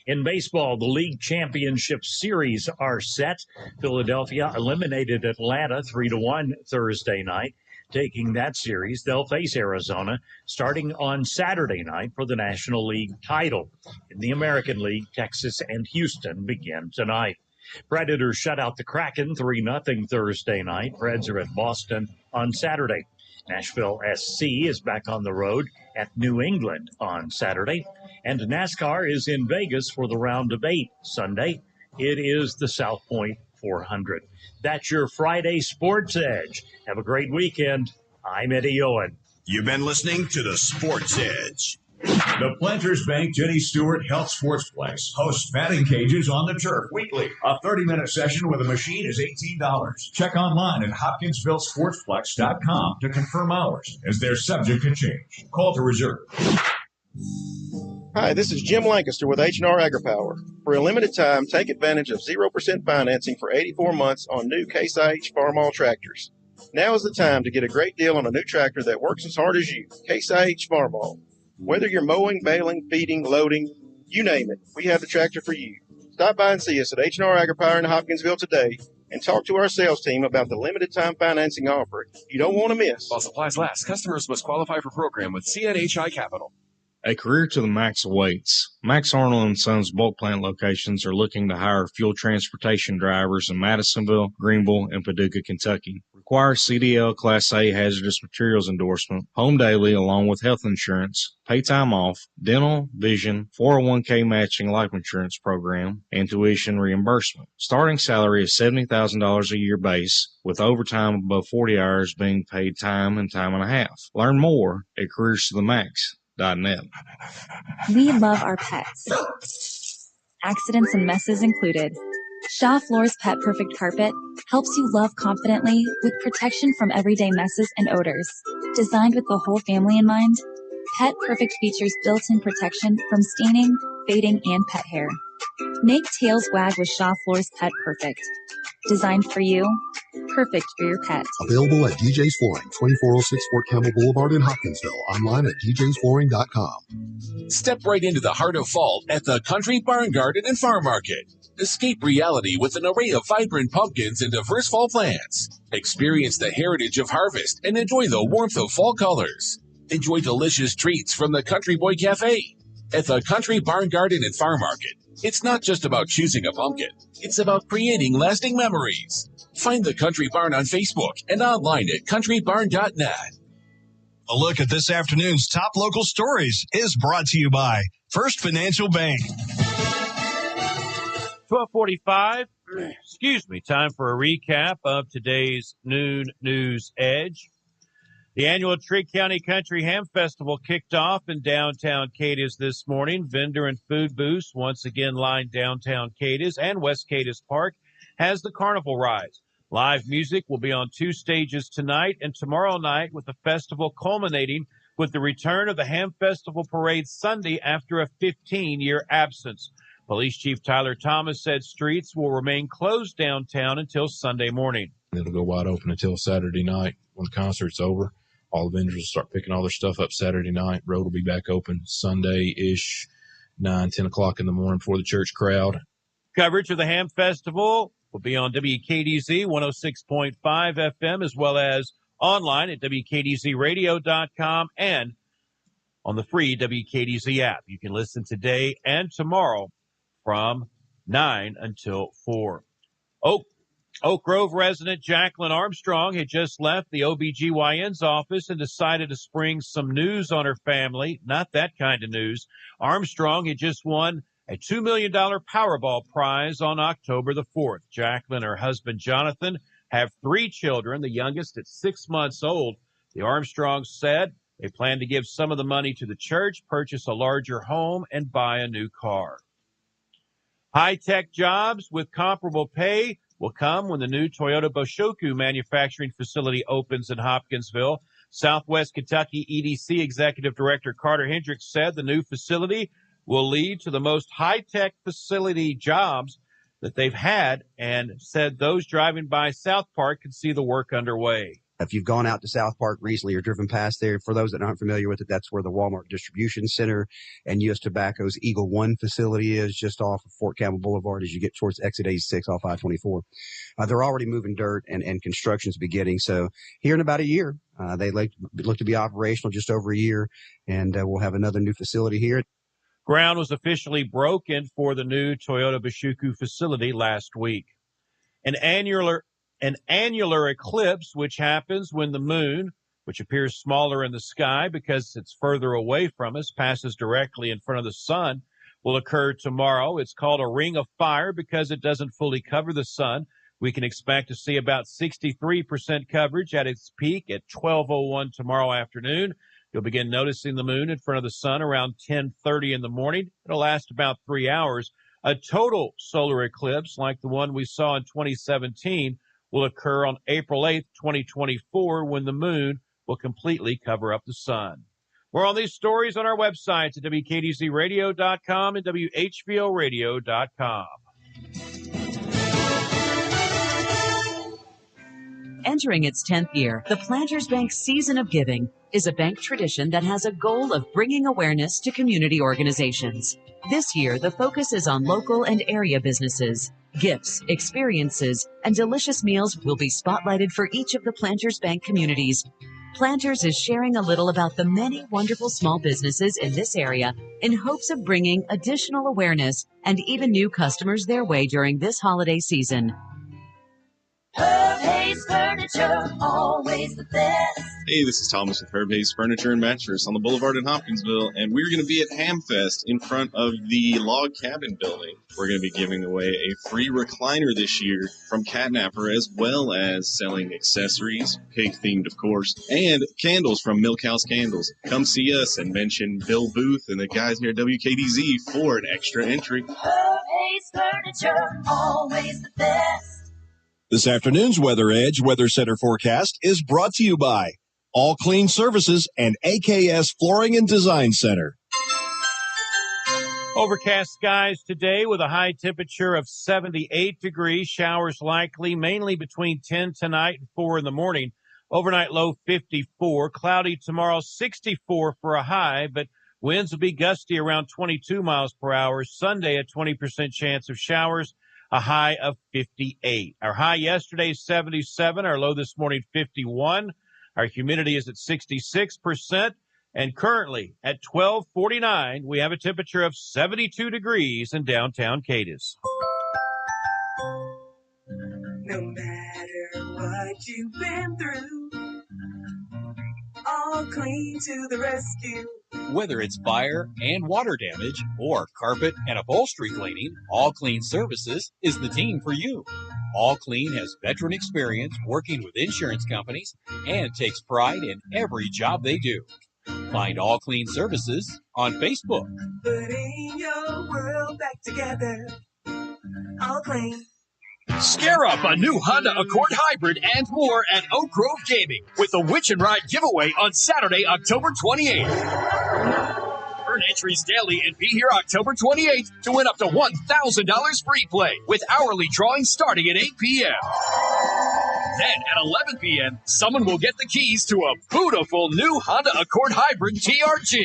In baseball, the league championship series are set. Philadelphia eliminated Atlanta 3-1 Thursday night. Taking that series, they'll face Arizona starting on Saturday night for the National League title. In the American League, Texas and Houston begin tonight. Predators shut out the Kraken 3-0 Thursday night. Reds are at Boston on Saturday. Nashville SC is back on the road at New England on Saturday. And NASCAR is in Vegas for the round of 8 Sunday. It is the South Point 400. That's your Friday Sports Edge. Have a great weekend. I'm Eddie Owen. You've been listening to the Sports Edge. The Planters Bank Jenny Stewart Health Sportsplex hosts batting cages on the turf weekly. A 30-minute session with a machine is $18. Check online at HopkinsvilleSportsplex.com to confirm hours, as they're subject to change. Call to reserve. Hi, this is Jim Lancaster with H&R AgriPower. For a limited time, take advantage of 0% financing for 84 months on new Case IH Farmall tractors. Now is the time to get a great deal on a new tractor that works as hard as you. Case IH Farmall. Whether you're mowing, baling, feeding, loading, you name it, we have the tractor for you. Stop by and see us at H&R AgriPower in Hopkinsville today and talk to our sales team about the limited time financing offer you don't want to miss. While supplies last, customers must qualify for program with CNHI Capital. A career to the max awaits. Max Arnold & Sons bulk plant locations are looking to hire fuel transportation drivers in Madisonville, Greenville, and Paducah, Kentucky. Requires CDL Class A hazardous materials endorsement, home daily along with health insurance, pay time off, dental, vision, 401k matching life insurance program, and tuition reimbursement. Starting salary is $70,000 a year base, with overtime above 40 hours being paid time and time and a half. Learn more at careerstothemax.net. We love our pets. Accidents and messes included. Shaw Floor's Pet Perfect Carpet helps you love confidently with protection from everyday messes and odors. Designed with the whole family in mind, Pet Perfect features built-in protection from staining, fading, and pet hair. Make tails wag with Shaw Floor's Pet Perfect. Designed for you, perfect for your pet. Available at DJ's Flooring, 2406 Fort Campbell Boulevard in Hopkinsville. Online at djsflooring.com. Step right into the heart of fall at the Country Barn Garden and Farm Market. Escape reality with an array of vibrant pumpkins and diverse fall plants. Experience the heritage of harvest and enjoy the warmth of fall colors. Enjoy delicious treats from the Country Boy Cafe. At the Country Barn Garden and Farm Market, It's not just about choosing a pumpkin. It's about creating lasting memories. Find the Country Barn on Facebook and online at countrybarn.net. A look at this afternoon's top local stories is brought to you by First Financial Bank. 12:45. Time for a recap of today's noon news edge. The annual Trigg County Country Ham Festival kicked off in downtown Cadiz this morning. Vendor and food booths once again lined downtown Cadiz, and West Cadiz Park has the carnival rides. Live music will be on 2 stages tonight and tomorrow night, with the festival culminating with the return of the Ham Festival Parade Sunday after a 15-year absence. Police Chief Tyler Thomas said streets will remain closed downtown until Sunday morning. It'll go wide open until Saturday night when the concert's over. All the vendors will start picking all their stuff up Saturday night. Road will be back open Sunday-ish, 9, 10 o'clock in the morning for the church crowd. Coverage of the Ham Festival will be on WKDZ 106.5 FM, as well as online at WKDZradio.com and on the free WKDZ app. You can listen today and tomorrow from 9 until 4. Oak Grove resident Jacqueline Armstrong had just left the OBGYN's office and decided to spring some news on her family. Not that kind of news. Armstrong had just won a $2 million Powerball prize on October the 4th. Jacqueline and her husband Jonathan have 3 children, the youngest at 6 months old. The Armstrongs said they plan to give some of the money to the church, purchase a larger home, and buy a new car. High-tech jobs with comparable pay will come when the new Toyota Boshoku manufacturing facility opens in Hopkinsville. Southwest Kentucky EDC Executive Director Carter Hendricks said the new facility will lead to the most high-tech facility jobs that they've had, and said those driving by South Park can see the work underway. If you've gone out to South Park recently or driven past there, for those that aren't familiar with it, that's where the Walmart Distribution Center and U.S. Tobacco's Eagle One facility is, just off of Fort Campbell Boulevard as you get towards exit 86 off I-24. They're already moving dirt and construction's beginning. So here in about a year, they look to be operational just over a year, and we'll have another new facility here. Ground was officially broken for the new Toyota Boshoku facility last week. An annular eclipse, which happens when the moon, which appears smaller in the sky because it's further away from us, passes directly in front of the sun, will occur tomorrow. It's called a ring of fire because it doesn't fully cover the sun. We can expect to see about 63% coverage at its peak at 12:01 tomorrow afternoon. You'll begin noticing the moon in front of the sun around 10:30 in the morning. It'll last about 3 hours. A total solar eclipse, like the one we saw in 2017, will occur on April 8th, 2024, when the moon will completely cover up the sun. More on these stories on our websites at WKDZradio.com and WHVOradio.com. Entering its 10th year, the Planters Bank Season of Giving is a bank tradition that has a goal of bringing awareness to community organizations. This year, the focus is on local and area businesses. Gifts, experiences, and delicious meals will be spotlighted for each of the Planters Bank communities. Planters is sharing a little about the many wonderful small businesses in this area in hopes of bringing additional awareness and even new customers their way during this holiday season. Herb Hayes Furniture, always the best. Hey, this is Thomas with Herb Hayes Furniture and Mattress on the Boulevard in Hopkinsville, and we're going to be at Hamfest in front of the Log Cabin building. We're going to be giving away a free recliner this year from Catnapper, as well as selling accessories, pig-themed of course, and candles from Milk House Candles. Come see us and mention Bill Booth and the guys here at WKDZ for an extra entry. Herb Hayes Furniture, always the best. This afternoon's Weather Edge Weather Center forecast is brought to you by All Clean Services and AKS Flooring and Design Center. Overcast skies today with a high temperature of 78 degrees. Showers likely mainly between 10 tonight and 4 in the morning. Overnight low 54. Cloudy tomorrow 64 for a high, but winds will be gusty around 22 miles per hour. Sunday a 20% chance of showers. A high of 58. Our high yesterday, 77. Our low this morning, 51. Our humidity is at 66%. And currently at 12:49, we have a temperature of 72 degrees in downtown Cadiz. No matter what you've been through, All Clean to the rescue. Whether it's fire and water damage or carpet and upholstery cleaning, All Clean Services is the team for you. All Clean has veteran experience working with insurance companies and takes pride in every job they do. Find All Clean Services on Facebook. Putting your world back together. All Clean. Scare up a new Honda Accord Hybrid and more at Oak Grove Gaming with the Witch and Ride giveaway on Saturday, October 28th. Earn entries daily and be here October 28th to win up to $1,000 free play with hourly drawing starting at 8 p.m. Then at 11 p.m., someone will get the keys to a beautiful new Honda Accord Hybrid TRG.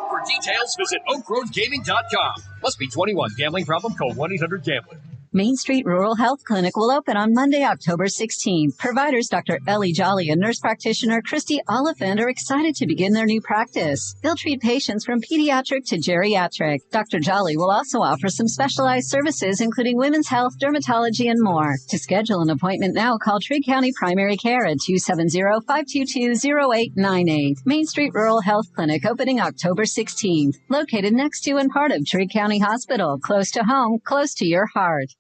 For details, visit oakroadgaming.com. Must be 21. Gambling problem? Call 1-800-GAMBLER. Main Street Rural Health Clinic will open on Monday, October 16th. Providers Dr. Ellie Jolly and nurse practitioner Christy Oliphant are excited to begin their new practice. They'll treat patients from pediatric to geriatric. Dr. Jolly will also offer some specialized services, including women's health, dermatology, and more. To schedule an appointment now, call Trigg County Primary Care at 270-522-0898. Main Street Rural Health Clinic opening October 16th. Located next to and part of Trigg County Hospital. Close to home, close to your heart.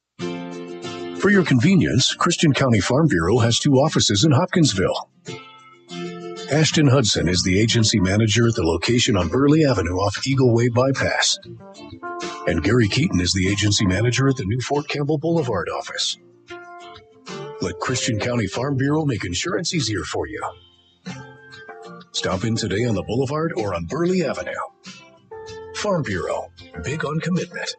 For your convenience, Christian County Farm Bureau has 2 offices in Hopkinsville. Ashton Hudson is the agency manager at the location on Burley Avenue off Eagle Way Bypass. And Gary Keaton is the agency manager at the new Fort Campbell Boulevard office. Let Christian County Farm Bureau make insurance easier for you. Stop in today on the Boulevard or on Burley Avenue. Farm Bureau, big on commitment.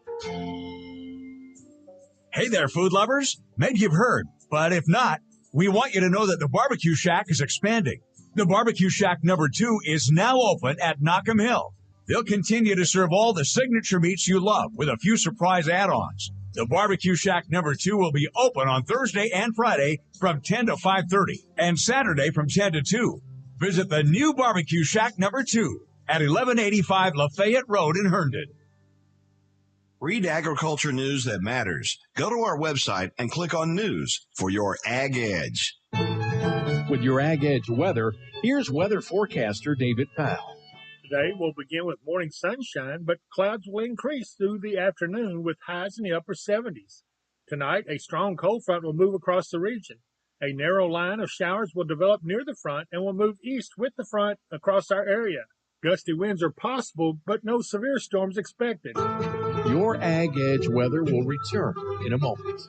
Hey there, food lovers. Maybe you've heard, but if not, we want you to know that the Barbecue Shack is expanding. The Barbecue Shack number 2 is now open at Knockham Hill. They'll continue to serve all the signature meats you love with a few surprise add-ons. The Barbecue Shack number 2 will be open on Thursday and Friday from 10 to 5:30 and Saturday from 10 to 2. Visit the new Barbecue Shack number 2 at 1185 Lafayette Road in Herndon. Read agriculture news that matters. Go to our website and click on News for your Ag Edge. With your Ag Edge weather, here's weather forecaster David Powell. Today we'll begin with morning sunshine, but clouds will increase through the afternoon with highs in the upper 70s. Tonight, a strong cold front will move across the region. A narrow line of showers will develop near the front and will move east with the front across our area. Gusty winds are possible, but no severe storms expected. Your Ag Edge weather will return in a moment.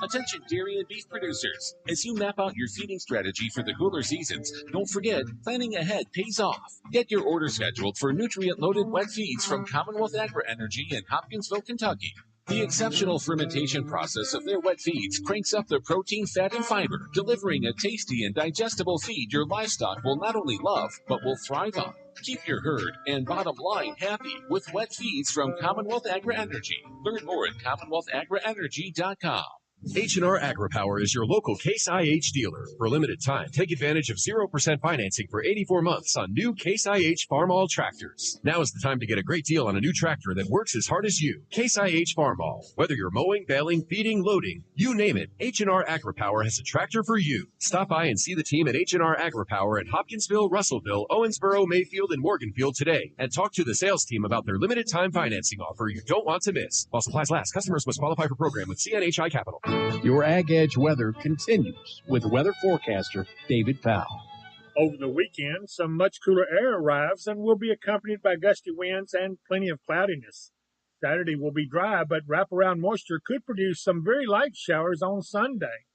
Attention dairy and beef producers. As you map out your feeding strategy for the cooler seasons, don't forget, planning ahead pays off. Get your order scheduled for nutrient-loaded wet feeds from Commonwealth Agri-Energy in Hopkinsville, Kentucky. The exceptional fermentation process of their wet feeds cranks up the protein, fat, and fiber, delivering a tasty and digestible feed your livestock will not only love, but will thrive on. Keep your herd and bottom line happy with wet feeds from Commonwealth Agri-Energy. Learn more at CommonwealthAgriEnergy.com. H&R AgriPower is your local Case IH dealer. For a limited time, take advantage of 0% financing for 84 months on new Case IH Farmall tractors. Now is the time to get a great deal on a new tractor that works as hard as you. Case IH Farmall. Whether you're mowing, baling, feeding, loading, you name it, H&R AgriPower has a tractor for you. Stop by and see the team at H&R AgriPower in Hopkinsville, Russellville, Owensboro, Mayfield, and Morganfield today. And talk to the sales team about their limited time financing offer you don't want to miss. While supplies last, customers must qualify for program with CNHI Capital. Your Ag Edge weather continues with weather forecaster David Powell. Over the weekend, some much cooler air arrives and will be accompanied by gusty winds and plenty of cloudiness. Saturday will be dry, but wraparound moisture could produce some very light showers on Sunday.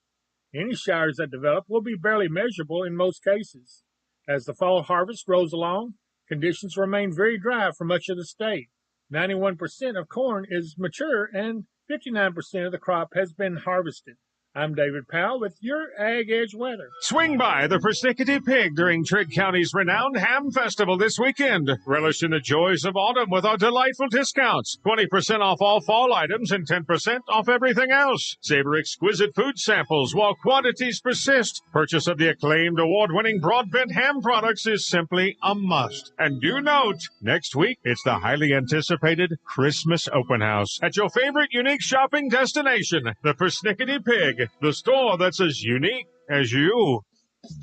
Any showers that develop will be barely measurable in most cases. As the fall harvest rolls along, conditions remain very dry for much of the state. 91% of corn is mature and 59% of the crop has been harvested. I'm David Powell with your Ag Edge weather. Swing by the Persnickety Pig during Trigg County's renowned ham festival this weekend. Relish in the joys of autumn with our delightful discounts. 20% off all fall items and 10% off everything else. Savor exquisite food samples while quantities persist. Purchase of the acclaimed award-winning Broadbent ham products is simply a must. And do note, next week, it's the highly anticipated Christmas open house at your favorite unique shopping destination, the Persnickety Pig. The store that's as unique as you.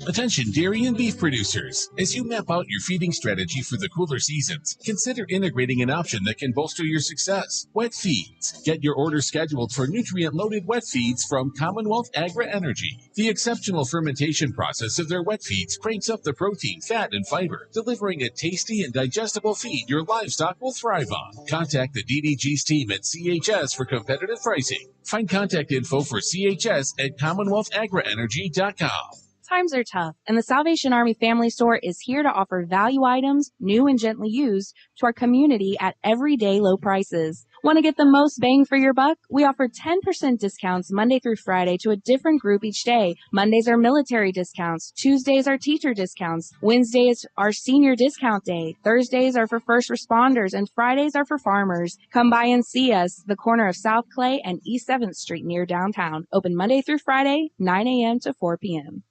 Attention dairy and beef producers. As you map out your feeding strategy for the cooler seasons, consider integrating an option that can bolster your success. Wet feeds. Get your order scheduled for nutrient-loaded wet feeds from Commonwealth Agri-Energy. The exceptional fermentation process of their wet feeds cranks up the protein, fat, and fiber, delivering a tasty and digestible feed your livestock will thrive on. Contact the DDG's team at CHS for competitive pricing. Find contact info for CHS at CommonwealthAgriEnergy.com. Times are tough, and the Salvation Army Family Store is here to offer value items, new and gently used, to our community at everyday low prices. Want to get the most bang for your buck? We offer 10% discounts Monday through Friday to a different group each day. Mondays are military discounts. Tuesdays are teacher discounts. Wednesdays are senior discount day. Thursdays are for first responders, and Fridays are for farmers. Come by and see us, the corner of South Clay and East 7th Street near downtown. Open Monday through Friday, 9 a.m. to 4 p.m.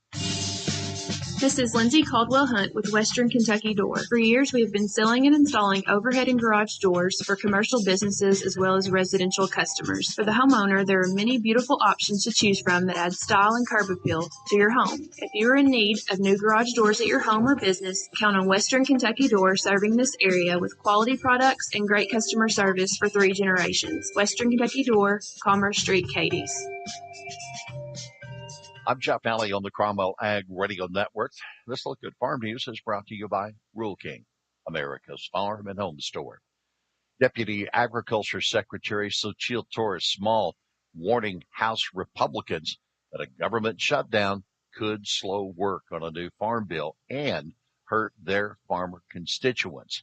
This is Lindsay Caldwell Hunt with Western Kentucky Door. For years, we have been selling and installing overhead and garage doors for commercial businesses as well as residential customers. For the homeowner, there are many beautiful options to choose from that add style and curb appeal to your home. If you are in need of new garage doors at your home or business, count on Western Kentucky Door serving this area with quality products and great customer service for 3 generations. Western Kentucky Door, Commerce Street, Cadiz. I'm Jeff Alley on the Cromwell Ag Radio Network. This Look at Farm News is brought to you by Rural King, America's farm and home store. Deputy Agriculture Secretary Suchil Torres-Small warning House Republicans that a government shutdown could slow work on a new farm bill and hurt their farmer constituents.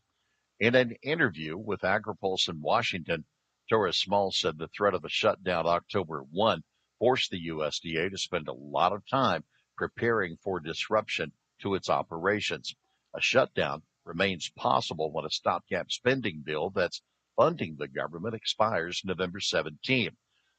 In an interview with AgriPulse in Washington, Torres-Small said the threat of a shutdown October 1 forced the USDA to spend a lot of time preparing for disruption to its operations. A shutdown remains possible when a stopgap spending bill that's funding the government expires November 17.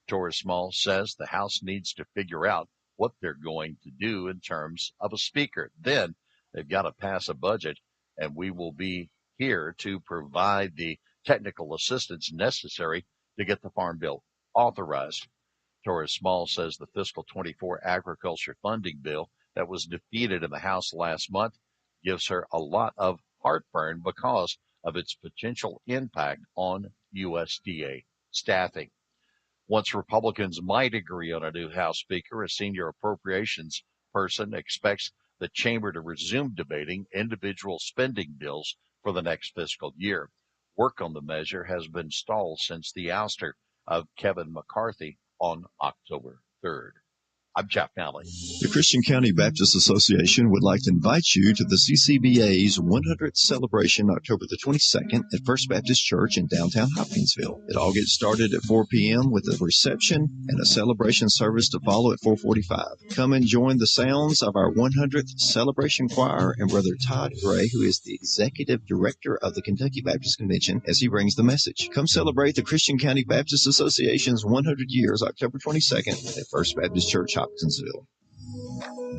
Torres-Small says the House needs to figure out what they're going to do in terms of a speaker. Then they've got to pass a budget, and we will be here to provide the technical assistance necessary to get the farm bill authorized. Torres-Small says the fiscal 24 agriculture funding bill that was defeated in the House last month gives her a lot of heartburn because of its potential impact on USDA staffing. Once Republicans might agree on a new House Speaker, a senior appropriations person expects the chamber to resume debating individual spending bills for the next fiscal year. Work on the measure has been stalled since the ouster of Kevin McCarthy on October 3rd. I'm Jeff Nally. The Christian County Baptist Association would like to invite you to the CCBA's 100th celebration October the 22nd at First Baptist Church in downtown Hopkinsville. It all gets started at 4 p.m. with a reception and a celebration service to follow at 4:45. Come and join the sounds of our 100th celebration choir and Brother Todd Gray, who is the executive director of the Kentucky Baptist Convention, as he brings the message. Come celebrate the Christian County Baptist Association's 100 years October 22nd at First Baptist Church, Hopkinsville.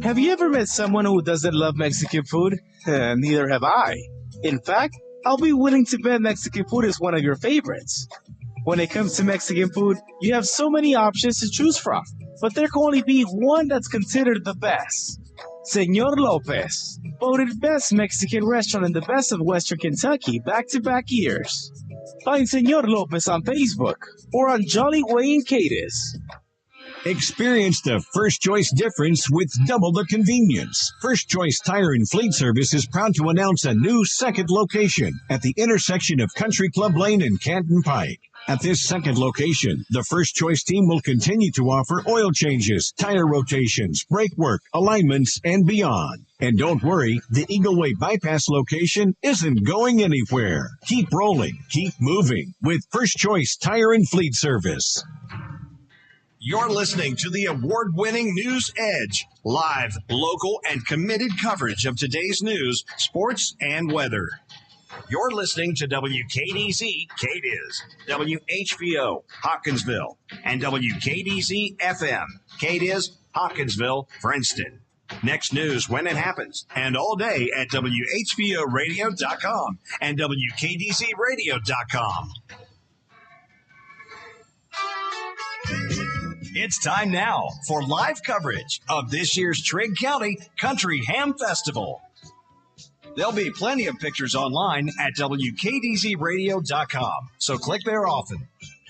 Have you ever met someone who doesn't love Mexican food? Neither have I. In fact, I'll be willing to bet Mexican food is one of your favorites. When it comes to Mexican food, you have so many options to choose from, but there can only be one that's considered the best. Señor Lopez, voted best Mexican restaurant in the best of Western Kentucky back-to-back years. Find Señor Lopez on Facebook or on Jolly Way in Cadiz. Experience the First Choice difference with double the convenience. First Choice Tire and Fleet Service is proud to announce a new second location at the intersection of Country Club Lane and Canton Pike. At this second location, the First Choice team will continue to offer oil changes, tire rotations, brake work, alignments, and beyond. And don't worry, the Eagle Way Bypass location isn't going anywhere. Keep rolling, keep moving with First Choice Tire and Fleet Service. You're listening to the award-winning News Edge, live, local, and committed coverage of today's news, sports, and weather. You're listening to WKDZ Cadiz, WHVO Hopkinsville, and WKDZ FM Cadiz, Hopkinsville, Princeton. Next news when it happens, and all day at WHVOradio.com and WKDZradio.com. It's time now for live coverage of this year's Trigg County Country Ham Festival. There'll be plenty of pictures online at WKDZradio.com, so click there often.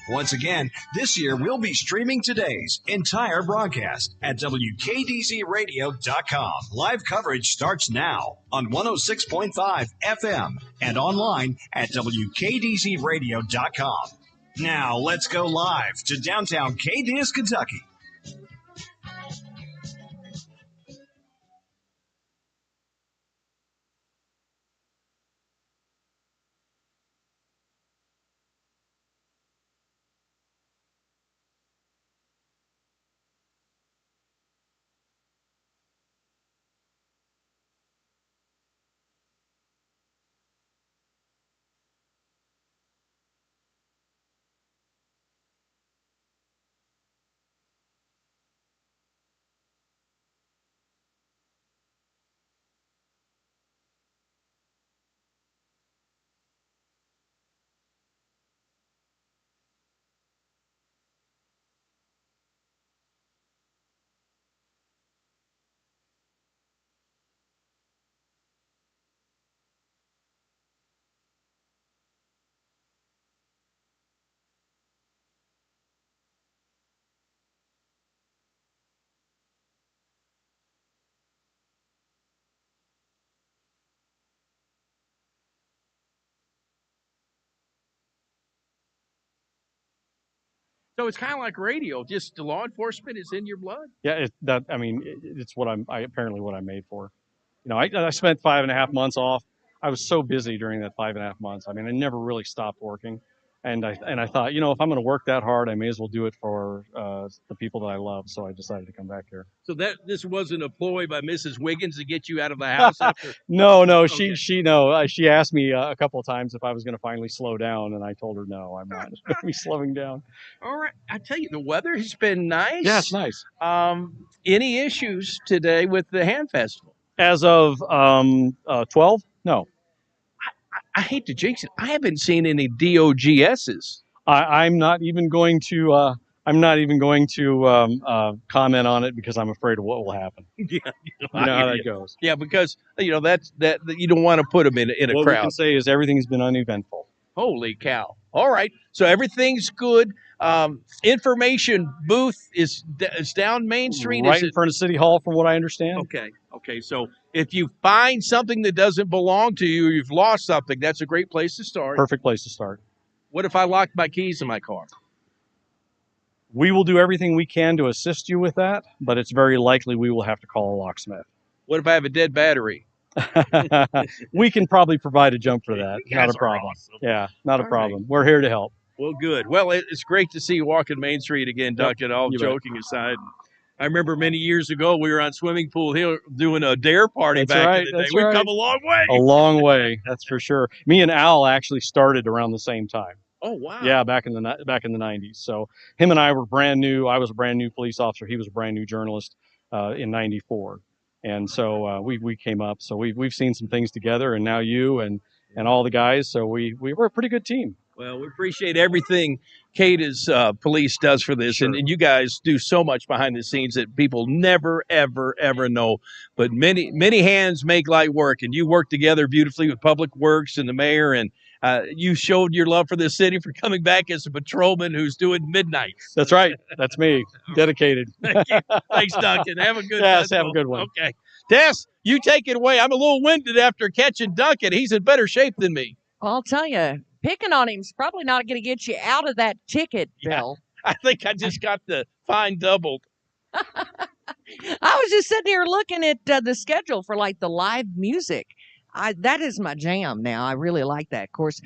Once again, this year we'll be streaming today's entire broadcast at WKDZradio.com. Live coverage starts now on 106.5 FM and online at WKDZradio.com. Now, let's go live to downtown Cadiz, Kentucky. So it's kind of like radio, just the law enforcement is in your blood. Yeah, it's what apparently what I'm made for. You know, I spent 5.5 months off. I was so busy during that 5.5 months. I mean, I never really stopped working. And I thought, you know, if I'm going to work that hard, I may as well do it for the people that I love. So I decided to come back here. So this wasn't a ploy by Mrs. Wiggins to get you out of the house after? No, Okay. she asked me a couple of times if I was going to finally slow down, and I told her no, I'm not going to be slowing down. All right. I tell you, the weather has been nice. Yeah, it's nice. Any issues today with the Ham Festival? As of 12, no. I hate to jinx it. I haven't seen any DOGSs. I'm not even going to. I'm not even going to comment on it because I'm afraid of what will happen. Yeah, You know how that goes. Yeah, because you know that you don't want to put them in a What we crowd. can say is everything's been uneventful. Holy cow! All right, so everything's good. Information booth is down Main Street, Right in front of City Hall, from what I understand. Okay. So if you find something that doesn't belong to you, you've lost something. That's a great place to start. Perfect place to start. What if I locked my keys in my car? We will do everything we can to assist you with that, but it's very likely we will have to call a locksmith. What if I have a dead battery? We can probably provide a jump for that. You Not guys a are problem. awesome. Yeah, not a All problem. We're here to help. Well, good. Well, it's great to see you walking Main Street again, Duncan, all you bet. joking aside. I remember many years ago we were on Swimming Pool Hill doing a dare party That's back right, in the day. that's We've right. come a long way. A long way, that's for sure. Me and Al actually started around the same time. Oh, wow. Yeah, back in the 90s. So him and I were brand new. I was a brand new police officer. He was a brand new journalist in '94, and so we came up. So we've seen some things together, and now you and all the guys. So we were a pretty good team. Well, we appreciate everything Cadiz police does for this, and you guys do so much behind the scenes that people never, ever, ever know. But many hands make light work, and you work together beautifully with Public Works and the mayor, and you showed your love for this city for coming back as a patrolman who's doing midnight. That's right. That's me. Dedicated. Thank you. Thanks, Duncan. Have a good Yes, festival. have a good one. Okay. Tess, you take it away. I'm a little winded after catching Duncan. He's in better shape than me. Well, I'll tell you, picking on him's probably not going to get you out of that ticket, Bill. I think I just got the fine doubled. I was just sitting here looking at the schedule for like the live music. That is my jam now. I really like that. Of course,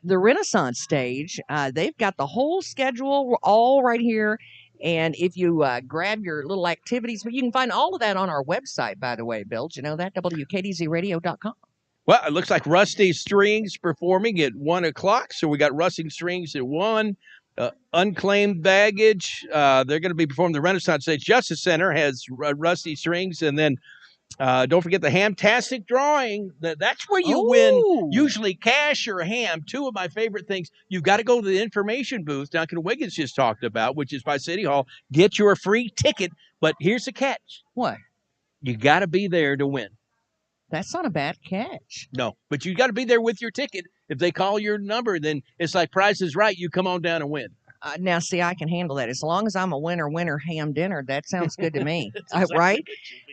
the Renaissance stage, they've got the whole schedule all right here. And if you grab your little activities, but you can find all of that on our website, by the way, Bill. Did you know that? WKDZradio.com. Well, it looks like Rusty Strings performing at 1 o'clock. So we got Rusty Strings at 1. Unclaimed Baggage. They're going to be performing the Renaissance Stage Justice Center has Rusty Strings. And then don't forget the Hamtastic Drawing. That's where you win usually cash or ham. Two of my favorite things. You've got to go to the information booth Duncan Wiggins just talked about, which is by City Hall. Get your free ticket. But here's the catch. What? You got to be there to win. That's not a bad catch. No, but you got to be there with your ticket. If they call your number, then it's like Price is Right. You come on down and win. Now, see, I can handle that. As long as I'm a winner ham dinner, that sounds good to me. Right?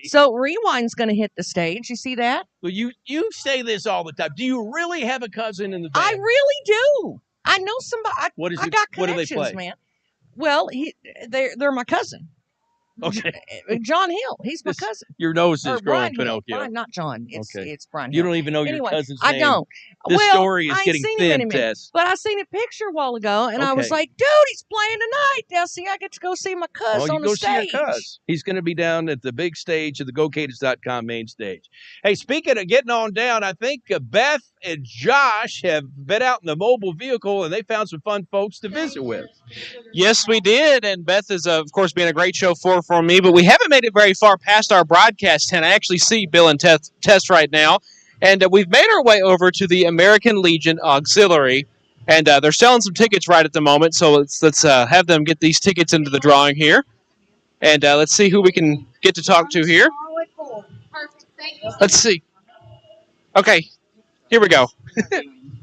So Rewind's going to hit the stage. You see that? Well, you say this all the time. Do you really have a cousin in the band? I really do. I know somebody. I got connections, what do they play? Man. Well, they're my cousin. Okay. John Hill. He's my cousin. Your nose is growing, Brian Pinocchio. Brian, not John. It's Brian. You don't even know your cousin's name. I don't. This story is getting thin, Tess. But I seen a picture a while ago, and I was like, dude, he's playing tonight. Now, see, I get to go see my cousin on the stage. See your cousin. He's going to be down at the big stage of the GoCadiz.com main stage. Hey, speaking of getting on down, I think Beth and Josh have been out in the mobile vehicle, and they found some fun folks to visit with. Yes, we did, and Beth is, of course, being a great chauffeur for me, but we haven't made it very far past our broadcast tent. I actually see Bill and Tess right now, and we've made our way over to the American Legion Auxiliary, and they're selling some tickets right at the moment, so let's have them get these tickets into the drawing here, and let's see who we can get to talk to here. Let's see. Okay, here we go.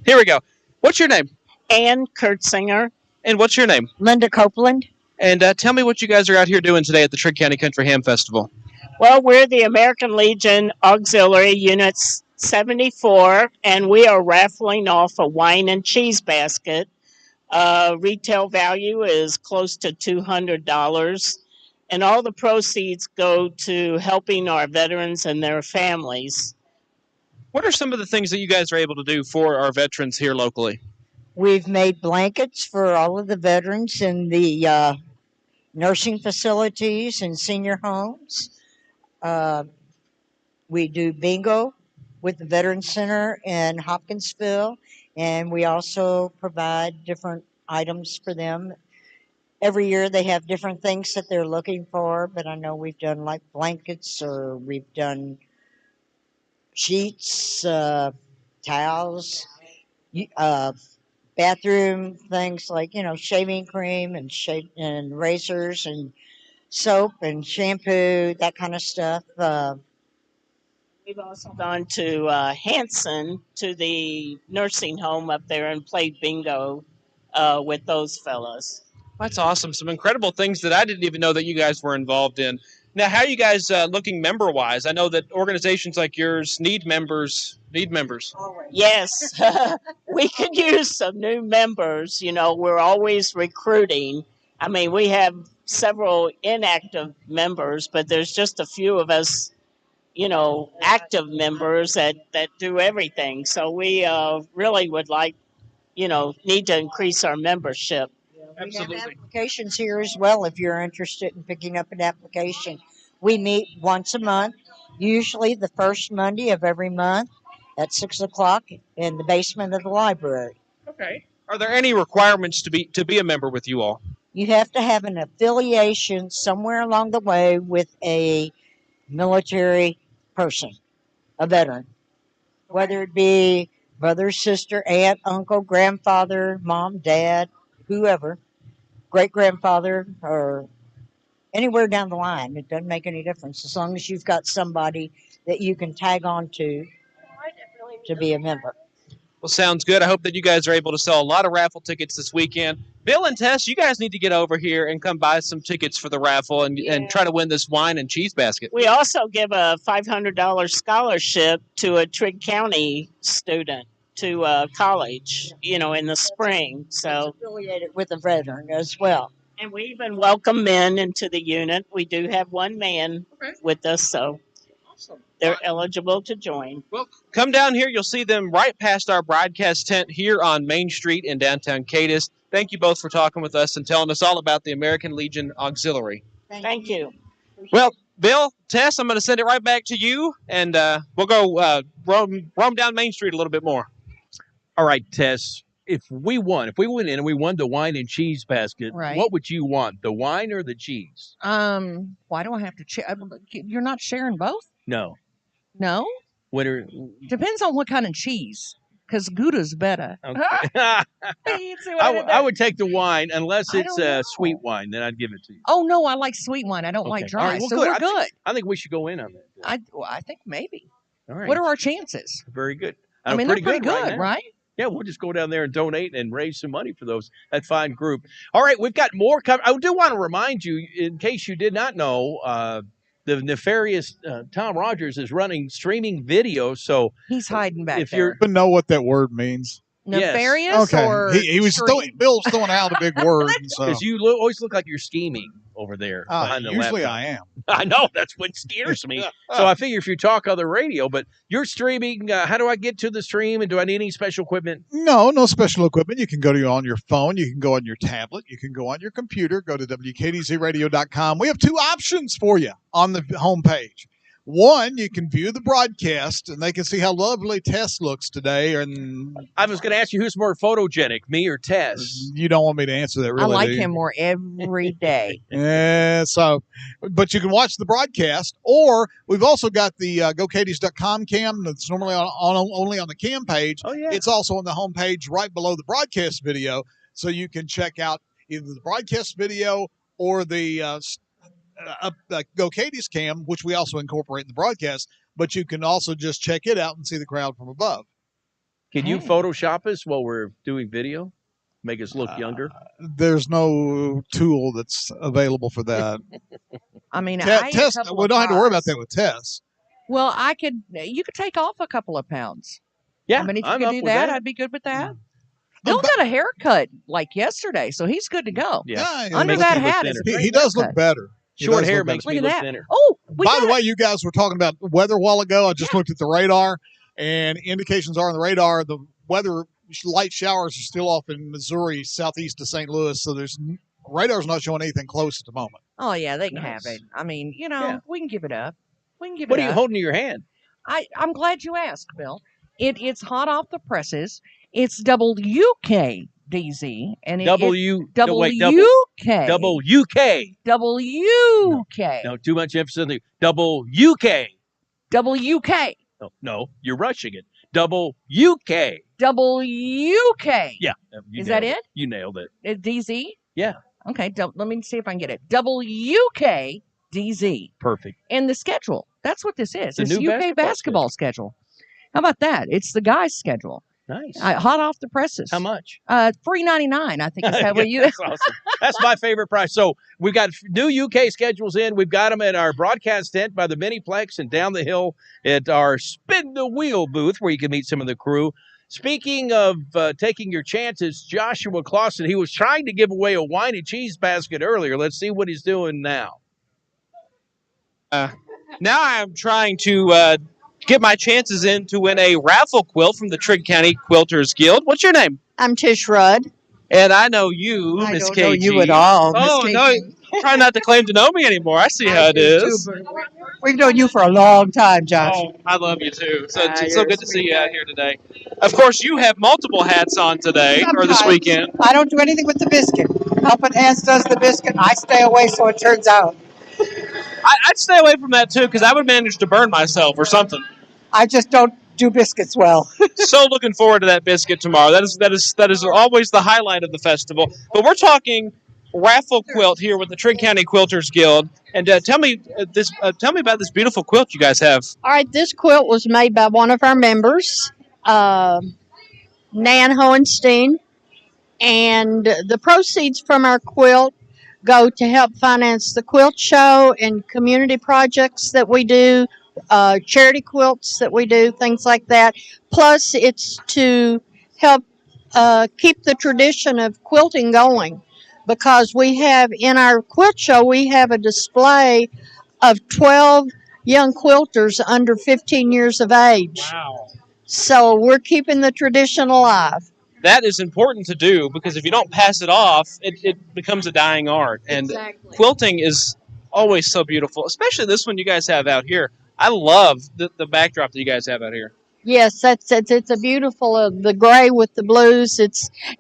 Here we go. What's your name? Ann Kurtzinger. And what's your name? Linda Copeland. And tell me what you guys are out here doing today at the Trigg County Country Ham Festival. Well, we're the American Legion Auxiliary Unit 74, and we are raffling off a wine and cheese basket. Retail value is close to $200, and all the proceeds go to helping our veterans and their families. What are some of the things that you guys are able to do for our veterans here locally? We've made blankets for all of the veterans in the nursing facilities and senior homes. We do bingo with the Veterans Center in Hopkinsville, and we also provide different items for them. Every year they have different things that they're looking for, but I know we've done like blankets, or we've done sheets, towels, bathroom things like, shaving cream and razors and soap and shampoo, that kind of stuff. We've also gone to Hanson, to the nursing home up there, and played bingo with those fellas. That's awesome. Some incredible things that I didn't even know that you guys were involved in. Now, how are you guys looking member-wise? I know that organizations like yours need members. Yes, we could use some new members. We're always recruiting. I mean, we have several inactive members, but there's just a few of us, active members that do everything. So we really would like, need to increase our membership. Absolutely. We have applications here as well if you're interested in picking up an application. We meet once a month, usually the first Monday of every month at 6 o'clock in the basement of the library. Okay. Are there any requirements to be a member with you all? You have to have an affiliation somewhere along the way with a military person, a veteran, whether it be brother, sister, aunt, uncle, grandfather, mom, dad, whoever, great-grandfather, or anywhere down the line. It doesn't make any difference as long as you've got somebody that you can tag on to be a member. Well, sounds good. I hope that you guys are able to sell a lot of raffle tickets this weekend. Bill and Tess, you guys need to get over here and come buy some tickets for the raffle and try to win this wine and cheese basket. We also give a $500 scholarship to a Trigg County student to college, in the spring. So it's affiliated with a veteran as well. And we even welcome men into the unit. We do have one man with us, so They're eligible to join. Well, come down here. You'll see them right past our broadcast tent here on Main Street in downtown Cadiz. Thank you both for talking with us and telling us all about the American Legion Auxiliary. Thank you. Well, Bill, Tess, I'm going to send it right back to you, and we'll go roam down Main Street a little bit more. All right, Tess. If we went in and we won the wine and cheese basket, Right. what would you want, the wine or the cheese? Why do I have to? You're not sharing both? No. No. Winner. Depends on what kind of cheese, because Gouda's better. Okay. You see what I did there? I would take the wine unless I it's don't know. sweet wine. Then I'd give it to you. Oh no, I like sweet wine. I don't like Okay. dry. All right, well, so good. we're good. I think we should go in on that. I think maybe. All right. What are our chances? Very good. I mean, they're pretty good, now. right? Yeah, we'll just go down there and donate and raise some money for that fine group. All right, we've got more covered. I do want to remind you, in case you did not know, the nefarious Tom Rogers is running streaming video. So he's hiding back if there. you're But know what that word means. Nefarious or he was Bill's throwing out a big word. So. Because you always look like you're scheming over there behind the usually laptop. I am. I know, that's what scares me. So I figure if you talk other radio, but you're streaming, how do I get to the stream, and do I need any special equipment? No special equipment. You can go on your phone. You can go on your tablet. You can go on your computer. Go to WKDZradio.com. We have two options for you on the homepage. One, you can view the broadcast, and they can see how lovely Tess looks today. And I was going to ask you, who's more photogenic, me or Tess? You don't want me to answer that, really. I like do you? him more every day. Yeah, but you can watch the broadcast, or we've also got the GoCadiz.com cam that's normally only on the cam page. Oh, yeah. It's also on the homepage right below the broadcast video, so you can check out either the broadcast video or the Go Cadiz cam, which we also incorporate in the broadcast, but you can also just check it out and see the crowd from above. Can you Photoshop us while we're doing video? Make us look younger? There's no tool that's available for that. I mean, Tess, we don't have to worry about that with Tess. Well, you could take off a couple of pounds. Yeah, I mean, if I'm you up could do with that, that. I'd be good with that. Bill got a haircut like yesterday, so he's good to go. Yeah, Under that hat is a great he does haircut. look better. Short hair makes me look thinner. Oh, by the way, you guys were talking about weather a while ago. I just looked at the radar, and indications are on the radar the weather light showers are still off in Missouri, southeast of St. Louis. So radar's not showing anything close at the moment. Oh yeah, they can have it. I mean, we can give it up. We can give What it are up. you holding in your hand? I'm glad you asked, Bill. It's hot off the presses. It's WKDZ and WK. No, too much emphasis on the WK. WK. No, you're rushing it. WK. WK. Yeah. Is that it? You nailed it. DZ? Yeah. Okay, let me see if I can get it. WKDZ. Perfect. And the schedule. That's what this is. The It's new UK basketball schedule. How about that? It's the guys' schedule. Nice. Hot off the presses. How much? $3.99. I think is how you. That's awesome. That's my favorite price. So we've got new UK schedules in. We've got them at our broadcast tent by the Miniplex and down the hill at our Spin the Wheel booth where you can meet some of the crew. Speaking of taking your chances, Joshua Clausen, he was trying to give away a wine and cheese basket earlier. Let's see what he's doing now. Now I'm trying to get my chances in to win a raffle quilt from the Trigg County Quilters Guild. What's your name? I'm Tish Rudd. And I know you, I Miss don't KG. know you at all, Miss Oh, KG. no, try not to claim to know me anymore. I see how it is. We've known you for a long time, Josh. Oh, I love you too. So it's so you're good to see you out here today. Of course, you have multiple hats on today or this Sometimes. weekend. I don't do anything with the biscuit. Helping Hands does the biscuit. I stay away so it turns out. I'd stay away from that too because I would manage to burn myself or something. I just don't do biscuits well. So looking forward to that biscuit tomorrow. That is always the highlight of the festival. But we're talking raffle quilt here with the Trigg County Quilters Guild. And tell me about this beautiful quilt you guys have. All right, this quilt was made by one of our members, Nan Hohenstein, and the proceeds from our quilt go to help finance the quilt show and community projects that we do, charity quilts that we do, things like that. Plus, it's to help keep the tradition of quilting going, because we have in our quilt show, we have a display of 12 young quilters under 15 years of age. Wow. So we're keeping the tradition alive. That is important to do because if you don't pass it off, it becomes a dying art. And quilting is always so beautiful, especially this one you guys have out here. I love the backdrop that you guys have out here. Yes, it's a beautiful the gray with the blues.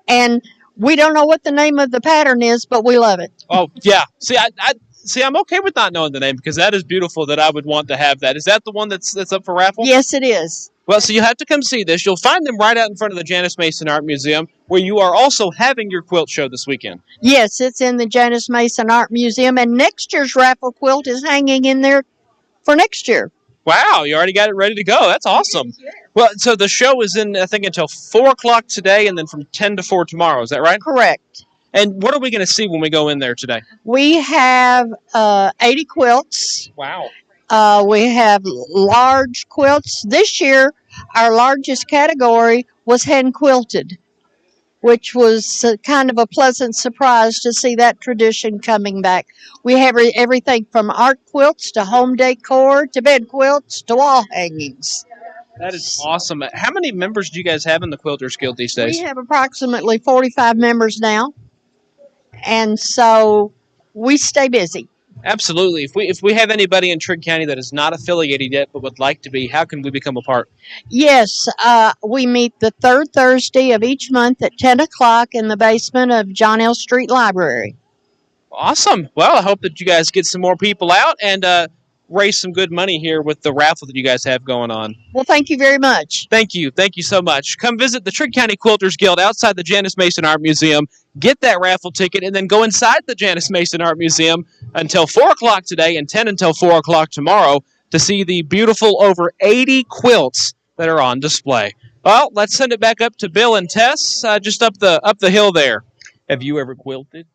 And we don't know what the name of the pattern is, but we love it. Oh yeah. See, I'm okay with not knowing the name because that is beautiful. That I would want to have that. Is that the one that's up for raffle? Yes, it is. Well, so you have to come see this. You'll find them right out in front of the Janice Mason Art Museum, where you are also having your quilt show this weekend. Yes, it's in the Janice Mason Art Museum, and next year's raffle quilt is hanging in there for next year. Wow, you already got it ready to go. That's awesome. Well, so the show is in, I think, until 4 o'clock today and then from 10 to 4 tomorrow. Is that right? Correct. And what are we going to see when we go in there today? We have 80 quilts. Wow. We have large quilts. This year, our largest category was hand quilted, which was kind of a pleasant surprise to see that tradition coming back. We have everything from art quilts to home decor to bed quilts to wall hangings. That is awesome. How many members do you guys have in the Quilters Guild these days? We have approximately 45 members now, and so we stay busy. Absolutely. If we have anybody in Trigg County that is not affiliated yet but would like to be, how can we become a part? Yes, we meet the third Thursday of each month at 10 o'clock in the basement of John L. Street Library. Awesome. Well, I hope that you guys get some more people out and raise some good money here with the raffle that you guys have going on. Well, thank you very much. Thank you. Thank you so much. Come visit the Trigg County Quilters Guild outside the Janice Mason Art Museum. Get that raffle ticket and then go inside the Janice Mason Art Museum until 4 o'clock today and 10 until 4 o'clock tomorrow to see the beautiful over 80 quilts that are on display. Well, let's send it back up to Bill and Tess, just up the hill there. Have you ever quilted?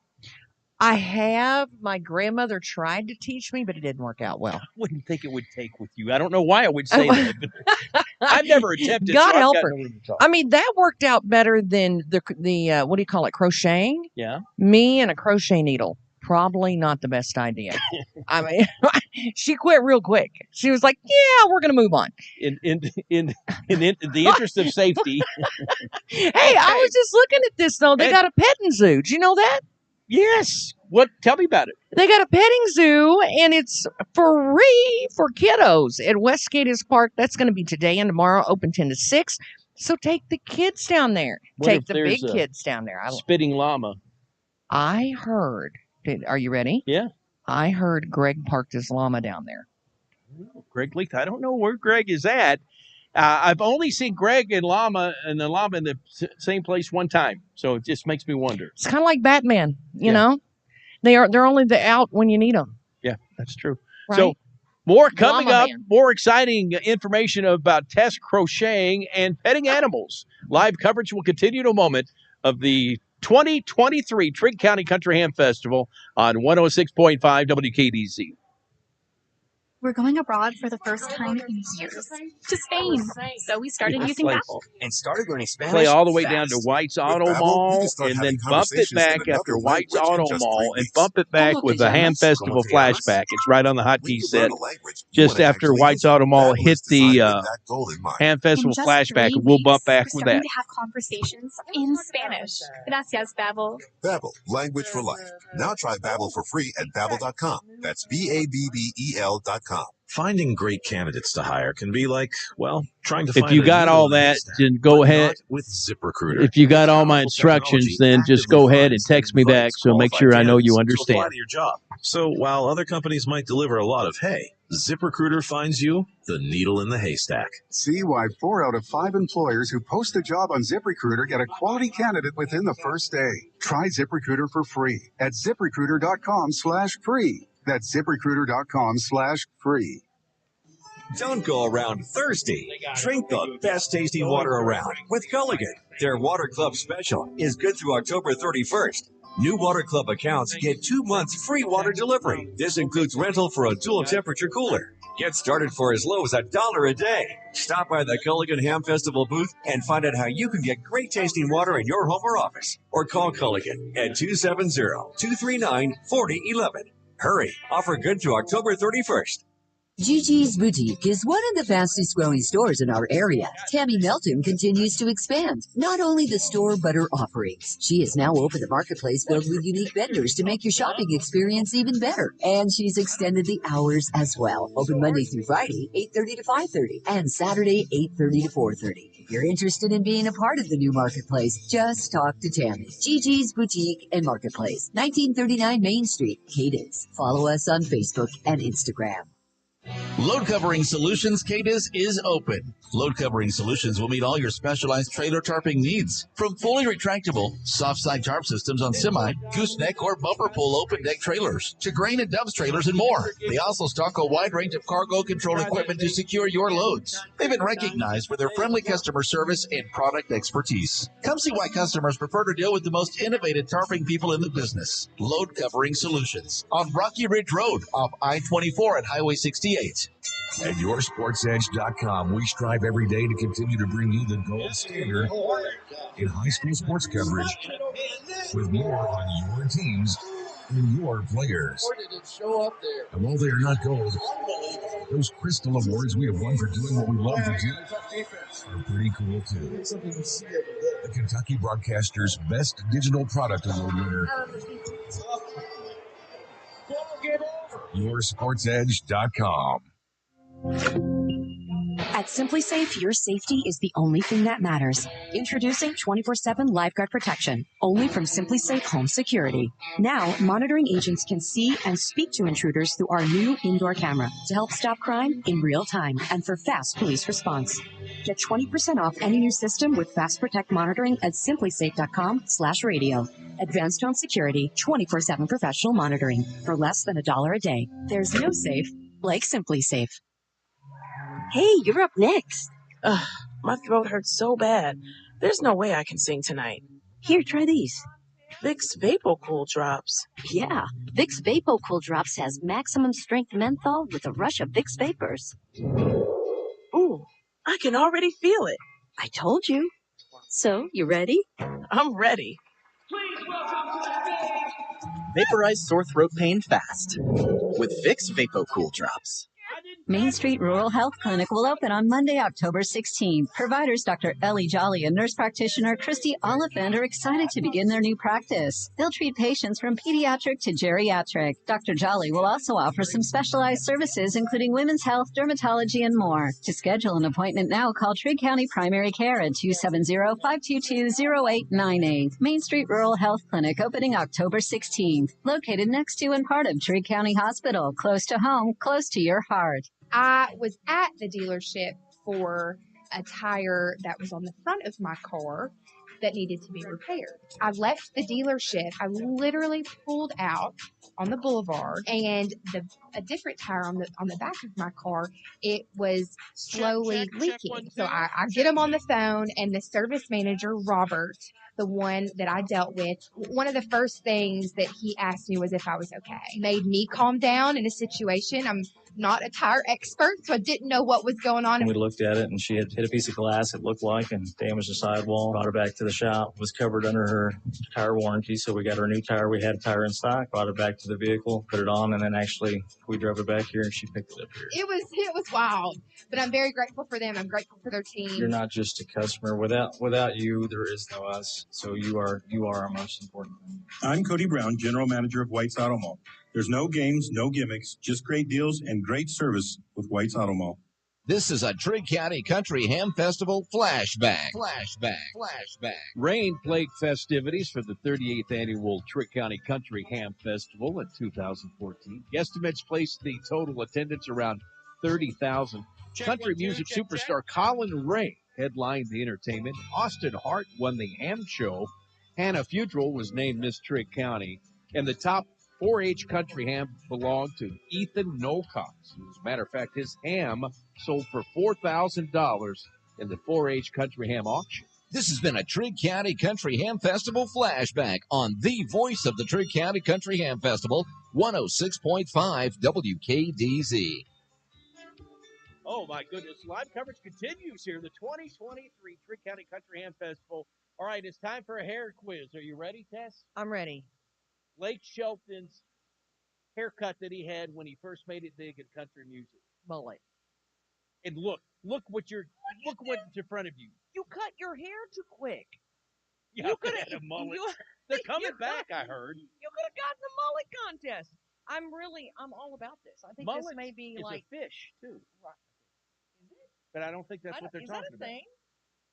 I have. My grandmother tried to teach me, but it didn't work out well. I wouldn't think it would take with you. I don't know why I would say that. But I've never attempted. God so help I've got her. no room to talk. I mean, that worked out better than the what do you call it, crocheting? Yeah. Me and a crochet needle. Probably not the best idea. I mean, she quit real quick. She was like, "Yeah, we're going to move on." In the interest of safety. Hey, I was just looking at this though. They got a petting zoo. Did you know that? Yes. What? Tell me about it. They got a petting zoo, and it's free for kiddos at West Cadiz Park. That's going to be today and tomorrow, open 10 to 6. So take the kids down there. What Take if the there's big a kids down there. Spitting llama. I heard. Are you ready? Yeah. I heard Greg parked his llama down there. Greg Leith. I don't know where Greg is at. I've only seen Greg and the llama in the same place one time, so it just makes me wonder. It's kind of like Batman, you know. They're only out when you need them. Yeah, that's true. Right? So more coming Llama up, Man. more exciting information about Tess crocheting and petting animals. Live coverage will continue in a moment of the 2023 Trigg County Country Ham Festival on 106.5 WKDZ. We're going abroad for the first time in years to Spain. So we started using Babbel. And started learning Spanish. Play all the way down to fast. White's With Auto Babbel, you Mall can start and having then bump it conversations back in after another White's language in Auto just Mall 3 and weeks. bump it back Como with te the Ham llamas? Festival Como te llamas? flashback. It's right on the hotkey When you set. learn a language, you Just wanna after actually White's use it. Auto Mall Babbel hit is designed the with that goal in mind. Ham In Festival just flashback, 3 and we'll bump weeks, back we're with starting that. to have conversations in Spanish. Gracias, Babbel. Babbel, language for life. Now try Babbel for free at Babbel.com. That's BABBEL.com. Finding great candidates to hire can be like, well, trying to If find you a got needle all in a that, haystack, then go but ahead. not with ZipRecruiter. If you got all my Powerful instructions, technology then just actively go ahead and finds text me back invites so make qualified sure I know you candidates to apply understand. to your job. So while other companies might deliver a lot of hay, ZipRecruiter finds you the needle in the haystack. See why 4 out of 5 employers who post a job on ZipRecruiter get a quality candidate within the first day. Try ZipRecruiter for free at ZipRecruiter.com/free. That's ZipRecruiter.com/free. Don't go around thirsty. Drink the best tasting water around with Culligan. Their Water Club special is good through October 31st. New Water Club accounts get 2 months free water delivery. This includes rental for a dual temperature cooler. Get started for as low as $1 a day. Stop by the Culligan Ham Festival booth and find out how you can get great tasting water in your home or office. Or call Culligan at 270-239-4011. Hurry. Offer good through October 31st. Gigi's Boutique is one of the fastest growing stores in our area. Tammy Melton continues to expand not only the store but her offerings. She has now opened a marketplace filled with unique vendors to make your shopping experience even better. And she's extended the hours as well. Open Monday through Friday, 8:30 to 5:30, and Saturday, 8:30 to 4:30. If you're interested in being a part of the new marketplace, just talk to Tammy. Gigi's Boutique and Marketplace, 1939 Main Street, Cadiz. Follow us on Facebook and Instagram. Load Covering Solutions Cadiz is open. Load Covering Solutions will meet all your specialized trailer tarping needs. From fully retractable, soft side tarp systems on semi, gooseneck, or bumper pull open deck trailers, to grain and dumps trailers and more. They also stock a wide range of cargo control equipment to secure your loads. They've been recognized for their friendly customer service and product expertise. Come see why customers prefer to deal with the most innovative tarping people in the business. Load Covering Solutions on Rocky Ridge Road off I-24 at Highway 68. At YourSportsEdge.com, we strive every day to continue to bring you the gold standard in high school sports coverage with more on your teams and your players. And while they are not gold, those crystal awards we have won for doing what we love to do are pretty cool too. The Kentucky Broadcasters' Best Digital Product Award winner, YourSportsEdge.com. At Simply Safe, your safety is the only thing that matters. Introducing 24/7 lifeguard protection, only from Simply Safe Home Security. Now, monitoring agents can see and speak to intruders through our new indoor camera to help stop crime in real time and for fast police response. Get 20% off any new system with Fast Protect monitoring at simplysafe.com/radio. Advanced home security, 24/7 professional monitoring for less than $1 a day. There's no safe like Simply Safe. Hey, you're up next. Ugh, my throat hurts so bad. There's no way I can sing tonight. Here, try these. Vicks VapoCool Drops. Yeah, Vicks VapoCool Drops has maximum strength menthol with a rush of Vicks Vapors. Ooh, I can already feel it. I told you. So, you ready? I'm ready. Vaporize sore throat pain fast with Vicks VapoCool Drops. Main Street Rural Health Clinic will open on Monday, October 16th. Providers Dr. Ellie Jolly and nurse practitioner Christy Oliphant are excited to begin their new practice. They'll treat patients from pediatric to geriatric. Dr. Jolly will also offer some specialized services, including women's health, dermatology, and more. To schedule an appointment now, call Trigg County Primary Care at 270-522-0898. Main Street Rural Health Clinic opening October 16th. Located next to and part of Trigg County Hospital. Close to home, close to your heart. I was at the dealership for a tire that was on the front of my car that needed to be repaired. I left the dealership. I literally pulled out on the boulevard, and a different tire on the back of my car, it was slowly leaking. So I get him on the phone, and the service manager, Robert, the one that I dealt with, one of the first things that he asked me was if I was okay. Made me calm down in a situation. I'm not a tire expert, so I didn't know what was going on. We looked at it, and she had hit a piece of glass, it looked like, and damaged the sidewall. Brought her back to the shop, was covered under her tire warranty, so we got her a new tire. We had a tire in stock, brought it back to the vehicle, put it on, and then actually we drove it back here, and she picked it up here. It was wild, but I'm very grateful for them. I'm grateful for their team. You're not just a customer. Without you, there is no us. So you are our most important thing. I'm Cody Brown, General Manager of White's Auto Mall. There's no games, no gimmicks, just great deals and great service with White's Auto Mall. This is a Trigg County Country Ham Festival flashback. Rain-plagued festivities for the 38th annual Trigg County Country Ham Festival in 2014. Guesstimates place the total attendance around 30,000. Country music superstar Colin Ray headlined the entertainment. Austin Hart won the ham show. Hannah Futrell was named Miss Trigg County. And the top 4-H country ham belonged to Ethan Nocox. As a matter of fact, his ham sold for $4,000 in the 4-H country ham auction. This has been a Trigg County Country Ham Festival flashback on the voice of the Trigg County Country Ham Festival, 106.5 WKDZ. Oh, my goodness. Live coverage continues here. The 2023 Trigg County Country Ham Festival. All right, it's time for a hair quiz. Are you ready, Tess? I'm ready. Blake Shelton's haircut that he had when he first made it big in country music. mullet. And look what's in front of you. You cut your hair too quick. You could have had a mullet. They're coming back, I heard. You could have gotten the mullet contest. I'm all about this. I think Mullet this may be is like a fish too. But I don't think that's what they're talking Is that a thing?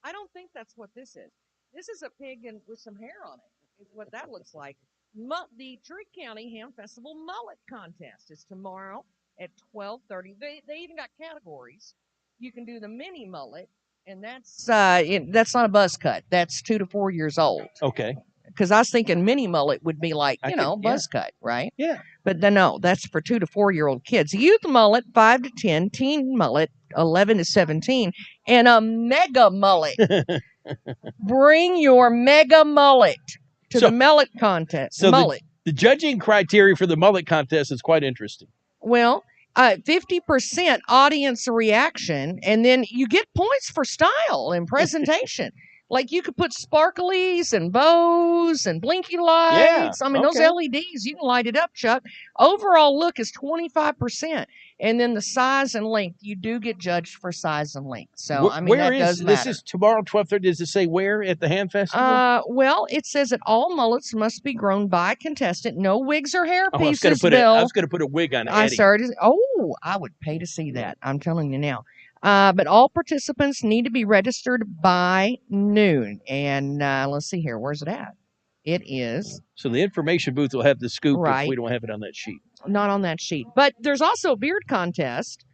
I don't think that's what this is. This is a pig with some hair on it. Is what that looks like. The Trigg County Ham Festival Mullet Contest is tomorrow at 12:30. They even got categories. You can do the mini mullet, and that's not a buzz cut. That's 2 to 4 years old. Okay. Because I was thinking mini mullet would be like, buzz cut, right? Yeah. But no, that's for 2 to 4 year old kids. Youth mullet, 5 to 10. Teen mullet, 11 to 17. And a mega mullet. Bring your mega mullet to the mullet contest. So mullet. The judging criteria for the mullet contest is quite interesting. Well, 50% audience reaction, and then you get points for style and presentation. Like you could put sparklies and bows and blinky lights. Those LEDs, you can light it up, Chuck. Overall look is 25%. And then the size and length, you do get judged for size and length. So, where that does matter. This is tomorrow, 12:30. Does it say where at the Ham Festival? Well, it says that all mullets must be grown by a contestant. No wigs or hair I pieces, was going to put a wig on Eddie. I would pay to see that. I'm telling you now. But all participants need to be registered by noon. And let's see here. Where's it at? It is. So the information booth will have the scoop Right. if we don't have it on that sheet. Not on that sheet. But there's also a beard contest.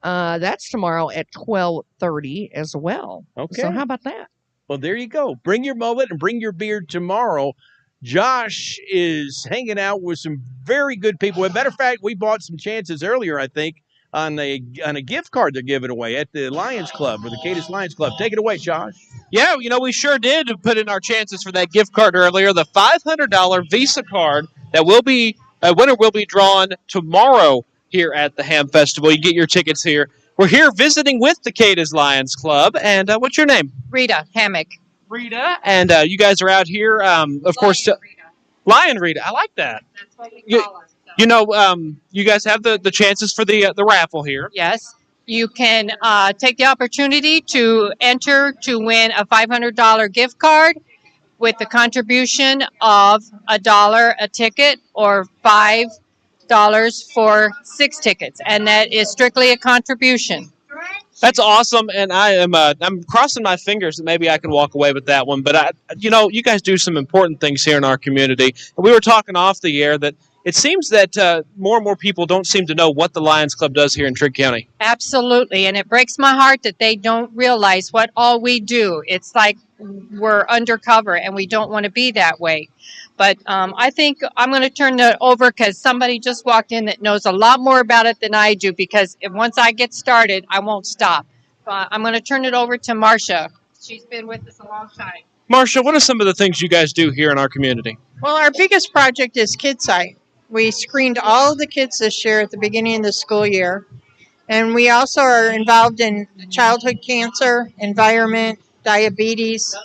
That's tomorrow at 12:30 as well. Okay. So how about that? Well, there you go. Bring your mullet and bring your beard tomorrow. Josh is hanging out with some very good people. As a matter of fact, we bought some chances earlier, I think, on a gift card they're giving away at the Lions Club or the Cadiz Lions Club. Take it away, Josh. Yeah, we sure did put in our chances for that gift card earlier. The $500 Visa card that winner will be drawn tomorrow here at the Ham Festival. You get your tickets here. We're here visiting with the Cadiz Lions Club. And what's your name? Rita Hammock. Rita. And you guys are out here, of course. Lion Rita. I like that. That's what we call us. You guys have the chances for the raffle here. Yes. You can take the opportunity to enter to win a $500 gift card with the contribution of $1 a ticket or $5 for 6 tickets. And that is strictly a contribution. That's awesome, and I'm crossing my fingers that maybe I can walk away with that one. But you guys do some important things here in our community. We were talking off the air that it seems that more and more people don't seem to know what the Lions Club does here in Trigg County. Absolutely, and it breaks my heart that they don't realize what all we do. It's like we're undercover, and we don't want to be that way. But I think I'm going to turn it over because somebody just walked in that knows a lot more about it than I do, because once I get started, I won't stop. I'm going to turn it over to Marcia. She's been with us a long time. Marcia, what are some of the things you guys do here in our community? Well, our biggest project is KidSight. We screened all of the kids this year at the beginning of the school year. And we also are involved in childhood cancer, environment, diabetes.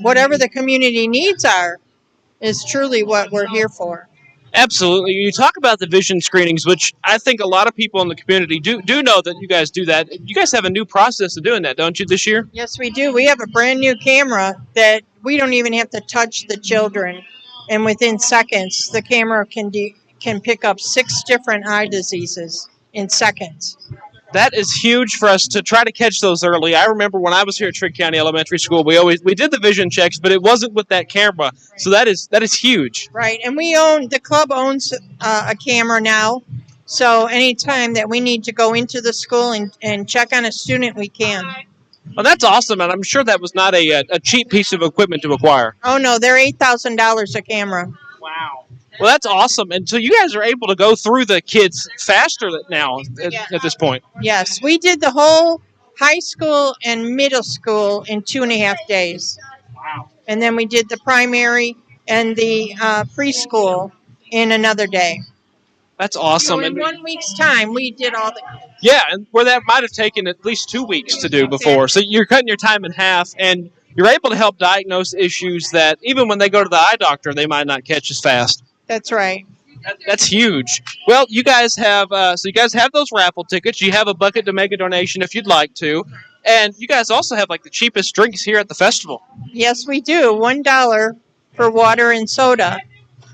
Whatever the community needs are is truly what we're here for. Absolutely. You talk about the vision screenings, which I think a lot of people in the community do know that you guys do that. You guys have a new process of doing that, don't you, this year? Yes, we do. We have a brand new camera that we don't even have to touch the children. And within seconds, the camera can pick up 6 different eye diseases in seconds. That is huge for us to try to catch those early. I remember when I was here at Trigg County Elementary School, we did the vision checks, but it wasn't with that camera. So that is huge. Right, and the club owns a camera now. So anytime that we need to go into the school and check on a student, we can. Well, that's awesome, and I'm sure that was not a cheap piece of equipment to acquire. Oh, no, they're $8,000 a camera. Wow. Well, that's awesome. And so you guys are able to go through the kids faster now at this point. Yes, we did the whole high school and middle school in 2.5 days. Wow. And then we did the primary and the preschool in another day. That's awesome. So in 1 week's time, we did all the kids. Yeah, and where that might have taken at least 2 weeks to do before. So you're cutting your time in half, and you're able to help diagnose issues that even when they go to the eye doctor, they might not catch as fast. That's right. That's huge. Well, you guys have those raffle tickets. You have a bucket to make a donation if you'd like to, and you guys also have like the cheapest drinks here at the festival. Yes, we do. $1 for water and soda.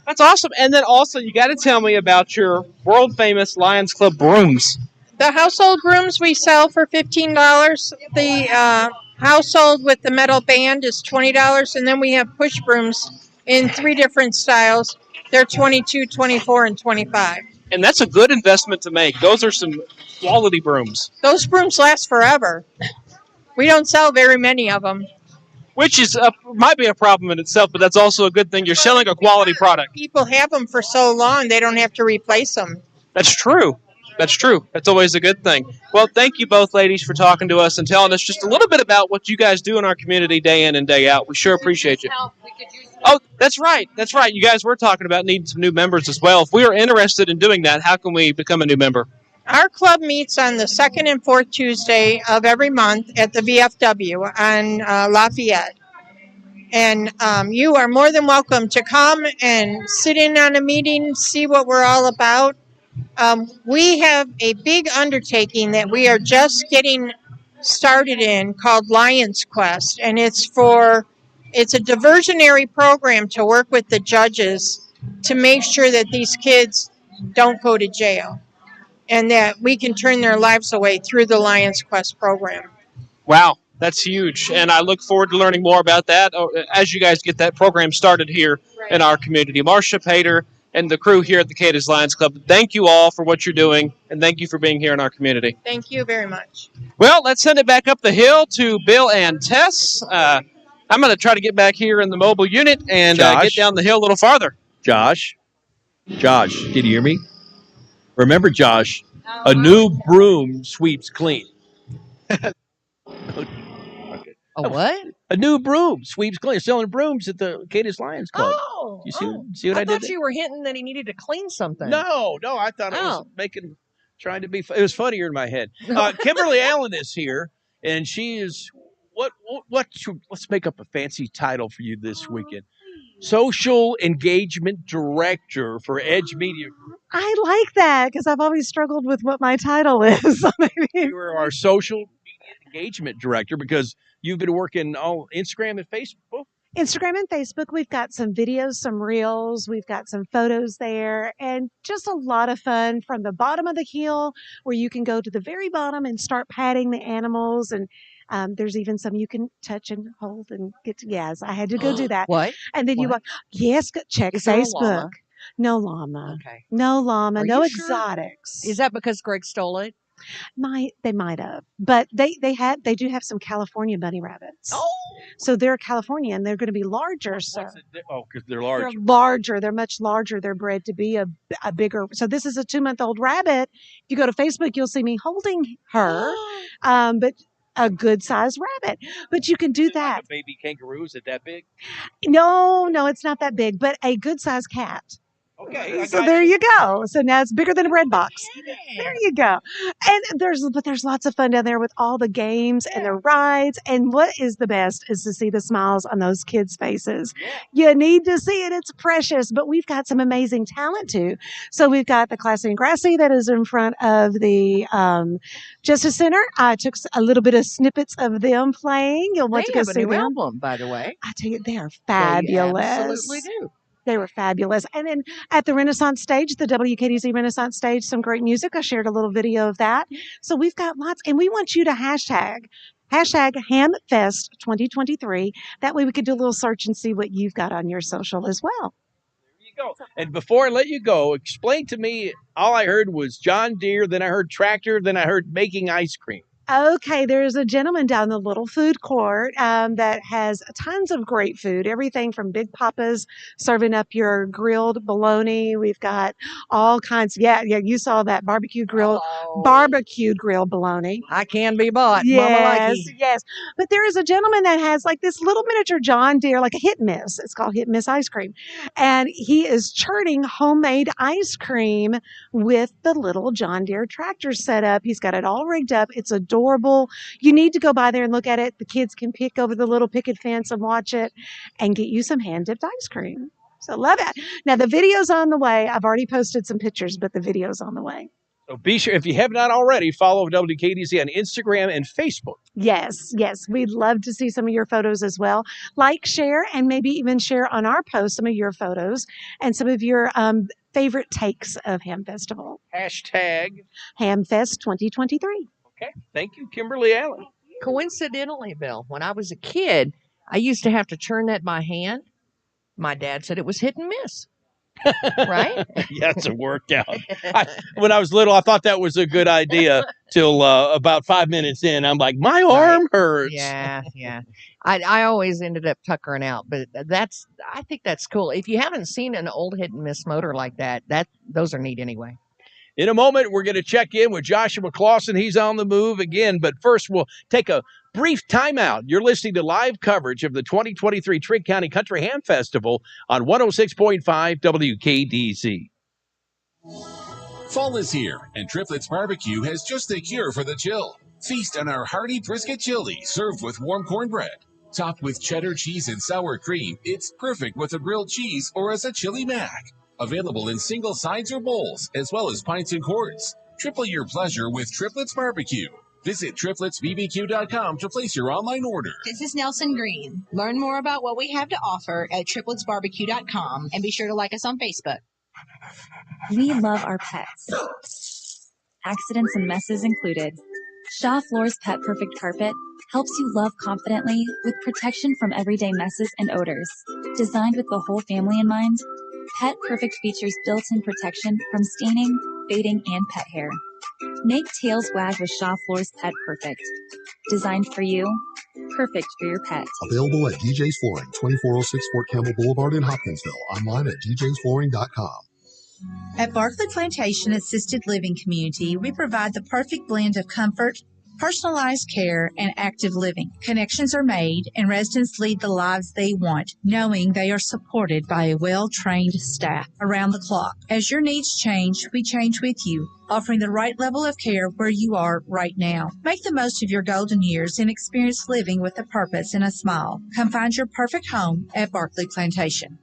That's awesome. And then also, you got to tell me about your world famous Lions Club brooms. The household brooms we sell for $15. The household with the metal band is $20, and then we have push brooms in 3 different styles. They're $22, $24, and $25. And that's a good investment to make. Those are some quality brooms. Those brooms last forever. We don't sell very many of them. Which is might be a problem in itself, but that's also a good thing. You're selling a quality product. People have them for so long, they don't have to replace them. That's true. That's true. That's always a good thing. Well, thank you both ladies for talking to us and telling us just a little bit about what you guys do in our community day in and day out. We sure appreciate you. Oh, that's right. That's right. You guys were talking about needing some new members as well. If we are interested in doing that, how can we become a new member? Our club meets on the 2nd and 4th Tuesday of every month at the VFW on Lafayette. And you are more than welcome to come and sit in on a meeting, see what we're all about. We have a big undertaking that we are just getting started in called Lions Quest, and it's a diversionary program to work with the judges to make sure that these kids don't go to jail and that we can turn their lives away through the Lions Quest program. Wow, that's huge, and I look forward to learning more about that as you guys get that program started here in our community. Marcia Pater and the crew here at the Cadiz Lions Club, thank you all for what you're doing, and thank you for being here in our community. Thank you very much. Well, let's send it back up the hill to Bill and Tess. I'm going to try to get back here in the mobile unit and get down the hill a little farther. Josh, can you hear me? Remember, Josh, a new broom sweeps clean. A what? A new broom sweeps clean. They're selling brooms at the Cadiz Lions Club. Oh, you see what I did thought there? you were hinting that he needed to clean something. No, I thought it was trying to be. It was funnier in my head. Kimberly Allen is here, and she is let's make up a fancy title for you this weekend. Social Engagement Director for Edge Media Group. I like that because I've always struggled with what my title is. You are our Social Media Engagement Director because you've been working on Instagram and Facebook. Instagram and Facebook, we've got some videos, some reels, we've got some photos there, and just a lot of fun from the bottom of the hill where you can go to the very bottom and start patting the animals. And there's even some you can touch and hold and get to. Yes, I had to go do that. What? And then you check Is there a Facebook. llama? No llama. Okay. No llama. Are No you sure? exotics. Is that because Greg stole it? They might have, but they do have some California bunny rabbits. Oh, so they're California and they're going to be larger. Sir. Because they're larger. They're larger. They're much larger. They're bred to be a bigger. So this is a 2-month-old rabbit. If you go to Facebook, you'll see me holding her, but a good sized rabbit. But you can do that. Like a baby kangaroo, is it that big? No, it's not that big, but a good sized cat. Okay. So there you go. So now it's bigger than a bread box. There you go. And there's lots of fun down there with all the games and the rides. And what is the best is to see the smiles on those kids' faces. You need to see it. It's precious. But we've got some amazing talent too. So we've got the Classy and Grassy that is in front of the Justice Center. I took a little bit of snippets of them playing. You'll want to go see them. They have a them. new album, by the way. I tell you, they are fabulous. They absolutely do. They were fabulous. And then at the Renaissance Stage, the WKDZ Renaissance Stage, some great music. I shared a little video of that. So we've got lots, and we want you to hashtag HamFest 2023. That way we could do a little search and see what you've got on your social as well. There you go. And before I let you go, explain to me, all I heard was John Deere, then I heard tractor, then I heard making ice cream. Okay, there's a gentleman down the little food court that has tons of great food. Everything from Big Papa's serving up your grilled bologna. We've got all kinds. Yeah, you saw that barbecued grilled bologna. I can be bought. Yes, yes. But there is a gentleman that has like this little miniature John Deere, like a hit miss. It's called Hit Miss Ice Cream, and he is churning homemade ice cream with the little John Deere tractor set up. He's got it all rigged up. It's adorable. You need to go by there and look at it. The kids can pick over the little picket fence and watch it and get you some hand-dipped ice cream. So love it. Now the video's on the way. I've already posted some pictures, but the video's on the way. So be sure, if you have not already, follow WKDZ on Instagram and Facebook. Yes, yes. We'd love to see some of your photos as well. Like, share, and maybe even share on our post some of your photos and some of your favorite takes of Ham Festival. Hashtag HamFest 2023. Okay. Thank you, Kimberly Allen. Coincidentally, Bill, when I was a kid, I used to have to churn that by hand. My dad said it was hit and miss. Right? Yes, it worked out. When I was little, I thought that was a good idea till about 5 minutes in. I'm like, my arm hurts. Yeah, yeah. I always ended up tuckering out, but I think that's cool. If you haven't seen an old hit and miss motor like that, those are neat anyway. In a moment, we're going to check in with Joshua Clausen. He's on the move again, but first we'll take a brief timeout. You're listening to live coverage of the 2023 Trigg County Country Ham Festival on 106.5 WKDZ. Fall is here, and Triplets Barbecue has just the cure for the chill. Feast on our hearty brisket chili served with warm cornbread. Topped with cheddar cheese and sour cream, it's perfect with a grilled cheese or as a chili mac. Available in single sides or bowls, as well as pints and quarts. Triple your pleasure with Triplets Barbecue. Visit tripletsbbq.com to place your online order. This is Nelson Green. Learn more about what we have to offer at tripletsbbq.com and be sure to like us on Facebook. We love our pets. Accidents and messes included. Shaw Floor's Pet Perfect Carpet helps you love confidently with protection from everyday messes and odors. Designed with the whole family in mind, Pet Perfect features built-in protection from staining, fading, and pet hair. Make tails wag with Shaw Floor's Pet Perfect. Designed for you, perfect for your pet. Available at DJ's Flooring, 2406 Fort Campbell Boulevard in Hopkinsville. Online at djsflooring.com. At Barclay Plantation Assisted Living Community, we provide the perfect blend of comfort, personalized care, and active living. Connections are made, and residents lead the lives they want, knowing they are supported by a well-trained staff around the clock. As your needs change, we change with you, offering the right level of care where you are right now. Make the most of your golden years and experience living with a purpose and a smile. Come find your perfect home at Barclay Plantation.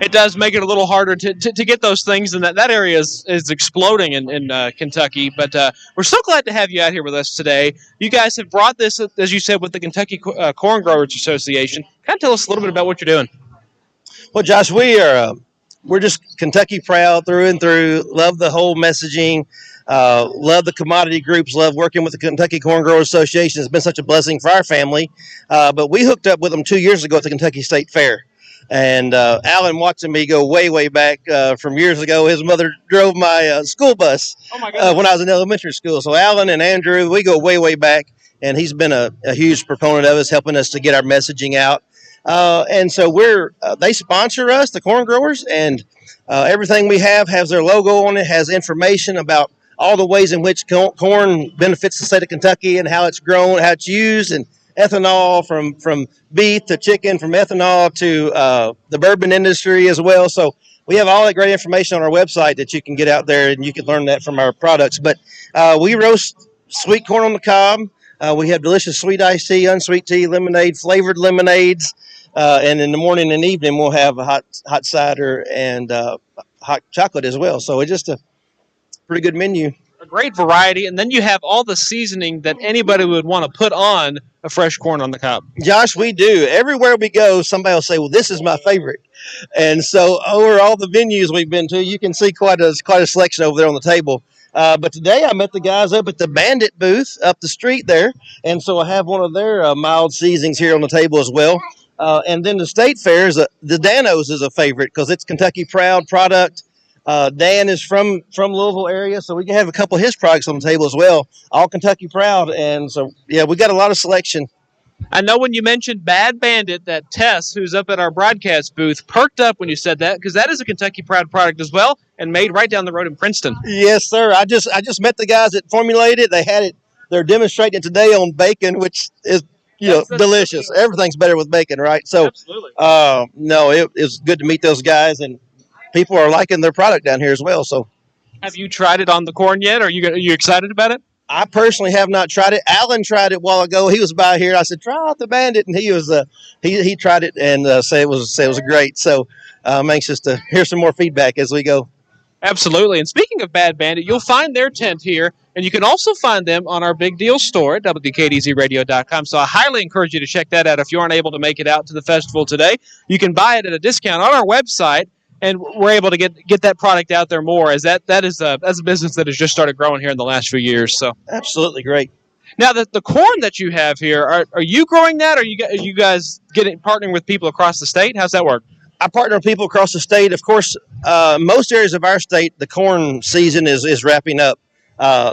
It does make it a little harder to get those things, and that area is exploding in Kentucky. But we're so glad to have you out here with us today. You guys have brought this, as you said, with the Kentucky Corn Growers Association. Kind of tell us a little bit about what you're doing. Well, Josh, we're just Kentucky proud through and through. Love the whole messaging. Love the commodity groups. Love working with the Kentucky Corn Growers Association. It's been such a blessing for our family. But we hooked up with them 2 years ago at the Kentucky State Fair. And Alan watching me go way, way back from years ago. His mother drove my school bus when I was in elementary school. So Alan and Andrew, we go way, way back. And he's been a huge proponent of us, helping us to get our messaging out. And so they sponsor us, the corn growers, and everything we have has their logo on it, has information about all the ways in which corn benefits the state of Kentucky and how it's grown, how it's used. And ethanol from beef to chicken, from ethanol to the bourbon industry as well. So we have all that great information on our website that you can get out there and you can learn that from our products. But we roast sweet corn on the cob. We have delicious sweet iced tea, unsweet tea, lemonade, flavored lemonades. And in the morning and evening, we'll have a hot cider and hot chocolate as well. So it's just a pretty good menu. A great variety, and then you have all the seasoning that anybody would want to put on a fresh corn on the cob. Josh, we do. Everywhere we go, somebody will say, well, this is my favorite. And so over all the venues we've been to, you can see quite a selection over there on the table. But today I met the guys up at the Bandit booth up the street there. And so I have one of their mild seasonings here on the table as well. And then the state fair, the Danos is a favorite because it's Kentucky Proud product. Dan is from Louisville area, so we can have a couple of his products on the table as well. All Kentucky Proud, and so yeah, we got a lot of selection. I know when you mentioned Bad Bandit, that Tess, who's up at our broadcast booth, perked up when you said that because that is a Kentucky Proud product as well, and made right down the road in Princeton. Yes, sir. I just met the guys that formulated it. They had it. They're demonstrating it today on bacon, which is delicious. Everything's better with bacon, right? So, absolutely. No, it's good to meet those guys and. People are liking their product down here as well. So, have you tried it on the corn yet? Are you excited about it? I personally have not tried it. Alan tried it a while ago. He was by here. I said, "Try out the Bandit," and he was he tried it and said it was great. So, I'm anxious to hear some more feedback as we go. Absolutely. And speaking of Bad Bandit, you'll find their tent here, and you can also find them on our Big Deal store at WKDZRadio.com. So I highly encourage you to check that out. If you aren't able to make it out to the festival today, you can buy it at a discount on our website. And we're able to get that product out there more, as that is a business that has just started growing here in the last few years. So absolutely great. Now the corn that you have here, are you growing that? Or are you guys partnering with people across the state? How's that work? I partner with people across the state. Of course, most areas of our state, the corn season is wrapping up.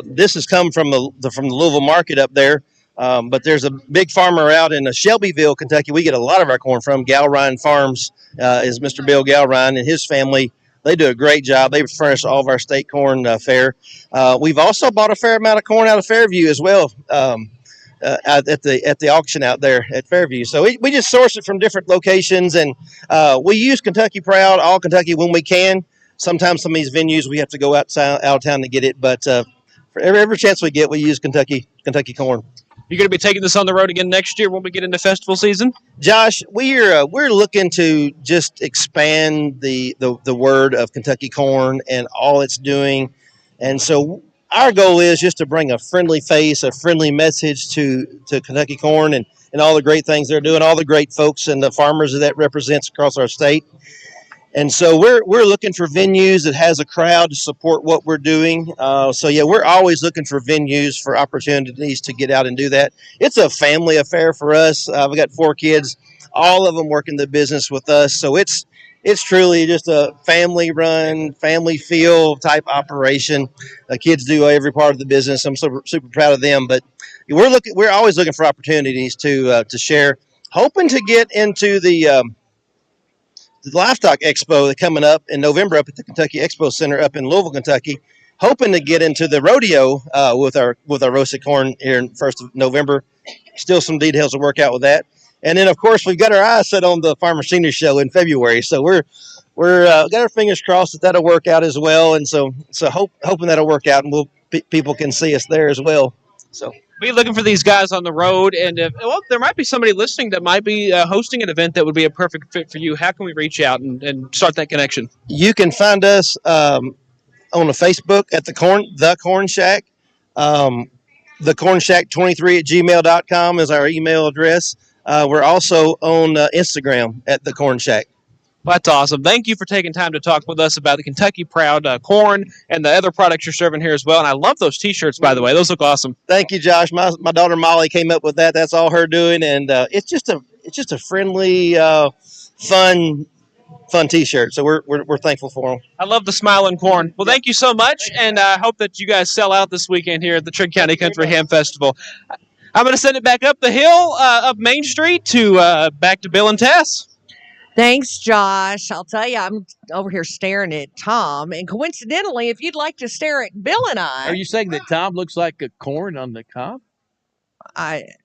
This has come from the Louisville market up there. But there's a big farmer out in Shelbyville, Kentucky. We get a lot of our corn from. Galrine Farms is Mr. Bill Galrine and his family. They do a great job. They furnish all of our state corn fare. We've also bought a fair amount of corn out of Fairview as well at the auction out there at Fairview. So we just source it from different locations, and we use Kentucky Proud, all Kentucky when we can. Sometimes some of these venues we have to go out of town to get it, but for every chance we get, we use Kentucky corn. You're going to be taking this on the road again next year when we get into festival season? Josh, we're looking to just expand the word of Kentucky corn and all it's doing. And so our goal is just to bring a friendly face, a friendly message to Kentucky corn and all the great things they're doing, all the great folks and the farmers that represents across our state. And so we're looking for venues that has a crowd to support what we're doing. So yeah, we're always looking for venues for opportunities to get out and do that. It's a family affair for us. I've got 4 kids, all of them working the business with us. So it's truly just a family run, family feel type operation. Kids do every part of the business. I'm super proud of them. But we're always looking for opportunities to share. Hoping to get into the Livestock Expo that's coming up in November up at the Kentucky Expo Center up in Louisville, Kentucky. Hoping to get into the rodeo with our roasted corn here in 1st of November. Still some details to work out with that. And then, of course, we've got our eyes set on the Farmer Senior Show in February. So we're got our fingers crossed that'll work out as well. And so hoping that'll work out and people can see us there as well. So. Be looking for these guys on the road, and there might be somebody listening that might be hosting an event that would be a perfect fit for you. How can we reach out and start that connection? You can find us on the Facebook at the Corn Shack. The Corn Shack 23 at gmail.com is our email address. We're also on Instagram at the Corn Shack. Well, that's awesome. Thank you for taking time to talk with us about the Kentucky Proud corn and the other products you're serving here as well. And I love those T-shirts, by the way. Those look awesome. Thank you, Josh. My daughter Molly came up with that. That's all her doing, and it's just a friendly, fun T-shirt. So we're thankful for them. I love the smiling corn. Well, thank you so much, and I hope that you guys sell out this weekend here at the Trigg County Country Ham Festival. I'm going to send it back up the hill, up Main Street to back to Bill and Tess. Thanks, Josh. I'll tell you, I'm over here staring at Tom. And coincidentally, if you'd like to stare at Bill and I. Are you saying that Tom looks like a corn on the cob?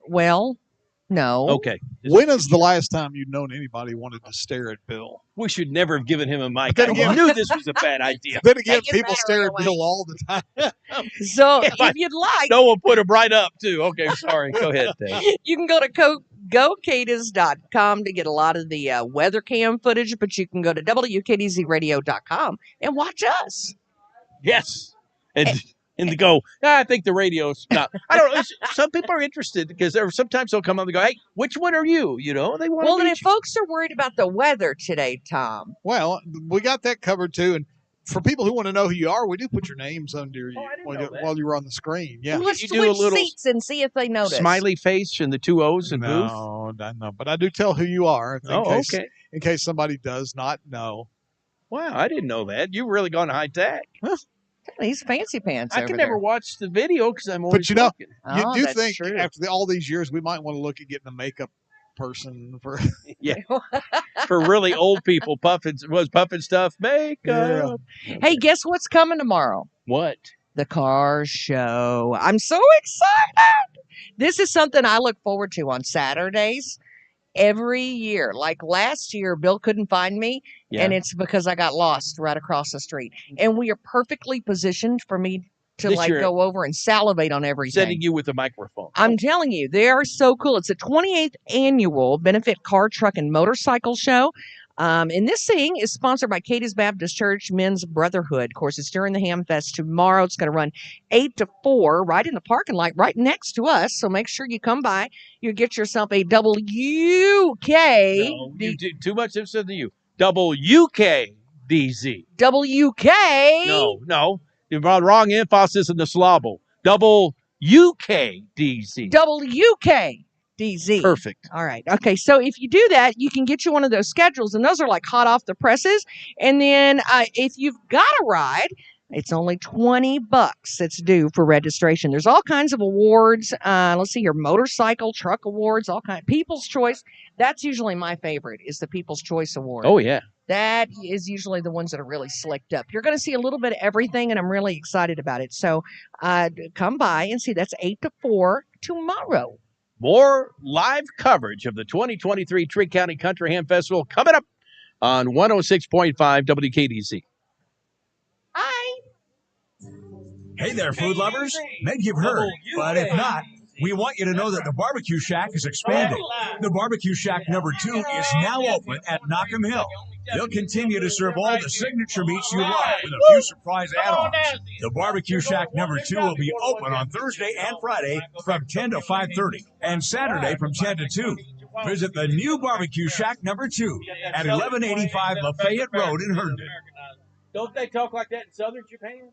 Well, No. Okay. When is the last time you've known anybody wanted to stare at Bill? We should never have given him a mic. Then I again- knew this was a bad idea. Then again, people stare at Bill all the time. So if you'd like, No one put him right up, too. Okay, sorry. Go ahead, Dave. you can go to gocadiz.com to get a lot of the weather cam footage, but you can go to WKDZradio.com and watch us. Yes. And to go, I think the radio's not. I don't know. Some people are interested because sometimes they'll come up and go, hey, which one are you? You know, they want Well, to then if folks are worried about the weather today, Tom. Well, we got that covered too. And for people who want to know who you are, we do put your names under you while you were on the screen. Yeah. Let's you do a switch little seats and see if they notice. smiley face and the 2 O's and booth. No, but I do tell who you are. Okay. In case somebody does not know. Wow, I didn't know that. You've really gone high tech. He's fancy pants. I over can there. never watch the video because I'm always But you know, looking. you Oh, do that's think true. after all these years, we might want to look at getting a makeup person for. Yeah. For really old people, puffing stuff, makeup. Hey, guess what's coming tomorrow? What? The car show. I'm so excited. This is something I look forward to on Saturdays every year. Like last year, Bill couldn't find me, and it's because I got lost right across the street. And we are perfectly positioned for me to This year, go over and salivate on everything. Setting you with a microphone. I'm telling you, they are so cool. It's the 28th annual benefit car, truck, and motorcycle show. And this thing is sponsored by Cadiz Baptist Church Men's Brotherhood. Of course, it's during the Ham Fest tomorrow. It's going to run 8 to 4 right in the parking lot right next to us. So make sure you come by. You get yourself a WK. No, you did too much emphasis on the U. WKDZ. WK. No. You're wrong emphasis in the syllable. WUKDZ. WKDZ. Perfect. All right. Okay. So if you do that, you can get you one of those schedules, and those are like hot off the presses. And then if you've got a ride, it's only $20 that's due for registration. There's all kinds of awards. Let's see your motorcycle, truck awards, all kinds. People's Choice. That's usually my favorite, is the People's Choice Award. Oh, yeah. That is usually the ones that are really slicked up. You're going to see a little bit of everything, and I'm really excited about it. So come by and see. That's 8 to 4 tomorrow. More live coverage of the 2023 Trigg County Country Ham Festival coming up on 106.5 WKDZ. Hi. Hey there, food lovers. Maybe you've heard, but if not, we want you to know that the Barbecue Shack is expanding. The Barbecue Shack number 2 is now open at Knockham Hill. They'll continue to serve all the signature meats you love with a few surprise add-ons. The Barbecue Shack number 2 will be open on Thursday and Friday from 10 to 5:30 and Saturday from 10 to 2. Visit the new Barbecue Shack number 2 at 1185 Lafayette Road in Herndon. Don't they talk like that in southern Japan?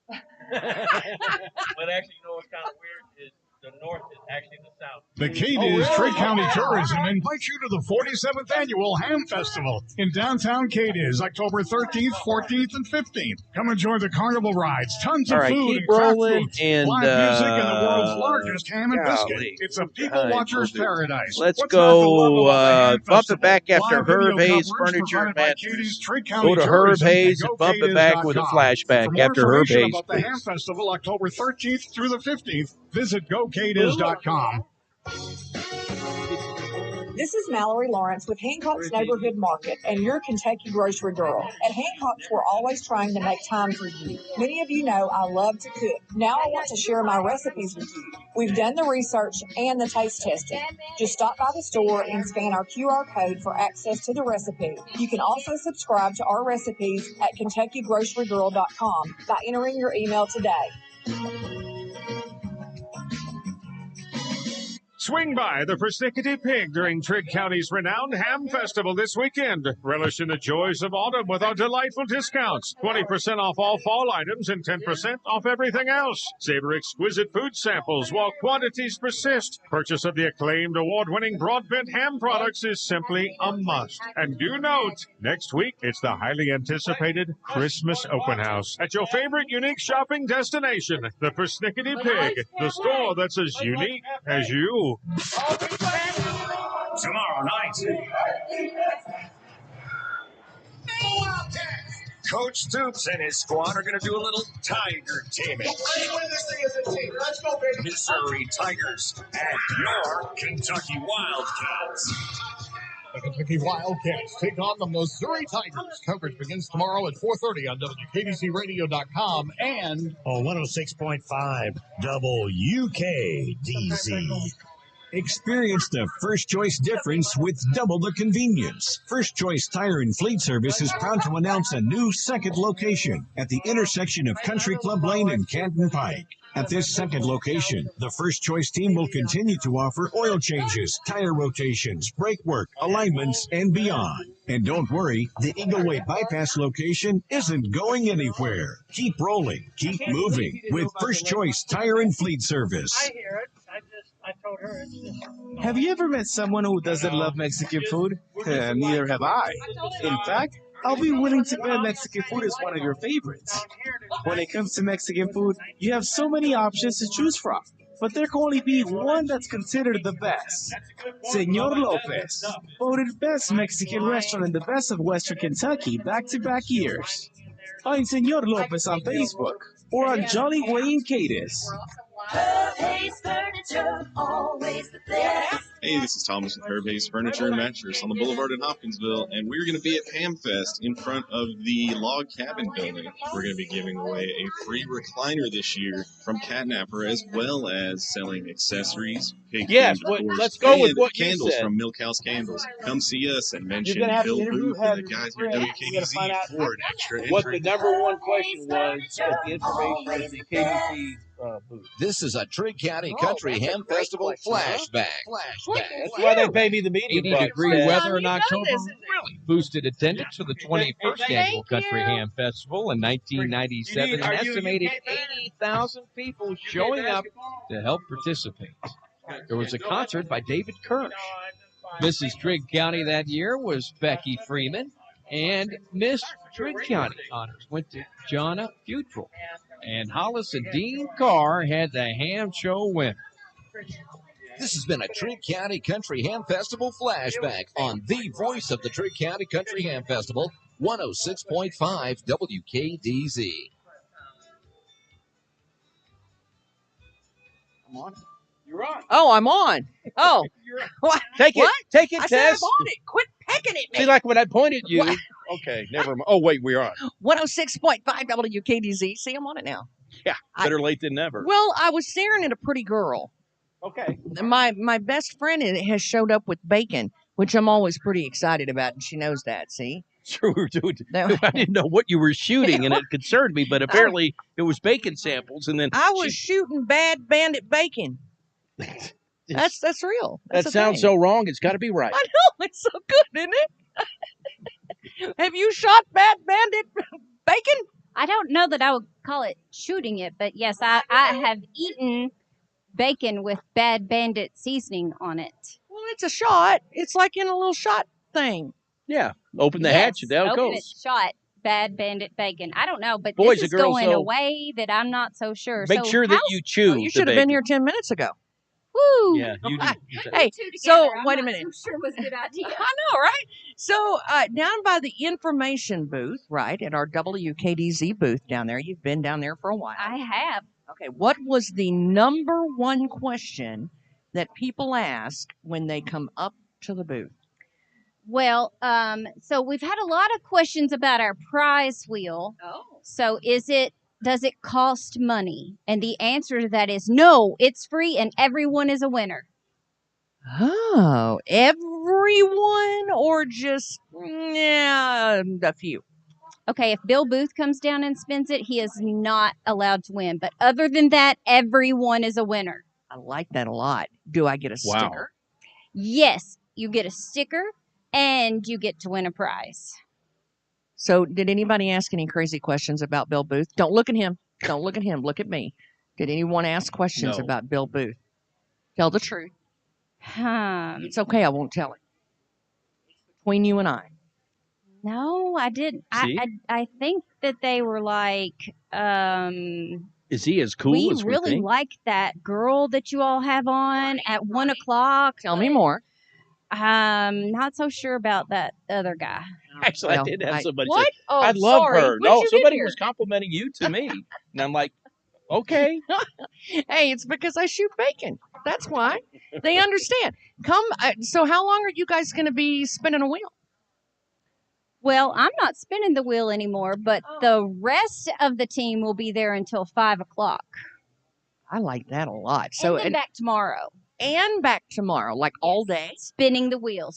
But actually, you know what's kind of weird is the north is actually the south. The Cadiz Trigg County Tourism invites you to the 47th Annual Ham Festival in downtown Cadiz, October 13th, 14th, and 15th. Come enjoy the carnival rides, tons of All right, food keep and craft rolling, foods, and, live music, and the world's largest ham and biscuit. golly. It's a people watcher's paradise. Let's What's not to love go about the Ham bump Festival? it back after Live video Herb Hayes coverage Furniture and provided by Cadiz Mattress. Trigg County Go to Herb Tourism Hayes at and bump it back with a gocadiz.com. flashback For more after Herb information Hayes, about the Ham please. Festival, October 13th through the 15th, visit gocadiz.com. This is Mallory Lawrence with Hancock's Neighborhood Market and your Kentucky grocery girl. At Hancock's, we're always trying to make time for you. Many of you know I love to cook. Now I want to share my recipes with you. We've done the research and the taste testing. Just stop by the store and scan our QR code for access to the recipe. You can also subscribe to our recipes at KentuckyGroceryGirl.com by entering your email today. Swing by the Persnickety Pig during Trigg County's renowned Ham Festival this weekend. Relish in the joys of autumn with our delightful discounts. 20% off all fall items and 10% off everything else. Savor exquisite food samples while quantities persist. Purchase of the acclaimed award-winning Broadbent ham products is simply a must. And do note, next week it's the highly anticipated Christmas Open House at your favorite unique shopping destination, the Persnickety Pig, the store that's as unique as you. Tomorrow night. Coach Stoops and his squad are going to do a little tiger taming. Let's win this thing as a team. Let's go, baby. Missouri Tigers and your Kentucky Wildcats. The Kentucky Wildcats take on the Missouri Tigers. Coverage begins tomorrow at 4:30 on WKDCRadio.com and 106.5 WKDZ. Experience the First Choice difference with double the convenience. First Choice Tire and Fleet Service is proud to announce a new second location at the intersection of Country Club Lane and Canton Pike. At this second location, the First Choice team will continue to offer oil changes, tire rotations, brake work, alignments, and beyond. And don't worry, the Eagle Way Bypass location isn't going anywhere. Keep rolling, keep moving with First Choice Tire and Fleet Service. I hear it. I told her it's just. Have you ever met someone who doesn't love Mexican food? Neither have I. In fact, I'll be willing to bet Mexican food is one of your favorites. When it comes to Mexican food, you have so many options to choose from, but there can only be one that's considered the best. Señor Lopez, voted best Mexican restaurant in the best of Western Kentucky back-to-back years. Find Señor Lopez on Facebook or on Jolly Way in Cadiz. Hayes Furniture, always the best. Hey, this is Thomas with Herb Hayes Furniture and Mattress on the Boulevard in Hopkinsville, and we're going to be at Hamfest in front of the Log Cabin building. We're going to be giving away a free recliner this year from Catnapper, as well as selling accessories, Yes, let's go with what you candles said. from Milk House Candles. Come see us and mention You're gonna have to Bill interview Booth and the Heather guys here at Trigg. We gotta find out WKDZ for an extra what entry. the number one question was at the information at the KDC booth. This is a Trigg County Country that's a Ham great Festival question, huh? flashback. That's why they pay me the media 80-degree bucks. weather in October really boosted attendance for the 21st annual Country Ham Festival in 1997. An estimated 80,000 people showing up to help participate. There was a concert by David Kirsch. Mrs. Trigg County that year was Becky Freeman, and Miss Trigg County honors went to Jonna Futrell. And Hollis and Dean Carr had the ham show winner. This has been a Trigg County Country Ham Festival flashback on the voice of the Trigg County Country Ham Festival, 106.5 WKDZ. I'm on. You're on. Oh, I'm on. Oh, what? Take it. What? Take it, I said I'm Tess. on it. Quit pecking at me. See, like when I pointed you. What? Okay, never mind. Oh, wait, we're on. 106.5 WKDZ. See, I'm on it now. Yeah, better late than never. Well, I was staring at a pretty girl. Okay. My best friend has showed up with bacon, which I'm always pretty excited about, and she knows that. See. Sure, we were doing. I didn't know what you were shooting, and it concerned me. But apparently, it was bacon samples, and then I was shooting Bad Bandit bacon. That's real. That's that a sounds thing. so wrong. It's got to be right. I know, it's so good, isn't it? Have you shot Bad Bandit bacon? I don't know that I would call it shooting it, but yes, I have eaten bacon with Bad Bandit seasoning on it. Well, it's a shot. It's like in a little shot thing. Yeah, open the hatch, and down it open it, goes. shot Bad Bandit bacon. I don't know, but Boys this is and girls, going so a way that I'm not so sure. Make so sure that you chew. You the should have been bacon. here 10 minutes ago. Woo! Yeah, you did. Hey, Two together, so I'm wait a not minute. so sure was a good idea. I know, right? So down by the information booth, right, at our WKDZ booth down there, you've been down there for a while. I have. Okay, what was the number one question that people ask when they come up to the booth? Well, so we've had a lot of questions about our prize wheel. Oh. So does it cost money? And the answer to that is no, it's free and everyone is a winner. Oh, everyone or just a few? Okay, if Bill Booth comes down and spins it, he is not allowed to win. But other than that, everyone is a winner. I like that a lot. Do I get a sticker? Yes, you get a sticker and you get to win a prize. So did anybody ask any crazy questions about Bill Booth? Don't look at him. Don't look at him. Look at me. Did anyone ask questions No. about Bill Booth? Tell the truth. It's okay. I won't tell it. It's between you and I. No, I didn't. See? I think that they were like, Is he as cool we as we really think? like that girl that you all have on at 1 o'clock. Tell me more. Not so sure about that other guy. Actually, I Well, did have somebody what? say, Oh, I love sorry. her. When'd No, you get somebody here? was complimenting you to me. And I'm like, okay. Hey, it's because I shoot bacon. That's why. They understand. So how long are you guys going to be spinning a wheel? Well, I'm not spinning the wheel anymore, but the rest of the team will be there until 5 o'clock. I like that a lot. So and then back tomorrow. And back tomorrow, like all day. Spinning the wheel,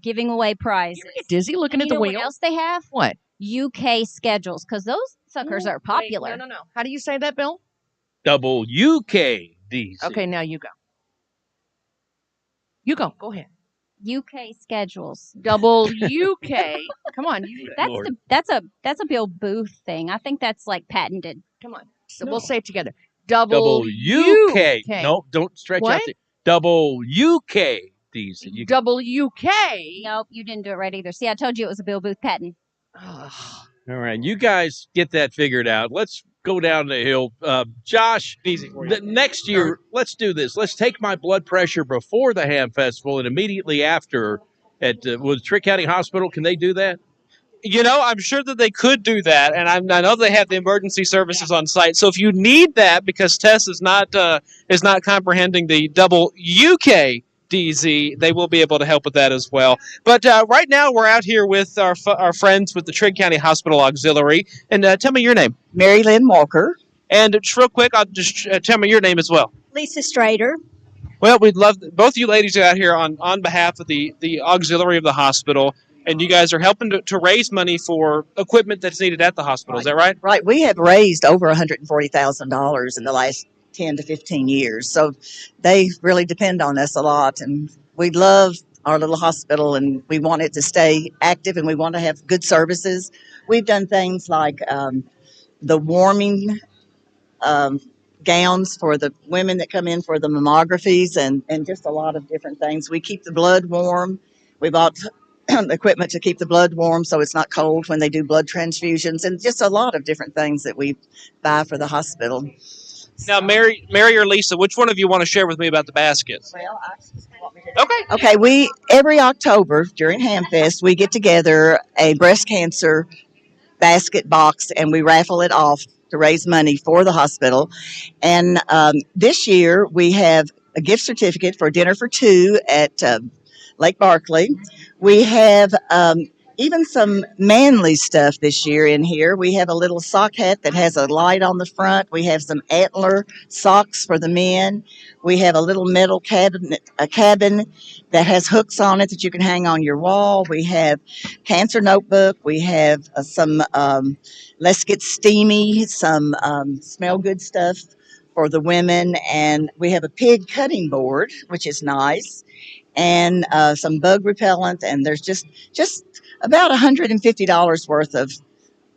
giving away prizes. You get dizzy looking at the wheel. What else they have? What? UK schedules, because those suckers are popular. Wait, no. How do you say that, Bill? WKDZ. Okay, now you go. You go. Go ahead. UK schedules. Double UK. Come on. That's a Bill Booth thing. I think that's like patented. Come on. So we'll say it together. Double UK. UK. No, don't stretch What? out the double UKDZ. Double UK. Nope, you didn't do it right either. See, I told you it was a Bill Booth patent. All right, you guys get that figured out. Let's go down the hill. Josh, next year, let's do this. Let's take my blood pressure before the Ham Festival and immediately after at with Trigg County Hospital. Can they do that? I'm sure that they could do that, and I know they have the emergency services on site. So if you need that, because Tess is not comprehending the double UKDZ, they will be able to help with that as well. But right now, we're out here with our friends with the Trigg County Hospital Auxiliary. And tell me your name. Mary Lynn Walker. And just real quick, I'll just tell me your name as well. Lisa Strader. Well, we'd love both of you ladies are out here on behalf of the auxiliary of the hospital. And you guys are helping to raise money for equipment that's needed at the hospital. Is that right? Right. We have raised over $140,000 in the last 10 to 15 years. So they really depend on us a lot. And we love our little hospital and we want it to stay active and we want to have good services. We've done things like the warming gowns for the women that come in for the mammographies and just a lot of different things. We keep the blood warm. We bought equipment to keep the blood warm so it's not cold when they do blood transfusions and just a lot of different things that we buy for the hospital. Now, Mary or Lisa, which one of you want to share with me about the baskets? Well, Okay. We every October during HamFest we get together a breast cancer basket box and we raffle it off to raise money for the hospital. And this year we have a gift certificate for dinner for two at Lake Barkley. We have even some manly stuff this year in here. We have a little sock hat that has a light on the front. We have some antler socks for the men. We have a little metal cabin that has hooks on it that you can hang on your wall. We have cancer notebook. We have some Let's Get Steamy, some smell good stuff for the women. And we have a pig cutting board, which is nice. And some bug repellent, and there's just about $150 worth of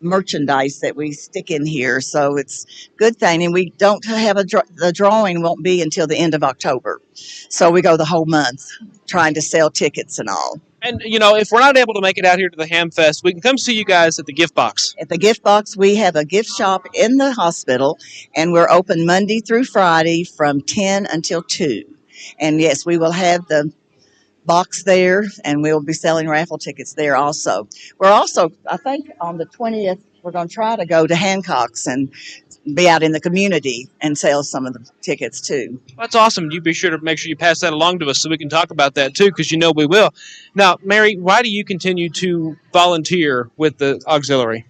merchandise that we stick in here. So it's a good thing. And we don't have the drawing won't be until the end of October. So we go the whole month trying to sell tickets and all. And, if we're not able to make it out here to the Ham Fest, we can come see you guys at the gift box. At the gift box, we have a gift shop in the hospital, and we're open Monday through Friday from 10 until 2. And yes, we will have the box there, and we'll be selling raffle tickets there also. We're also, I think, on the 20th, we're going to try to go to Hancock's and be out in the community and sell some of the tickets too. That's awesome. You be sure to make sure you pass that along to us so we can talk about that too, because we will. Now, Mary, why do you continue to volunteer with the auxiliary?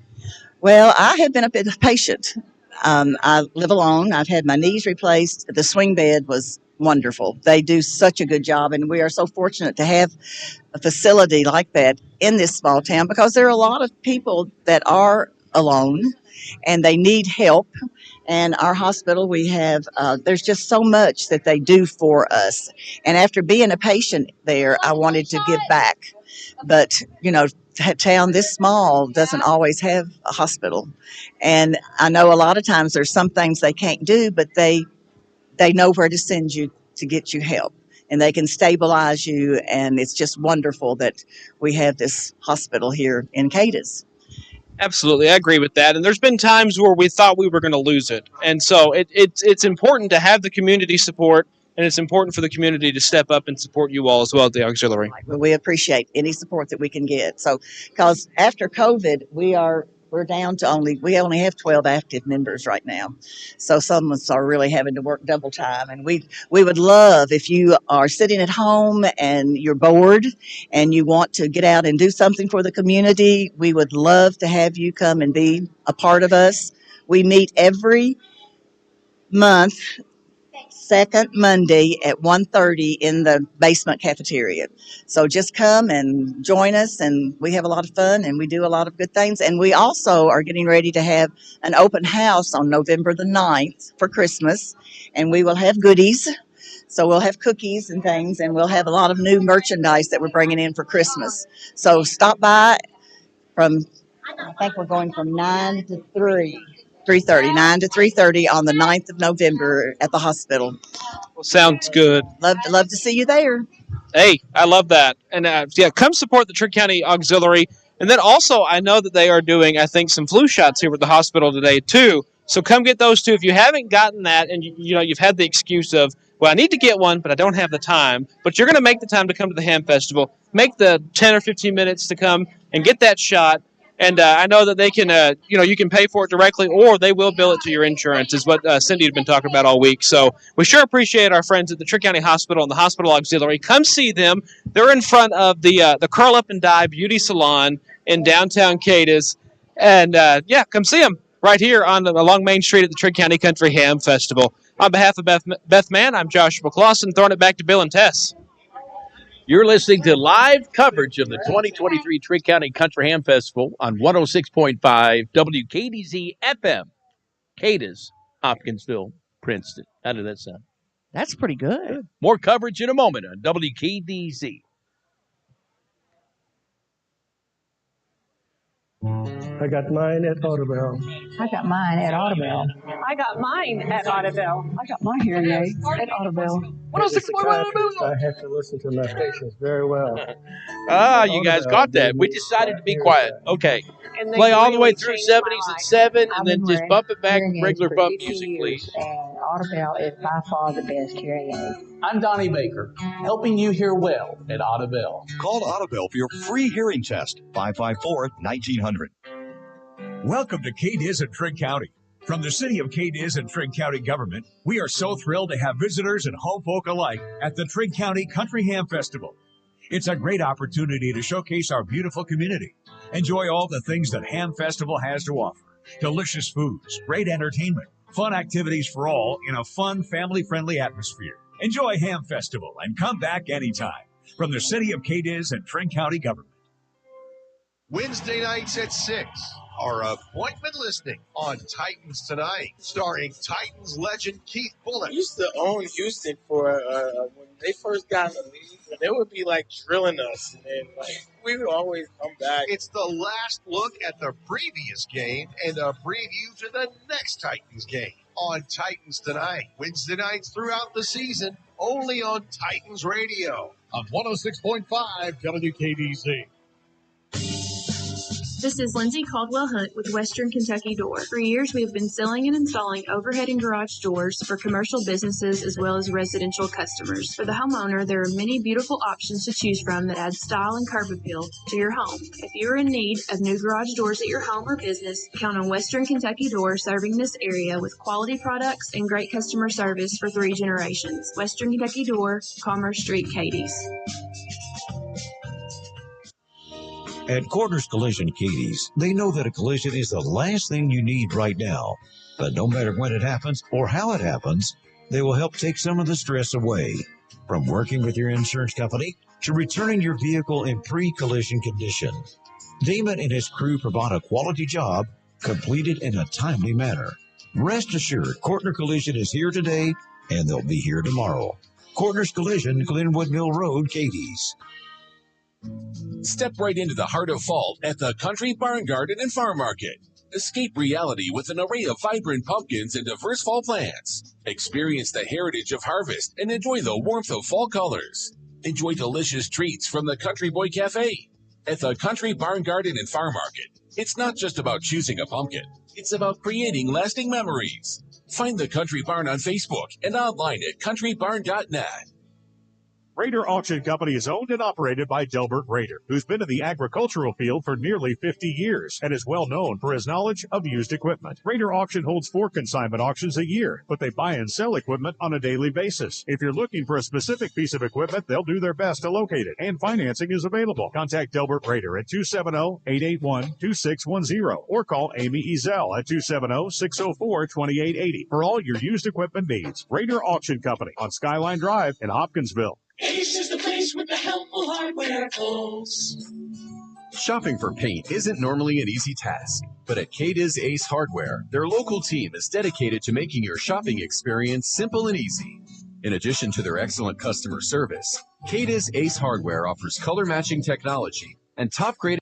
Well, I have been a bit patient. I live alone. I've had my knees replaced. The swing bed was wonderful. They do such a good job, and we are so fortunate to have a facility like that in this small town because there are a lot of people that are alone and they need help. And our hospital, we have, there's just so much that they do for us. And after being a patient there, I wanted to give back. But, a town this small doesn't always have a hospital. And I know a lot of times there's some things they can't do, but they know where to send you to get you help. And they can stabilize you. And it's just wonderful that we have this hospital here in Cadiz. Absolutely, I agree with that. And there's been times where we thought we were going to lose it. And so it's important to have the community support and it's important for the community to step up and support you all as well at the auxiliary. Well, we appreciate any support that we can get. So, because after COVID, we're down to we only have 12 active members right now. So some of us are really having to work double time. And we would love, if you are sitting at home and you're bored and you want to get out and do something for the community, we would love to have you come and be a part of us. We meet every month, second Monday at 1:30 in the basement cafeteria. So just come and join us, and we have a lot of fun, and we do a lot of good things. And we also are getting ready to have an open house on November the 9th for Christmas, and we will have goodies. So we'll have cookies and things, and we'll have a lot of new merchandise that we're bringing in for Christmas. So stop by I think we're going from 9 to 3:30, 9 to 3:30 on the 9th of November at the hospital. Well, sounds good. Love to see you there. Hey, I love that. And yeah, come support the Trigg County Auxiliary. And then also, I know that they are doing, I think, some flu shots here at the hospital today, too. So come get those, too. If you haven't gotten that and you've had the excuse of, well, I need to get one, but I don't have the time. But you're going to make the time to come to the Ham Festival. Make the 10 or 15 minutes to come and get that shot. And I know that they can, you can pay for it directly, or they will bill it to your insurance, is what Cindy had been talking about all week. So we sure appreciate our friends at the Trigg County Hospital and the Hospital Auxiliary. Come see them. They're in front of the Curl Up and Dye Beauty Salon in downtown Cadiz. And, come see them right here along Main Street at the Trigg County Country Ham Festival. On behalf of Beth Mann, I'm Joshua Clausen, throwing it back to Bill and Tess. You're listening to live coverage of the 2023 Trigg County Country Ham Festival on 106.5 WKDZ FM. Cadiz, Hopkinsville, Princeton. How did that sound? That's pretty good. More coverage in a moment on WKDZ. I got mine at Audubon. I got mine at Audubon. I got mine at Audubon. I got my hearing aids at Audubon. 106.1 I have to listen to my stations very well. You guys got that. We decided to be quiet. Okay. Play all the way through 70s at 7, and then just bump it back to regular bump music, please. And Audubon is by far the best hearing aid. I'm Donnie Baker, helping you hear well at Audubon. Call Audubon for your free hearing test, 554-1900. Welcome to Cadiz and Trigg County. From the city of Cadiz and Trigg County government, we are so thrilled to have visitors and home folk alike at the Trigg County Country Ham Festival. It's a great opportunity to showcase our beautiful community. Enjoy all the things that Ham Festival has to offer. Delicious foods, great entertainment, fun activities for all in a fun, family-friendly atmosphere. Enjoy Ham Festival and come back anytime. From the city of Cadiz and Trigg County government. Wednesday nights at 6. Our appointment listing on Titans Tonight, starring Titans legend Keith Bullock. I used to own Houston for when they first got in the league, and they would be like drilling us, and then we would always come back. It's the last look at the previous game and a preview to the next Titans game on Titans Tonight. Wednesday nights throughout the season, only on Titans Radio. On 106.5 WKDZ. This is Lindsay Caldwell Hunt with Western Kentucky Door. For years, we have been selling and installing overhead and garage doors for commercial businesses as well as residential customers. For the homeowner, there are many beautiful options to choose from that add style and curb appeal to your home. If you are in need of new garage doors at your home or business, count on Western Kentucky Door serving this area with quality products and great customer service for 3 generations. Western Kentucky Door, Commerce Street, Cadiz. At Corners Collision Cadiz, they know that a collision is the last thing you need right now. But no matter when it happens or how it happens, they will help take some of the stress away. From working with your insurance company to returning your vehicle in pre-collision condition. Damon and his crew provide a quality job completed in a timely manner. Rest assured, Corner Collision is here today and they'll be here tomorrow. Corners Collision, Glenwood Mill Road, Cadiz. Step right into the heart of fall at the Country Barn Garden and Farm Market. Escape reality with an array of vibrant pumpkins and diverse fall plants. Experience the heritage of harvest and enjoy the warmth of fall colors. Enjoy delicious treats from the Country Boy Cafe. At the Country Barn Garden and Farm Market, it's not just about choosing a pumpkin. It's about creating lasting memories. Find the Country Barn on Facebook and online at countrybarn.net. Rader Auction Company is owned and operated by Delbert Rader, who's been in the agricultural field for nearly 50 years and is well known for his knowledge of used equipment. Rader Auction holds 4 consignment auctions a year, but they buy and sell equipment on a daily basis. If you're looking for a specific piece of equipment, they'll do their best to locate it, and financing is available. Contact Delbert Rader at 270-881-2610 or call Amy Ezel at 270-604-2880 for all your used equipment needs. Rader Auction Company on Skyline Drive in Hopkinsville. Ace is the place with the helpful hardware tools. Shopping for paint isn't normally an easy task, but at Cadiz Ace Hardware, their local team is dedicated to making your shopping experience simple and easy. In addition to their excellent customer service, Cadiz Ace Hardware offers color matching technology and top-grade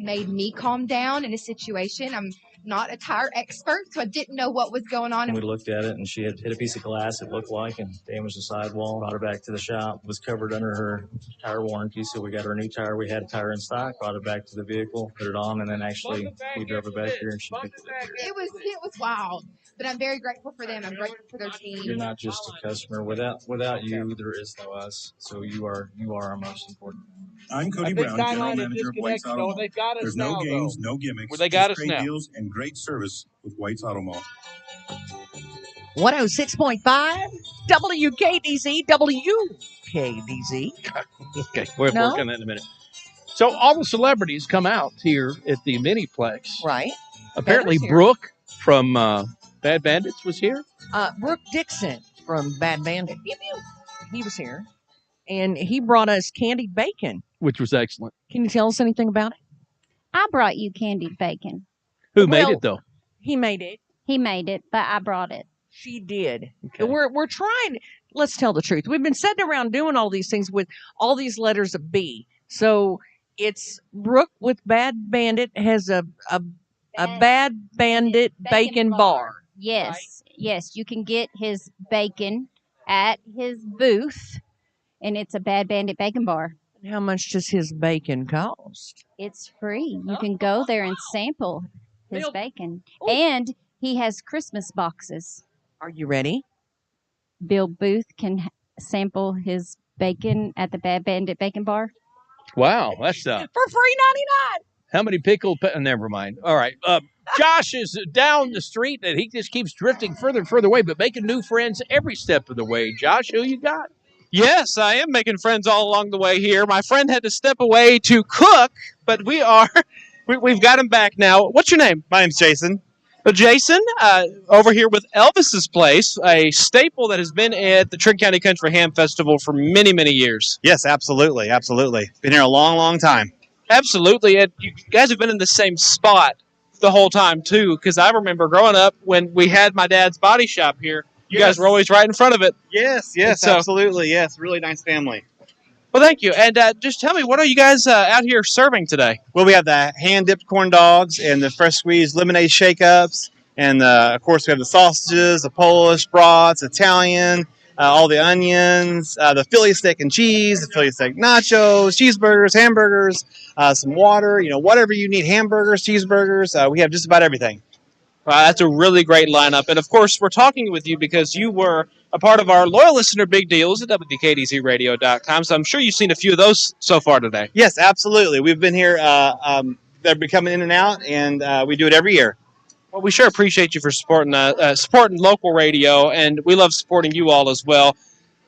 made me calm down in a situation. I'm not a tire expert, so I didn't know what was going on. We looked at it, and she had hit a piece of glass, it looked like, and damaged the sidewall. Brought her back to the shop. Was covered under her tire warranty, so we got her a new tire. We had a tire in stock. Brought it back to the vehicle, put it on, and then actually we drove her back here, and she picked it up here. It was wild, but I'm very grateful for them. I'm grateful for their team. You're not just a customer. Without you, there is no us. So you are our most important. I'm Cody Brown, General Manager of White's Auto Mall. There's no games, no gimmicks. Well, they got us great now. deals and great service with White's Auto Mall. 106.5 WKDZ, WKDZ. Okay, we're working on that in a minute. So all the celebrities come out here at the Miniplex. Right. Apparently Brooke from Bad Bandits was here. Brooke Dixon from Bad Bandit. He was here. And he brought us candied bacon. Which was excellent. Can you tell us anything about it? I brought you candied bacon. Who made it, though? He made it. He made it, but I brought it. She did. Okay. We're trying. Let's tell the truth. We've been sitting around doing all these things with all these letters of B. So it's Brooke with Bad Bandit has a Bad Bandit bacon bar. Yes. Right? Yes. You can get his bacon at his booth, and it's a Bad Bandit bacon bar. How much does his bacon cost? It's free. You can go there and sample his bacon. And he has Christmas boxes. Are you ready? Bill Booth can sample his bacon at the Bad Bandit Bacon Bar. Wow, that's For $3.99. how many pickled? Never mind. All right. Josh is down the street, and he just keeps drifting further and further away, but making new friends every step of the way. Josh, who you got? Yes, I am making friends all along the way here. My friend had to step away to cook, but we've got him back now. What's your name? My name's Jason. Jason, over here with Elvis's Place, a staple that has been at the Trigg County Country Ham Festival for many, many years. Yes, absolutely. Been here a long, long time. Absolutely. And you guys have been in the same spot the whole time, too, because I remember growing up when we had my dad's body shop here. You guys were always right in front of it. Yes, absolutely. Yes, really nice family. Well, thank you. And just tell me, what are you guys out here serving today? Well, we have the hand-dipped corn dogs and the fresh squeezed lemonade shake-ups. And, of course, we have the sausages, the Polish brats, Italian, all the onions, the Philly steak and cheese, the Philly steak nachos, cheeseburgers, hamburgers, some water, whatever you need, hamburgers, cheeseburgers. We have just about everything. That's a really great lineup. And, of course, we're talking with you because you were a part of our loyal listener big deals at WKDZRadio.com. So I'm sure you've seen a few of those so far today. Yes, absolutely. We've been here. They're becoming in and out, and we do it every year. Well, we sure appreciate you for supporting local radio, and we love supporting you all as well.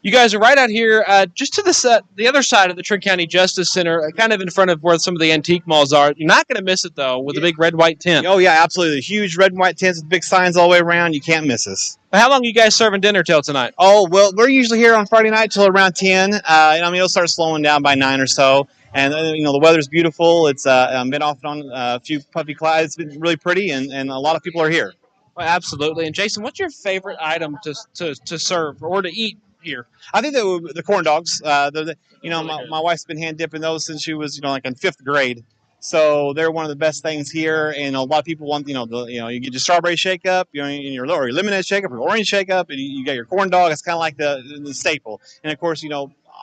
You guys are right out here just to the other side of the Trigg County Justice Center, kind of in front of where some of the antique malls are. You're not going to miss it, though, with the big red, white tent. Oh, yeah, absolutely. Huge red and white tents with big signs all the way around. You can't miss us. How long are you guys serving dinner till tonight? Oh, well, we're usually here on Friday night till around 10. It'll start slowing down by 9 or so. And, the weather's beautiful. It's been off and on a few puffy clouds. It's been really pretty, and a lot of people are here. Well, absolutely. And, Jason, what's your favorite item to serve or to eat here? I think the corn dogs. My wife's been hand dipping those since she was, like in 5th grade. So they're one of the best things here, and a lot of people want, you get your strawberry shake up, or your lemonade shake up, or orange shake up, and you got your corn dog. It's kind of like the staple. And of course,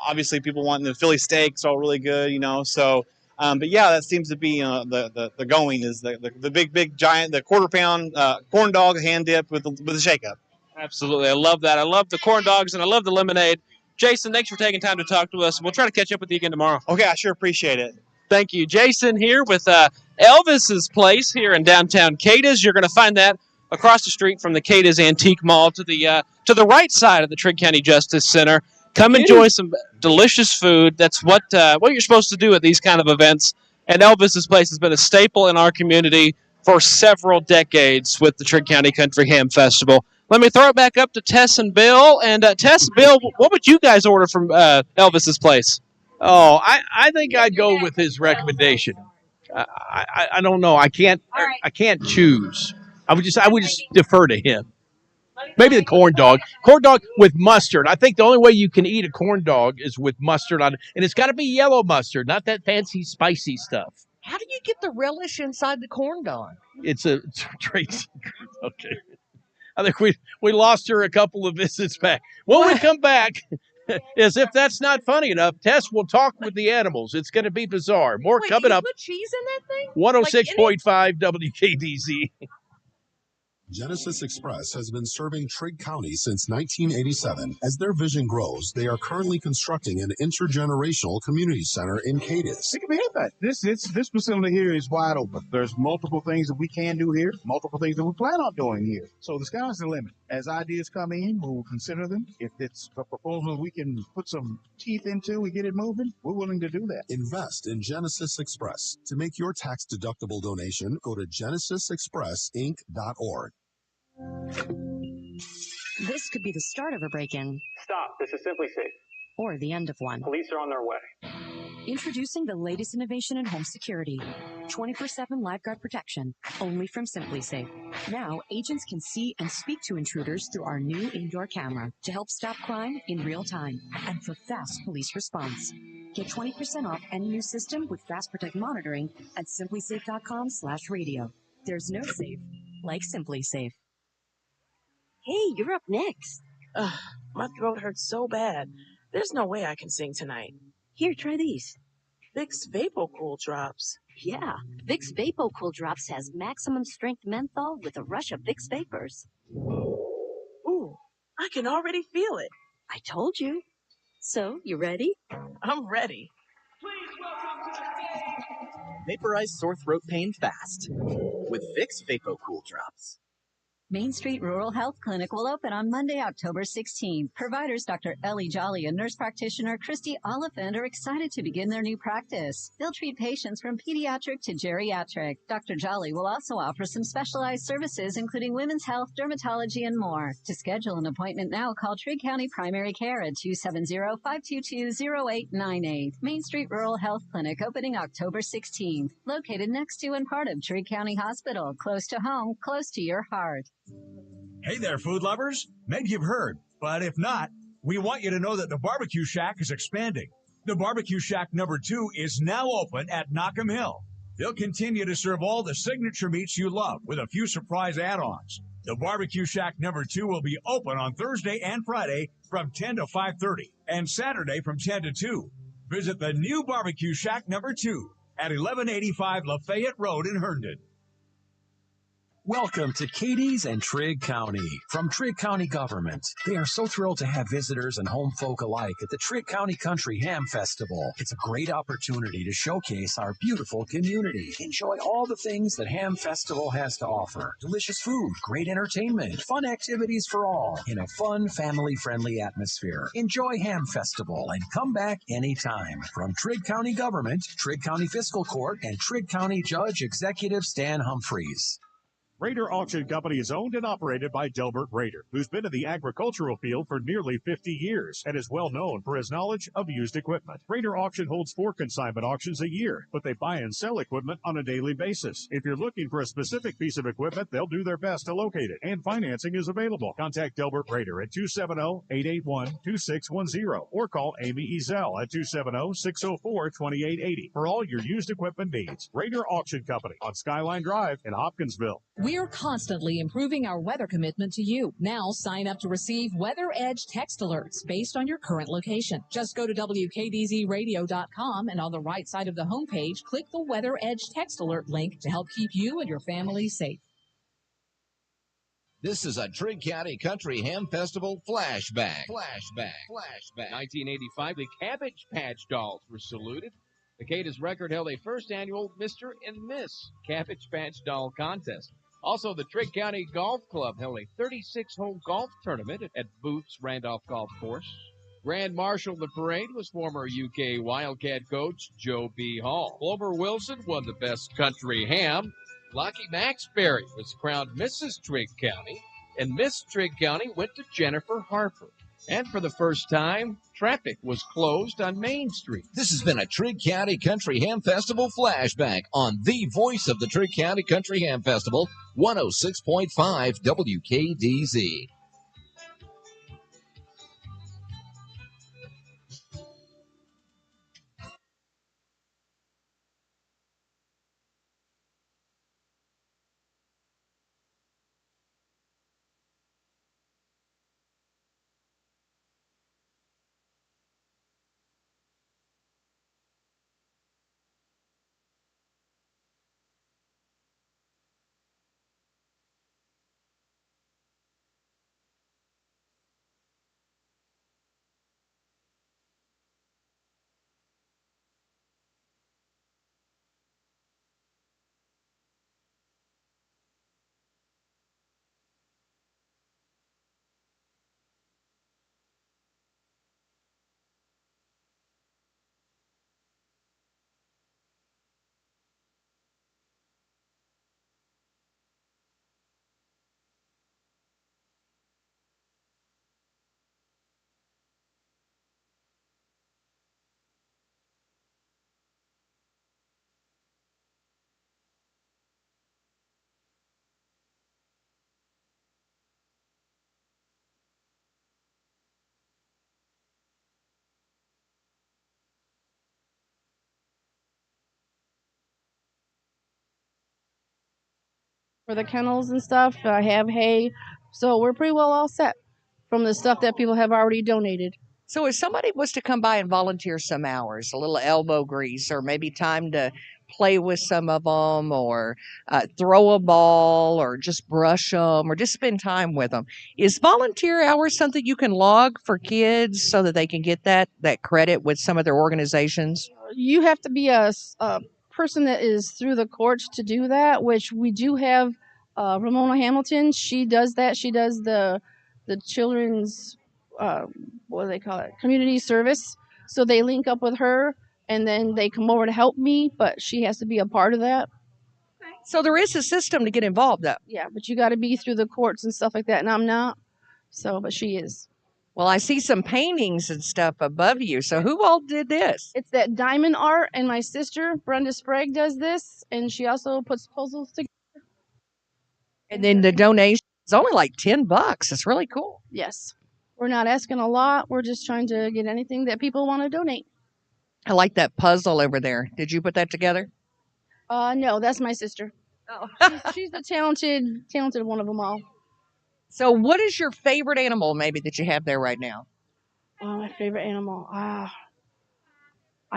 obviously people want the Philly steaks, all really good, So, but yeah, that seems to be the going is the big giant, the quarter-pound corn dog hand dip with the shake up. Absolutely. I love that. I love the corn dogs, and I love the lemonade. Jason, thanks for taking time to talk to us. We'll try to catch up with you again tomorrow. Okay, I sure appreciate it. Thank you. Jason here with Elvis's Place here in downtown Cadiz. You're going to find that across the street from the Cadiz Antique Mall to the right side of the Trigg County Justice Center. Come enjoy some delicious food. That's what you're supposed to do at these kind of events. And Elvis's Place has been a staple in our community for several decades with the Trigg County Country Ham Festival. Let me throw it back up to Tess and Bill. And Tess, Bill, what would you guys order from Elvis's Place? Oh, I think I'd go with his recommendation. I don't know. I can't choose. I would just defer to him. Maybe the corn dog. Corn dog with mustard. I think the only way you can eat a corn dog is with mustard on it. And it's got to be yellow mustard, not that fancy, spicy stuff. How do you get the relish inside the corn dog? It's a trade secret. Okay. I think we lost her a couple of visits back. When we come back, as if that's not funny enough, Tess will talk with the animals. It's going to be bizarre. More coming up. Put cheese in that thing? 106.5 WKDZ. Genesis Express has been serving Trigg County since 1987. As their vision grows, they are currently constructing an intergenerational community center in Cadiz. It can be that. This facility here is wide open. There's multiple things that we can do here, multiple things that we plan on doing here. So the sky's the limit. As ideas come in, we'll consider them. If it's a proposal we can put some teeth into, we get it moving, we're willing to do that. Invest in Genesis Express. To make your tax-deductible donation, go to genesisexpressinc.org. This could be the start of a break-in. Stop. This is Simply Safe. Or the end of one. Police are on their way. Introducing the latest innovation in home security. 24/7 lifeguard protection, only from Simply Safe. Now, agents can see and speak to intruders through our new indoor camera to help stop crime in real time and for fast police response. Get 20% off any new system with Fast Protect monitoring at simplysafe.com/radio. There's no safe like Simply Safe. Hey, you're up next. Ugh, my throat hurts so bad. There's no way I can sing tonight. Here, try these. Vicks VapoCool Drops. Yeah, Vicks VapoCool Drops has maximum strength menthol with a rush of Vicks vapors. Ooh, I can already feel it. I told you. So, you ready? I'm ready. Vaporize sore throat pain fast with Vicks VapoCool Drops. Main Street Rural Health Clinic will open on Monday, October 16th. Providers Dr. Ellie Jolly and nurse practitioner Christy Oliphant are excited to begin their new practice. They'll treat patients from pediatric to geriatric. Dr. Jolly will also offer some specialized services, including women's health, dermatology, and more. To schedule an appointment now, call Trigg County Primary Care at 270-522-0898. Main Street Rural Health Clinic opening October 16th. Located next to and part of Trigg County Hospital. Close to home, close to your heart. Hey there, food lovers. Maybe you've heard, but if not, we want you to know that the Barbecue Shack is expanding. The Barbecue Shack number 2 is now open at Knockham Hill. They'll continue to serve all the signature meats you love with a few surprise add-ons. The Barbecue Shack number 2 will be open on Thursday and Friday from 10 to 5:30 and Saturday from 10 to 2. Visit the new Barbecue Shack number 2 at 1185 Lafayette Road in Herndon. Welcome to Cadiz and Trigg County. From Trigg County Government, they are so thrilled to have visitors and home folk alike at the Trigg County Country Ham Festival. It's a great opportunity to showcase our beautiful community. Enjoy all the things that Ham Festival has to offer. Delicious food, great entertainment, fun activities for all, in a fun, family-friendly atmosphere. Enjoy Ham Festival and come back anytime. From Trigg County Government, Trigg County Fiscal Court, and Trigg County Judge Executive Stan Humphreys. Raider Auction Company is owned and operated by Delbert Raider, who's been in the agricultural field for nearly 50 years and is well known for his knowledge of used equipment. Raider Auction holds 4 consignment auctions a year, but they buy and sell equipment on a daily basis. If you're looking for a specific piece of equipment, they'll do their best to locate it, and financing is available. Contact Delbert Raider at 270-881-2610 or call Amy Ezel at 270-604-2880 for all your used equipment needs. Raider Auction Company on Skyline Drive in Hopkinsville. We're constantly improving our weather commitment to you. Now sign up to receive Weather Edge text alerts based on your current location. Just go to WKDZradio.com and on the right side of the homepage, click the Weather Edge text alert link to help keep you and your family safe. This is a Trigg County Country Ham Festival flashback. 1985, the Cabbage Patch Dolls were saluted. The Cadiz record held a first annual Mr. and Miss Cabbage Patch Doll contest. Also, the Trigg County Golf Club held a 36-hole golf tournament at Booth's Randolph Golf Course. Grand Marshal of the parade was former UK Wildcat coach Joe B. Hall. Clover Wilson won the best country ham. Lockie Maxberry was crowned Mrs. Trigg County, and Miss Trigg County went to Jennifer Harper. And for the first time, traffic was closed on Main Street. This has been a Trigg County Country Ham Festival flashback on the voice of the Trigg County Country Ham Festival, 106.5 WKDZ. For the kennels and stuff, I have hay, so we're pretty well all set from the stuff that people have already donated. So if somebody was to come by and volunteer some hours, a little elbow grease, or maybe time to play with some of them, or throw a ball, or just brush them, or just spend time with them, is volunteer hours something you can log for kids so that they can get that credit with some of their organizations? You have to be a person that is through the courts to do that, which we do have. Ramona Hamilton, she does that. She does the children's, what do they call it, community service. So they link up with her, and then they come over to help me, but she has to be a part of that. So there is a system to get involved, though. Yeah, but you got to be through the courts and stuff like that, and I'm not. So, but she is. Well, I see some paintings and stuff above you. So who all did this? It's that diamond art, and my sister, Brenda Sprague, does this, and she also puts puzzles together. And then the donation is only like $10. It's really cool. Yes. We're not asking a lot. We're just trying to get anything that people want to donate. I like that puzzle over there. Did you put that together? No, that's my sister. Oh. she's the talented one of them all. So what is your favorite animal maybe that you have there right now? Oh, my favorite animal. I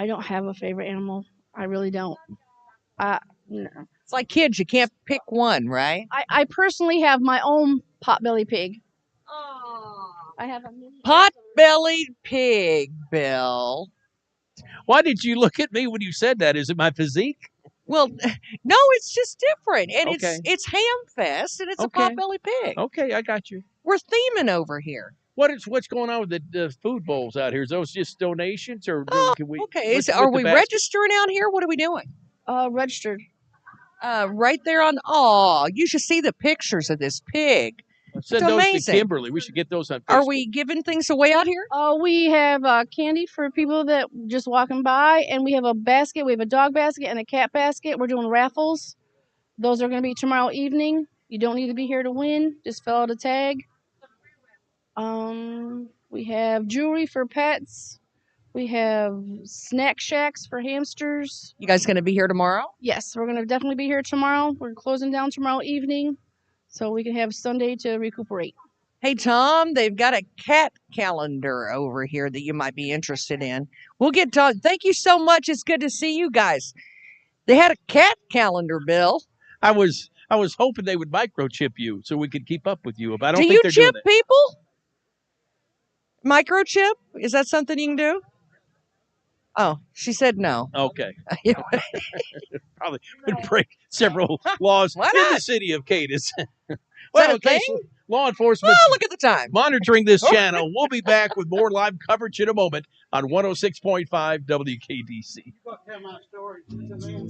don't have a favorite animal. I really don't. No. It's like kids, you can't pick one, right? I personally have my own potbelly pig. I have a mini Pot-bellied pig, Bill. Why did you look at me when you said that? Is it my physique? Well, no, it's just different. And Okay. it's Ham Fest, and it's a Okay. pot-bellied pig. Okay, I got you. We're theming over here. What's going on with the food bowls out here? Is those just donations, or can we? Okay. with Are the we basket? registering out here? What are we doing? Registered. Right there on. Oh, you should see the pictures of this pig. Send It's those amazing. to Kimberly. We should get those on Facebook. Are we giving things away out here? We have candy for people that just walking by, and we have a basket. We have a dog basket and a cat basket. We're doing raffles. Those are going to be tomorrow evening. You don't need to be here to win. Just fill out a tag. We have jewelry for pets. We have snack shacks for hamsters. You guys going to be here tomorrow? Yes, we're going to definitely be here tomorrow. We're closing down tomorrow evening, so we can have Sunday to recuperate. Hey, Tom, they've got a cat calendar over here that you might be interested in. We'll get to. Thank you so much. It's good to see you guys. They had a cat calendar, Bill. I was hoping they would microchip you so we could keep up with you, but I don't Do think you they're doing chip that. people? Microchip? Is that something you can do? Oh, she said no. Okay. Probably would break several laws Why in the not? city of Cadiz. that Well, a in case thing? law enforcement Oh, look at the time. monitoring this channel. We'll be back with more live coverage in a moment on 106.5 WKDC.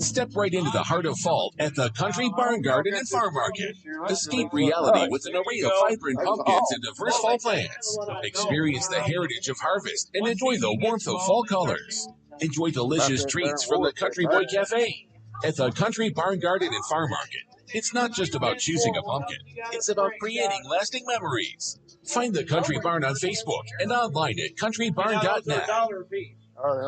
Step right into the heart of fall at the Country Barn Garden and Farm Market. Escape reality with an array of vibrant pumpkins and diverse fall plants. Experience the heritage of harvest and enjoy the warmth of fall colors. Enjoy delicious treats from the Country Boy Cafe at the Country Barn Garden and Farm Market. It's not just about choosing a pumpkin. It's about creating lasting memories. Find the Country Barn on Facebook and online at countrybarn.net.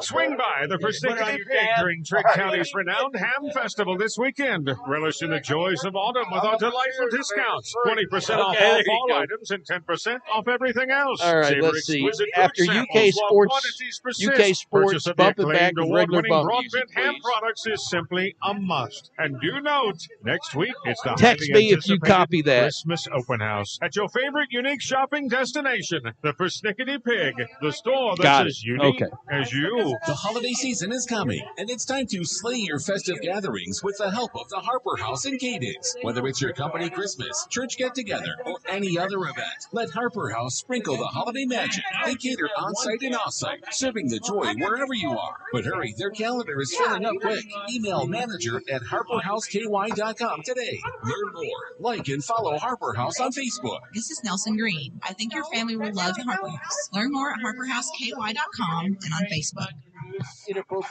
Swing by the persnickety pig during Trigg County's renowned Ham Festival this weekend. Relish in the joys of autumn with our delightful discounts. 20% off Okay, all there you fall go. items and 10% off everything else. All right, Savor let's see. exquisite After fruit UK samples while Sports, quantities persist. UK Sports, Purchase of the bump it back acclaimed with regular award-winning bump Broadbent music, ham please. products is simply a must. And do note, next week it's the Text highly me if you anticipated copy that. Christmas open house at your favorite unique shopping destination, the Persnickety Pig, the store that's Got as it. unique Okay. as you. The holiday season is coming, and it's time to slay your festive gatherings with the help of the Harper House in Cadiz. Whether it's your company Christmas, church get-together, or any other event, let Harper House sprinkle the holiday magic. They cater on-site and off-site, serving the joy wherever you are. But hurry, their calendar is filling up quick. Email manager at harperhouseky.com today. Learn more, like and follow Harper House on Facebook. This is Nelson Green. I think your family will love Harper House. Learn more at harperhouseky.com and on Facebook.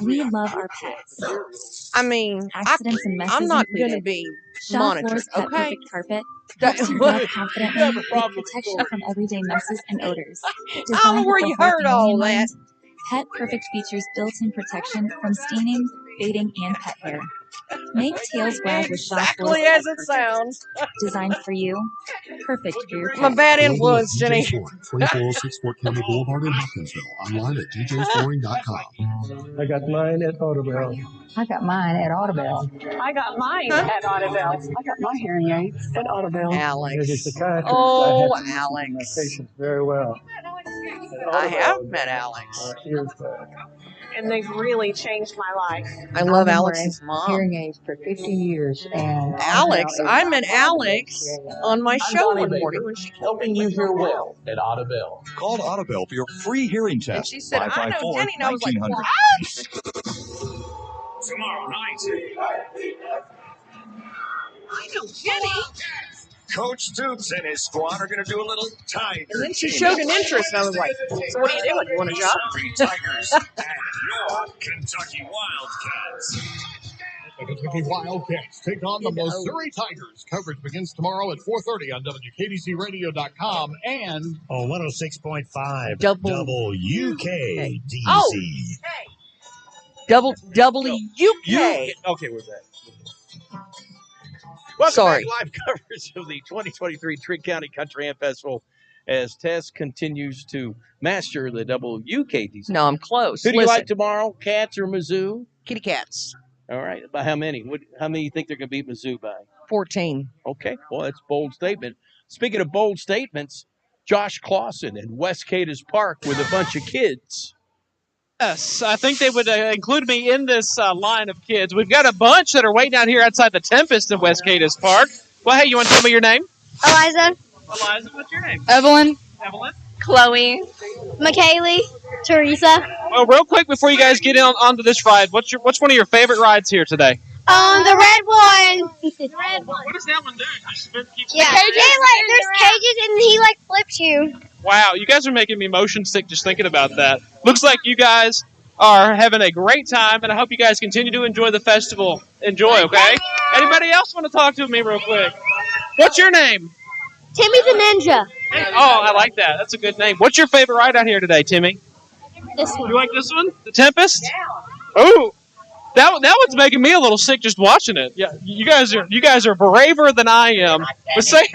We love our pets. I mean, Accidents and messes I'm not going to included. be Shaw monitored, Floor's Pet okay? Perfect Carpet helps you walk confidently with protection from everyday messes and odors. I don't know Designed where with you the healthy heard all in that. mind, Pet Perfect features built-in protection from staining, fading, and pet hair. Make tails wag with Exactly as it sounds. Designed for you. Perfect for your My pet. bad influence, Jenny. DJ Flooring, 2406 Fort Campbell Boulevard in Hopkinsville. Online at djflooring.com. I got mine at Audubell. I got mine at Audubell. I got mine at Audubell. I got my hearing aids at Audubell. Alex. As a psychiatrist, Oh, I have to listen to my Alex. patients very well. I have met Alex. Years back. And they've really changed my life. I love I've been Alex's wearing mom. Hearing aids for 50 years. And Alex, Audubell I is- met Alex on my show one morning when she helping you hear well at Audubell. Call Audubell for your free hearing test. and she said, I know Jenny, and I was like, 554-1900. what? Tomorrow night, I know Jenny. Coach Stoops and his squad are going to do a little Tiger. And then she showed an interest, and I was like, so what are you doing? You want a job? Surrey Tigers and your Kentucky Wildcats. The Kentucky Wildcats take on the Missouri Tigers. Coverage begins tomorrow at 4:30 on WKDCRadio.com and on 106.5 WKDC. Oh, WK. Okay, we're back. Welcome Sorry. back. Live coverage of the 2023 Trigg County Country Ham Festival as Tess continues to master the WKDC. No, I'm close. Who do you Listen. like tomorrow, Cats or Mizzou? Kitty cats. All right. By how many? How many do you think they're going to beat Mizzou by? 14. Okay. Well, that's a bold statement. Speaking of bold statements, Josh Clausen in West Cadiz Park with a bunch of kids. Yes, I think they would include me in this line of kids. We've got a bunch that are waiting out here outside the Tempest in West Cadiz Park. Well, hey, you want to tell me your name? Eliza. Eliza, what's your name? Evelyn. Evelyn. Chloe. McKaylee. Teresa. Well, real quick before you guys get onto this ride, what's one of your favorite rides here today? The red one. The red one. What does that one do? Yeah. There's cages and he flips you. Wow, you guys are making me motion sick just thinking about that. Looks like you guys are having a great time, and I hope you guys continue to enjoy the festival. Enjoy, okay? Anybody else want to talk to me real quick? What's your name? Timmy's a ninja. Oh, I like that. That's a good name. What's your favorite ride out here today, Timmy? This one. You like this one? The Tempest? Yeah. Oh, that one's making me a little sick just watching it. Yeah, you guys are braver than I am. But say,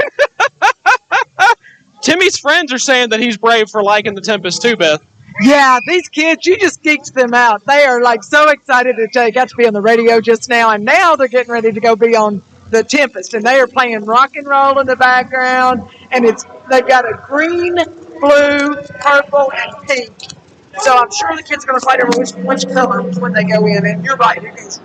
Timmy's friends are saying that he's brave for liking the Tempest too, Beth. Yeah, these kids, you just geeked them out. They are so excited that they got to be on the radio just now, and now they're getting ready to go be on the Tempest, and they are playing rock and roll in the background, and they've got a green, blue, purple, and pink. So I'm sure the kids are going to fight over which color when they go in, and you're right, it goes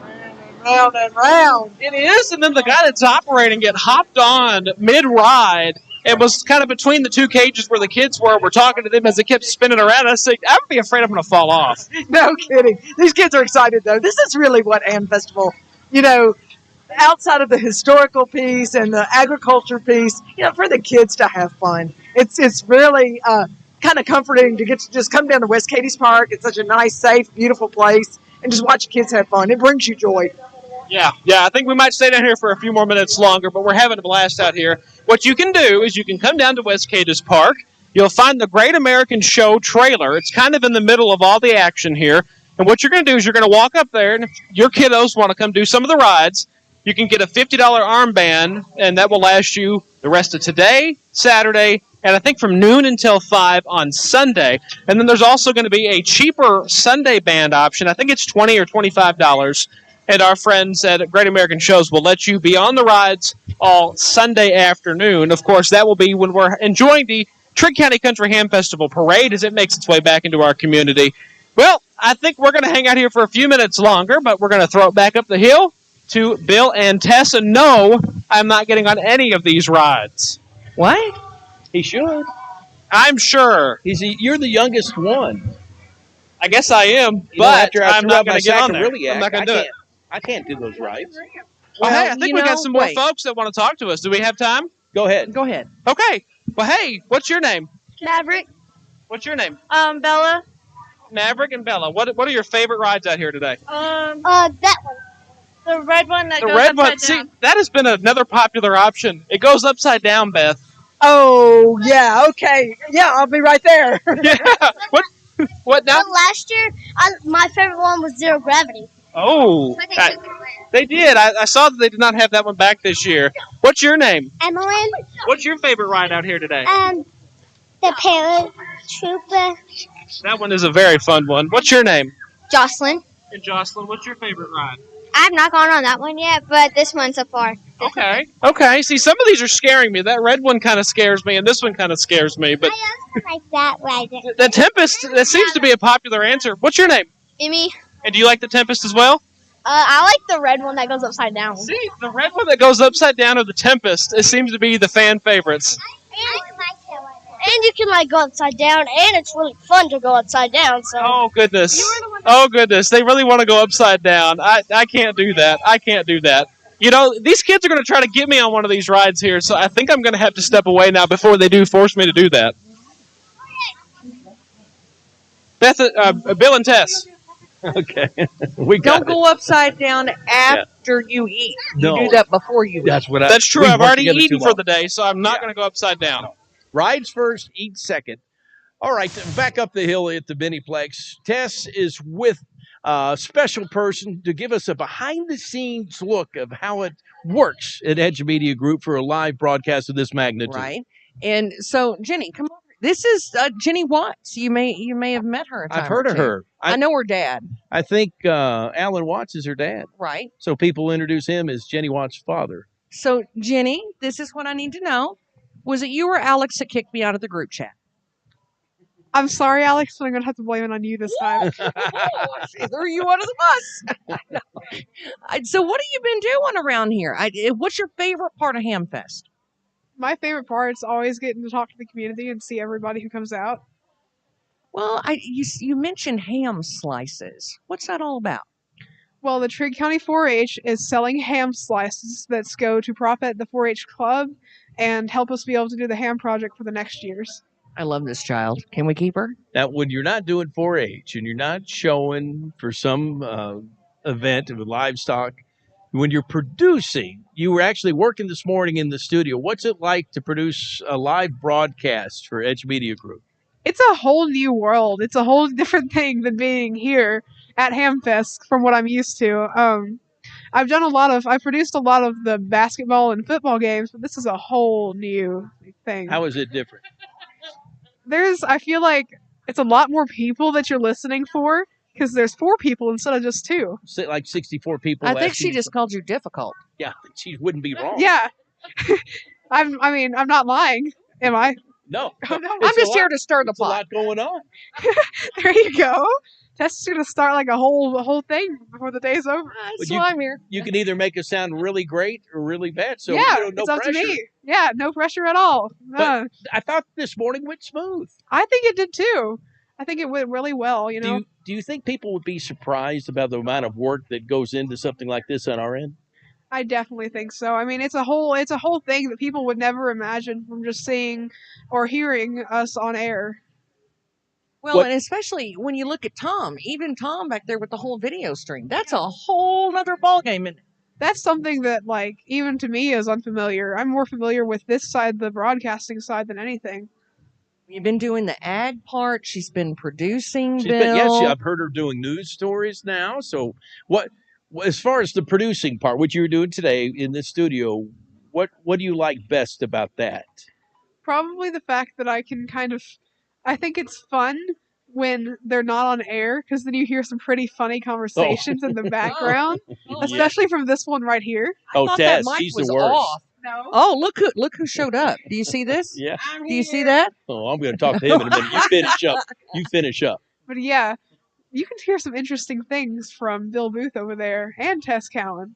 round and round. It is, and then the guy that's operating it hopped on mid-ride. It was kind of between the two cages where the kids were. We're talking to them as they kept spinning around. I said, I would be afraid I'm going to fall off. No kidding. These kids are excited, though. This is really what Ham Festival, outside of the historical piece and the agriculture piece, for the kids to have fun. It's really kind of comforting to get to just come down to West Cadiz Park. It's such a nice, safe, beautiful place, and just watch kids have fun. It brings you joy. Yeah, I think we might stay down here for a few more minutes longer, but we're having a blast out here. What you can do is you can come down to West Cadiz Park. You'll find the Great American Show trailer. It's kind of in the middle of all the action here. And what you're going to do is you're going to walk up there, and if your kiddos want to come do some of the rides, you can get a $50 armband, and that will last you the rest of today, Saturday, and I think from noon until 5 on Sunday. And then there's also going to be a cheaper Sunday band option. I think it's $20 or $25. And our friends at Great American Shows will let you be on the rides all Sunday afternoon. Of course, that will be when we're enjoying the Trigg County Country Ham Festival parade as it makes its way back into our community. Well, I think we're going to hang out here for a few minutes longer, but we're going to throw it back up the hill to Bill and Tessa. No, I'm not getting on any of these rides. What? He should. I'm sure. You're the youngest one. I guess I am, but I'm not going to get on there. I'm not going to do it. I can't do those rides. Well, hey, I think we got some more folks that want to talk to us. Do we have time? Go ahead. Go ahead. Okay. Well, hey, what's your name? Maverick. What's your name? Bella. Maverick and Bella. What are your favorite rides out here today? That one. The red one that The goes red upside one. down. See, that has been another popular option. It goes upside down, Beth. Oh, yeah, okay. Yeah, I'll be right there. Yeah. What now? Last year, my favorite one was Zero Gravity. Oh. They did. I saw that they did not have that one back this year. What's your name? Emmeline. What's your favorite ride out here today? The paratrooper. That one is a very fun one. What's your name? Jocelyn. And Jocelyn, what's your favorite ride? I've not gone on that one yet, but this one so far. Okay. Okay. See, some of these are scaring me. That red one kind of scares me, and this one kind of scares me. But I also like that ride. the Tempest, that seems to be a popular answer. What's your name? Emmy. And do you like the Tempest as well? I like the red one that goes upside down. See, the red one that goes upside down or the Tempest, it seems to be the fan favorites. And you can like go upside down, and it's really fun to go upside down. So. Oh goodness! Oh goodness! They really want to go upside down. I can't do that. I can't do that. You know, these kids are going to try to get me on one of these rides here, so I think I'm going to have to step away now before they do force me to do that. Beth, Bill and Tess. Okay. We got Don't go upside down after you eat. You No. do that before you eat. That's true. we've I've worked already together eaten too for long. the day, so I'm not going to go upside down. No. Rides first, eat second. All right, back up the hill at the Miniplex. Tess is with a special person to give us a behind-the-scenes look of how it works at Edge Media Group for a live broadcast of this magnitude. Right. And so, Jenny, come over. This is Jenny Watts. You may have met her a time I've heard or of two. her. I know her dad. I think Alan Watts is her dad. Right. So people introduce him as Jenny Watts' father. So, Jenny, this is what I need to know. Was it you or Alex that kicked me out of the group chat? I'm sorry, Alex, but I'm going to have to blame it on you this time. She threw you under the bus. So what have you been doing around here? What's your favorite part of Hamfest? My favorite part is always getting to talk to the community and see everybody who comes out. Well, you mentioned ham slices. What's that all about? Well, the Trigg County 4-H is selling ham slices that go to profit the 4-H club and help us be able to do the ham project for the next years. I love this child. Can we keep her? Now, when you're not doing 4-H and you're not showing for some event with livestock, when you're producing, you were actually working this morning in the studio. What's it like to produce a live broadcast for Edge Media Group? It's a whole new world. It's a whole different thing than being here at Hamfest from what I'm used to. I've produced a lot of the basketball and football games, but this is a whole new thing. How is it different? I feel like it's a lot more people that you're listening for because there's 4 people instead of just 2. Like 64 people. I think she just called you difficult. Yeah, she wouldn't be wrong. Yeah. I'm not lying, am I? No. Oh, no. I'm just here to stir the pot. A lot going on. There you go. Tess is going to start like a whole thing before the day's over. That's why I'm here. You can either make us sound really great or really bad. So yeah, no it's up pressure. to me. Yeah, no pressure at all. But I thought this morning went smooth. I think it did too. I think it went really well, you know. Do you think people would be surprised about the amount of work that goes into something like this on our end? I definitely think so. I mean, it's a whole thing that people would never imagine from just seeing or hearing us on air. Well, and especially when you look at Tom, even Tom back there with the whole video stream, that's a whole other ballgame. And that's something that, like, even to me is unfamiliar. I'm more familiar with this side, the broadcasting side, than anything. You've been doing the ag part. She's been producing. I've heard her doing news stories now. So as far as the producing part, what you were doing today in the studio, what do you like best about that? Probably the fact that I think it's fun when they're not on air, because then you hear some pretty funny conversations in the background, especially from this one right here. Tess, she's the worst. Off. No. Oh, look who showed up. Do you see this? Yeah. Do you see that? Oh, I'm going to talk to him in a minute. You finish up. But yeah, you can hear some interesting things from Bill Booth over there and Tess Cowan.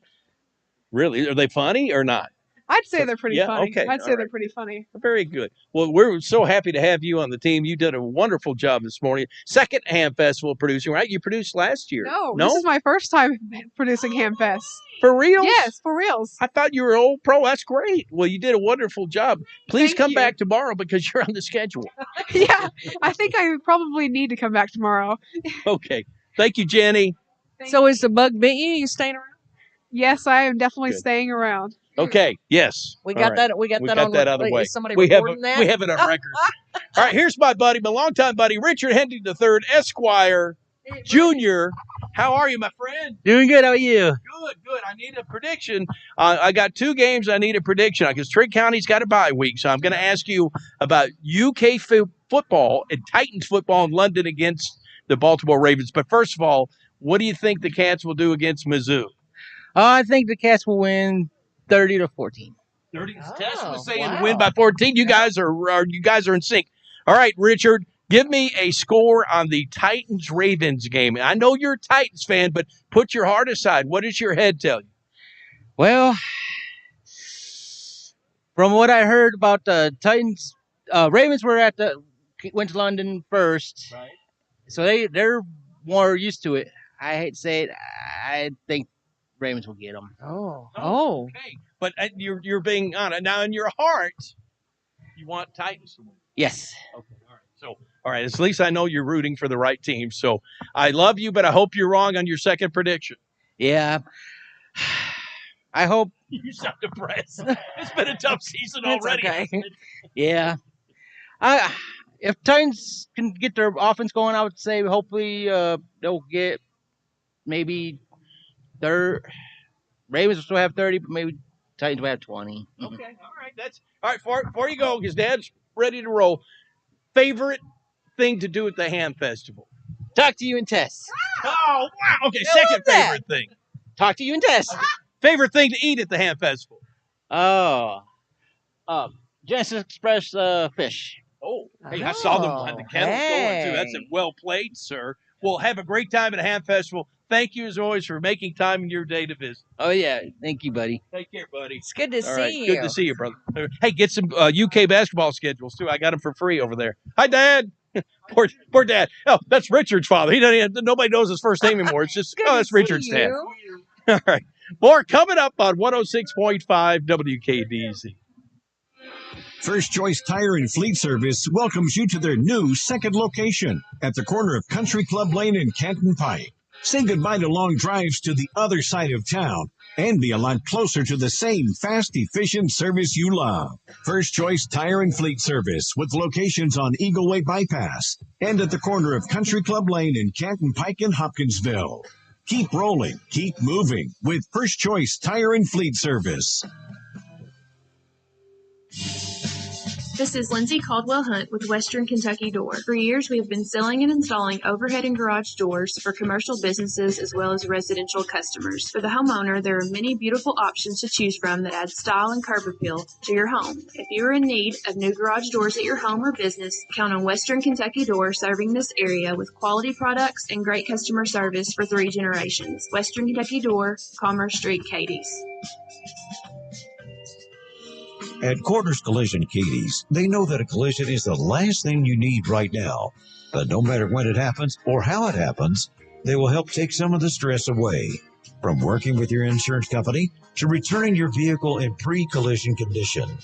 Really? Are they funny or not? I'd say they're pretty funny. Okay. I'd say they're pretty funny. Very good. Well, we're so happy to have you on the team. You did a wonderful job this morning. Second Ham Festival producing, right? You produced last year. No, this is my first time producing Hamfest. For reals? Yes, for reals. I thought you were an old pro. That's great. Well, you did a wonderful job. Please come back tomorrow because you're on the schedule. Yeah, I think I probably need to come back tomorrow. Okay. Thank you, Jenny. So is the bug bit you? You staying around? Yes, I am definitely Good. staying around. Okay. Yes. We got that. We got that out of the way. Is somebody we have recording that? We have it on record. All right. Here's my longtime buddy, Richard Hendry III, Esquire. Junior, how are you, my friend? Doing good. How are you? Good. I need a prediction. I got 2 games. I need a prediction because Trigg County's got a bye week. So I'm going to ask you about UK football and Titans football in London against the Baltimore Ravens. But first of all, what do you think the Cats will do against Mizzou? I think the Cats will win 30-14. 30. Tess was saying win by 14. You guys are in sync. All right, Richard, give me a score on the Titans-Ravens game. I know you're a Titans fan, but put your heart aside. What does your head tell you? Well, from what I heard about the Titans, Ravens went to London first, right. So they're more used to it. I hate to say it, I think Ravens will get them. Oh. Okay. But you're being honest. Now, in your heart, you want Titans to win. Yes. Okay. All right. At least I know you're rooting for the right team. So I love you, but I hope you're wrong on your second prediction. Yeah. I hope. You sound depressed. It's been a tough season already. Okay. Yeah. If Titans can get their offense going, I would say hopefully they'll get maybe Ravens will still have 30, but maybe Titans will have 20. Okay. All right. Before you go, because Dad's ready to roll. Favorite thing to do at the Ham Festival? Talk to you and Tess. Oh, wow. Okay, second favorite thing. Talk to you and Tess. Favorite thing to eat at the Ham Festival? Genesis Express fish. Oh, hey, I saw them behind the kettles going, too. That's well played, sir. Well, have a great time at the Ham Festival. Thank you, as always, for making time in your day to visit. Oh, yeah. Thank you, buddy. Take care, buddy. It's good to see you. Good to see you, brother. Hey, get some UK basketball schedules, too. I got them for free over there. Hi, Dad. Poor Dad. Oh, that's Richard's father. Nobody knows his first name anymore. It's just, that's Richard's dad. All right. More coming up on 106.5 WKDZ. First Choice Tire and Fleet Service welcomes you to their new second location at the corner of Country Club Lane and Canton Pike. Say goodbye to long drives to the other side of town and be a lot closer to the same fast, efficient service you love. First Choice Tire and Fleet Service with locations on Eagle Way Bypass and at the corner of Country Club Lane in Canton Pike and Hopkinsville. Keep rolling, keep moving with First Choice Tire and Fleet Service. This is Lindsay Caldwell Hunt with Western Kentucky Door. For years, we have been selling and installing overhead and garage doors for commercial businesses as well as residential customers. For the homeowner, there are many beautiful options to choose from that add style and curb appeal to your home. If you are in need of new garage doors at your home or business, count on Western Kentucky Door serving this area with quality products and great customer service for 3 generations. Western Kentucky Door, Commerce Street, Cadiz. At Corners Collision Cadiz, they know that a collision is the last thing you need right now. But no matter when it happens or how it happens, they will help take some of the stress away. From working with your insurance company to returning your vehicle in pre-collision condition.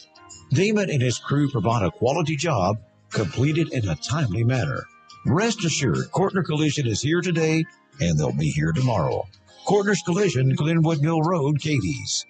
Damon and his crew provide a quality job completed in a timely manner. Rest assured, Corner Collision is here today and they'll be here tomorrow. Corners Collision, Glenwood Mill Road, Cadiz.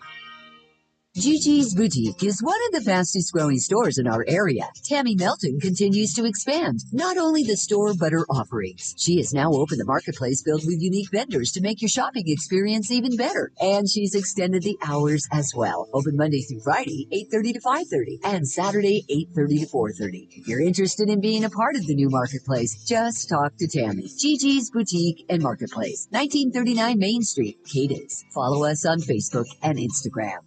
Gigi's Boutique is one of the fastest growing stores in our area. Tammy Melton continues to expand not only the store but her offerings. She has now opened the marketplace filled with unique vendors to make your shopping experience even better. And she's extended the hours as well. Open Monday through Friday, 8:30 to 5:30, and Saturday, 8:30 to 4:30. If you're interested in being a part of the new marketplace, just talk to Tammy. Gigi's Boutique and Marketplace, 1939 Main Street, Cadiz. Follow us on Facebook and Instagram.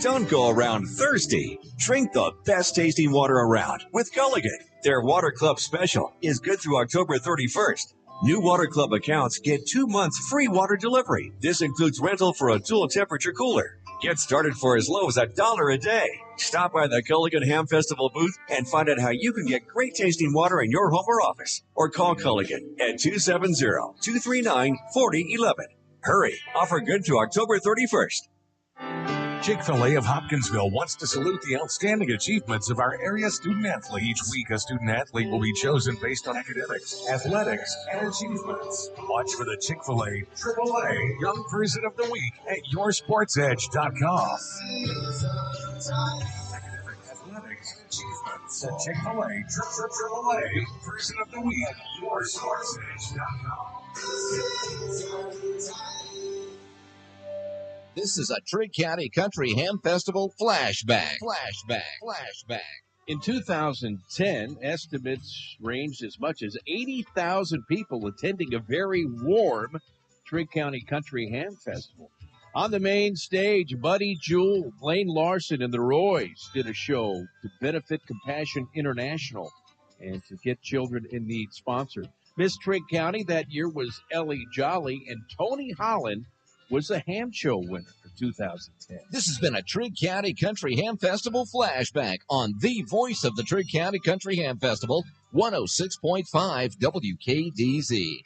Don't go around thirsty. Drink the best tasting water around with Gulligan. Their Water Club special is good through October 31st. New Water Club accounts get 2 months free water delivery. This includes rental for a dual temperature cooler. Get started for as low as $1 a day. Stop by the Gulligan Ham Festival booth and find out how you can get great tasting water in your home or office. Or call Gulligan at 270-239-4011. Hurry. Offer good through October 31st. Chick-fil-A of Hopkinsville wants to salute the outstanding achievements of our area student-athlete. Each week, a student-athlete will be chosen based on academics, athletics, and achievements. Watch for the Chick-fil-A AAA Young Person of the Week at yoursportsedge.com. Academics, athletics, achievements. The Chick-fil-A AAA Person of the Week or SourceEdge.com. This is a Trigg County Country Ham Festival flashback. In 2010, estimates ranged as much as 80,000 people attending a very warm Trigg County Country Ham Festival. On the main stage, Buddy Jewell, Blaine Larson, and the Roys did a show to benefit Compassion International and to get Children in Need sponsored. Miss Trigg County that year was Ellie Jolly, and Tony Holland was the ham show winner for 2010. This has been a Trigg County Country Ham Festival flashback on the voice of the Trigg County Country Ham Festival, 106.5 WKDZ.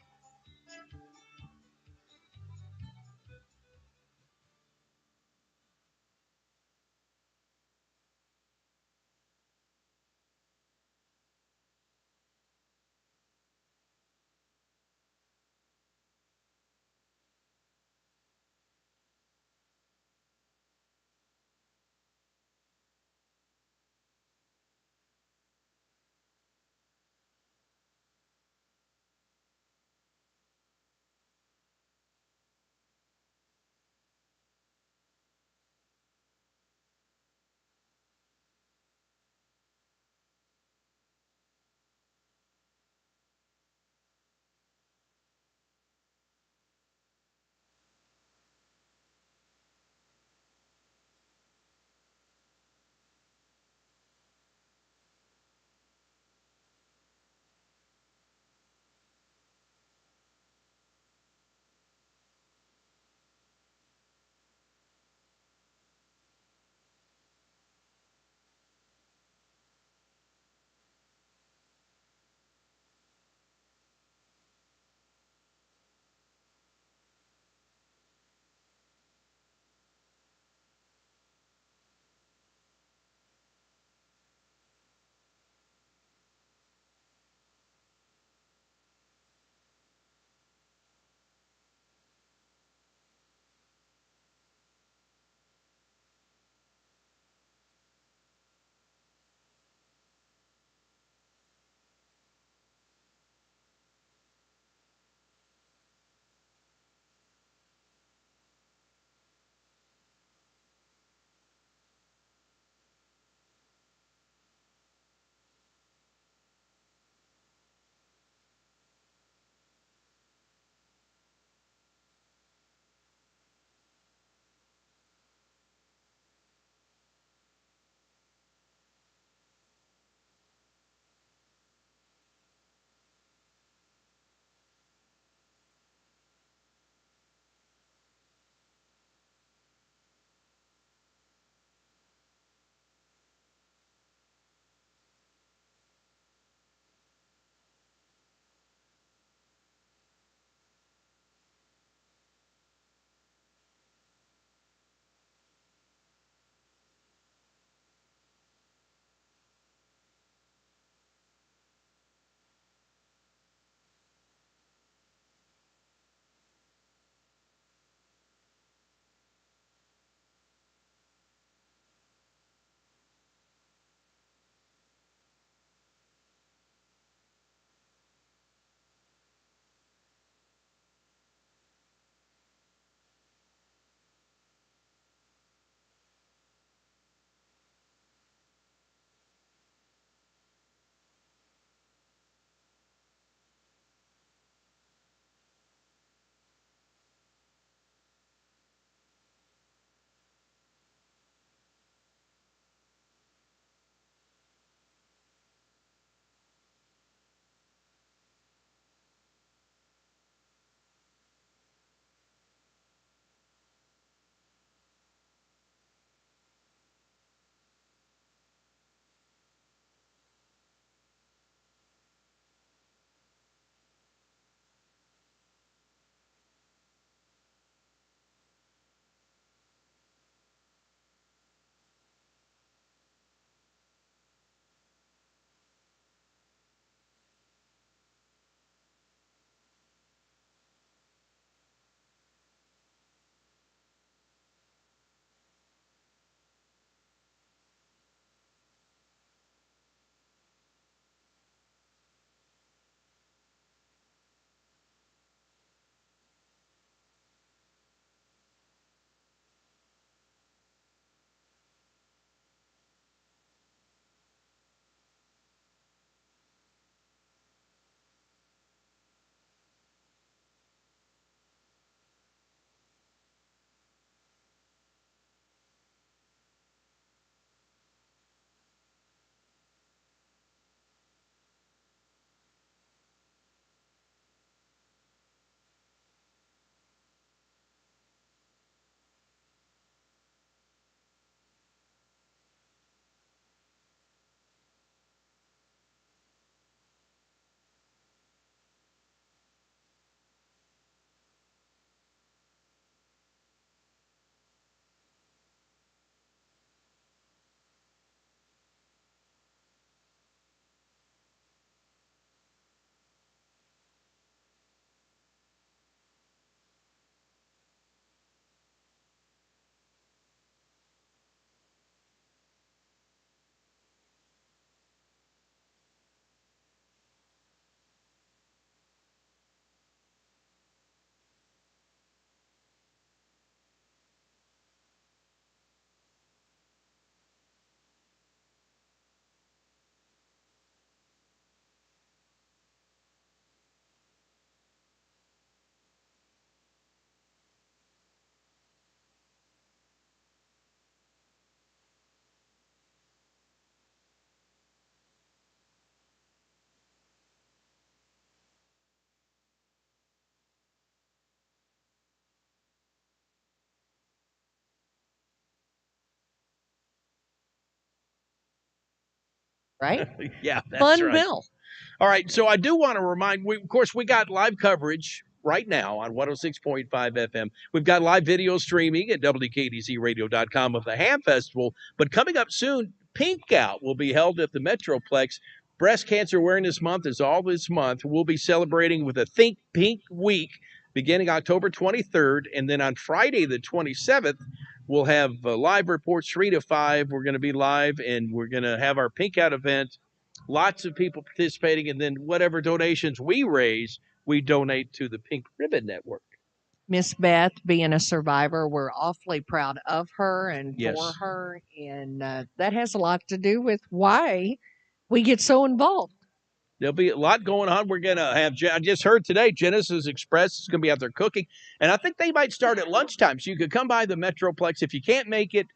Right? Yeah, that's Fun right. bill. All right, so I do want to remind, of course, we got live coverage right now on 106.5 FM. We've got live video streaming at WKDZRadio.com of the Ham Festival. But coming up soon, Pink Out will be held at the Metroplex. Breast Cancer Awareness Month is all this month. We'll be celebrating with a Think Pink Week beginning October 23rd. And then on Friday, the 27th, we'll have live reports 3 to 5. We're going to be live, and we're going to have our Pink Out event. Lots of people participating, and then whatever donations we raise, we donate to the Pink Ribbon Network. Miss Beth, being a survivor, we're awfully proud of her and Yes. for her. And that has a lot to do with why we get so involved. There'll be a lot going on. We're going to have, I just heard today, Genesis Express is going to be out there cooking. And I think they might start at lunchtime. So you could come by the Metroplex. If you can't make it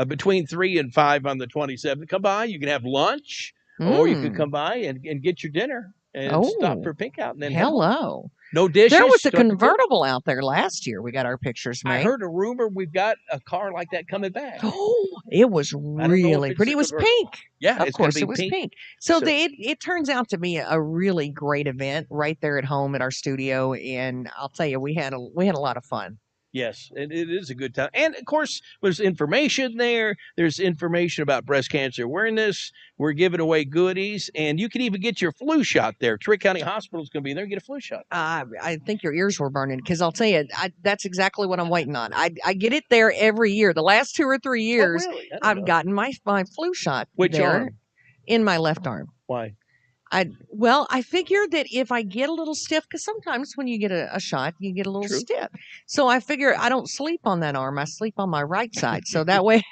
between 3 and 5 on the 27th, come by. You can have lunch, or you could come by and get your dinner and stop for Pink Out. And then Hello. No dishes. There was a don't have to cook. convertible out there last year. We got our pictures made. I heard a rumor we've got a car like that coming back. Oh, it was really pretty. It was pink. Yeah, of it's gonna course be it was pink. pink. So it turns out to be a really great event right there at home at our studio, and I'll tell you, we had a lot of fun. Yes, it is a good time. And, of course, there's information there. There's information about breast cancer awareness. We're giving away goodies, and you can even get your flu shot there. Trigg County Hospital is going to be there and get a flu shot. I think your ears were burning because I'll tell you, that's exactly what I'm waiting on. I get it there every year. The last 2 or 3 years, really? I've gotten my flu shot. Which there arm? In my left arm. Why? I figured that if I get a little stiff, because sometimes when you get a shot, you get a little stiff. So I figure I don't sleep on that arm. I sleep on my right side. So that way.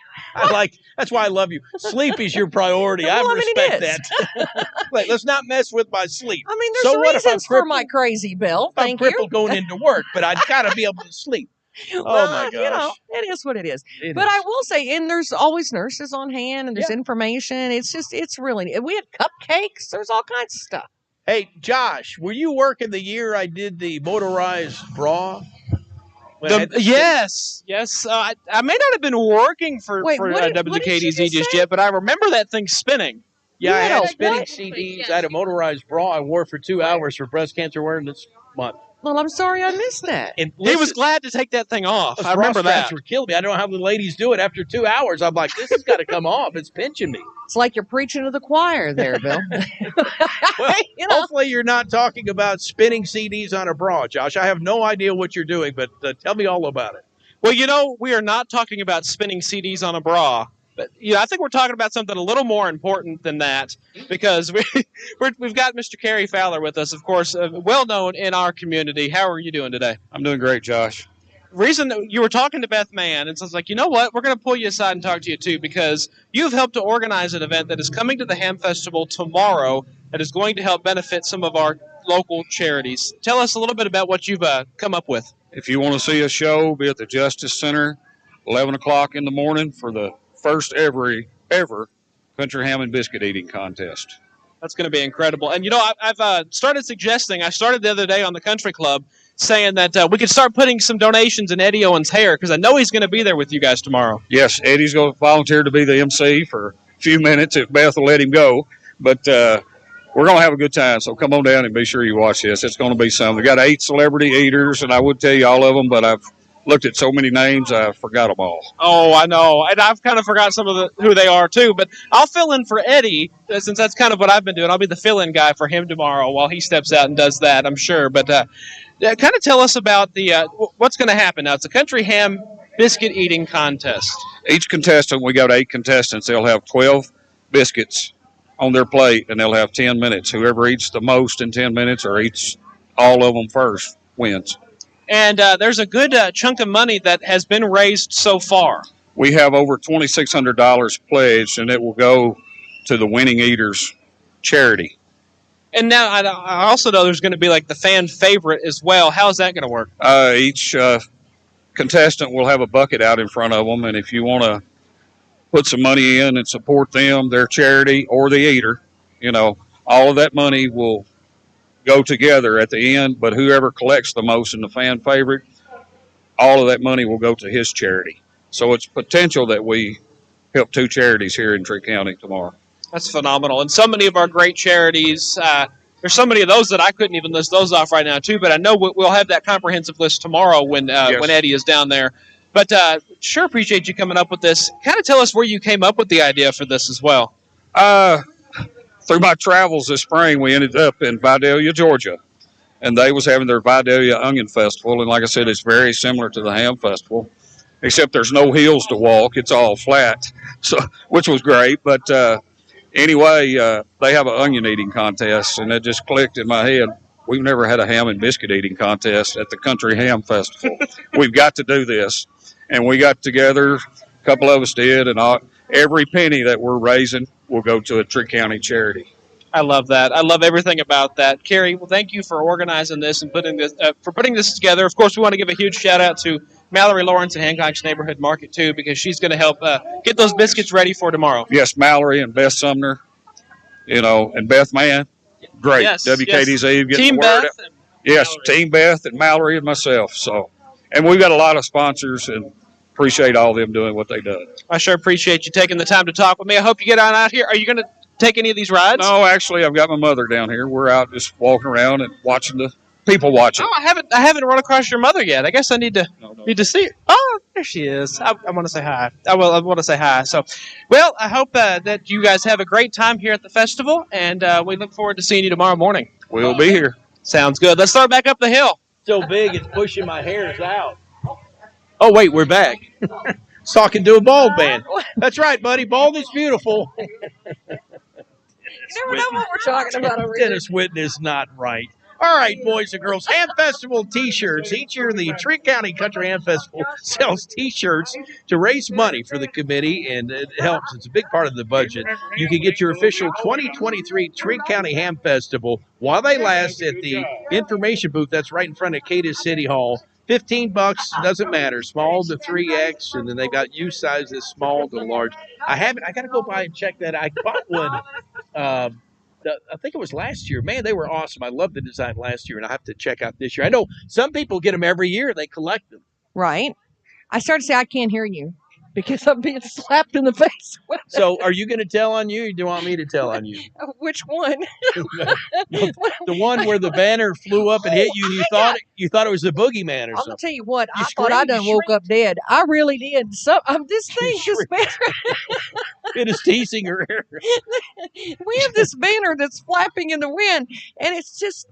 That's why I love you. Sleep is your priority. I respect that. Like, let's not mess with my sleep. I mean, there's reasons for my crazy bill. I'm crippled going into work, but I've got to be able to sleep. Well, my gosh. You know, it is what it is. But I will say, and there's always nurses on hand, and there's information. It's really, we had cupcakes. There's all kinds of stuff. Hey, Josh, were you working the year I did the motorized bra? Yes. I may not have been working for WKDZ just yet, but I remember that thing spinning. Yeah, I had spinning CDs. I had a motorized bra I wore for 2 hours for Breast Cancer Awareness Month. Well, I'm sorry I missed that. And he was glad to take that thing off. I remember that. Were killing me. I don't know how the ladies do it. After 2 hours, I'm like, this has got to come off. It's pinching me. It's like you're preaching to the choir there, Bill. Well, hopefully you're not talking about spinning CDs on a bra, Josh. I have no idea what you're doing, but tell me all about it. Well, we are not talking about spinning CDs on a bra. But I think we're talking about something a little more important than that, because we've got Mr. Kerry Fowler with us, of course, well known in our community. How are you doing today? I'm doing great, Josh. Reason that you were talking to Beth Mann, and so I was like, you know what? We're going to pull you aside and talk to you too, because you've helped to organize an event that is coming to the Ham Festival tomorrow that is going to help benefit some of our local charities. Tell us a little bit about what you've come up with. If you want to see a show, be at the Justice Center, 11 o'clock in the morning for the first ever country ham and biscuit eating contest. That's going to be incredible. And, I've started suggesting, I started the other day on the country club saying that we could start putting some donations in Eddie Owen's hair, because I know he's going to be there with you guys tomorrow. Yes, Eddie's going to volunteer to be the MC for a few minutes if Beth will let him go. But we're going to have a good time, so come on down and be sure you watch this. It's going to be something. We got 8 celebrity eaters, and I would tell you all of them, but I've looked at so many names, I forgot them all. Oh, I know. And I've kind of forgot some of who they are, too. But I'll fill in for Eddie, since that's kind of what I've been doing. I'll be the fill-in guy for him tomorrow while he steps out and does that, I'm sure. But kind of tell us about what's going to happen. Now, it's a country ham biscuit eating contest. Each contestant, we got 8 contestants. They'll have 12 biscuits on their plate, and they'll have 10 minutes. Whoever eats the most in 10 minutes or eats all of them first wins. And there's a good chunk of money that has been raised so far. We have over $2,600 pledged, and it will go to the Winning Eaters charity. And now I also know there's going to be like the fan favorite as well. How's that going to work? Each contestant will have a bucket out in front of them, and if you want to put some money in and support them, their charity, or the eater, all of that money will go together at the end, but whoever collects the most in the fan favorite, all of that money will go to his charity. So it's potential that we help 2 charities here in Trigg County tomorrow. That's phenomenal. And so many of our great charities, there's so many of those that I couldn't even list those off right now, too. But I know we'll have that comprehensive list tomorrow when Eddie is down there. But sure appreciate you coming up with this. Kind of tell us where you came up with the idea for this as well. Through my travels this spring, we ended up in Vidalia, Georgia. And they was having their Vidalia Onion Festival. And like I said, it's very similar to the Ham Festival, except there's no hills to walk. It's all flat, so which was great. But anyway, they have an onion eating contest, and it just clicked in my head. We've never had a ham and biscuit eating contest at the Country Ham Festival. We've got to do this. And we got together, a couple of us did, and every penny that we're raising will go to a Trigg County charity. I love that. I love everything about that. Carrie, well, thank you for organizing this and putting this together. Of course, we want to give a huge shout-out to Mallory Lawrence at Hancock's Neighborhood Market, too, because she's going to help get those biscuits ready for tomorrow. Yes, Mallory and Beth Sumner, and Beth Mann. Great. Yes, WKDZ. yes. Team Beth. Yes, Team Beth and Mallory and myself. And we've got a lot of sponsors, and appreciate all of them doing what they do. I sure appreciate you taking the time to talk with me. I hope you get on out here. Are you going to take any of these rides? No, actually, I've got my mother down here. We're out just walking around and watching the people watching. Oh, I haven't run across your mother yet. I guess I need to see her. Oh, there she is. I want to say hi. I want to say hi. So, well, I hope that you guys have a great time here at the festival, and we look forward to seeing you tomorrow morning. We'll be here. Sounds good. Let's start back up the hill. So big, it's pushing my hairs out. Oh, wait, we're back. Talking to a bald man. That's right, buddy. Bald is beautiful. You never know what we're talking about over here. Dennis Whitten is not right. All right, boys and girls, Ham Festival T-shirts. Each year, the Trigg County Country Ham Festival sells T-shirts to raise money for the committee, and it helps. It's a big part of the budget. You can get your official 2023 Trigg County Ham Festival while they last at the information booth that's right in front of Cadiz City Hall. $15, doesn't matter, small to 3X, and then they got U sizes, small to large. I got to go by and check that. I bought one. I think it was last year. Man, they were awesome. I loved the design last year, and I have to check out this year. I know some people get them every year. They collect them. Right. I started to say, I can't hear you because I'm being slapped in the face. So are you going to tell on you, or do you want me to tell on you? Which one? The one where the banner flew up and hit you, and you thought it was the boogeyman or something. I'm going to tell you what, I thought I done woke up dead. I really did. So this banner. It is teasing her hair. We have this banner that's flapping in the wind, and it's just,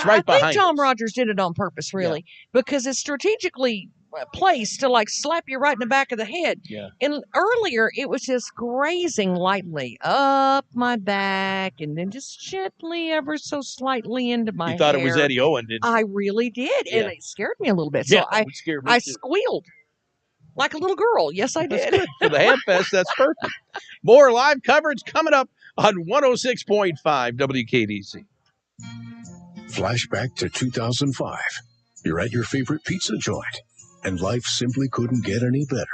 right behind I think Tom us. Rogers did it on purpose, really, because it's strategically placed to slap you right in the back of the head. Yeah. And earlier it was just grazing lightly up my back and then just gently ever so slightly into my hair. You thought it was Eddie Owen, didn't you? I really did. Yeah. And it scared me a little bit. Yeah, So it scared me I too. squealed like a little girl. Yes, I That's did. good. For the Ham Fest, that's perfect. More live coverage coming up on 106.5 WKDC. Flashback to 2005. You're at your favorite pizza joint, and life simply couldn't get any better.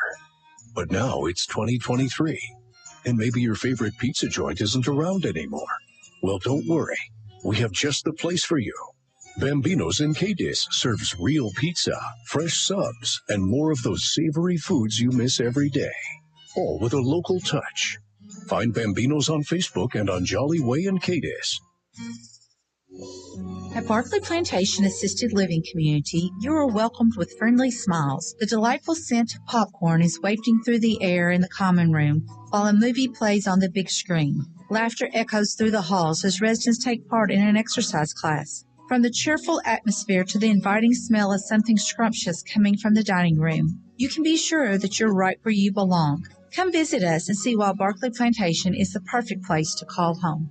But now it's 2023, and maybe your favorite pizza joint isn't around anymore. Well, don't worry. We have just the place for you. Bambino's in Cadiz serves real pizza, fresh subs, and more of those savory foods you miss every day, all with a local touch. Find Bambino's on Facebook and on Jolly Way in Cadiz. At Barclay Plantation Assisted Living Community, you are welcomed with friendly smiles. The delightful scent of popcorn is wafting through the air in the common room while a movie plays on the big screen. Laughter echoes through the halls as residents take part in an exercise class. From the cheerful atmosphere to the inviting smell of something scrumptious coming from the dining room, you can be sure that you're right where you belong. Come visit us and see why Barclay Plantation is the perfect place to call home.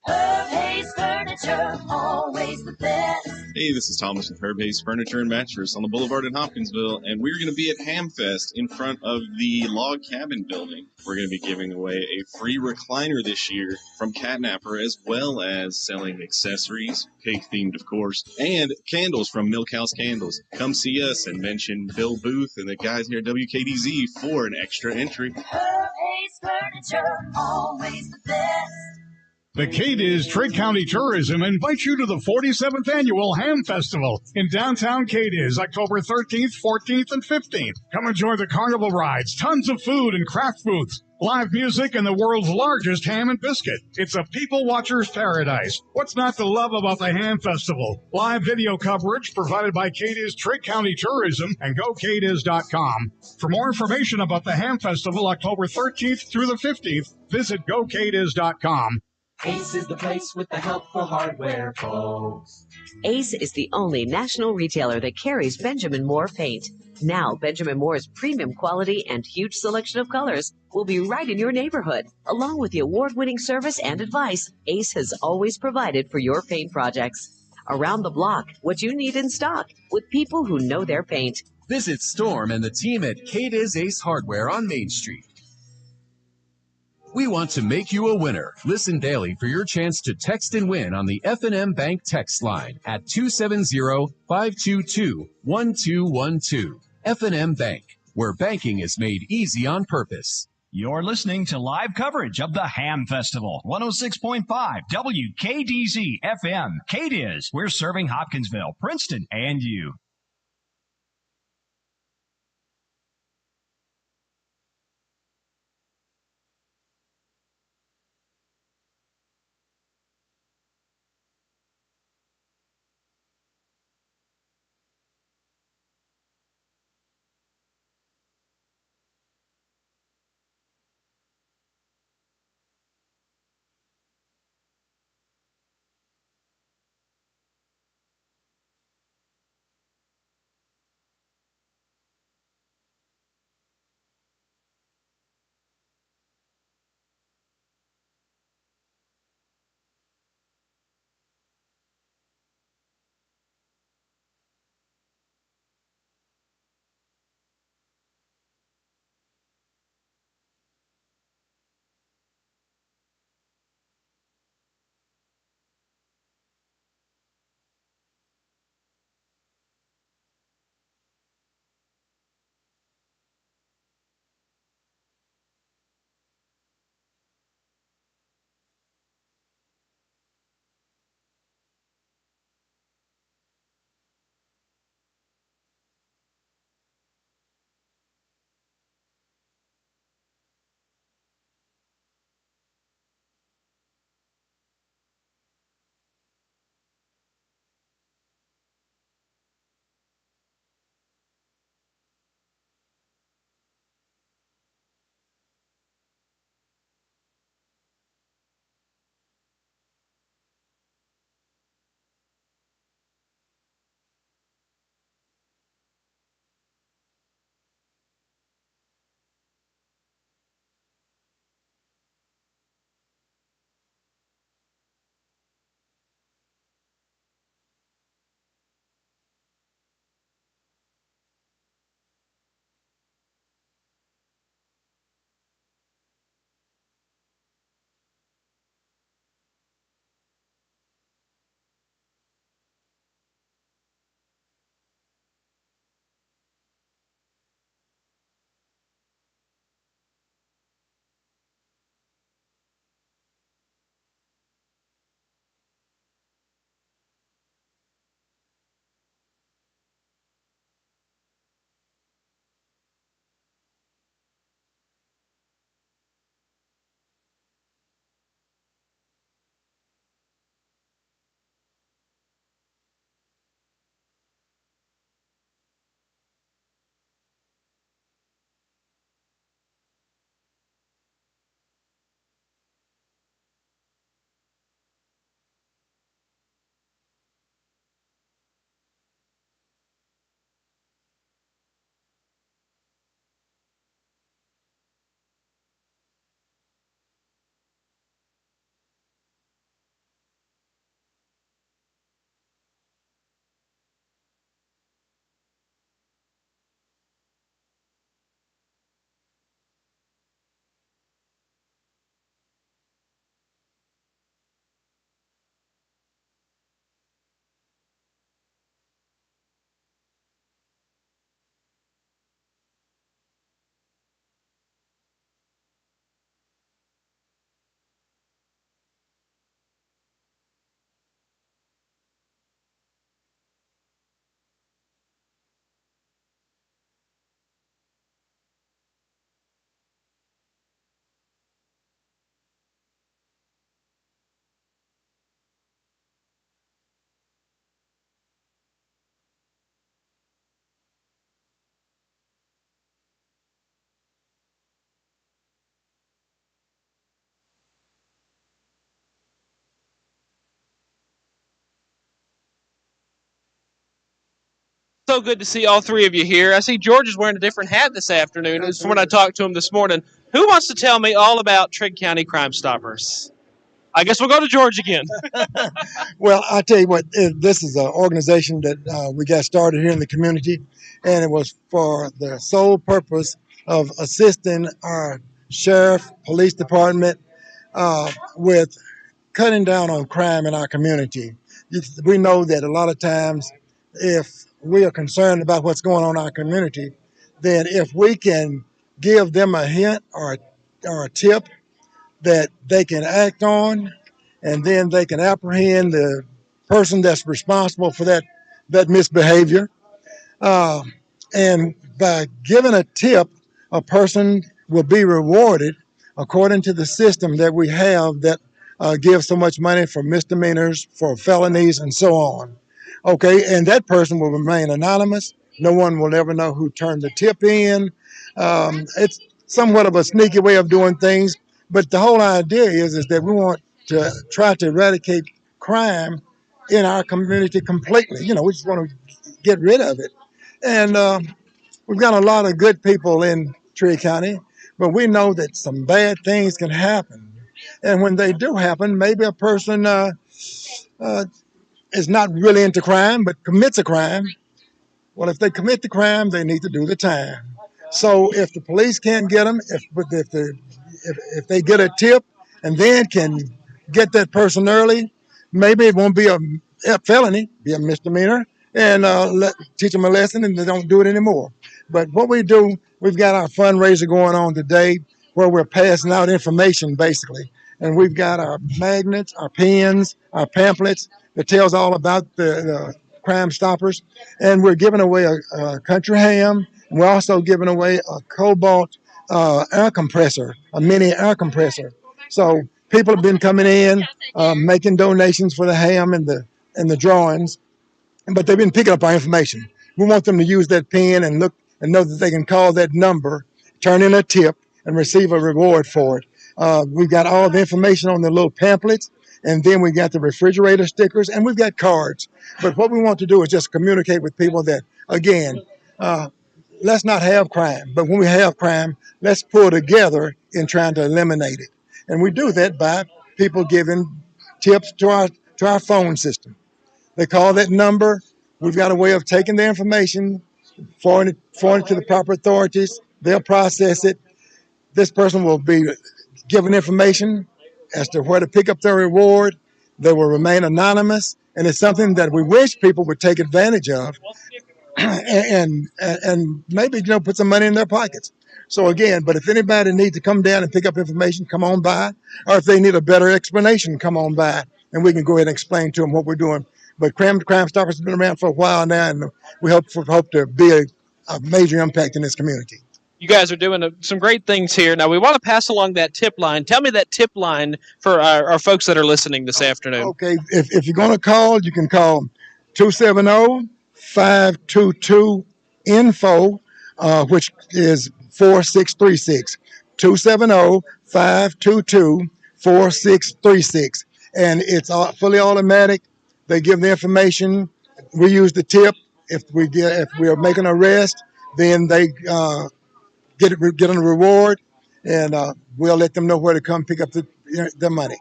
Herb Hayes Furniture, always the best. Hey, this is Thomas with Herb Hayes Furniture and Mattress on the Boulevard in Hopkinsville, and we're going to be at Hamfest in front of the Log Cabin building. We're going to be giving away a free recliner this year from Catnapper, as well as selling accessories, cake-themed of course, and candles from Milk House Candles. Come see us and mention Bill Booth and the guys here at WKDZ for an extra entry. Herb Hayes Furniture, always the best. The Cadiz Trigg County Tourism invites you to the 47th Annual Ham Festival in downtown Cadiz, October 13th, 14th, and 15th. Come enjoy the carnival rides, tons of food and craft booths, Live music and the world's largest ham and biscuit. It's a people watcher's paradise. What's not to love about the Ham Festival? Live video coverage provided by Cadiz Trigg County Tourism and GoCadiz.com. For more information about the Ham Festival, October 13th through the 15th, visit GoCadiz.com. Ace is the place with the helpful hardware, folks. Ace is the only national retailer that carries Benjamin Moore paint. Now, Benjamin Moore's premium quality and huge selection of colors will be right in your neighborhood. Along with the award-winning service and advice Ace has always provided for your paint projects. Around the block, what you need in stock with people who know their paint. Visit Storm and the team at Cadiz Ace Hardware on Main Street. We want to make you a winner. Listen daily for your chance to text and win on the F&M Bank text line at 270-522-1212. F&M Bank, where banking is made easy on purpose. You're listening to live coverage of the Ham Festival. 106.5 WKDZ FM. Cadiz. We're serving Hopkinsville, Princeton, and you. so good to see all three of you here. I see George is wearing a different hat this afternoon. It's from when I talked to him this morning. Who wants to tell me all about Trigg County Crime Stoppers? I guess we'll go to George again. Well, I tell you what, this is an organization that we got started here in the community, and it was for the sole purpose of assisting our sheriff, police department with cutting down on crime in our community. We know that a lot of times, if we are concerned about what's going on in our community, then if we can give them a hint or a tip that they can act on, and then they can apprehend the person that's responsible for that misbehavior. And by giving a tip, a person will be rewarded according to the system that we have that gives so much money for misdemeanors, for felonies, and so on. Okay, and that person will remain anonymous. No one will ever know who turned the tip in. It's somewhat of a sneaky way of doing things, but the whole idea is that we want to try to eradicate crime in our community completely. We just want to get rid of it. And we've got a lot of good people in Trigg County, but we know that some bad things can happen. And when they do happen, maybe a person is not really into crime, but commits a crime. Well, if they commit the crime, they need to do the time. So if the police can't get them, if they get a tip and then can get that person early, maybe it won't be a felony, be a misdemeanor, and teach them a lesson, and they don't do it anymore. But what we do, we've got our fundraiser going on today where we're passing out information, basically. And we've got our magnets, our pens, our pamphlets that tells all about the Crime Stoppers. And we're giving away a country ham. And we're also giving away a Cobalt air compressor, a mini air compressor. So people have been coming in, making donations for the ham and the drawings, but they've been picking up our information. We want them to use that pen and look and know that they can call that number, turn in a tip, and receive a reward for it. We've got all the information on the little pamphlets, and then we got the refrigerator stickers, and we've got cards. But what we want to do is just communicate with people that, again, let's not have crime. But when we have crime, let's pull together in trying to eliminate it. And we do that by people giving tips to our phone system. They call that number. We've got a way of taking the information, forwarding it to the proper authorities. They'll process it. This person will be given information as to where to pick up their reward. They will remain anonymous, and it's something that we wish people would take advantage of and maybe put some money in their pockets. So again, but if anybody needs to come down and pick up information, come on by. Or if they need a better explanation, come on by, and we can go ahead and explain to them what we're doing. But Crime Stoppers has been around for a while now, and we hope to be a major impact in this community. You guys are doing some great things here. Now, we want to pass along that tip line. Tell me that tip line for our folks that are listening this afternoon. Okay, if you're going to call, you can call 270-522-INFO, which is 4636. 270-522-4636. And it's fully automatic. They give the information. We use the tip. If we are making an arrest, then they get a reward, and we'll let them know where to come pick up the money.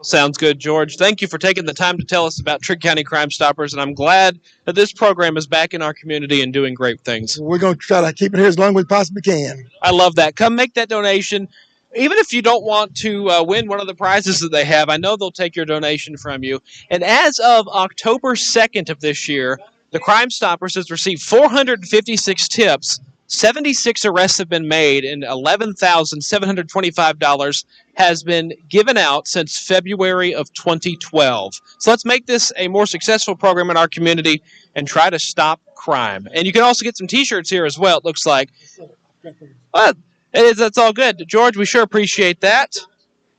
Sounds good, George. Thank you for taking the time to tell us about Trigg County Crime Stoppers, and I'm glad that this program is back in our community and doing great things. We're going to try to keep it here as long as we possibly can. I love that. Come make that donation. Even if you don't want to win one of the prizes that they have, I know they'll take your donation from you. And as of October 2nd of this year, the Crime Stoppers has received 456 tips. 76 arrests have been made, and $11,725 has been given out since February of 2012. So let's make this a more successful program in our community and try to stop crime. And you can also get some T-shirts here as well, it looks like. That's all good. George, we sure appreciate that.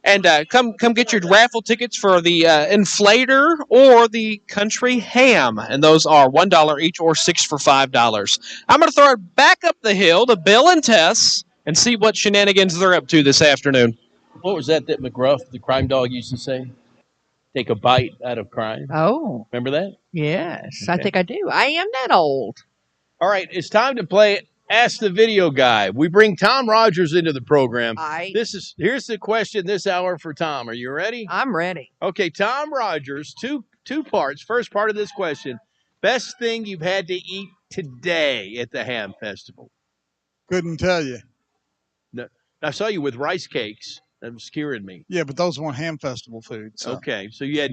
And come get your raffle tickets for the inflator or the country ham. And those are $1 each or 6 for $5. I'm going to throw it back up the hill to Bill and Tess and see what shenanigans they're up to this afternoon. What was that McGruff, the crime dog, used to say? Take a bite out of crime. Oh. Remember that? Yes, Okay. I think I do. I am that old. All right, it's time to play Ask the Video Guy. We bring Tom Rogers into the program. Here's the question this hour for Tom. Are you ready? I'm ready. Okay, Tom Rogers, two parts. First part of this question. Best thing you've had to eat today at the Ham Festival? Couldn't tell you. No, I saw you with rice cakes. That was scaring me. Yeah, but those weren't Ham Festival food. So. Okay, so you had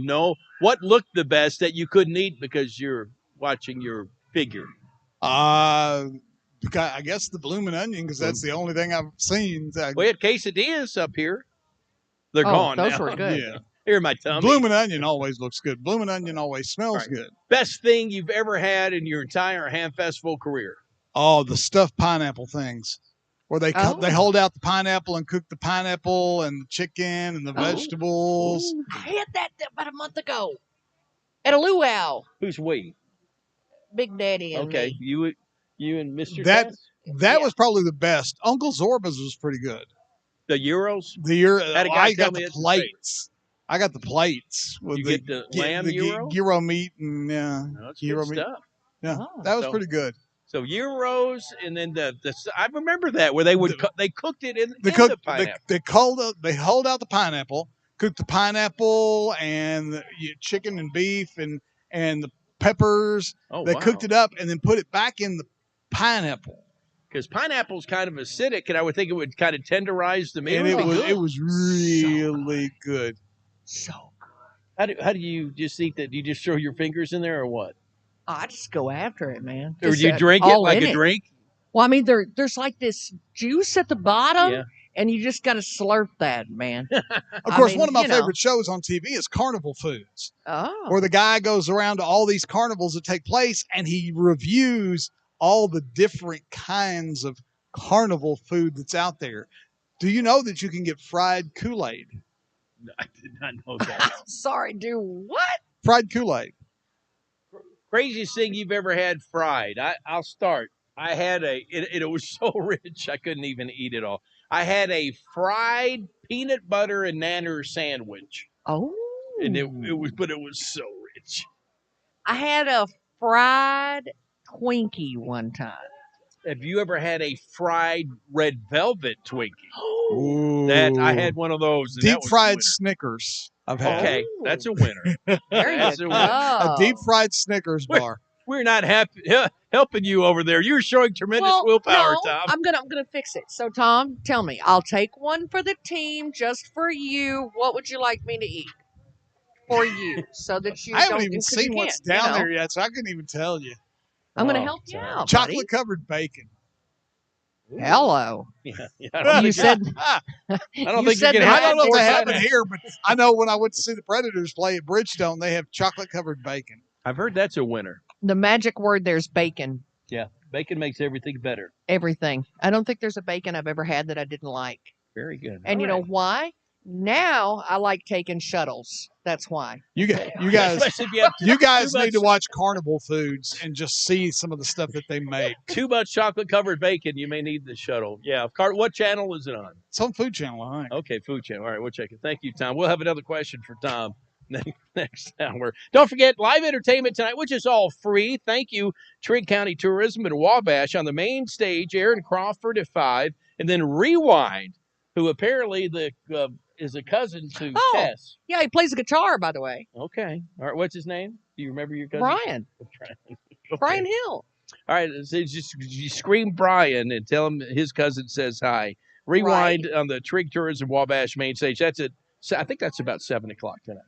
what looked the best that you couldn't eat because you're watching your figure? I guess the blooming onion, because that's the only thing I've seen. We had quesadillas up here. They're gone those now. were good. Yeah. Here in my tummy. Blooming onion always looks good. Blooming onion always smells good. Best thing you've ever had in your entire Ham Festival career? Oh, the stuffed pineapple things. Where they hold out the pineapple and cook the pineapple and the chicken and the vegetables. I had that about a month ago at a luau. Who's we? Big Daddy and okay, me. You and Mr. That was probably the best. Uncle Zorba's was pretty good. The gyros? I got the plates. I got the plates. With you get the lamb gyro? Gyro meat and that's gyro good meat. Stuff. Yeah, that was pretty good. So gyros, and then the I remember that where they cooked it in the pineapple. They hold out the pineapple, cooked the pineapple and the chicken and beef and the peppers. They cooked it up and then put it back in the pineapple. Because pineapple's kind of acidic, and I would think it would kind of tenderize the meat. And it was really good. So good. How do you just eat that? Do you just throw your fingers in there or what? I just go after it, man. Or do you drink it like a drink? Well, I mean, there's like this juice at the bottom, and you just got to slurp that, man. Of course, one of my favorite shows on TV is Carnival Foods. Oh. Where the guy goes around to all these carnivals that take place, and he reviews all the different kinds of carnival food that's out there. Do you know that you can get fried Kool-Aid? I did not know that. Sorry, do what? Fried Kool-Aid. Craziest thing you've ever had fried? I'll start. I had it was so rich I couldn't even eat it all. I had a fried peanut butter and nanner sandwich. Oh. And it was so rich. I had a fried Twinkie one time. Have you ever had a fried red velvet Twinkie? Ooh. That I had one of those. And Deep fried Snickers. I've had. Okay, that's a winner. That's a winner. A deep fried Snickers bar. We're not helping you over there. You're showing tremendous willpower, Tom. I'm gonna fix it. So, Tom, tell me. I'll take one for the team, just for you. What would you like me to eat for you, so that you? I haven't even seen what's down there yet, so I couldn't even tell you. I'm gonna help you out. Chocolate covered bacon. Hello. Yeah, you said. I don't think you can have. I don't know if they have it here, but I know when I went to see the Predators play at Bridgestone, they have chocolate covered bacon. I've heard that's a winner. The magic word there's bacon. Yeah, bacon makes everything better. Everything. I don't think there's a bacon I've ever had that I didn't like. Very good. And you know why? Now I like taking shuttles. That's why. You guys need to watch Carnival Foods and just see some of the stuff that they make. Too much chocolate covered bacon, you may need the shuttle. Yeah. What channel is it on? It's on Food Channel, I think. Okay, Food Channel. All right, we'll check it. Thank you, Tom. We'll have another question for Tom next hour. Don't forget live entertainment tonight, which is all free. Thank you, Trigg County Tourism and Wabash on the main stage. Aaron Crawford at 5, and then Rewind, who apparently is a cousin to Tess. Yeah, he plays the guitar, by the way. Okay. All right. What's his name? Do you remember your cousin? Brian. Brian Hill. All right. So just you scream Brian and tell him his cousin says hi. Rewind on the Trigg Tourism Wabash main stage. That's it. I think that's about 7 o'clock tonight.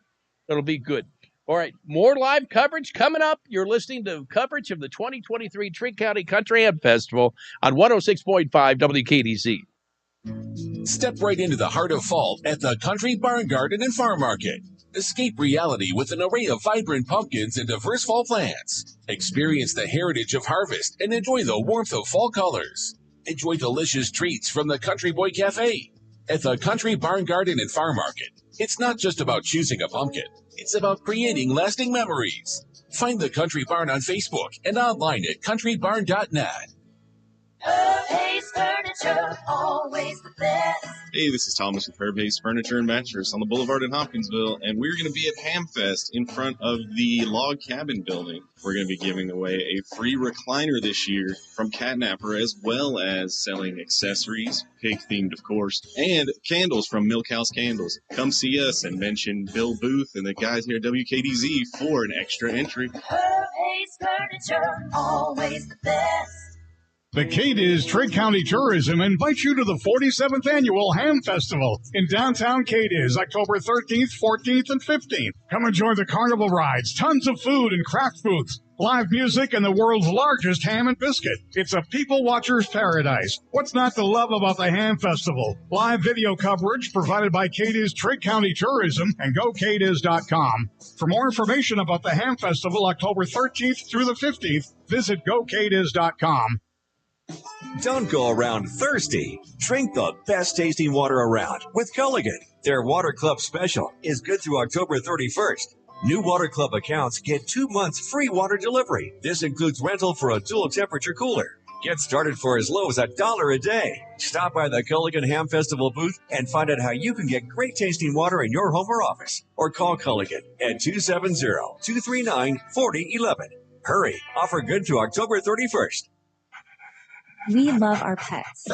It'll be good. All right. More live coverage coming up. You're listening to coverage of the 2023 Trigg County Country Ham Festival on 106.5 WKDZ. Step right into the heart of fall at the Country Barn Garden and Farm Market. Escape reality with an array of vibrant pumpkins and diverse fall plants. Experience the heritage of harvest and enjoy the warmth of fall colors. Enjoy delicious treats from the Country Boy Cafe. At the Country Barn Garden and Farm Market, it's not just about choosing a pumpkin. It's about creating lasting memories. Find the Country Barn on Facebook and online at countrybarn.net. Herb Hayes Furniture, always the best. Hey, this is Thomas with Herb Hayes Furniture and Mattress on the Boulevard in Hopkinsville, and we're going to be at Hamfest in front of the Log Cabin building. We're going to be giving away a free recliner this year from Catnapper, as well as selling accessories, pig-themed of course, and candles from Milk House Candles. Come see us and mention Bill Booth and the guys here at WKDZ for an extra entry. Herb Hayes Furniture, always the best. The Cadiz Trigg County Tourism invites you to the 47th Annual Ham Festival in downtown Cadiz, October 13th, 14th, and 15th. Come enjoy the carnival rides, tons of food and craft booths, live music, and the world's largest ham and biscuit. It's a people watcher's paradise. What's not to love about the Ham Festival? Live video coverage provided by Cadiz Trigg County Tourism and GoCadiz.com. For more information about the Ham Festival, October 13th through the 15th, visit GoCadiz.com. Don't go around thirsty. Drink the best tasting water around with Culligan. Their Water Club special is good through October 31st. New Water Club accounts get 2 months free water delivery. This includes rental for a dual temperature cooler. Get started for as low as $1 a day. Stop by the Culligan Ham Festival booth and find out how you can get great tasting water in your home or office. Or call Culligan at 270-239-4011. Hurry. Offer good through October 31st. We love our pets.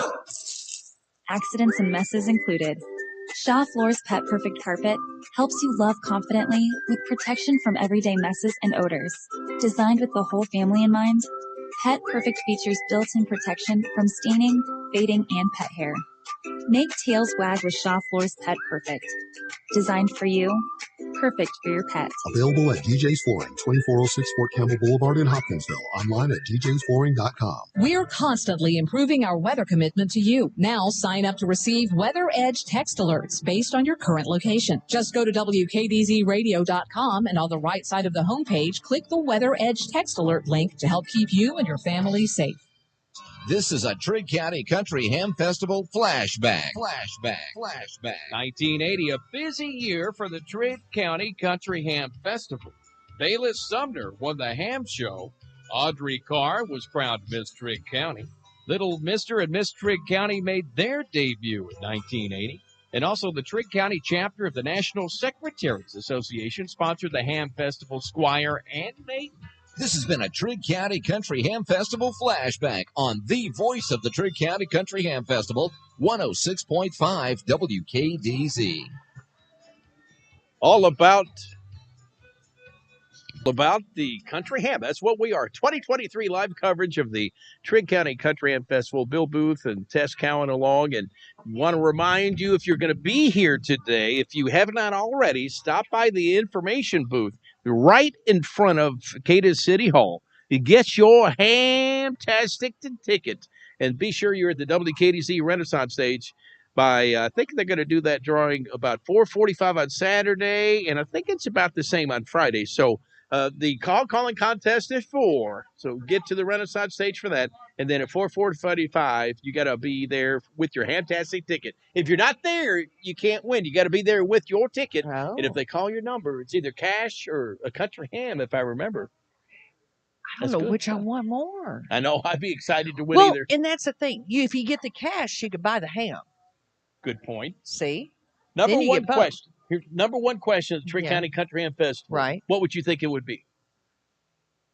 Accidents and messes included. Shaw Floor's Pet Perfect Carpet helps you love confidently with protection from everyday messes and odors. Designed with the whole family in mind, Pet Perfect features built-in protection from staining, fading, and pet hair. Make tails wag with Shaw Floor's Pet Perfect. Designed for you, perfect for your pet. Available at DJ's Flooring, 2406 Fort Campbell Boulevard in Hopkinsville. Online at djsflooring.com. We're constantly improving our weather commitment to you. Now sign up to receive Weather Edge text alerts based on your current location. Just go to WKDZradio.com and on the right side of the homepage, click the Weather Edge text alert link to help keep you and your family safe. This is a Trigg County Country Ham Festival flashback. 1980, a busy year for the Trigg County Country Ham Festival. Bayless Sumner won the ham show. Audrey Carr was crowned Miss Trigg County. Little Mr. and Miss Trigg County made their debut in 1980. And also the Trigg County chapter of the National Secretaries Association sponsored the Ham Festival Squire and Maiden. This has been a Trigg County Country Ham Festival flashback on the voice of the Trigg County Country Ham Festival, 106.5 WKDZ. All about the country ham. That's what we are. 2023 live coverage of the Trigg County Country Ham Festival. Bill Booth and Tess Cowan along. And want to remind you, if you're going to be here today, if you have not already, stop by the information booth right in front of Cadiz City Hall. You get your ham-tastic ticket. And be sure you're at the WKDZ Renaissance stage by, I think they're going to do that drawing about 4:45 on Saturday, and I think it's about the same on Friday. So the calling contest is 4. So get to the Renaissance stage for that. And then at 4:45, you got to be there with your ham-tastic ticket. If you're not there, you can't win. You got to be there with your ticket. Oh. And if they call your number, it's either cash or a country ham, if I remember. I don't know which I want more. I know. I'd be excited to win Well, either. and that's the thing. If you get the cash, you could buy the ham. Good point. See? Number Then you one get both. question. Here's number one question at the Trigg Yeah. County Country Ham Festival. Right. What would you think it would be?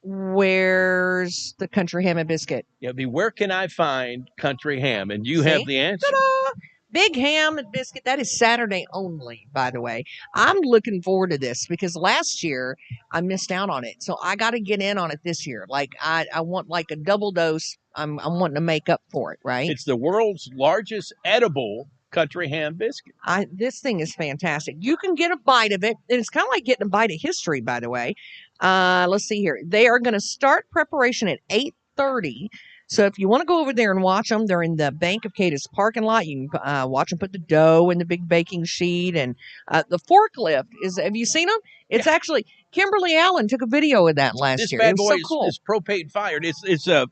Where's the country ham and biscuit? Yeah, it'd be where can I find country ham? And you have See? the answer. Ta-da! Big ham and biscuit. That is Saturday only, by the way. I'm looking forward to this because last year I missed out on it. So I got to get in on it this year. Like I want like a double dose. I'm wanting to make up for it, right? It's the world's largest edible country ham biscuit. This thing is fantastic. You can get a bite of it. And it's kind of like getting a bite of history, by the way. Let's see here. They are going to start preparation at 8:30. So if you want to go over there and watch them, they're in the Bank of Cadiz parking lot. You can watch them put the dough in the big baking sheet. And the forklift is, have you seen them? It's actually, Kimberly Allen took a video of that last year. Bad It was boy so cool. is propane fired.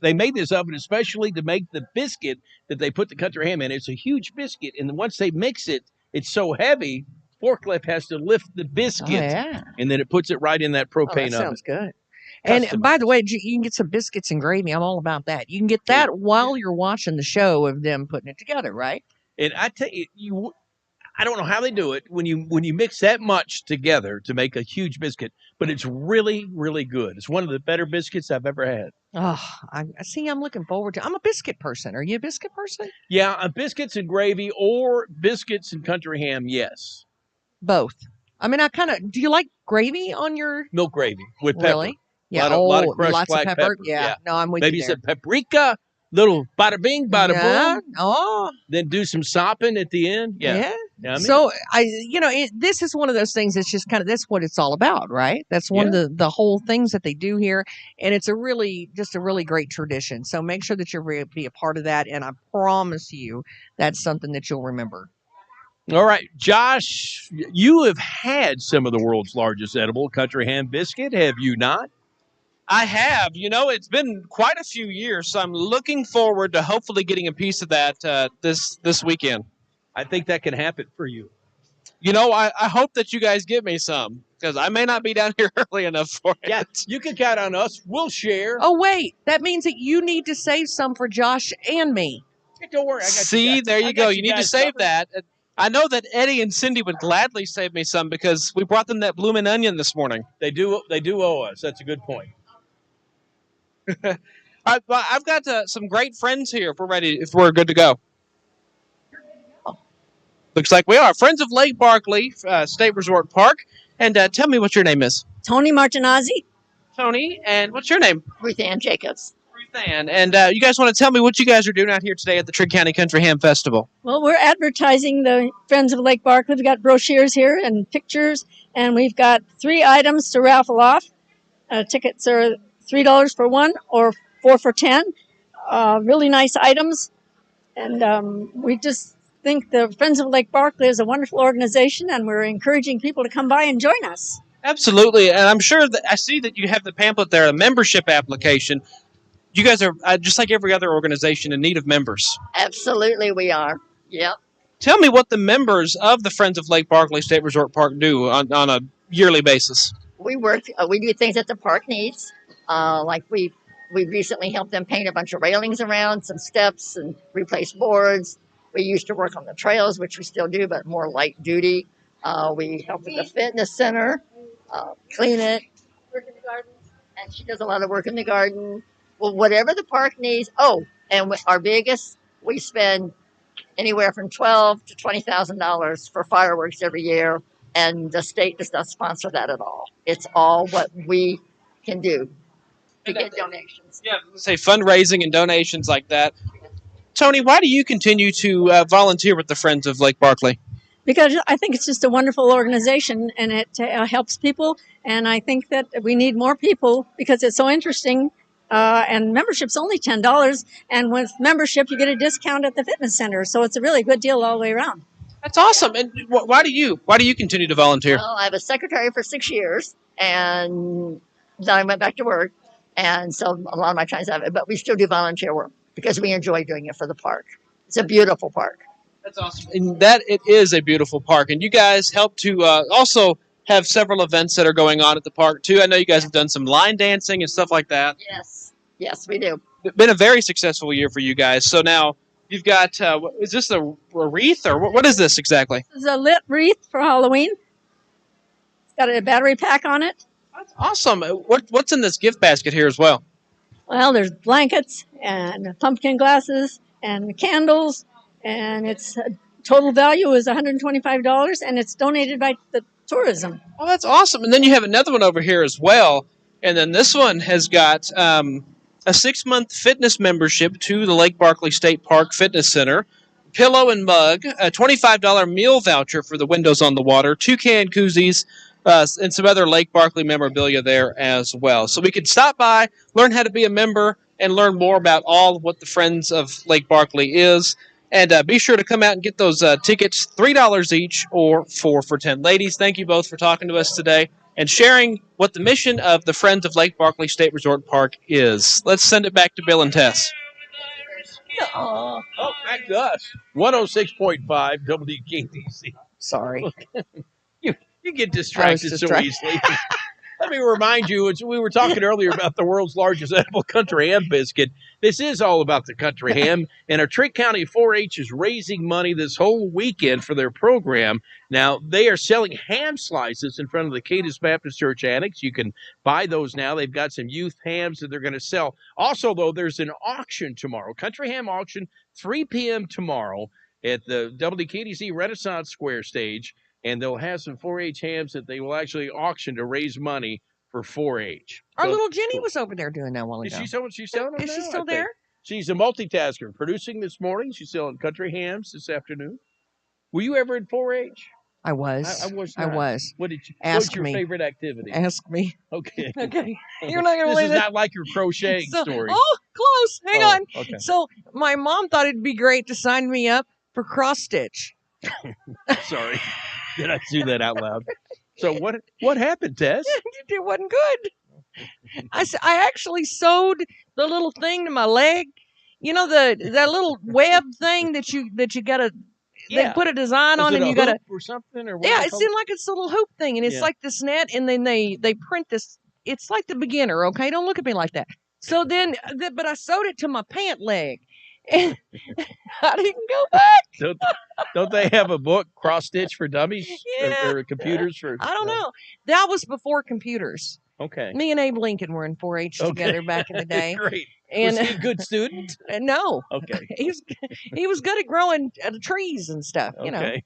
They made this oven especially to make the biscuit that they put the country ham in. It's a huge biscuit. And once they mix it, it's so heavy, forklift has to lift the biscuit. Oh, yeah. And then it puts it right in that propane that oven. sounds good. And Customized. by the way, you can get some biscuits and gravy. I'm all about that. You can get that while you're watching the show of them putting it together, right? And I tell you, I don't know how they do it when you mix that much together to make a huge biscuit, but it's really, really good. It's one of the better biscuits I've ever had. Oh, I see. I'm looking forward to. I'm a biscuit person. Are you a biscuit person? Yeah, biscuits and gravy or biscuits and country ham. Yes, both. I mean, I kind of. Do you like gravy on your milk gravy with pepper? Really? Yeah. Lot of crushed lots black of pepper. pepper. Yeah. No, I'm with Maybe you there. some paprika, little bada bing, bada Yeah. boom. Oh. Then do some sopping at the end. Yeah. I mean, So this is one of those things. It's just kind of that's what it's all about, right? That's one of the whole things that they do here, and it's a really great tradition. So make sure that you're be a part of that, and I promise you that's something that you'll remember. All right, Josh, you have had some of the world's largest edible country ham biscuit, have you not? I have. It's been quite a few years, so I'm looking forward to hopefully getting a piece of that this weekend. I think that can happen for you. I hope that you guys give me some, because I may not be down here early enough for it. Yeah, you can count on us. We'll share. Oh, wait. That means that you need to save some for Josh and me. Hey, don't worry. I got See, you guys. there you go. You need to save that. I know that Eddie and Cindy would gladly save me some because we brought them that bloomin' onion this morning. They do owe us. That's a good point. I've got some great friends here if we're good to go. Looks like we are. Friends of Lake Barkley State Resort Park. And tell me what your name is. Tony Martinazzi. Tony, and what's your name? Ruth Ann Jacobs. Ruth Ann. And you guys want to tell me what you guys are doing out here today at the Trigg County Country Ham Festival? Well, we're advertising the Friends of Lake Barkley. We've got brochures here and pictures, and we've got 3 items to raffle off. Tickets are $3 for one or 4 for 10. Really nice items. And we just think the Friends of Lake Barkley is a wonderful organization, and we're encouraging people to come by and join us. Absolutely. And I'm sure that I see that you have the pamphlet there, a membership application. You guys are just like every other organization in need of members. Absolutely, we are. Yep. Tell me what the members of the Friends of Lake Barkley State Resort Park do on a yearly basis. We do things that the park needs. Like we recently helped them paint a bunch of railings around, some steps, and replace boards. We used to work on the trails, which we still do, but more light duty. We help with the fitness center, clean it, work in the garden. And she does a lot of work in the garden. Well, whatever the park needs. Oh, and our biggest, we spend anywhere from $12,000 to $20,000 for fireworks every year, and the state does not sponsor that at all. It's all what we can do to get donations. Yeah, say fundraising and donations like that. Tony, why do you continue to volunteer with the Friends of Lake Barkley? Because I think it's just a wonderful organization, and it helps people, and I think that we need more people because it's so interesting. And membership's only $10, and with membership you get a discount at the fitness center, so it's a really good deal all the way around. That's awesome. And why do you continue to volunteer? Well, I was secretary for 6 years, and then I went back to work, and so a lot of my time's out of it, but we still do volunteer work because we enjoy doing it for the park. It's a beautiful park. That's awesome. And it is a beautiful park, and you guys help to also have several events that are going on at the park too. I know you guys have done some line dancing and stuff like that. Yes, we do. It's been a very successful year for you guys. So now you've got, is this a wreath or what is this exactly? This is a lit wreath for Halloween. It's got a battery pack on it. That's awesome. What's in this gift basket here as well? Well, there's blankets and pumpkin glasses and candles, and its total value is $125, and it's donated by the tourism. Oh, that's awesome. And then you have another one over here as well. And then this one has got a 6-month fitness membership to the Lake Barkley State Park Fitness Center, pillow and mug, a $25 meal voucher for the Windows on the Water, 2 can koozies, and some other Lake Barkley memorabilia there as well. So we could stop by, learn how to be a member, and learn more about all of what the Friends of Lake Barkley is. And be sure to come out and get those tickets, $3 each or 4 for 10. Ladies, thank you both for talking to us today and sharing what the mission of the Friends of Lake Barkley State Resort Park is. Let's send it back to Bill and Tess. Oh, back to us. 106.5 WKDC. Sorry. You get distracted so easily. Let me remind you, we were talking earlier about the world's largest edible country ham biscuit. This is all about the country ham, and our Trigg County 4-H is raising money this whole weekend for their program. Now, they are selling ham slices in front of the Cadiz Baptist Church Annex. You can buy those now. They've got some youth hams that they're going to sell. Also, though, there's an auction tomorrow, country ham auction, 3 p.m. tomorrow at the WKDC Renaissance Square stage. And they'll have some 4-H hams that they will actually auction to raise money for 4-H. Our little Jenny was over there doing that a while ago. Is she selling them Is she now, still I think? there? She's a multitasker. Producing this morning. She's selling country hams this afternoon. Were you ever in 4-H? I was. I was I not. was. What did you? Ask what's your me. favorite activity? Ask me. Okay. Okay. You're not going to This believe is it. not like your crocheting story. Oh, close. Hang on. Okay. So my mom thought it'd be great to sign me up for cross stitch. Sorry. Did I do that out loud? So what happened, Tess? It wasn't good. I actually sewed the little thing to my leg. You know that little web thing that you gotta. Yeah. They put a design on Is it and a you gotta. hoop or something or what Yeah, do they it's call in it? like it's a little hoop thing, and it's Yeah. like this net, and then they print this. It's like the beginner. Okay, don't look at me like that. So then, but I sewed it to my pant leg, and I didn't go back. Don't they have a book, Cross Stitch for Dummies? Yeah. Or computers for? I don't know. That was before computers. Okay. Me and Abe Lincoln were in 4-H together back in the day. Great. And Was he a good student? No. Okay. He was good at growing trees and stuff. You know. Okay.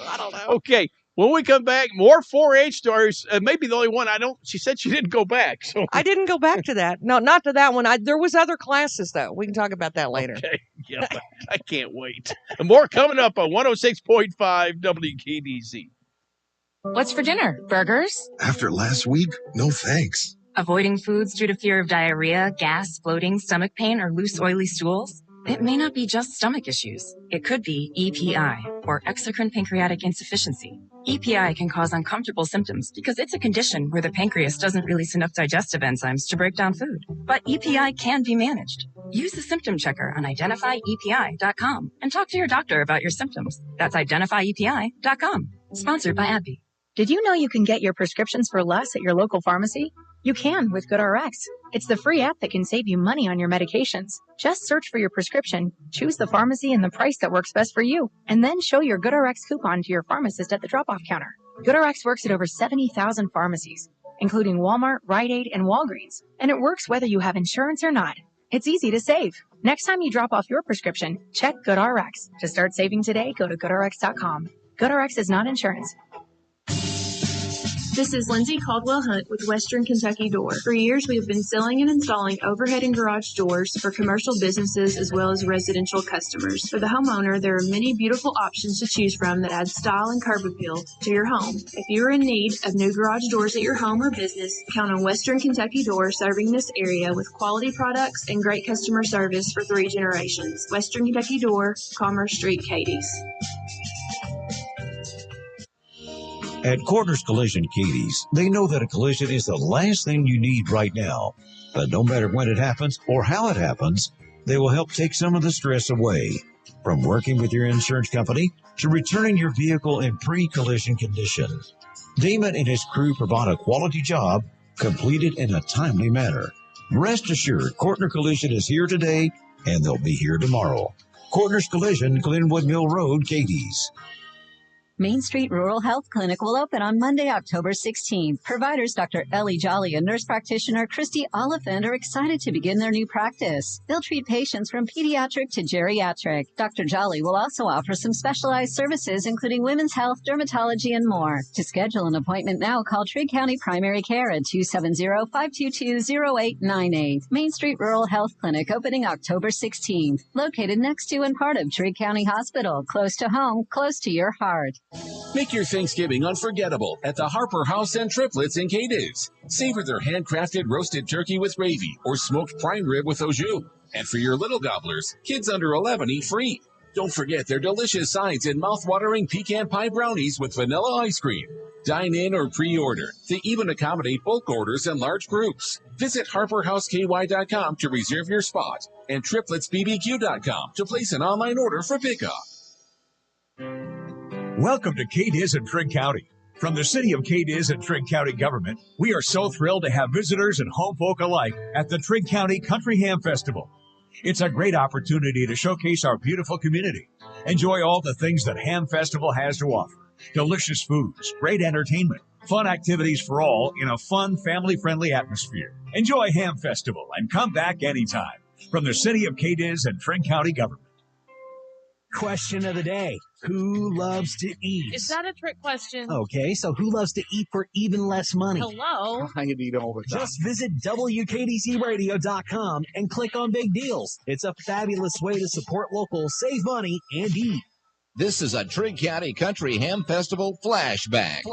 I don't know. Okay. When we come back, more 4-H stories. Maybe the only one I don't. She said she didn't go back. So I didn't go back to that. No, not to that one. There was other classes though. We can talk about that later. Okay. Yeah, I can't wait. And more coming up on 106.5 WKDZ. What's for dinner? Burgers? After last week, no thanks. Avoiding foods due to fear of diarrhea, gas, bloating, stomach pain, or loose, oily stools? It may not be just stomach issues. It could be EPI, or exocrine pancreatic insufficiency. EPI can cause uncomfortable symptoms because it's a condition where the pancreas doesn't release enough digestive enzymes to break down food. But EPI can be managed. Use the symptom checker on identifyepi.com and talk to your doctor about your symptoms. That's identifyepi.com. Sponsored by AbbVie. Did you know you can get your prescriptions for less at your local pharmacy? You can with GoodRx. It's the free app that can save you money on your medications. Just search for your prescription, choose the pharmacy and the price that works best for you, and then show your GoodRx coupon to your pharmacist at the drop-off counter. GoodRx works at over 70,000 pharmacies, including Walmart, Rite Aid, and Walgreens, and it works whether you have insurance or not. It's easy to save. Next time you drop off your prescription, check GoodRx. To start saving today, go to GoodRx.com. GoodRx is not insurance. This is Lindsay Caldwell-Hunt with Western Kentucky Door. For years, we have been selling and installing overhead and garage doors for commercial businesses as well as residential customers. For the homeowner, there are many beautiful options to choose from that add style and curb appeal to your home. If you are in need of new garage doors at your home or business, count on Western Kentucky Door serving this area with quality products and great customer service for 3 generations. Western Kentucky Door, Commerce Street, Cadiz. At Corners Collision Cadiz, they know that a collision is the last thing you need right now. But no matter when it happens or how it happens, they will help take some of the stress away. From working with your insurance company to returning your vehicle in pre-collision condition. Damon and his crew provide a quality job completed in a timely manner. Rest assured, Corner Collision is here today and they'll be here tomorrow. Corners Collision, Glenwood Mill Road, Cadiz. Main Street Rural Health Clinic will open on Monday, October 16th. Providers Dr. Ellie Jolly and nurse practitioner Christy Oliphant are excited to begin their new practice. They'll treat patients from pediatric to geriatric. Dr. Jolly will also offer some specialized services, including women's health, dermatology, and more. To schedule an appointment now, call Trigg County Primary Care at 270-522-0898. Main Street Rural Health Clinic opening October 16th. Located next to and part of Trigg County Hospital. Close to home, close to your heart. Make your Thanksgiving unforgettable at the Harper House and Triplets in Cadiz. Savor their handcrafted roasted turkey with gravy or smoked prime rib with au jus. And for your little gobblers, kids under 11 eat free. Don't forget their delicious sides and mouth-watering pecan pie brownies with vanilla ice cream. Dine in or pre-order. They even accommodate bulk orders and large groups. Visit harperhouseky.com to reserve your spot and tripletsbbq.com to place an online order for pickup. Welcome to Cadiz in Trigg County. From the city of Cadiz and Trigg County government, we are so thrilled to have visitors and home folk alike at the Trigg County Country Ham Festival. It's a great opportunity to showcase our beautiful community. Enjoy all the things that Ham Festival has to offer. Delicious foods, great entertainment, fun activities for all in a fun, family-friendly atmosphere. Enjoy Ham Festival and come back anytime. From the city of Cadiz and Trigg County government. Question of the day. Who loves to eat? Is that a trick question? Okay, so who loves to eat for even less money? Hello? I eat all the time. Just visit WKDCRadio.com and click on Big Deals. It's a fabulous way to support local, save money, and eat. This is a Trigg County Country Ham Festival flashback.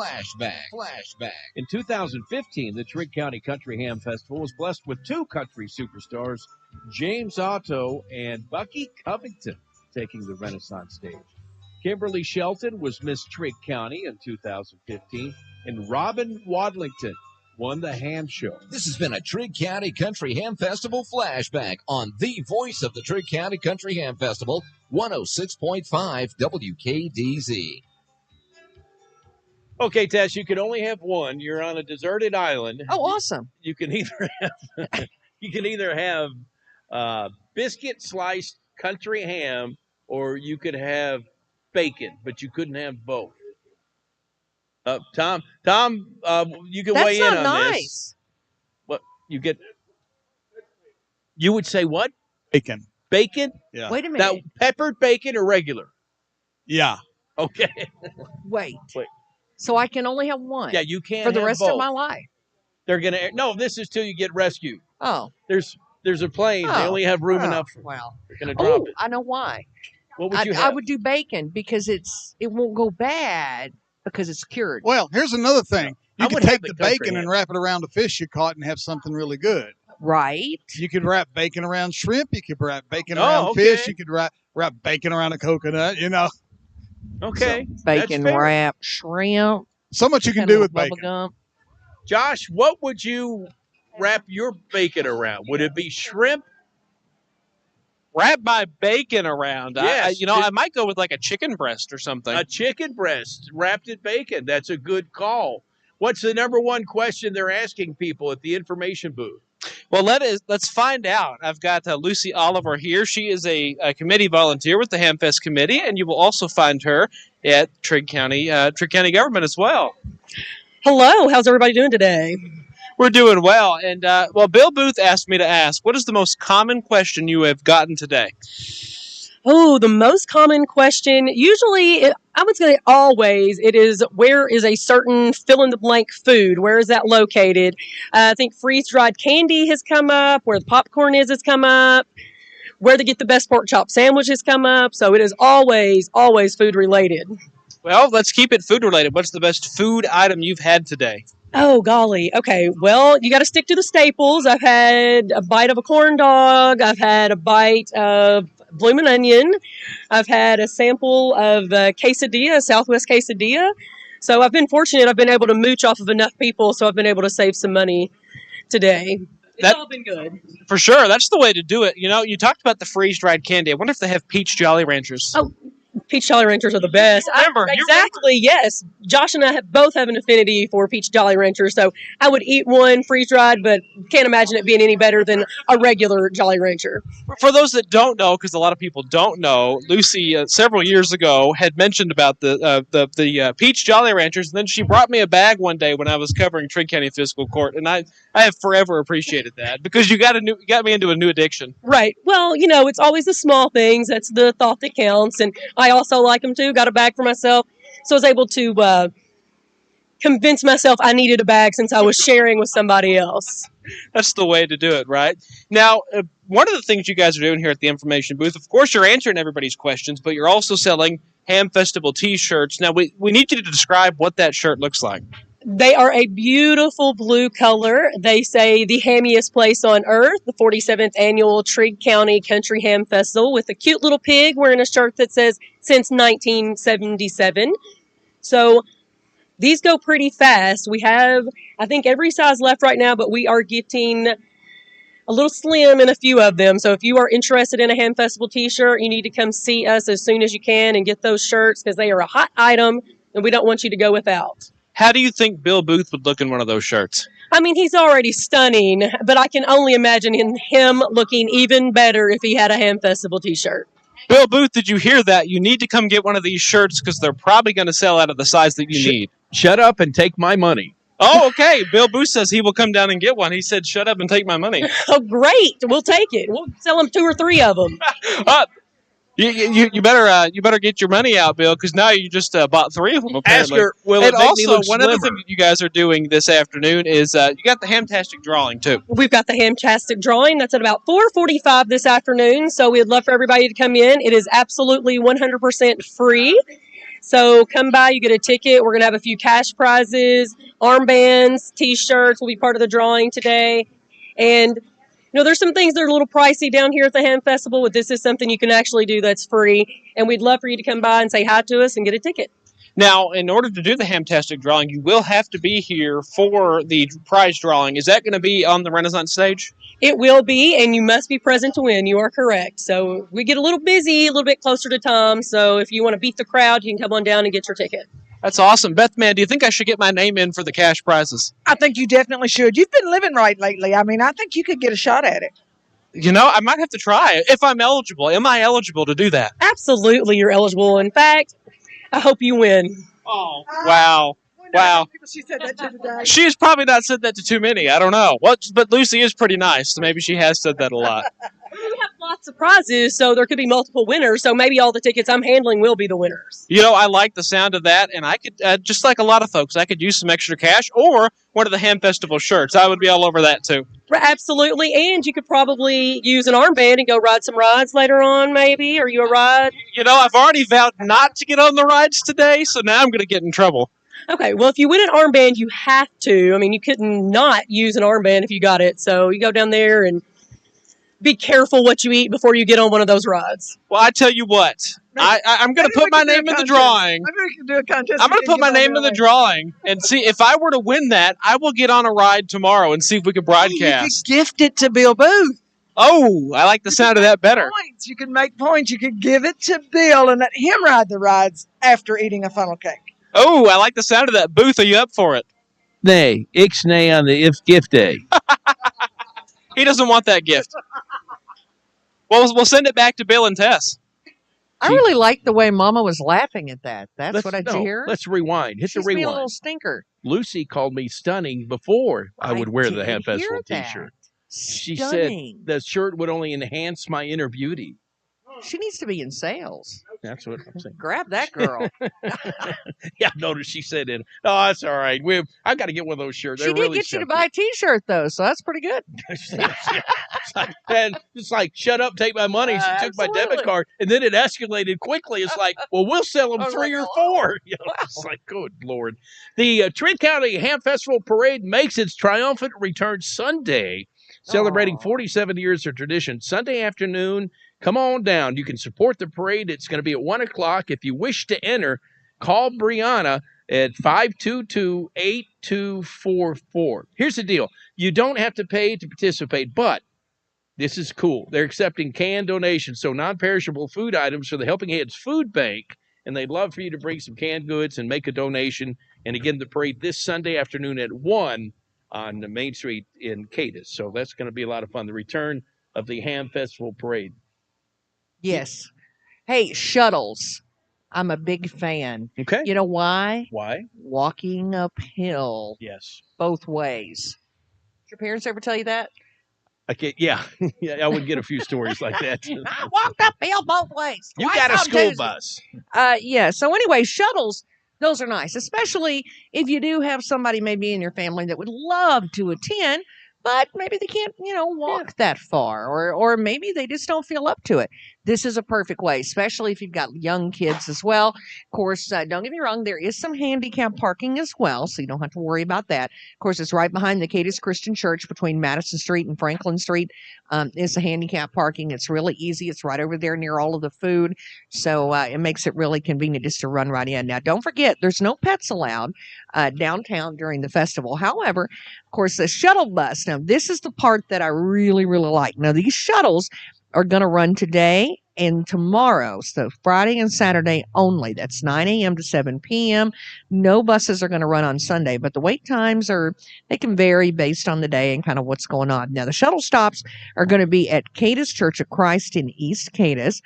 In 2015, the Trigg County Country Ham Festival was blessed with two country superstars, James Otto and Bucky Covington, taking the Renaissance stage. Kimberly Shelton was Miss Trigg County in 2015, and Robin Wadlington won the ham show. This has been a Trigg County Country Ham Festival flashback on the voice of the Trigg County Country Ham Festival, 106.5 WKDZ. Okay, Tess, you can only have one. You're on a deserted island. Oh, awesome. You can either have biscuit sliced country ham, or you could have bacon, but you couldn't have both. Tom, you can weigh in on nice. This. What you get? You would say what? Bacon. Bacon? Yeah. Wait a minute. Now, peppered bacon or regular? Yeah. Okay. Wait. So I can only have one? Yeah, you can't for the have rest both. of my life? They're gonna. No, this is till you get rescued. Oh. There's a plane. They only have room enough. Well. They're gonna drop it. I know why. What would you I have? would do bacon because it won't go bad because it's cured. Well, here's another thing. You I could would have take the the country bacon ham. and wrap it around a fish you caught and have something really good. Right. You could wrap bacon around shrimp. You could wrap bacon Oh, around okay. fish. You could wrap bacon around a coconut, Okay. Bacon That's fair. wrap, shrimp. So much you can and a do with little bacon. bubblegum. Josh, what would you wrap your bacon around? Would it be shrimp? Wrap my bacon around. Yes. I might go with like a chicken breast or something. A chicken breast wrapped in bacon. That's a good call. What's the number one question they're asking people at the information booth? Well, let's find out. I've got Lucy Oliver here. She is a committee volunteer with the Hamfest Committee, and you will also find her at Trigg County government as well. Hello, how's everybody doing today? We're doing well. And, Bill Booth asked me to ask, what is the most common question you have gotten today? Oh, the most common question, usually, I would say always, it is where is a certain fill-in-the-blank food? Where is that located? I think freeze-dried candy has come up. Where the popcorn is has come up. Where to get the best pork chop sandwich has come up. So it is always food-related. Well, let's keep it food-related. What's the best food item you've had today? Oh, golly. Okay, well, you got to stick to the staples. I've had a bite of a corn dog. I've had a bite of bloomin' onion. I've had a sample of quesadilla, Southwest quesadilla. So I've been fortunate. I've been able to mooch off of enough people, so I've been able to save some money today. It's all been good. For sure. That's the way to do it. You talked about the freeze-dried candy. I wonder if they have peach Jolly Ranchers. Oh, peach Jolly Ranchers are the best. Exactly, yes. Josh and I both have an affinity for peach Jolly Ranchers, so I would eat one freeze-dried, but can't imagine it being any better than a regular Jolly Rancher. For those that don't know, because a lot of people don't know, Lucy several years ago had mentioned about the peach Jolly Ranchers, and then she brought me a bag one day when I was covering Trigg County Fiscal Court, and I have forever appreciated that because you got me into a new addiction. Right. Well, it's always the small things. That's the thought that counts, and I also like them too. Got a bag for myself, so I was able to convince myself I needed a bag since I was sharing with somebody else. That's the way to do it, right? Now, one of the things you guys are doing here at the information booth, of course, you're answering everybody's questions, but you're also selling Ham Festival T-shirts. Now, we need you to describe what that shirt looks like. They are a beautiful blue color. They say the hammiest place on earth, the 47th annual Trigg County Country Ham Festival, with a cute little pig wearing a shirt that says since 1977. So these go pretty fast. We have, I think, every size left right now, but we are getting a little slim in a few of them. So if you are interested in a Ham Festival t-shirt, you need to come see us as soon as you can and get those shirts because they are a hot item and we don't want you to go without. How do you think Bill Booth would look in one of those shirts? I mean, he's already stunning, but I can only imagine him looking even better if he had a Ham Festival t-shirt. Bill Booth, did you hear that? You need to come get one of these shirts because they're probably going to sell out of the size that you need. Shut up and take my money. Oh, okay. Bill Booth says he will come down and get one. He said, shut up and take my money. Oh, great. We'll take it. We'll sell him 2 or 3 of them. You better get your money out, Bill, because now you just bought 3 of them, apparently. Ask her, will it and make me also, look one other slimmer? thing that you guys are doing this afternoon is you got the Hamtastic drawing, too. We've got the Hamtastic drawing. That's at about 4:45 this afternoon, so we'd love for everybody to come in. It is absolutely 100% free. So come by, you get a ticket. We're going to have a few cash prizes, armbands, T-shirts will be part of the drawing today. And, there's some things that are a little pricey down here at the Ham Festival, but this is something you can actually do that's free. And we'd love for you to come by and say hi to us and get a ticket. Now, in order to do the Hamtastic drawing, you will have to be here for the prize drawing. Is that going to be on the Renaissance stage? It will be, and you must be present to win. You are correct. So we get a little busy, a little bit closer to Tom. So if you want to beat the crowd, you can come on down and get your ticket. That's awesome. Beth, man, do you think I should get my name in for the cash prizes? I think you definitely should. You've been living right lately. I mean, I think you could get a shot at it. I might have to try it if I'm eligible. Am I eligible to do that? Absolutely, you're eligible. In fact, I hope you win. Oh, wow. Wow. She said that to today. She has probably not said that to too many. I don't know. But Lucy is pretty nice, so maybe she has said that a lot. We have lots of prizes, so there could be multiple winners. So maybe all the tickets I'm handling will be the winners. I like the sound of that, and I could, just like a lot of folks, I could use some extra cash or one of the Ham Festival shirts. I would be all over that, too. Absolutely, and you could probably use an armband and go ride some rides later on, maybe. Are you a ride? I've already vowed not to get on the rides today, so now I'm going to get in trouble. Okay, well, if you win an armband, you have to. I mean, you couldn't not use an armband if you got it. So you go down there and be careful what you eat before you get on one of those rides. Well, I tell you what. I'm going to put my name in the drawing. Maybe we can do a contest. I'm going to put my name in the drawing and see if I were to win that, I will get on a ride tomorrow and see if we can broadcast. You could gift it to Bill Booth. Oh, I like the sound of that better. Points. You can make points. You could give it to Bill and let him ride the rides after eating a funnel cake. Oh, I like the sound of that. Booth, are you up for it? Nay, ixnay on the if gift day. He doesn't want that gift. Well, we'll send it back to Bill and Tess. I really like the way Mama was laughing at that. Did you hear? Let's rewind. Hit She's the rewind. being a little stinker. Lucy called me stunning before I would wear the Ham Festival that. T-shirt. She Stunning. said the shirt would only enhance my inner beauty. She needs to be in sales. That's what I'm saying. Grab that girl. Yeah, I noticed she said it. Oh, that's all right. I got to get one of those shirts. She did get you to buy a T-shirt, though, so that's pretty good. It's like, shut up, take my money. She took my debit card, and then it escalated quickly. It's like, well, we'll sell them 3 or 4. It's like, good Lord. The Trigg County Ham Festival Parade makes its triumphant return Sunday, celebrating 47 years of tradition. Sunday afternoon, come on down. You can support the parade. It's going to be at 1 o'clock. If you wish to enter, call Brianna at 522-8244. Here's the deal. You don't have to pay to participate, but this is cool. They're accepting canned donations, so non-perishable food items for the Helping Hands Food Bank, and they'd love for you to bring some canned goods and make a donation. And again, the parade this Sunday afternoon at 1 on the Main Street in Cadiz. So that's going to be a lot of fun. The return of the Ham Festival Parade. Yes. Hey, shuttles. I'm a big fan. Okay. You know why? Why? Walking uphill. Yes. Both ways. Did your parents ever tell you that? Yeah, I would get a few stories like that. I walked uphill both ways. You got a school bus. Yeah. So anyway, shuttles, those are nice, especially if you do have somebody maybe in your family that would love to attend, but maybe they can't, walk that far, or maybe they just don't feel up to it. This is a perfect way, especially if you've got young kids as well. Of course, don't get me wrong, there is some handicap parking as well, so you don't have to worry about that. Of course, it's right behind the Cadiz Christian Church between Madison Street and Franklin Street. Is the handicap parking. It's really easy. It's right over there near all of the food, so it makes it really convenient just to run right in. Now, don't forget, there's no pets allowed downtown during the festival. However, of course, the shuttle bus. Now, this is the part that I really, really like. Now, these shuttles are going to run today And tomorrow, so Friday and Saturday only, that's 9 a.m. to 7 p.m. No buses are going to run on Sunday, but the wait times they can vary based on the day and kind of what's going on. Now, the shuttle stops are going to be at Cadiz Church of Christ in East Cadiz,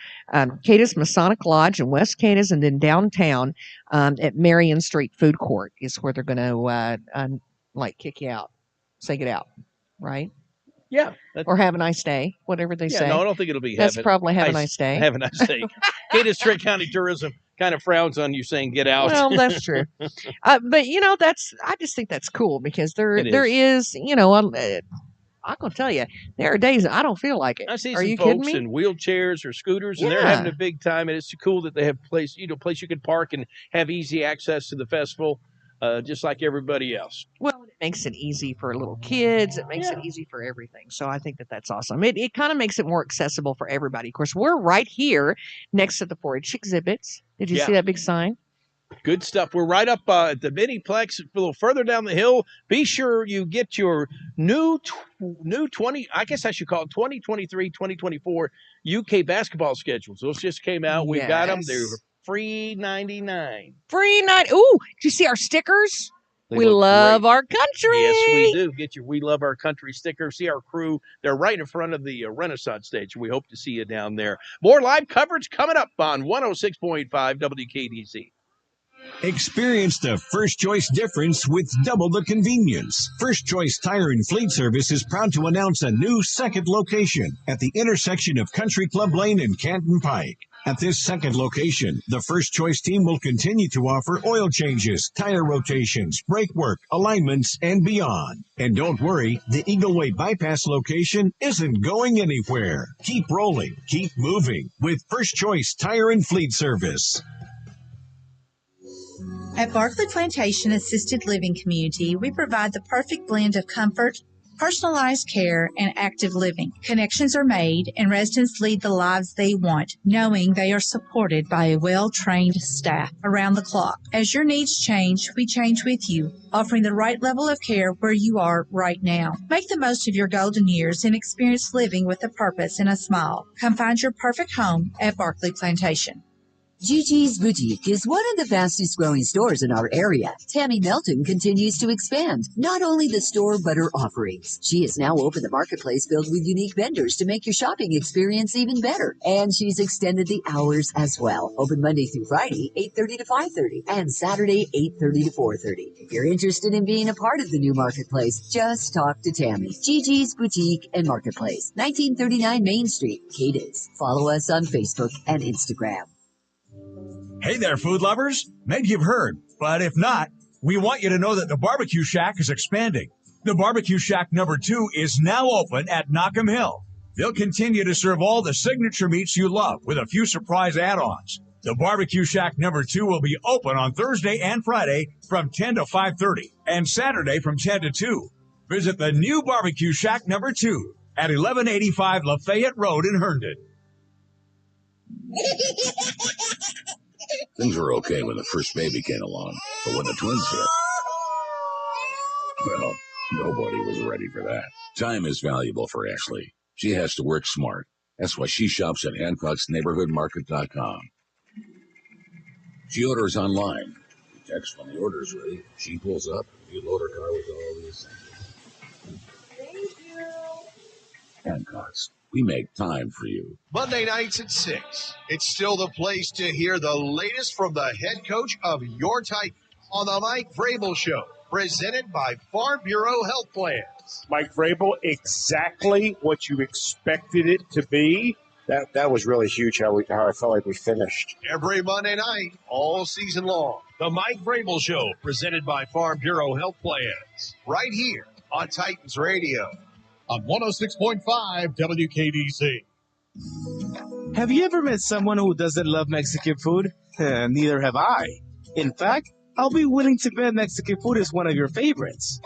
Cadiz Masonic Lodge in West Cadiz, and then downtown at Marion Street Food Court is where they're going to kick you out, say get out, right? Yeah. Or have a nice day, whatever they say. No, I don't think it'll be That's probably have a nice day. Have a nice day. Cadiz Trigg County Tourism kind of frowns on you saying get out. Well, that's true. But, I just think that's cool because there is, I'm going to tell you, there are days I don't feel like it. I see are some you folks kidding me? in wheelchairs or scooters, and they're having a big time, and it's cool that they have a place you can park and have easy access to the festival. Just like everybody else. Well, it makes it easy for little kids. It makes it easy for everything. So I think that's awesome. It kind of makes it more accessible for everybody. Of course, we're right here next to the 4-H exhibits. Did you see that big sign? Good stuff. We're right up at the Miniplex, a little further down the hill. Be sure you get your new 20, I guess I should call it 2023-2024 UK basketball schedules. Those just came out. We've got them. They're free 99. Free 9. Ooh, did you see our stickers? We love our country. Yes, we do. Get your We Love Our Country sticker. See our crew. They're right in front of the Renaissance stage. We hope to see you down there. More live coverage coming up on 106.5 WKDC. Experience the First Choice difference with double the convenience. First Choice Tire and Fleet Service is proud to announce a new second location at the intersection of Country Club Lane and Canton Pike. At this second location, the First Choice team will continue to offer oil changes, tire rotations, brake work, alignments, and beyond. And don't worry, the Eagle Way Bypass location isn't going anywhere. Keep rolling, keep moving with First Choice Tire and Fleet Service. At Barclay Plantation Assisted Living Community, we provide the perfect blend of comfort, personalized care, and active living. Connections are made, and residents lead the lives they want, knowing they are supported by a well-trained staff around the clock. As your needs change, we change with you, offering the right level of care where you are right now. Make the most of your golden years and experience living with a purpose and a smile. Come find your perfect home at Barclay Plantation. Gigi's Boutique is one of the fastest growing stores in our area. Tammy Melton continues to expand not only the store but her offerings. She has now opened the marketplace filled with unique vendors to make your shopping experience even better. And she's extended the hours as well. Open Monday through Friday, 8:30 to 5:30, and Saturday, 8:30 to 4:30. If you're interested in being a part of the new marketplace, just talk to Tammy. Gigi's Boutique and Marketplace, 1939 Main Street, Cadiz. Follow us on Facebook and Instagram. Hey there, food lovers. Maybe you've heard, but if not, we want you to know that the Barbecue Shack is expanding. The Barbecue Shack #2 is now open at Knockham Hill. They'll continue to serve all the signature meats you love with a few surprise add-ons. The Barbecue Shack #2 will be open on Thursday and Friday from 10 to 5:30 and Saturday from 10 to 2. Visit the new Barbecue Shack #2 at 1185 Lafayette Road in Herndon. Things were okay when the first baby came along, but when the twins hit, well, nobody was ready for that. Time is valuable for Ashley. She has to work smart. That's why she shops at Hancock'sNeighborhoodMarket.com. She orders online. You text when the order's ready. She pulls up. You load her car with all the essentials. Thank you. Hancock's. We make time for you. Monday nights at 6. It's still the place to hear the latest from the head coach of your Titans on the Mike Vrabel Show, presented by Farm Bureau Health Plans. Mike Vrabel, exactly what you expected it to be. That was really huge how I felt like we finished. Every Monday night, all season long. The Mike Vrabel Show, presented by Farm Bureau Health Plans. Right here on Titans Radio. On 106.5 WKDC. Have you ever met someone who doesn't love Mexican food? Neither have I. In fact, I'll be willing to bet Mexican food is one of your favorites.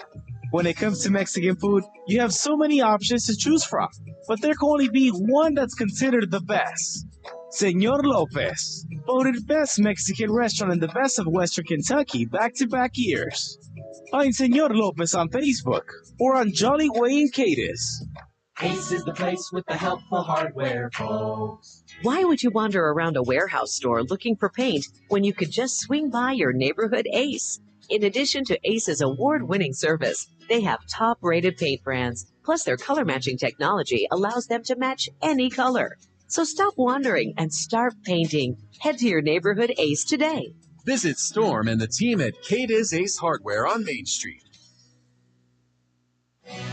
When it comes to Mexican food, you have so many options to choose from, but there can only be one that's considered the best. Señor Lopez, voted best Mexican restaurant in the best of Western Kentucky back-to-back years. Find Señor Lopez on Facebook or on Jolly Way in Cadiz. Ace is the place with the helpful hardware, folks. Why would you wander around a warehouse store looking for paint when you could just swing by your neighborhood Ace? In addition to Ace's award-winning service, they have top-rated paint brands. Plus, their color-matching technology allows them to match any color. So stop wandering and start painting. Head to your neighborhood Ace today. Visit Storm and the team at Cadiz Ace Hardware on Main Street.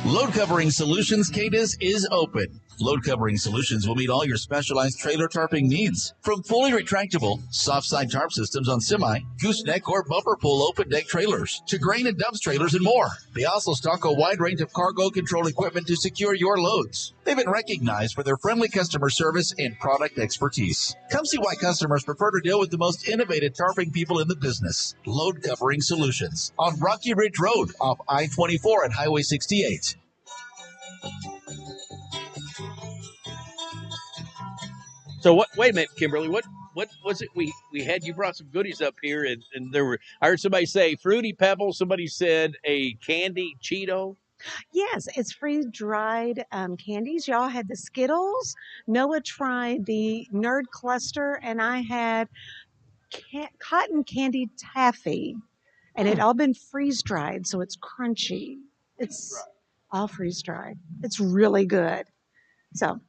Load Covering Solutions Cadiz is open. Load Covering Solutions will meet all your specialized trailer tarping needs. From fully retractable, soft side tarp systems on semi, gooseneck, or bumper pull open deck trailers, to grain and dumps trailers and more. They also stock a wide range of cargo control equipment to secure your loads. They've been recognized for their friendly customer service and product expertise. Come see why customers prefer to deal with the most innovative tarping people in the business. Load Covering Solutions on Rocky Ridge Road off I-24 and Highway 68. So what? Wait a minute, Kimberly. What was it? We had you brought some goodies up here, and there were. I heard somebody say Fruity Pebbles. Somebody said a candy Cheeto. Yes, it's freeze-dried candies. Y'all had the Skittles. Noah tried the Nerd Cluster, and I had cotton candy taffy, and it all been freeze-dried, so it's crunchy. It's all freeze-dried. It's really good. So,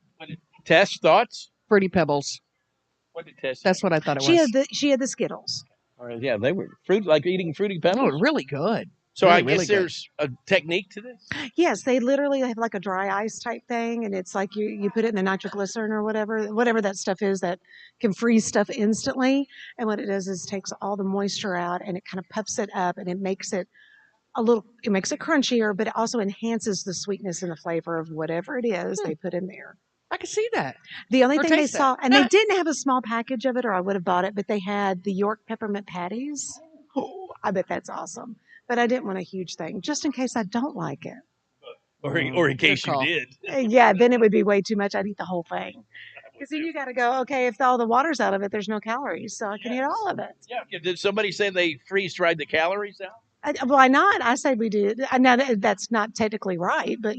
Tess, thoughts? Fruity Pebbles. What did Tess? That's what I thought it was. She had the Skittles. All right, yeah, they were fruit like eating Fruity Pebbles. Oh, really good. So Really, I guess really good. there's a technique to this. Yes, they literally have like a dry ice type thing, and it's like you put it in the nitroglycerin or whatever that stuff is that can freeze stuff instantly. And what it does is takes all the moisture out, and it kind of puffs it up, and it makes it crunchier, but it also enhances the sweetness and the flavor of whatever it is they put in there. I can see that. The only Or thing they taste saw, that. and they didn't have a small package of it, or I would have bought it, but they had the York peppermint patties. Oh, I bet that's awesome. But I didn't want a huge thing, just in case I don't like it. Or in case you did. Yeah, then it would be way too much. I'd eat the whole thing. Because then you got to go, okay, if all the water's out of it, there's no calories, so I can eat all of it. Yeah. Did somebody say they freeze-dried the calories out? Why not? I say we did. I know that's not technically right, but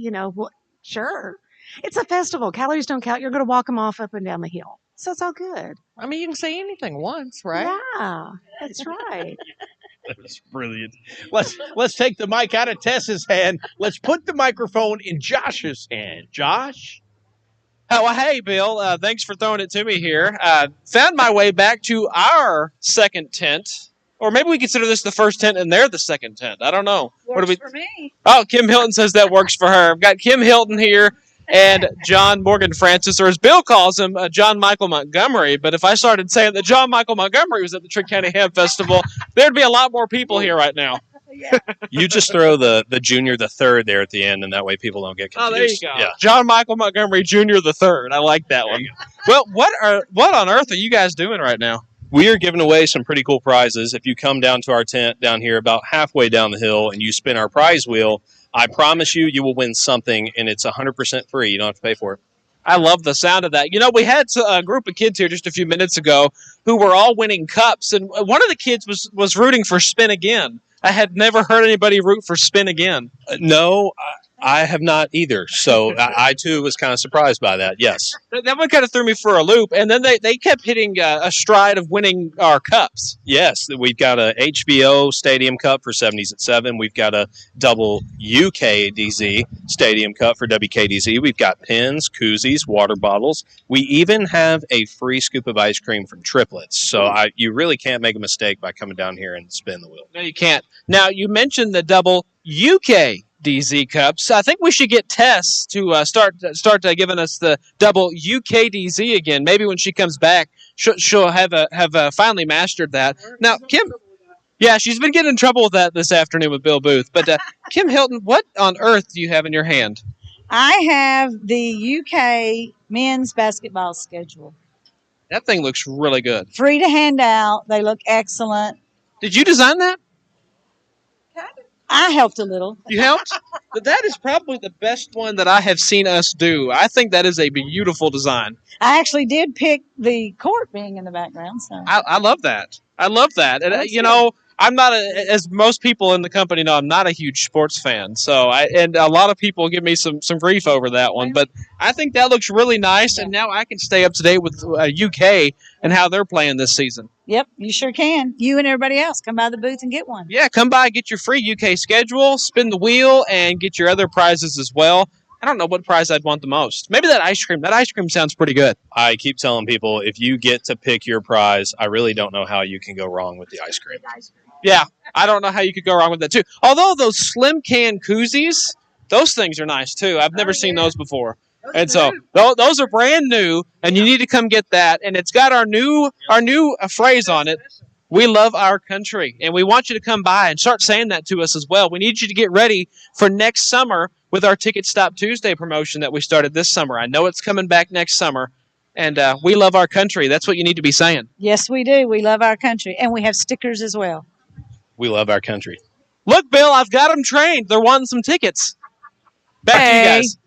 sure. It's a festival. Calories don't count. You're going to walk them off up and down the hill. So it's all good. I mean, you can say anything once, right? Yeah, that's right. That's brilliant. Let's take the mic out of Tess's hand. Let's put the microphone in Josh's hand. Josh? Oh, well, hey, Bill. Thanks for throwing it to me here. Found my way back to our second tent. Or maybe we consider this the first tent and they're the second tent. I don't know. Works for me. Oh, Kim Hilton says that works for her. I've got Kim Hilton here and John Morgan Francis, or as Bill calls him, John Michael Montgomery. But if I started saying that John Michael Montgomery was at the Trigg County Ham Festival, there'd be a lot more people here right now. You just throw the junior, the third there at the end, and that way people don't get confused. Oh, there you go. Yeah. John Michael Montgomery Jr. the third. I like that one. Well, what on earth are you guys doing right now? We are giving away some pretty cool prizes. If you come down to our tent down here about halfway down the hill and you spin our prize wheel, I promise you will win something, and it's 100% free. You don't have to pay for it. I love the sound of that. We had a group of kids here just a few minutes ago who were all winning cups, and one of the kids was rooting for Spin Again. I had never heard anybody root for Spin Again. No, I have not either. So I too was kind of surprised by that. Yes. That one kind of threw me for a loop. And then they kept hitting a stride of winning our cups. Yes. We've got a HBO Stadium Cup for 70s at 7. We've got a double UKDZ Stadium Cup for WKDZ. We've got pins, koozies, water bottles. We even have a free scoop of ice cream from Triplets. So you really can't make a mistake by coming down here and spin the wheel. No, you can't. Now, you mentioned the double UKDZ cups. I think we should get Tess to start giving us the double UKDZ again. Maybe when she comes back, she'll have finally mastered that. Now, Kim, yeah, she's been getting in trouble with that this afternoon with Bill Booth. But Kim Hilton, what on earth do you have in your hand? I have the UK men's basketball schedule. That thing looks really good. Free to hand out. They look excellent. Did you design that? I helped a little. You helped? But that is probably the best one that I have seen us do. I think that is a beautiful design. I actually did pick the court being in the background. So I love that. I love that. And, I'm not as most people in the company know, I'm not a huge sports fan. So and a lot of people give me some grief over that one. But I think that looks really nice, and now I can stay up to date with UK and how they're playing this season. Yep, you sure can. You and everybody else come by the booth and get one. Yeah, come by, get your free UK schedule, spin the wheel, and get your other prizes as well. I don't know what prize I'd want the most. Maybe that ice cream. That ice cream sounds pretty good. I keep telling people, if you get to pick your prize, I really don't know how you can go wrong with the ice cream. Yeah, I don't know how you could go wrong with that, too. Although those slim can koozies, those things are nice, too. I've never seen those before. And so those are brand new, and you need to come get that. And it's got our new phrase on it. We love our country, and we want you to come by and start saying that to us as well. We need you to get ready for next summer with our Ticket Stop Tuesday promotion that we started this summer. I know it's coming back next summer, and we love our country. That's what you need to be saying. Yes, we do. We love our country, and we have stickers as well. We love our country. Look, Bill, I've got them trained. They're wanting some tickets. Back to you guys.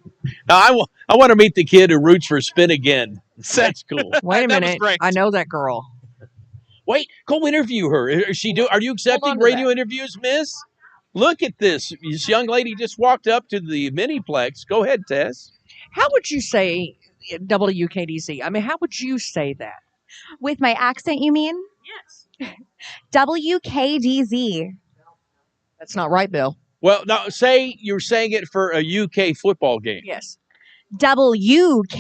Now, I want to meet the kid who roots for Spin Again. That's cool. Wait a minute. I know that girl. Wait, go interview her. Are you accepting radio interviews, miss? Look at this. This young lady just walked up to the Miniplex. Go ahead, Tess. How would you say WKDZ? I mean, how would you say that? With my accent, you mean? Yes. WKDZ. That's not right, Bill. Well, no, say you're saying it for a UK football game. Yes. WKDZ.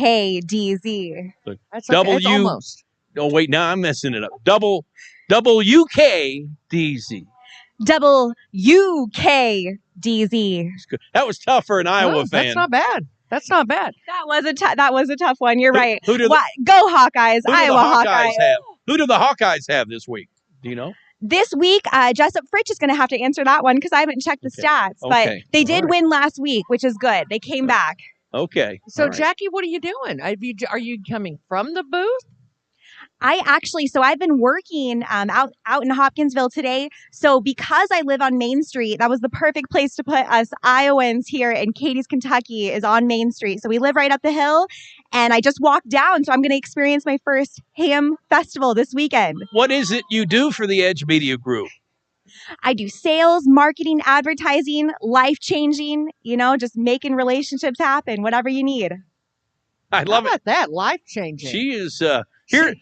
That's almost. Oh, wait, now I'm messing it up. WKDZ. WKDZ. That was tough for an Iowa fan. That's not bad. That's not bad. That was a tough one. You're right. Who do Go Hawkeyes. Iowa Hawkeyes. Who do the Hawkeyes have this week? Do you know? This week, Jessup Fritch is going to have to answer that one because I haven't checked the stats. But they did win last week, which is good. They came back. Okay. So, Jackie, what are you doing? Are you coming from the booth? I've been working out in Hopkinsville today. So because I live on Main Street, that was the perfect place to put us Iowans here in Cadiz, Kentucky is on Main Street. So we live right up the hill and I just walked down. So I'm going to experience my first ham festival this weekend. What is it you do for the Edge Media Group? I do sales, marketing, advertising, life-changing, just making relationships happen, whatever you need. I love it. That life-changing. She is...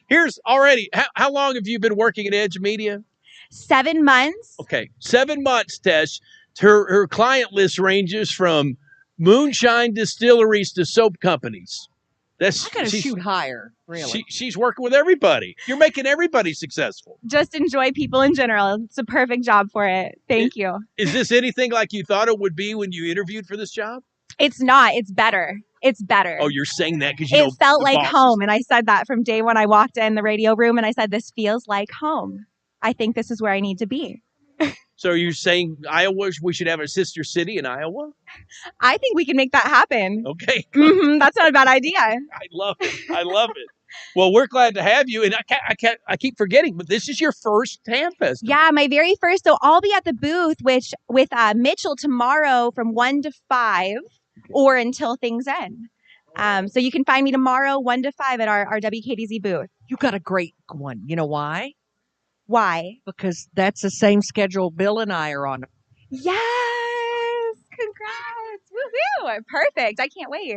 Here's already. How long have you been working at Edge Media? 7 months. Okay, 7 months, Tess. Her client list ranges from moonshine distilleries to soap companies. I gotta shoot higher, really. She's working with everybody. You're making everybody successful. Just enjoy people in general. It's a perfect job for it. Thank you. Is this anything like you thought it would be when you interviewed for this job? It's not. It's better. It's better. Oh, you're saying that because it felt like home. And I said that from day one I walked in the radio room and I said, this feels like home. I think this is where I need to be. So are you saying Iowa, we should have a sister city in Iowa? I think we can make that happen. Okay. That's not a bad idea. I love it. Well, we're glad to have you. And I keep forgetting, but this is your first ham festival. Yeah, my very first. So I'll be at the booth with Mitchell tomorrow from 1 to 5 or until things end. So you can find me tomorrow 1 to 5 at our WKDZ booth. You got a great one. You know why? Why? Because that's the same schedule Bill and I are on. Yes! Congrats! Woo-hoo! Perfect. I can't wait.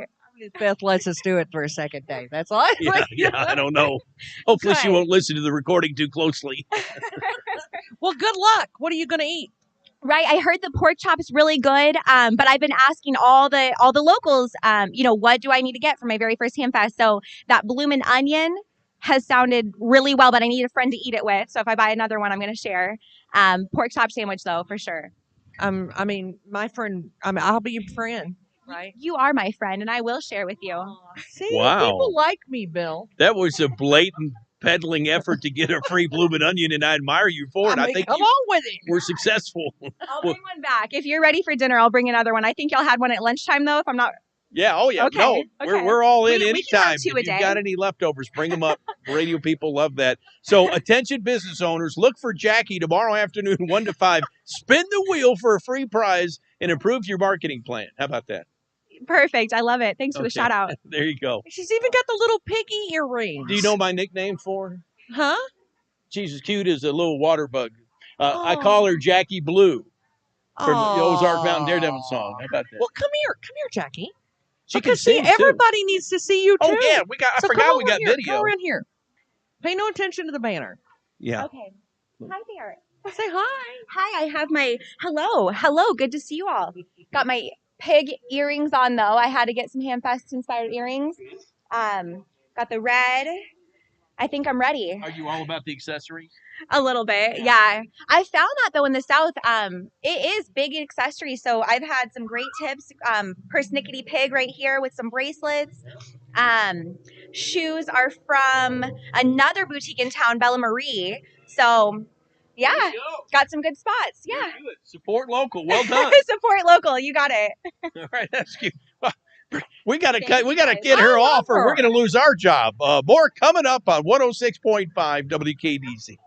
Beth lets us do it for a second day. That's all. Yeah, I don't know. Hopefully she won't listen to the recording too closely. Well, good luck. What are you going to eat? Right. I heard the pork chop is really good. But I've been asking all the locals, what do I need to get for my very first ham fest? So that bloomin' onion has sounded really well, but I need a friend to eat it with. So if I buy another one, I'm going to share. Pork chop sandwich, though, for sure. My friend, I'll be your friend, right? You are my friend, and I will share with you. See, wow. People like me, Bill. That was a blatant peddling effort to get a free bloomin' onion, and I admire you for it. I think come on with it. We're successful. I'll bring one back. If you're ready for dinner, I'll bring another one. I think y'all had one at lunchtime, though, if I'm not... Yeah, oh yeah. Okay. No, we're all in We can anytime. have 2 a If day. you've got any leftovers, bring them up. Radio people love that. So attention business owners, look for Jackie tomorrow afternoon, 1 to 5. Spin the wheel for a free prize and improve your marketing plan. How about that? Perfect. I love it. Thanks for the shout out. There you go. She's even got the little piggy earrings. Do you know my nickname for her? Huh? She's as cute as a little water bug. I call her Jackie Blue from the Ozark Mountain Daredevil song. How about that? Well, come here, Jackie. She Because can sing, too. everybody needs to see you too. Oh, yeah, I So forgot come we over got here, video. Come around here. Pay no attention to the banner. Yeah. Okay. Hi there. Say hi. Hi, I have my hello. Good to see you all. Got my pig earrings on though. I had to get some Hamfest inspired earrings. Got the red. I think I'm ready. Are you all about the accessories? A little bit, yeah. I found that though in the South, it is big accessories. So I've had some great tips. Persnickety pig right here with some bracelets. Shoes are from another boutique in town, Bella Marie. So yeah, got some good spots. Yeah. Good. Support local. Well done. Support local. You got it. All right, that's cute. We got to get her off, or we're going to lose our job. More coming up on 106.5 WKDC.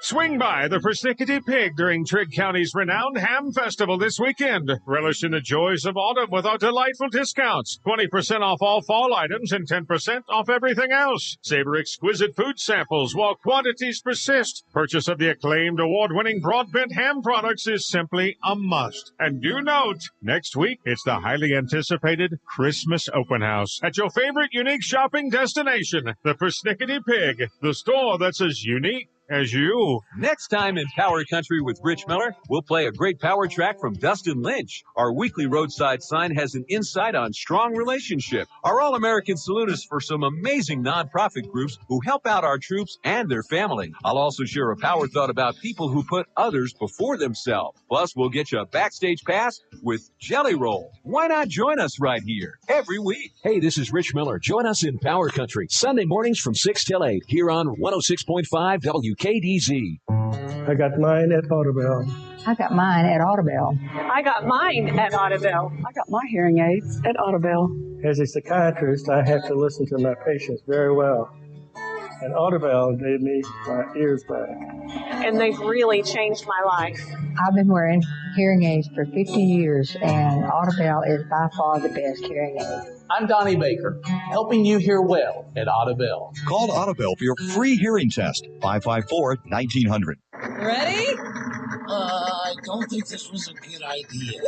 Swing by the Persnickety Pig during Trigg County's renowned ham festival this weekend. Relish in the joys of autumn with our delightful discounts. 20% off all fall items and 10% off everything else. Savor exquisite food samples while quantities persist. Purchase of the acclaimed award-winning Broadbent ham products is simply a must. And do note, next week it's the highly anticipated Christmas open house at your favorite unique shopping destination, the Persnickety Pig, the store that's as unique as you. Next time in Power Country with Rich Miller, we'll play a great power track from Dustin Lynch. Our weekly roadside sign has an insight on strong relationship. Our All-American Salute is for some amazing nonprofit groups who help out our troops and their family. I'll also share a power thought about people who put others before themselves. Plus, we'll get you a backstage pass with Jelly Roll. Why not join us right here every week? Hey, this is Rich Miller. Join us in Power Country, Sunday mornings from 6 till 8 here on 106.5 WKDZ. I got mine at Audubon. I got mine at Audubon. I got mine at Audubon. I got my hearing aids at Audubon. As a psychiatrist, I have to listen to my patients very well. And Audubon gave me my ears back. And they've really changed my life. I've been wearing hearing aids for 50 years, and Audubon is by far the best hearing aid. I'm Donnie Baker, helping you hear well at Audubon. Call Audubon for your free hearing test, 554-1900. Ready? I don't think this was a good idea.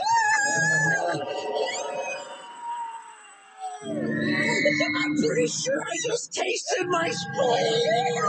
I'm pretty sure I just tasted my spleen.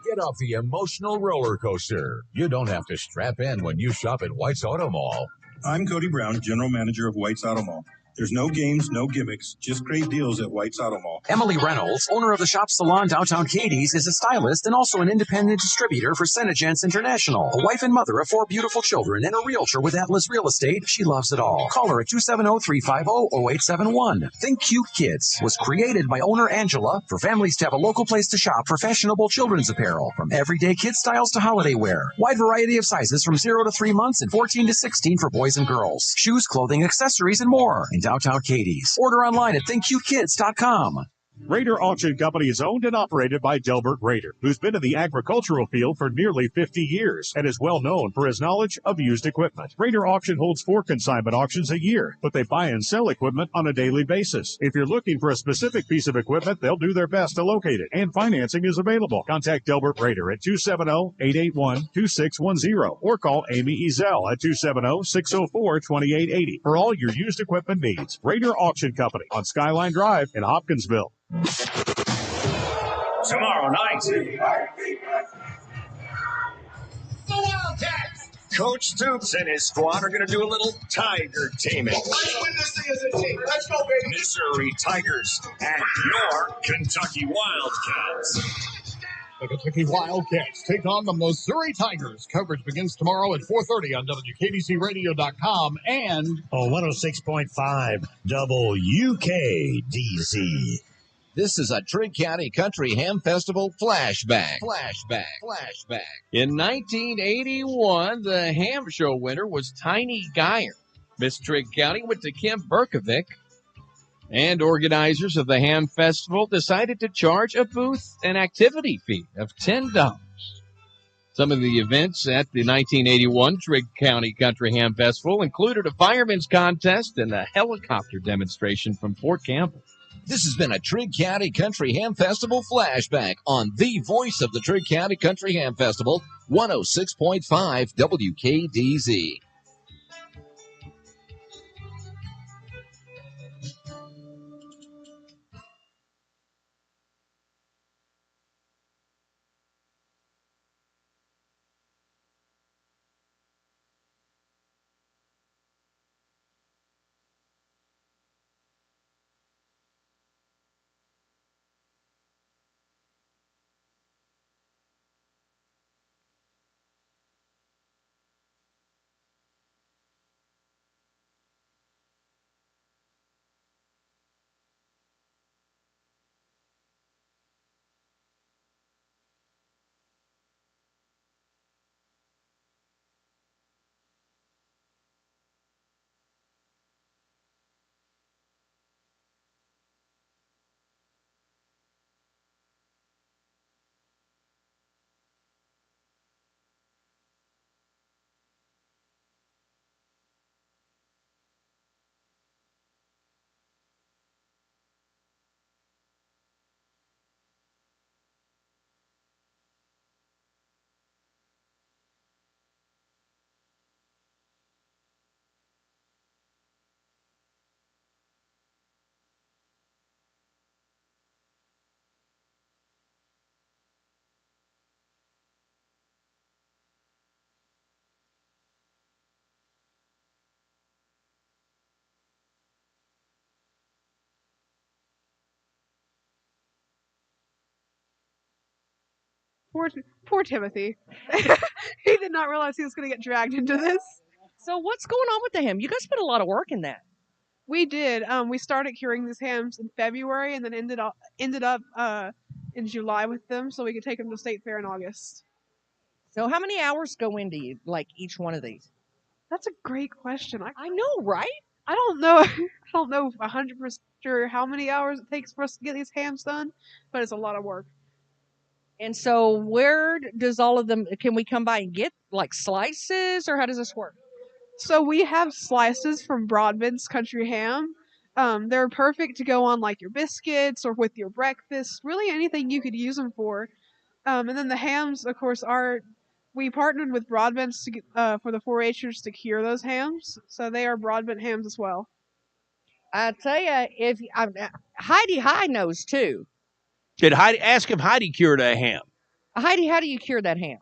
Get off the emotional roller coaster. You don't have to strap in when you shop at White's Auto Mall. I'm Cody Brown, General Manager of White's Auto Mall. There's no games, no gimmicks, just great deals at White's Auto Mall. Emily Reynolds, owner of the shop salon downtown Cadiz, is a stylist and also an independent distributor for Senegence International. A wife and mother of 4 beautiful children and a realtor with Atlas Real Estate, she loves it all. Call her at 270-350-0871. Think Cute Kids was created by owner Angela for families to have a local place to shop for fashionable children's apparel, from everyday kid styles to holiday wear. Wide variety of sizes from 0 to 3 months and 14 to 16 for boys and girls. Shoes, clothing, accessories, and more in downtown Cadiz. Order online at thinkcutekids.com. Raider Auction Company is owned and operated by Delbert Raider, who's been in the agricultural field for nearly 50 years and is well known for his knowledge of used equipment. Raider Auction holds 4 consignment auctions a year, but they buy and sell equipment on a daily basis. If you're looking for a specific piece of equipment, they'll do their best to locate it, and financing is available. Contact Delbert Raider at 270-881-2610 or call Amy Ezel at 270-604-2880 for all your used equipment needs. Raider Auction Company on Skyline Drive in Hopkinsville. Tomorrow night, Coach Stoops and his squad are going to do a little tiger taming. Let's win this thing as a team. Let's go, baby. Missouri Tigers and your Kentucky Wildcats. The Kentucky Wildcats take on the Missouri Tigers. Coverage begins tomorrow at 4:30 on WKDCRadio.com and on 106.5 WKDZ. This is a Trigg County Country Ham Festival flashback. In 1981, the ham show winner was Tiny Geyer. Miss Trigg County went to Kim Berkovic, and organizers of the Ham Festival decided to charge a booth and activity fee of $10. Some of the events at the 1981 Trigg County Country Ham Festival included a fireman's contest and a helicopter demonstration from Fort Campbell. This has been a Trigg County Country Ham Festival flashback on the voice of the Trigg County Country Ham Festival, 106.5 WKDZ. Poor Timothy. He did not realize he was going to get dragged into this. So what's going on with the ham? You guys put a lot of work in that. We did. We started curing these hams in February, and then ended up in July with them, so we could take them to State Fair in August. So how many hours go into each one of these? That's a great question. I know, right? I don't know. I don't know 100% sure how many hours it takes for us to get these hams done, but it's a lot of work. And so where does all of them, can we come by and get slices, or how does this work? So we have slices from Broadbent's Country Ham. They're perfect to go on your biscuits or with your breakfast, really anything you could use them for. And then the hams, of course, we partnered with Broadbent's for the 4-Hers to cure those hams. So they are Broadbent hams as well. I tell you, Heidi High knows too. Ask if Heidi cured a ham. Heidi, how do you cure that ham?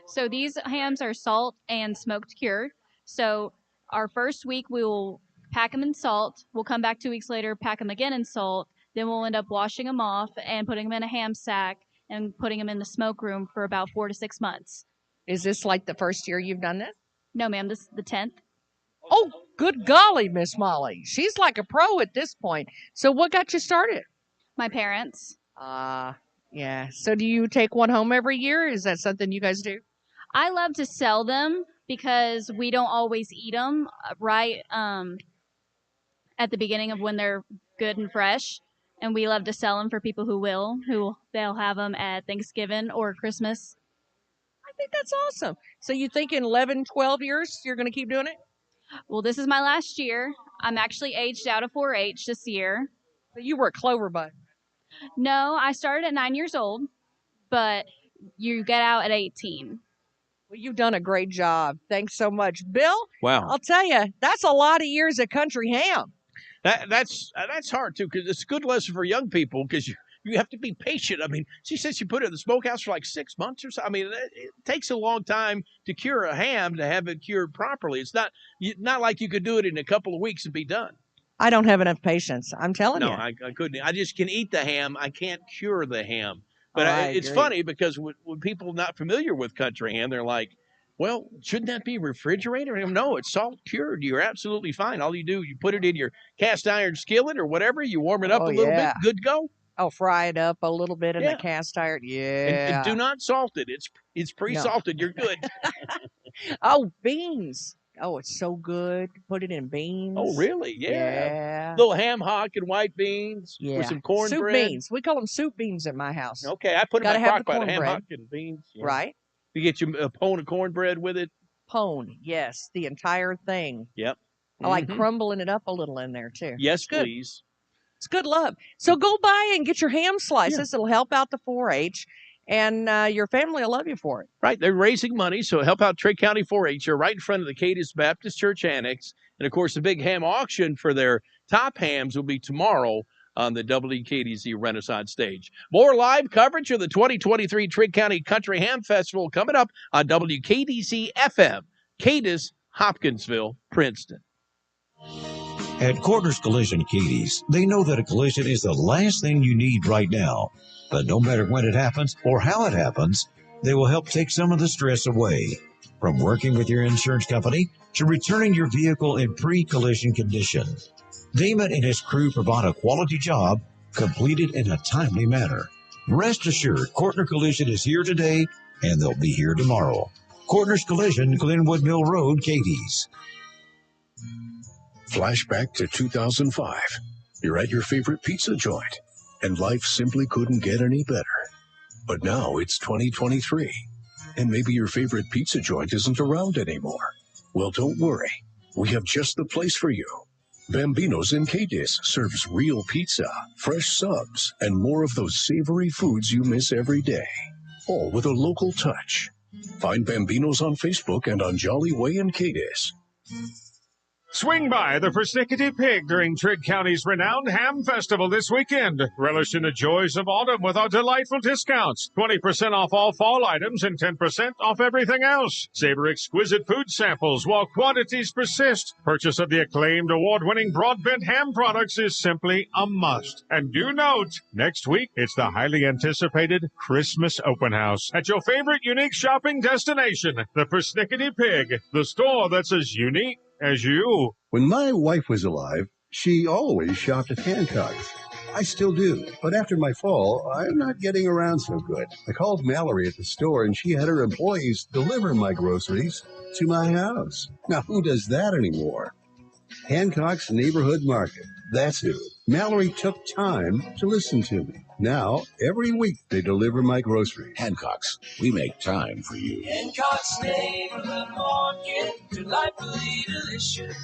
So these hams are salt and smoked cured. So our first week we will pack them in salt. We'll come back 2 weeks later, pack them again in salt. Then we'll end up washing them off and putting them in a ham sack and putting them in the smoke room for about 4 to 6 months. Is this the first year you've done this? No, ma'am. This is the 10th. Oh, good golly, Miss Molly. She's like a pro at this point. So what got you started? My parents. Yeah. So do you take one home every year? Is that something you guys do? I love to sell them because we don't always eat them right at the beginning of when they're good and fresh. And we love to sell them for people they'll have them at Thanksgiving or Christmas. I think that's awesome. So you think in 11, 12 years you're going to keep doing it? Well, this is my last year. I'm actually aged out of 4-H this year. So you were a clover bud. No, I started at 9 years old, but you get out at 18. Well, you've done a great job. Thanks so much. Bill, wow. I'll tell you, that's a lot of years at Country Ham. That's hard, too, because it's a good lesson for young people, because you have to be patient. I mean, she says she put it in the smokehouse for 6 months or so. I mean, it takes a long time to cure a ham, to have it cured properly. It's not like you could do it in a couple of weeks and be done. I don't have enough patience. I'm telling you. No, I couldn't. I just can eat the ham. I can't cure the ham. But it's agree. funny because when people not familiar with country ham, they're like, well, shouldn't that be refrigerated? No, it's salt cured. You're absolutely fine. All you do, you put it in your cast iron skillet or whatever. You warm it up a little bit. Good to go. Oh, fry it up a little bit in the cast iron. Yeah. And do not salt it. It's pre-salted. No. You're good. Oh, beans. Oh, it's so good. Put it in beans. Oh, really? Yeah. Little ham hock and white beans with some cornbread. Soup beans. We call them soup beans at my house. Okay, I put them in my crock pot. Ham hock and beans. Yeah. Right. You get your a pone of cornbread with it. Pone, yes, the entire thing. Yep. I like crumbling it up a little in there too. Yes, please. It's good love. So go by and get your ham slices. It'll help out the 4-H, and your family will love you for it. Right. They're raising money, so help out Trigg County 4-H. You're right in front of the Cadiz Baptist Church Annex. And, of course, the big ham auction for their top hams will be tomorrow on the WKDZ Renaissance stage. More live coverage of the 2023 Trigg County Country Ham Festival coming up on WKDZ FM, Cadiz, Hopkinsville, Princeton. At Corners Collision Cadiz, they know that a collision is the last thing you need right now. But no matter when it happens or how it happens, they will help take some of the stress away. From working with your insurance company to returning your vehicle in pre-collision condition, Damon and his crew provide a quality job completed in a timely manner. Rest assured, Cortner Collision is here today and they'll be here tomorrow. Corners Collision, Glenwood Mill Road, Cadiz. Flashback to 2005. You're at your favorite pizza joint, and life simply couldn't get any better. But now it's 2023, and maybe your favorite pizza joint isn't around anymore. Well, don't worry. We have just the place for you. Bambino's in Cadiz serves real pizza, fresh subs, and more of those savory foods you miss every day. All with a local touch. Find Bambino's on Facebook and on Jolly Way in Cadiz. Swing by the Persnickety Pig during Trigg County's renowned Ham Festival this weekend. Relish in the joys of autumn with our delightful discounts. 20% off all fall items and 10% off everything else. Savor exquisite food samples while quantities persist. Purchase of the acclaimed award-winning Broadbent ham products is simply a must. And do note, next week, it's the highly anticipated Christmas Open House at your favorite unique shopping destination, the Persnickety Pig, the store that's as unique as you. When my wife was alive, she always shopped at Hancock's. I still do, but after my fall, I'm not getting around so good. I called Mallory at the store, and she had her employees deliver my groceries to my house. Now, who does that anymore? Hancock's Neighborhood Market. That's who. Mallory took time to listen to me. Now, every week, they deliver my groceries. Hancock's, we make time for you. Hancock's Neighborhood Market, delightfully delicious.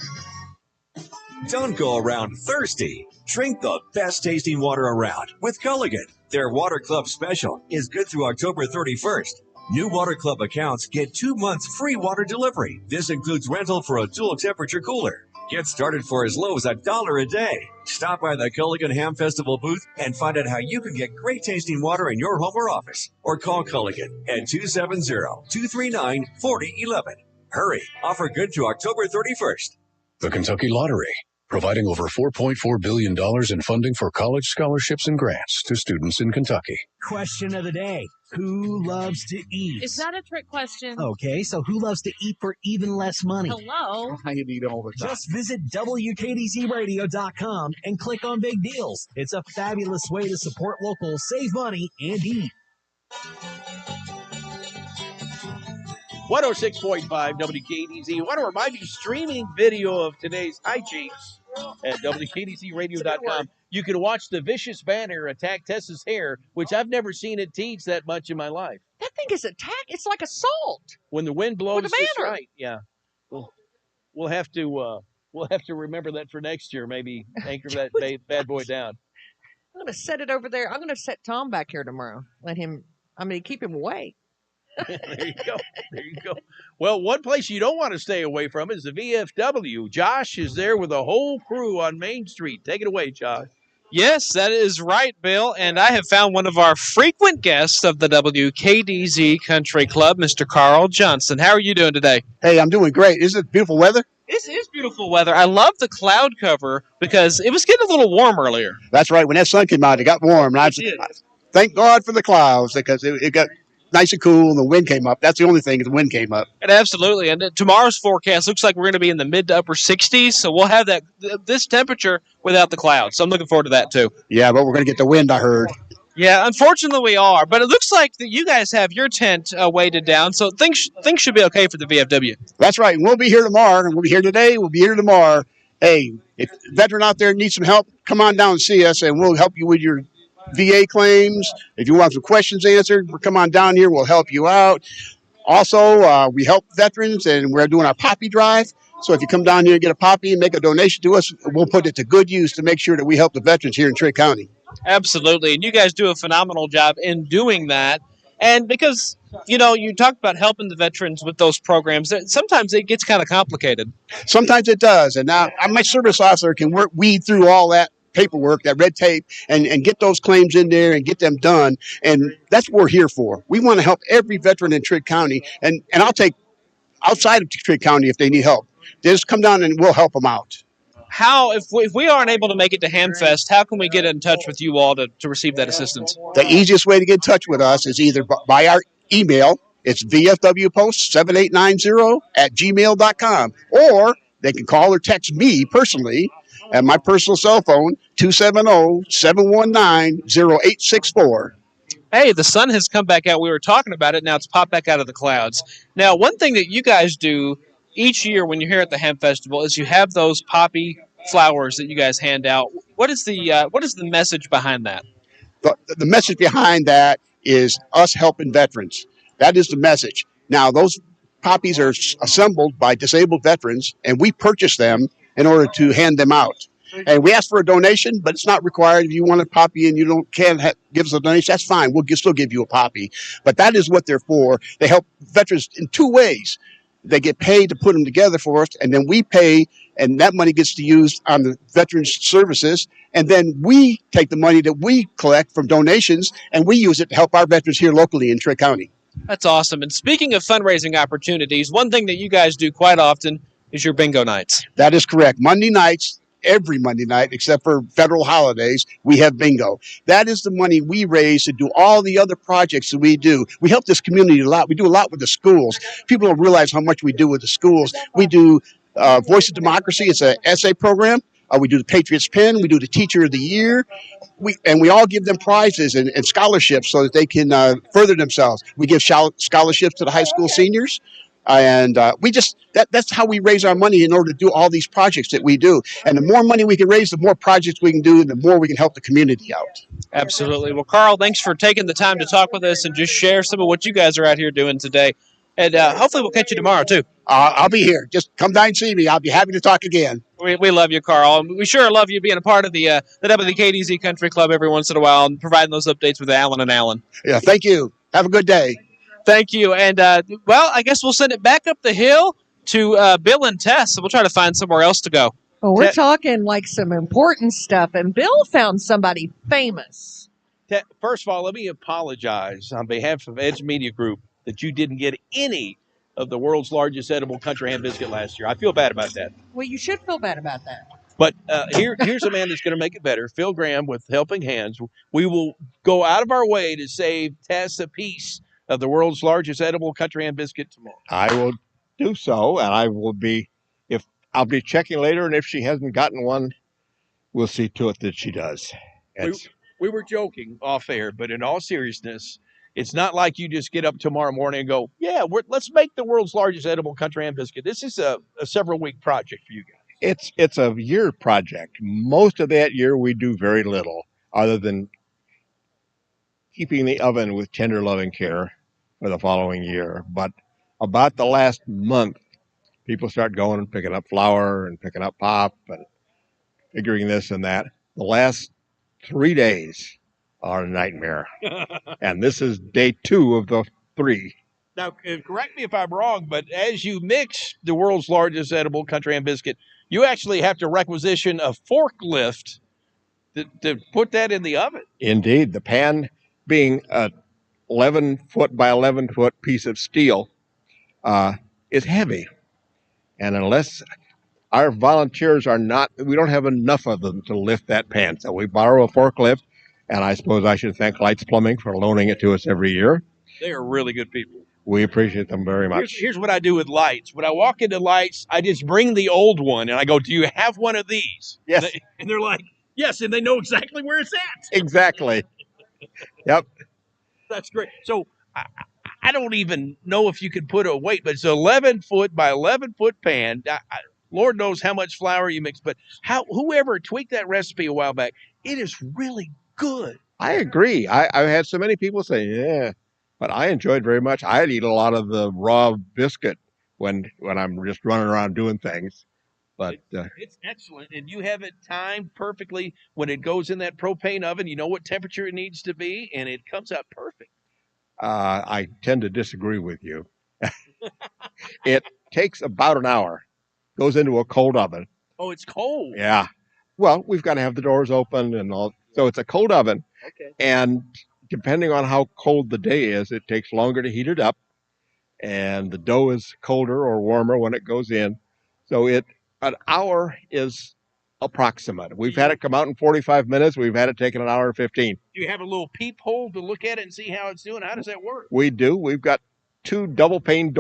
Don't go around thirsty. Drink the best tasting water around with Culligan. Their Water Club special is good through October 31st. New Water Club accounts get 2 months free water delivery. This includes rental for a dual temperature cooler. Get started for as low as $1 a day. Stop by the Culligan Ham Festival booth and find out how you can get great tasting water in your home or office. Or call Culligan at 270-239-4011. Hurry. Offer good through October 31st. The Kentucky Lottery, providing over $4.4 billion in funding for college scholarships and grants to students in Kentucky. Question of the day. Who loves to eat? Is that a trick question? Okay, so who loves to eat for even less money? Hello? I eat all the time. Just visit WKDZRadio.com and click on Big Deals. It's a fabulous way to support local, save money, and eat. 106.5 WKDZ. I want to remind you, streaming video of today's hijinks at WKDZRadio.com. You can watch the vicious banner attack Tessa's hair, which I've never seen it teach that much in my life. That thing is attack. It's like assault. When the wind blows With a just banner. right. Yeah. We'll have to remember that for next year. Maybe anchor that bad boy down. I'm going to set it over there. I'm going to set Tom back here tomorrow. Keep him away. There you go. There you go. Well, one place you don't want to stay away from is the VFW. Josh is there with a whole crew on Main Street. Take it away, Josh. Yes, that is right, Bill. And I have found one of our frequent guests of the WKDZ Country Club, Mr. Carl Johnson. How are you doing today? Hey, I'm doing great. Isn't it beautiful weather? This is beautiful weather. I love the cloud cover because it was getting a little warm earlier. That's right. When that sun came out, it got warm. And I thank God for the clouds because it got nice and cool and the wind came up. That's the only thing, the wind came up. And absolutely. And tomorrow's forecast looks like we're going to be in the mid to upper 60s. So we'll have this temperature without the clouds. So I'm looking forward to that too. Yeah, but we're going to get the wind, I heard. Yeah, unfortunately we are. But it looks like that you guys have your tent weighted down. So things should be okay for the VFW. That's right. And we'll be here tomorrow. And we'll be here today. We'll be here tomorrow. Hey, if a veteran out there needs some help, come on down and see us and we'll help you with your VA claims. If you want some questions answered, come on down here. We'll help you out. Also, we help veterans, and we're doing our poppy drive. So if you come down here and get a poppy and make a donation to us, we'll put it to good use to make sure that we help the veterans here in Trigg County. Absolutely. And you guys do a phenomenal job in doing that. And because, you talked about helping the veterans with those programs, sometimes it gets kind of complicated. Sometimes it does. And now my service officer can weed through all that paperwork, that red tape, and get those claims in there and get them done. And that's what we're here for. We want to help every veteran in Trigg County. And I'll take outside of Trigg County if they need help. They just come down and we'll help them out. If we aren't able to make it to Hamfest, how can we get in touch with you all to receive that assistance? The easiest way to get in touch with us is either by our email. It's vfwpost7890@gmail.com. Or they can call or text me personally at my personal cell phone, 270-719-0864. Hey, the sun has come back out. We were talking about it. Now it's popped back out of the clouds. Now, one thing that you guys do each year when you're here at the Ham Festival is you have those poppy flowers that you guys hand out. What is the message behind that? The message behind that is us helping veterans. That is the message. Now, those poppies are assembled by disabled veterans, and we purchase them in order to hand them out. And we ask for a donation, but it's not required. If you want a poppy and you can't give us a donation, that's fine. We'll still give you a poppy. But that is what they're for. They help veterans in two ways. They get paid to put them together for us, and then we pay, and that money gets to use on the veterans services. And then we take the money that we collect from donations, and we use it to help our veterans here locally in Trigg County. That's awesome. And speaking of fundraising opportunities, one thing that you guys do quite often is your bingo nights. That is correct. Monday nights, every Monday night, except for federal holidays, we have bingo. That is the money we raise to do all the other projects that we do. We help this community a lot. We do a lot with the schools. People don't realize how much we do with the schools. We do Voice of Democracy. It's an essay program. We do the Patriots Pen. We do the Teacher of the Year. We all give them prizes and scholarships so that they can further themselves. We give scholarships to the high school seniors. And that's how we raise our money in order to do all these projects that we do. And the more money we can raise, the more projects we can do, and the more we can help the community out. Absolutely. Well, Carl, thanks for taking the time to talk with us and just share some of what you guys are out here doing today. And hopefully we'll catch you tomorrow, too. I'll be here. Just come down and see me. I'll be happy to talk again. We love you, Carl. We sure love you being a part of the WKDZ Country Club every once in a while and providing those updates with Alan and Alan. Yeah, thank you. Have a good day. Thank you. And, I guess we'll send it back up the hill to Bill and Tess, and we'll try to find somewhere else to go. Well, we're talking like some important stuff, and Bill found somebody famous. First of all, let me apologize on behalf of Edge Media Group that you didn't get any of the world's largest edible country ham biscuit last year. I feel bad about that. Well, you should feel bad about that. But here's a man that's going to make it better. Phil Graham with Helping Hands. We will go out of our way to save Tess a piece of the world's largest edible country ham biscuit tomorrow. I will do so, and I'll be checking later, and if she hasn't gotten one, we'll see to it that she does. We were joking off air, but in all seriousness, it's not like you just get up tomorrow morning and go, yeah, let's make the world's largest edible country ham biscuit. This is a several-week project for you guys. It's a year project. Most of that year, we do very little other than keeping the oven with tender loving care for the following year. But about the last month, people start going and picking up flour and picking up pop and figuring this and that. The last 3 days are a nightmare. And this is day 2 of the 3. Now, correct me if I'm wrong, but as you mix the world's largest edible country ham biscuit, you actually have to requisition a forklift to put that in the oven. Indeed. The pan being a 11-foot by 11-foot piece of steel is heavy. And unless our volunteers we don't have enough of them to lift that pan. So we borrow a forklift, and I suppose I should thank Lights Plumbing for loaning it to us every year. They are really good people. We appreciate them very much. Here's what I do with Lights. When I walk into Lights, I just bring the old one, and I go, do you have one of these? Yes. And they're like, yes, and they know exactly where it's at. Exactly. Yep. That's great. So I don't even know if you could put a weight, but it's an 11-foot by 11-foot pan. Lord knows how much flour you mix, but whoever tweaked that recipe a while back, it is really good. I agree. I've had so many people say, yeah, but I enjoyed very much. I'd eat a lot of the raw biscuit when I'm just running around doing things. But It's excellent, and you have it timed perfectly when it goes in that propane oven. You know what temperature it needs to be, and it comes out perfect. I tend to disagree with you. It takes about an hour. Goes into a cold oven. Oh, it's cold. Yeah. Well, we've got to have the doors open and all. So it's a cold oven. Okay. And depending on how cold the day is, it takes longer to heat it up. And the dough is colder or warmer when it goes in. So an hour is approximate. We've had it come out in 45 minutes. We've had it taken an hour and 15. Do you have a little peephole to look at it and see how it's doing? How does that work? We do. We've got two double pane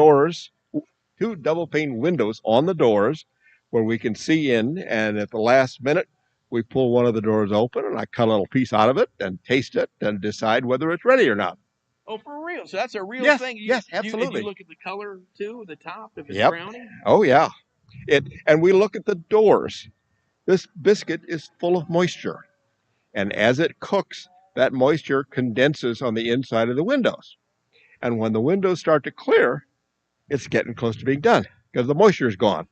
windows on the doors where we can see in. And at the last minute, we pull one of the doors open and I cut a little piece out of it and taste it and decide whether it's ready or not. Oh, for real? So that's a real Yes, thing? yes, And absolutely. you look at the color, too, the top, if it's Yep. brownie? Oh, yeah. And we look at the doors. This biscuit is full of moisture. And as it cooks, that moisture condenses on the inside of the windows. And when the windows start to clear, it's getting close to being done because the moisture is gone.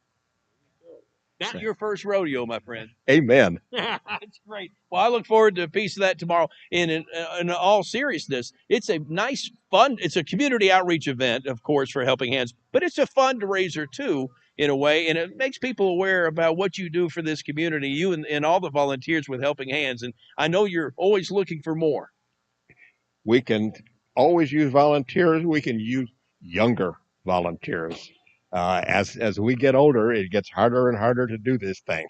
Not your first rodeo, my friend. Amen. That's great. Well, I look forward to a piece of that tomorrow. In all seriousness, it's a nice, fun, it's a community outreach event, of course, for Helping Hands, but it's a fundraiser, too, in a way, and it makes people aware about what you do for this community, you and all the volunteers with Helping Hands, and I know you're always looking for more. We can always use volunteers. We can use younger volunteers. As we get older, it gets harder and harder to do this thing.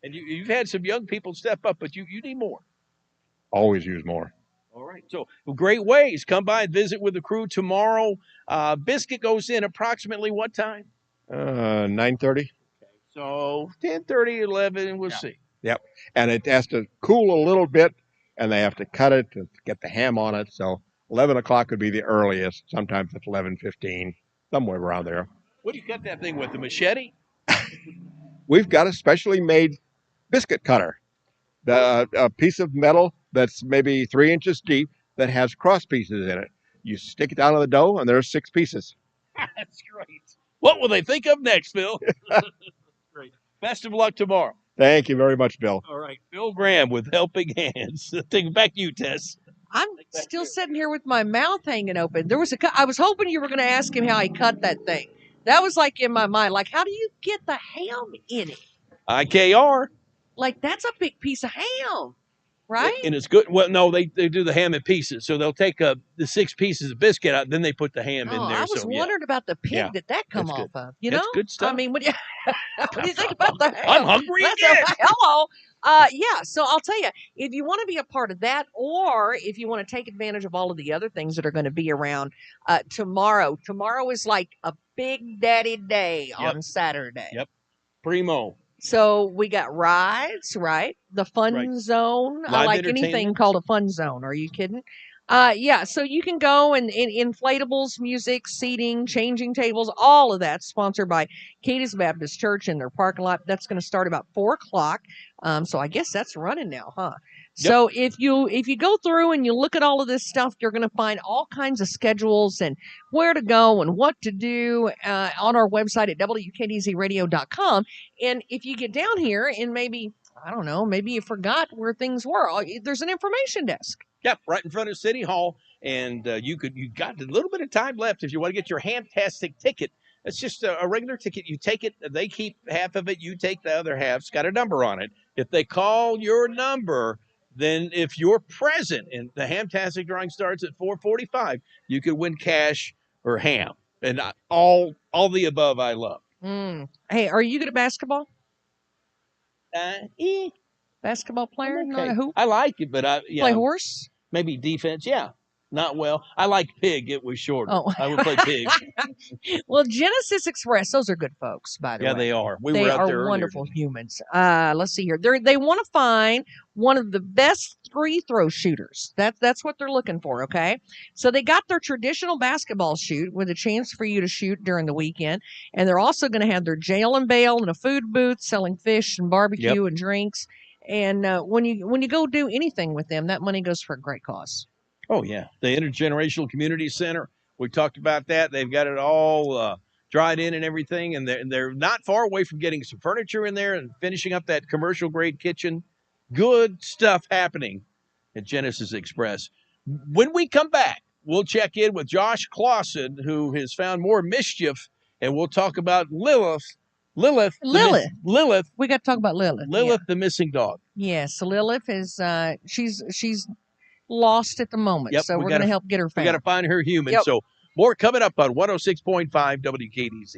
And you've had some young people step up, but you need more. Always use more. All right. So great ways. Come by and visit with the crew tomorrow. Biscuit goes in approximately what time? 9:30. So 10:30, 11, we'll see. Yep. And it has to cool a little bit, and they have to cut it to get the ham on it. So 11 o'clock would be the earliest. Sometimes it's 11:15, somewhere around there. What do you cut that thing with, the machete? We've got a specially made biscuit cutter, a piece of metal that's maybe 3 inches deep that has cross pieces in it. You stick it down on the dough, and there's 6 pieces. That's great. What will they think of next, Bill? Great. Best of luck tomorrow. Thank you very much, Bill. All right. Bill Graham with Helping Hands. Back to you, Tess. I'm still sitting here with my mouth hanging open. I was hoping you were going to ask him how he cut that thing. That was like in my mind, like, how do you get the ham in it? IKR. Like, that's a big piece of ham, right? And it's good. Well, no, they do the ham in pieces. So they'll take the 6 pieces of biscuit out, then they put the ham in there. I was wondering about the pig that come That's off good. of. You That's know? good stuff. I mean, what do you think about the ham? I'm hungry again. Hello. Yeah, so I'll tell you, if you want to be a part of that, or if you want to take advantage of all of the other things that are going to be around tomorrow is like a Big Daddy Day on Saturday. Yep. Primo. So we got rides, right? The fun zone. I Live like anything entertainment. called a fun zone. Are you kidding? Yeah, so you can go and inflatables, music, seating, changing tables, all of that sponsored by Cadiz Baptist Church in their parking lot. That's going to start about 4 o'clock. So I guess that's running now, huh? Yep. So if you go through and you look at all of this stuff, you're going to find all kinds of schedules and where to go and what to do on our website at WKDZradio.com. And if you get down here and maybe, I don't know, maybe you forgot where things were, there's an information desk. Yep, right in front of City Hall, and you got a little bit of time left if you want to get your Hamtastic ticket. It's just a regular ticket. You take it, they keep half of it, you take the other half. It's got a number on it. If they call your number, then if you're present, and the Hamtastic drawing starts at 4:45, you could win cash or ham. And all the above I love. Hey, are you good at basketball? Eh. Basketball player? Okay. Not a hoop? I like it, but Play horse? Maybe defense, yeah. Not well. I like pig. It was shorter. Oh. I would play pig. Well, Genesis Express, those are good folks, by the way. Yeah, they are. They were out there are earlier. wonderful humans. Let's see here. They want to find one of the best free throw shooters. That's what they're looking for, okay? So they got their traditional basketball shoot with a chance for you to shoot during the weekend. And they're also going to have their jail and bail and a food booth selling fish and barbecue and drinks. And when you go do anything with them, that money goes for a great cause. Oh, yeah. The Intergenerational Community Center. We talked about that. They've got it all dried in and everything, and they're not far away from getting some furniture in there and finishing up that commercial-grade kitchen. Good stuff happening at Genesis Express. When we come back, we'll check in with Josh Clausen, who has found more mischief, and we'll talk about Lilith. We got to talk about Lilith. Lilith, the missing dog. Yes, so Lilith is she's lost at the moment, Yep, so we're going to help get her found. We got to find her human. Yep. So more coming up on 106.5 WKDZ.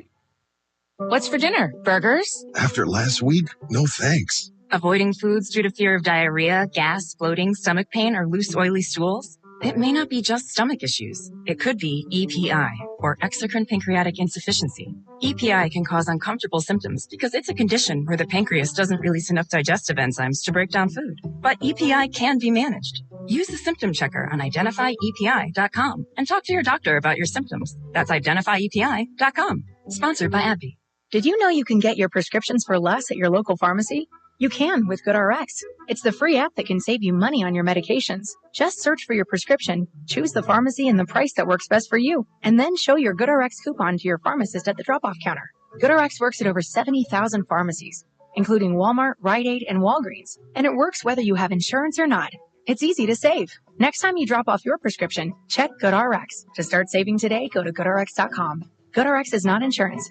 What's for dinner? Burgers? After last week, no thanks. Avoiding foods due to fear of diarrhea, gas, bloating, stomach pain, or loose, oily stools? It may not be just stomach issues. It could be EPI, or exocrine pancreatic insufficiency. EPI can cause uncomfortable symptoms because it's a condition where the pancreas doesn't release enough digestive enzymes to break down food. But EPI can be managed. Use the symptom checker on identifyepi.com and talk to your doctor about your symptoms. That's identifyepi.com. Sponsored by AbbVie. Did you know you can get your prescriptions for less at your local pharmacy? You can with GoodRx. It's the free app that can save you money on your medications. Just search for your prescription, choose the pharmacy and the price that works best for you, and then show your GoodRx coupon to your pharmacist at the drop-off counter. GoodRx works at over 70,000 pharmacies, including Walmart, Rite Aid, and Walgreens, and it works whether you have insurance or not. It's easy to save. Next time you drop off your prescription, check GoodRx. To start saving today, go to GoodRx.com. GoodRx is not insurance.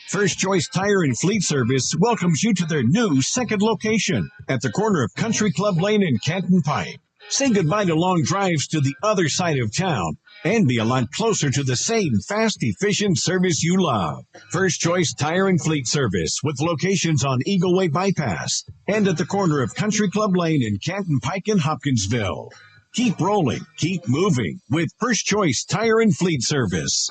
First Choice Tire and Fleet Service welcomes you to their new second location at the corner of Country Club Lane and Canton Pike. Say goodbye to long drives to the other side of town and be a lot closer to the same fast, efficient service you love. First Choice Tire and Fleet Service with locations on Eagle Way Bypass and at the corner of Country Club Lane and Canton Pike in Hopkinsville. Keep rolling, keep moving with First Choice Tire and Fleet Service.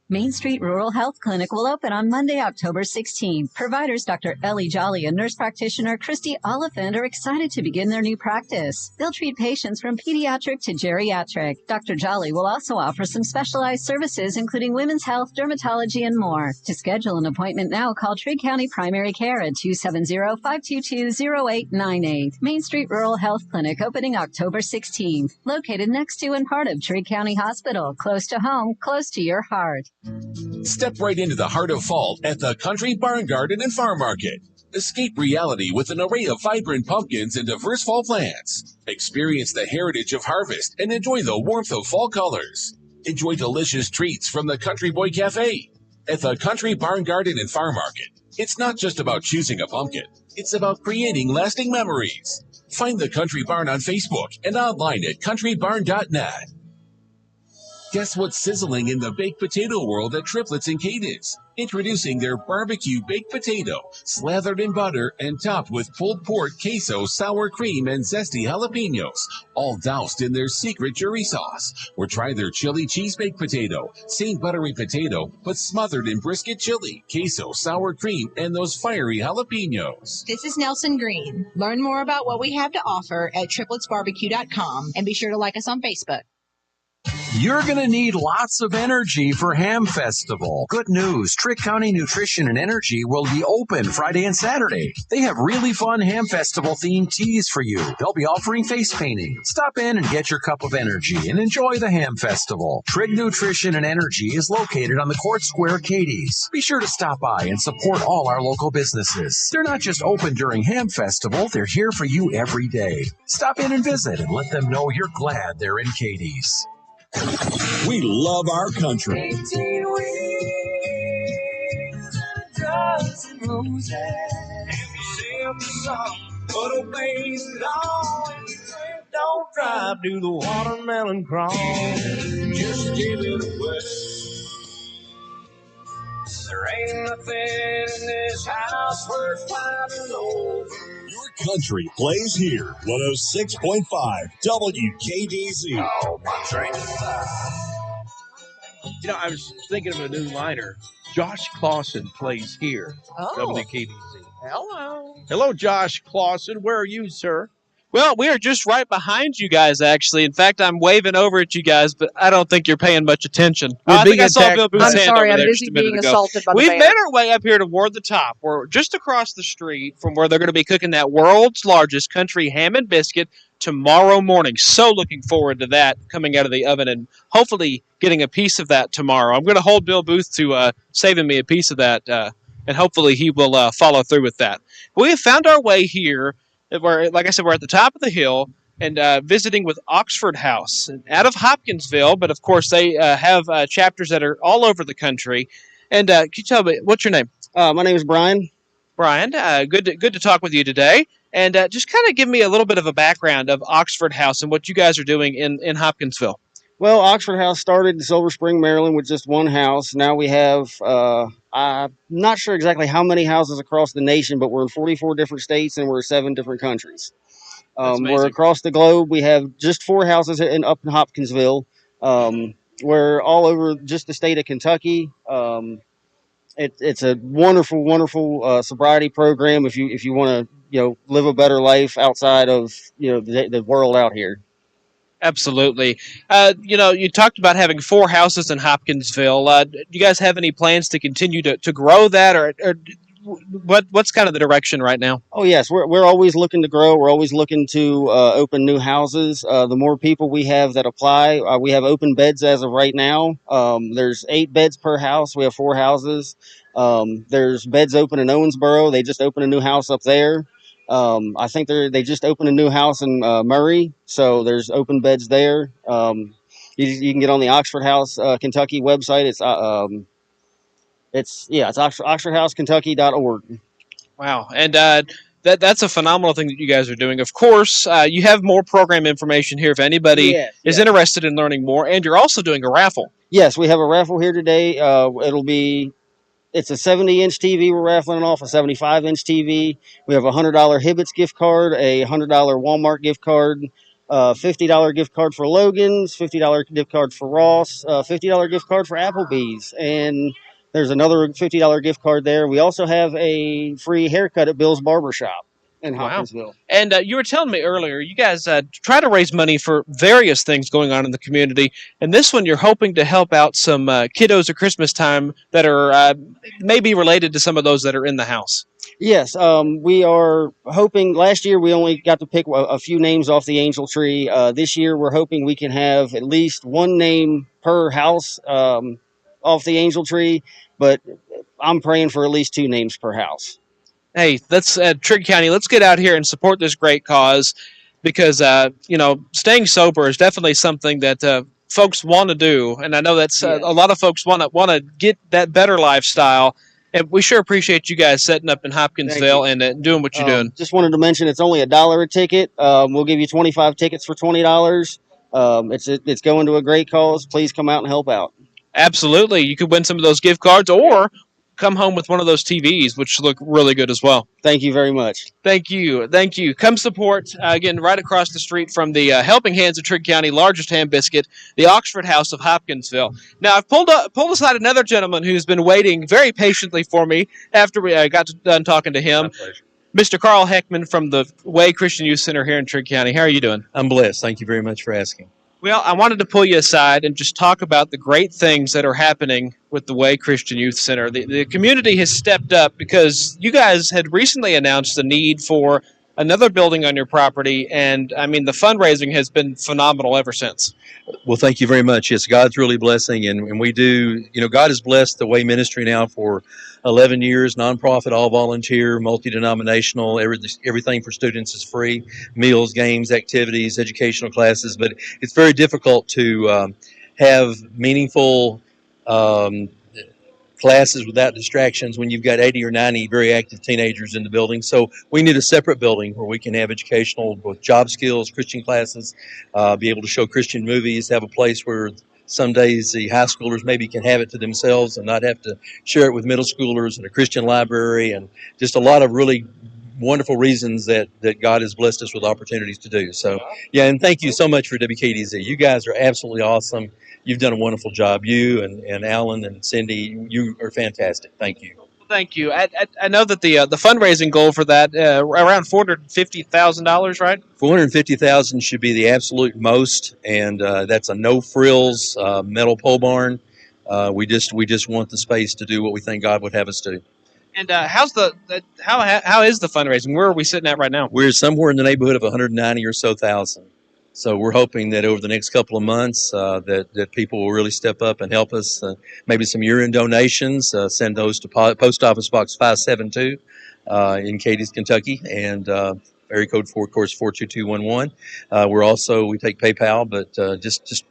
Main Street Rural Health Clinic will open on Monday, October 16th. Providers Dr. Ellie Jolly and nurse practitioner Christy Oliphant are excited to begin their new practice. They'll treat patients from pediatric to geriatric. Dr. Jolly will also offer some specialized services, including women's health, dermatology, and more. To schedule an appointment now, call Trigg County Primary Care at 270-522-0898. Main Street Rural Health Clinic opening October 16th. Located next to and part of Trigg County Hospital. Close to home, close to your heart. Step right into the heart of fall at the Country Barn Garden and Farm Market. Escape reality with an array of vibrant pumpkins and diverse fall plants. Experience the heritage of harvest and enjoy the warmth of fall colors. Enjoy delicious treats from the Country Boy Cafe. At the Country Barn Garden and Farm Market, it's not just about choosing a pumpkin. It's about creating lasting memories. Find the Country Barn on Facebook and online at countrybarn.net. Guess what's sizzling in the baked potato world at Triplets and Cadiz? Introducing their barbecue baked potato, slathered in butter and topped with pulled pork, queso, sour cream, and zesty jalapenos, all doused in their secret jury sauce. Or try their chili cheese baked potato, same buttery potato, but smothered in brisket chili, queso, sour cream, and those fiery jalapenos. This is Nelson Green. Learn more about what we have to offer at tripletsbarbecue.com and be sure to like us on Facebook. You're going to need lots of energy for Ham Festival. Good news, Trigg County Nutrition and Energy will be open Friday and Saturday. They have really fun Ham Festival themed teas for you. They'll be offering face painting. Stop in and get your cup of energy and enjoy the Ham Festival. Trigg Nutrition and Energy is located on the Court Square, Cadiz. Be sure to stop by and support all our local businesses. They're not just open during Ham Festival, they're here for you every day. Stop in and visit and let them know you're glad they're in Cadiz. We love our country. 18 weeks, dozen roses. If you sing the song, but obey the law. If you drink, don't drive, do the watermelon crawl. Just give it away. There ain't nothing in this house worth fighting over. Your country plays here. 106.5 WKDZ. Oh, my train is You know, I was thinking of a new liner. Josh Clausen plays here. Oh. WKDZ. Hello. Hello, Josh Clausen. Where are you, sir? Well, we are just right behind you guys, actually. In fact, I'm waving over at you guys, but I don't think you're paying much attention. I think I saw Bill Booth's hand over there just a minute ago. We've made our way up here toward the top. We're just across the street from where they're going to be cooking that world's largest country ham and biscuit tomorrow morning. So looking forward to that coming out of the oven and hopefully getting a piece of that tomorrow. I'm going to hold Bill Booth to saving me a piece of that, and hopefully he will follow through with that. We have found our way here. We're, like I said, we're at the top of the hill and visiting with Oxford House out of Hopkinsville, but of course they have chapters that are all over the country. And can you tell me, what's your name? My name is Brian. Brian, good to talk with you today. And just kind of give me a little bit of a background of Oxford House and what you guys are doing in Hopkinsville. Well, Oxford House started in Silver Spring, Maryland with just one house. Now we have, I'm not sure exactly how many houses across the nation, but we're in 44 different states and we're in 7 different countries. We're across the globe. We have just 4 houses up in Hopkinsville. We're all over just the state of Kentucky. It's a wonderful, wonderful sobriety program if you want to live a better life outside of the world out here. Absolutely. You talked about having 4 houses in Hopkinsville. Do you guys have any plans to continue to grow that, or what's kind of the direction right now? Oh, yes. We're always looking to grow. We're always looking to open new houses. The more people we have that apply, we have open beds as of right now. There's 8 beds per house. We have 4 houses. There's beds open in Owensboro. They just opened a new house up there. I think they just opened a new house in Murray, so there's open beds there. You can get on the Oxford House Kentucky website. It's oxfordhousekentucky.org. Wow, and that's a phenomenal thing that you guys are doing. Of course, you have more program information here if anybody is interested in learning more, and you're also doing a raffle. Yes, we have a raffle here today. It's a 70-inch TV we're raffling off, a 75-inch TV. We have a $100 Hibbets gift card, a $100 Walmart gift card, $50 gift card for Logan's, $50 gift card for Ross, $50 gift card for Applebee's, and there's another $50 gift card there. We also have a free haircut at Bill's Barbershop in Hopkinsville. And you were telling me earlier, you guys try to raise money for various things going on in the community. And this one, you're hoping to help out some kiddos at Christmas time that are maybe related to some of those that are in the house. Yes, we are hoping. Last year, we only got to pick a few names off the angel tree. This year, we're hoping we can have at least 1 name per house off the angel tree. But I'm praying for at least 2 names per house. Hey, let's Trigg County. Let's get out here and support this great cause, because staying sober is definitely something that folks want to do, and I know that's a lot of folks want to get that better lifestyle. And we sure appreciate you guys setting up in Hopkinsville and doing what you're doing. Just wanted to mention it's only $1 a ticket. We'll give you 25 tickets for $20. It's going to a great cause. Please come out and help out. Absolutely, you could win some of those gift cards, or come home with one of those TVs, which look really good as well. Thank you very much. Thank you. Come support, again, right across the street from the Helping Hands of Trigg County, largest ham biscuit, the Oxford House of Hopkinsville. Now, I've pulled aside another gentleman who's been waiting very patiently for me after we got done talking to him. Mr. Carl Heckman from the Way Christian Youth Center here in Trigg County. How are you doing? I'm blessed. Thank you very much for asking. Well, I wanted to pull you aside and just talk about the great things that are happening with the Way Christian Youth Center. The community has stepped up because you guys had recently announced the need for another building on your property, and I mean the fundraising has been phenomenal ever since. Well, thank you very much. Yes, God's really blessing, and we do, God has blessed the Way Ministry now for 11 years, nonprofit, all volunteer, multi-denominational, everything for students is free, meals, games, activities, educational classes, but it's very difficult to have meaningful classes without distractions when you've got 80 or 90 very active teenagers in the building. So we need a separate building where we can have educational, both job skills, Christian classes, be able to show Christian movies, have a place where some days the high schoolers maybe can have it to themselves and not have to share it with middle schoolers, and a Christian library, and just a lot of really wonderful reasons that God has blessed us with opportunities to do. So, yeah, and thank you so much for WKDZ. You guys are absolutely awesome. You've done a wonderful job. You and Alan and Cindy, you are fantastic. Thank you. Thank you. I know that the fundraising goal for that around $450,000, right? 450,000 should be the absolute most, and that's a no frills metal pole barn. We just want the space to do what we think God would have us do. And how is the fundraising? Where are we sitting at right now? We're somewhere in the neighborhood of 190 or so thousand. So we're hoping that over the next couple of months that people will really step up and help us. Maybe some year-end donations. Send those to Post Office Box 572 in Cadiz, Kentucky, and area code 4, of course, 42211. We take PayPal, but just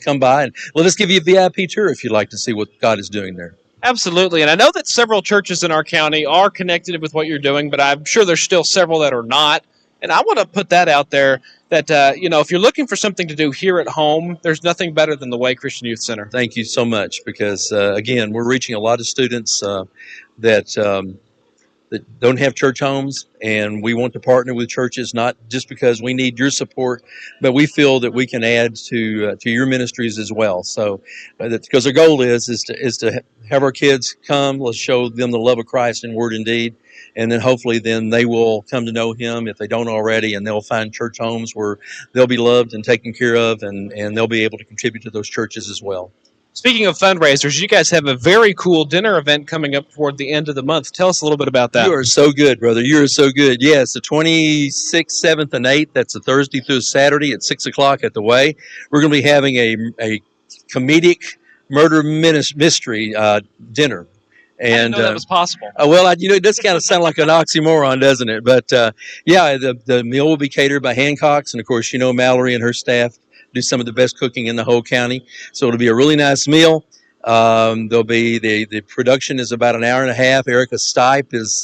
come by and let us give you a VIP tour if you'd like to see what God is doing there. Absolutely. And I know that several churches in our county are connected with what you're doing, but I'm sure there's still several that are not. And I want to put that out there that, if you're looking for something to do here at home, there's nothing better than the Way Christian Youth Center. Thank you so much because, again, we're reaching a lot of students that don't have church homes, and we want to partner with churches not just because we need your support, but we feel that we can add to your ministries as well. So, because our goal is to have our kids come, let's show them the love of Christ in word and deed, and then hopefully then they will come to know Him if they don't already, and they'll find church homes where they'll be loved and taken care of, and they'll be able to contribute to those churches as well. Speaking of fundraisers, you guys have a very cool dinner event coming up toward the end of the month. Tell us a little bit about that. You are so good, brother. You are so good. Yes, the 26th, 7th, and 8th. That's a Thursday through Saturday at 6 o'clock at the Way. We're going to be having a comedic murder mystery dinner. And, I didn't know that was possible. It does kind of sound like an oxymoron, doesn't it? But, the meal will be catered by Hancock's. And, of course, Mallory and her staff do some of the best cooking in the whole county. So it'll be a really nice meal. There'll be the production is about an hour and a half. Erica Stipe is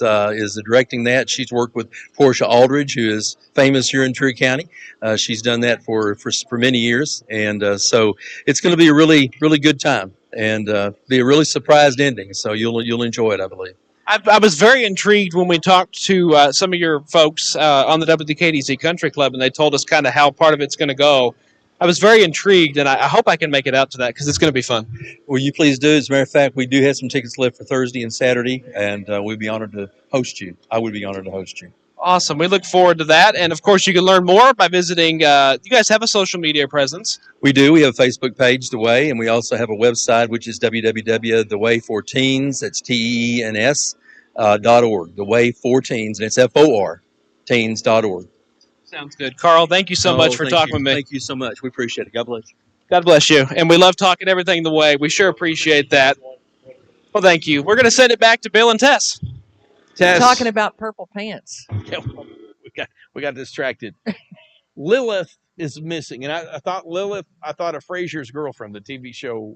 directing that. She's worked with Portia Aldridge, who is famous here in Trigg County. She's done that for many years. And so it's going to be a really, really good time and be a really surprised ending. So you'll enjoy it, I believe. I was very intrigued when we talked to some of your folks on the WKDZ Country Club, and they told us kind of how part of it's going to go. I was very intrigued, and I hope I can make it out to that because it's going to be fun. Well, you please do. As a matter of fact, we do have some tickets left for Thursday and Saturday, and we'd be honored to host you. I would be honored to host you. Awesome. We look forward to that. And, of course, you can learn more by visiting. You guys have a social media presence. We do. We have a Facebook page, The Way, and we also have a website, which is www.theway4teens, that's TEENS.org. The Way for Teens, and it's FOR, teens.org. Sounds good. Carl, thank you so much for talking with me. Thank you so much. We appreciate it. God bless you. God bless you. And we love talking everything the way. We sure appreciate that. Well, thank you. We're going to send it back to Bill and Tess. Talking about purple pants. We got distracted. Lilith is missing, and I thought of Frasier's girlfriend, the TV show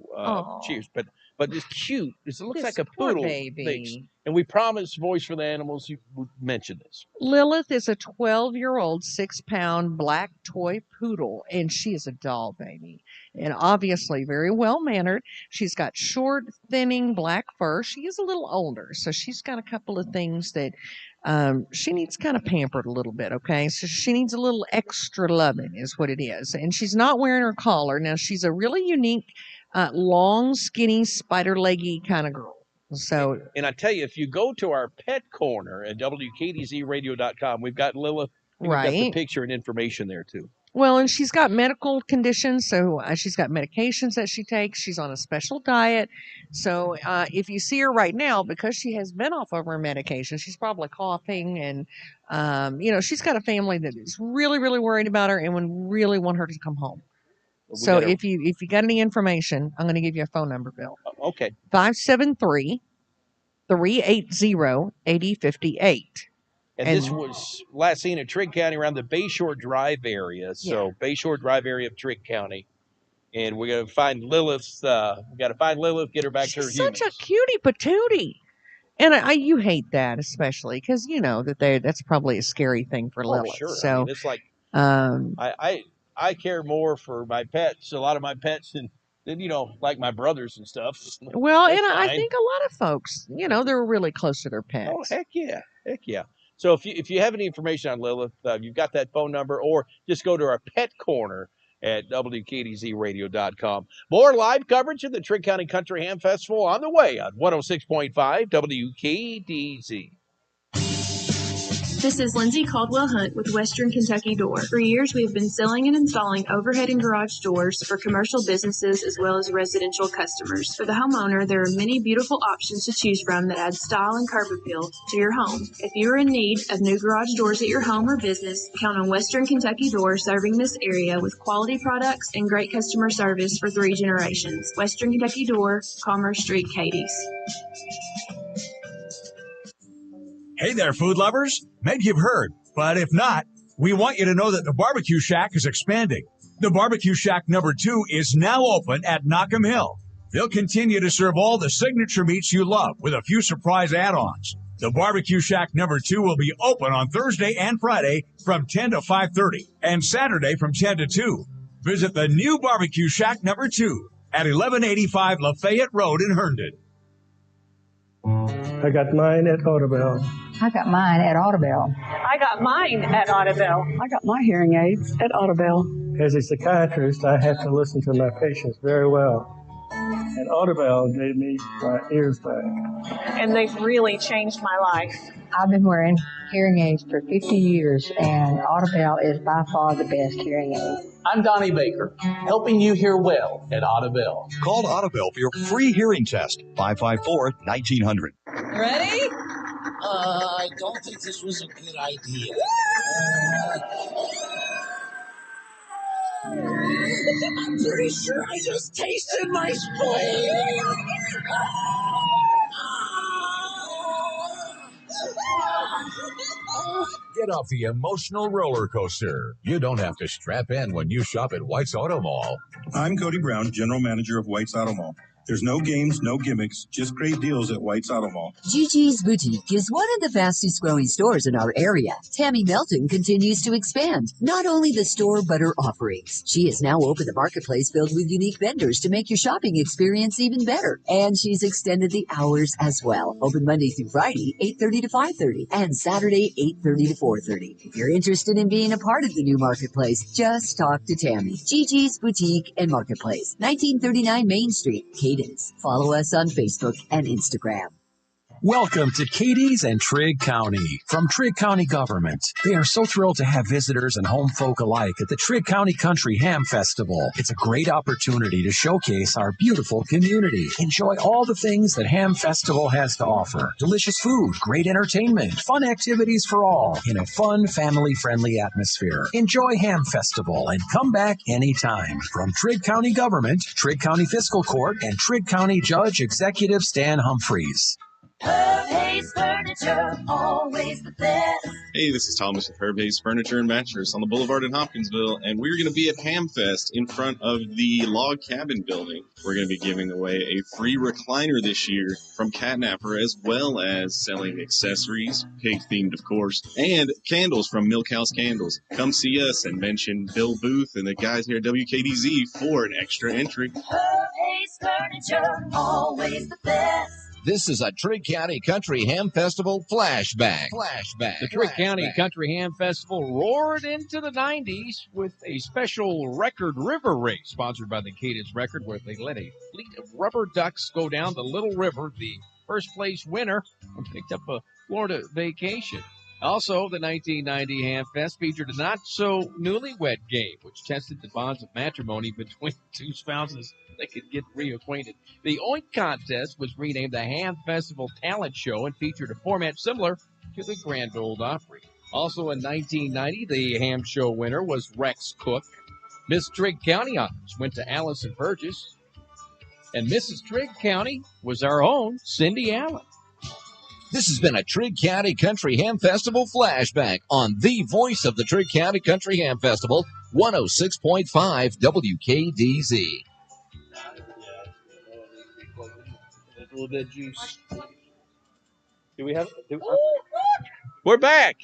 Cheers, but it's cute. It looks like a poodle baby. And we promised Voice for the Animals. You mentioned this. Lilith is a 12-year-old, 6-pound black toy poodle, and she is a doll baby. And obviously very well-mannered. She's got short, thinning black fur. She is a little older, so she's got a couple of things that she needs kind of pampered a little bit, okay? So she needs a little extra loving is what it is. And she's not wearing her collar. Now, she's a really unique, long, skinny, spider-leggy kind of girl. So, and I tell you, if you go to our pet corner at WKDZradio.com, we've got Lilith. We've got the picture and information there, too. Well, and she's got medical conditions, so she's got medications that she takes. She's on a special diet. So if you see her right now, because she has been off of her medication, she's probably coughing. And, she's got a family that is really, really worried about her and would really want her to come home. So if you got any information, I'm going to give you a phone number, Bill. Okay. 573-380-8058. And this was last seen in Trigg County around the Bayshore Drive area. So Bayshore Drive area of Trigg County. And we're going to find Lilith. We got to find Lilith, get her back to her humans. Such a cutie patootie. And you hate that, especially because you know that's probably a scary thing for Lilith. Sure. So I mean, it's like I care more for my pets, a lot of my pets, than like my brothers and stuff. Well, and I think a lot of folks, they're really close to their pets. Oh, heck yeah. So if you have any information on Lilith, you've got that phone number, or just go to our pet corner at WKDZradio.com. More live coverage of the Trigg County Country Ham Festival on the way on 106.5 WKDZ. This is Lindsay Caldwell Hunt with Western Kentucky Door. For years, we have been selling and installing overhead and garage doors for commercial businesses as well as residential customers. For the homeowner, there are many beautiful options to choose from that add style and curb appeal to your home. If you are in need of new garage doors at your home or business, count on Western Kentucky Door serving this area with quality products and great customer service for 3 generations. Western Kentucky Door, Commerce Street, Cadiz. Hey there, food lovers. Maybe you've heard, but if not, we want you to know that the Barbecue Shack is expanding. The Barbecue Shack number 2 is now open at Knockham Hill. They'll continue to serve all the signature meats you love with a few surprise add-ons. The Barbecue Shack number 2 will be open on Thursday and Friday from 10 to 5:30 and Saturday from 10 to 2. Visit the new Barbecue Shack number 2 at 1185 Lafayette Road in Herndon. I got mine at Audubell. I got mine at Audubell. I got mine at Audubell. I got my hearing aids at Audubell. As a psychiatrist, I have to listen to my patients very well. And Audubell gave me my ears back. And they've really changed my life. I've been wearing hearing aids for 50 years, and Audubell is by far the best hearing aid. I'm Donnie Baker, helping you hear well at Audubell. Call Audubell for your free hearing test, 554-1900. Ready? I don't think this was a good idea. I'm pretty sure I just tasted my spleen. Get off the emotional roller coaster. You don't have to strap in when you shop at White's Auto Mall. I'm Cody Brown, General Manager of White's Auto Mall. There's no games, no gimmicks, just great deals at White's Auto Mall. Gigi's Boutique is one of the fastest growing stores in our area. Tammy Melton continues to expand, not only the store, but her offerings. She has now opened the marketplace filled with unique vendors to make your shopping experience even better. And she's extended the hours as well. Open Monday through Friday, 8:30 to 5:30, and Saturday, 8:30 to 4:30. If you're interested in being a part of the new marketplace, just talk to Tammy. Gigi's Boutique and Marketplace, 1939 Main Street, Cadiz. Follow us on Facebook and Instagram. Welcome to Cadiz and Trigg County. From Trigg County Government, they are so thrilled to have visitors and home folk alike at the Trigg County Country Ham Festival. It's a great opportunity to showcase our beautiful community. Enjoy all the things that Ham Festival has to offer. Delicious food, great entertainment, fun activities for all in a fun, family-friendly atmosphere. Enjoy Ham Festival and come back anytime. From Trigg County Government, Trigg County Fiscal Court, and Trigg County Judge Executive Stan Humphreys. Herb Hayes Furniture, always the best. Hey, this is Thomas with Herb Hayes Furniture and Mattress on the Boulevard in Hopkinsville, and we're going to be at Hamfest in front of the Log Cabin building. We're going to be giving away a free recliner this year from Catnapper, as well as selling accessories, pig-themed of course, and candles from Milk House Candles. Come see us and mention Bill Booth and the guys here at WKDZ for an extra entry. Herb Hayes Furniture, always the best. This is a Trigg County Country Ham Festival flashback. The Trigg County Country Ham Festival roared into the 90s with a special record river race sponsored by the Cadiz Record, where they let a fleet of rubber ducks go down the Little River. The first place winner picked up a Florida vacation. Also, the 1990 Ham Fest featured a not-so-newlywed game, which tested the bonds of matrimony between two spouses that could get reacquainted. The Oink Contest was renamed the Ham Festival Talent Show and featured a format similar to the Grand Ole Opry. Also in 1990, the Ham Show winner was Rex Cook. Miss Trigg County honors went to Allison Burgess. And Mrs. Trigg County was our own Cindy Allen. This has been a Trigg County Country Ham Festival flashback on the voice of the Trigg County Country Ham Festival, 106.5 WKDZ. A little bit of juice. Do we have? We're back.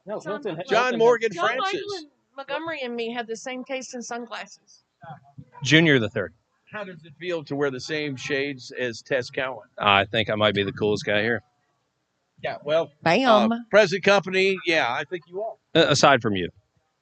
No, John Morgan John Francis. Michael and Montgomery and me had the same taste in sunglasses. Junior the third. How does it feel to wear the same shades as Tess Cowan? I think I might be the coolest guy here. Yeah, well, Bam. present company, yeah, I think you are. Aside from you.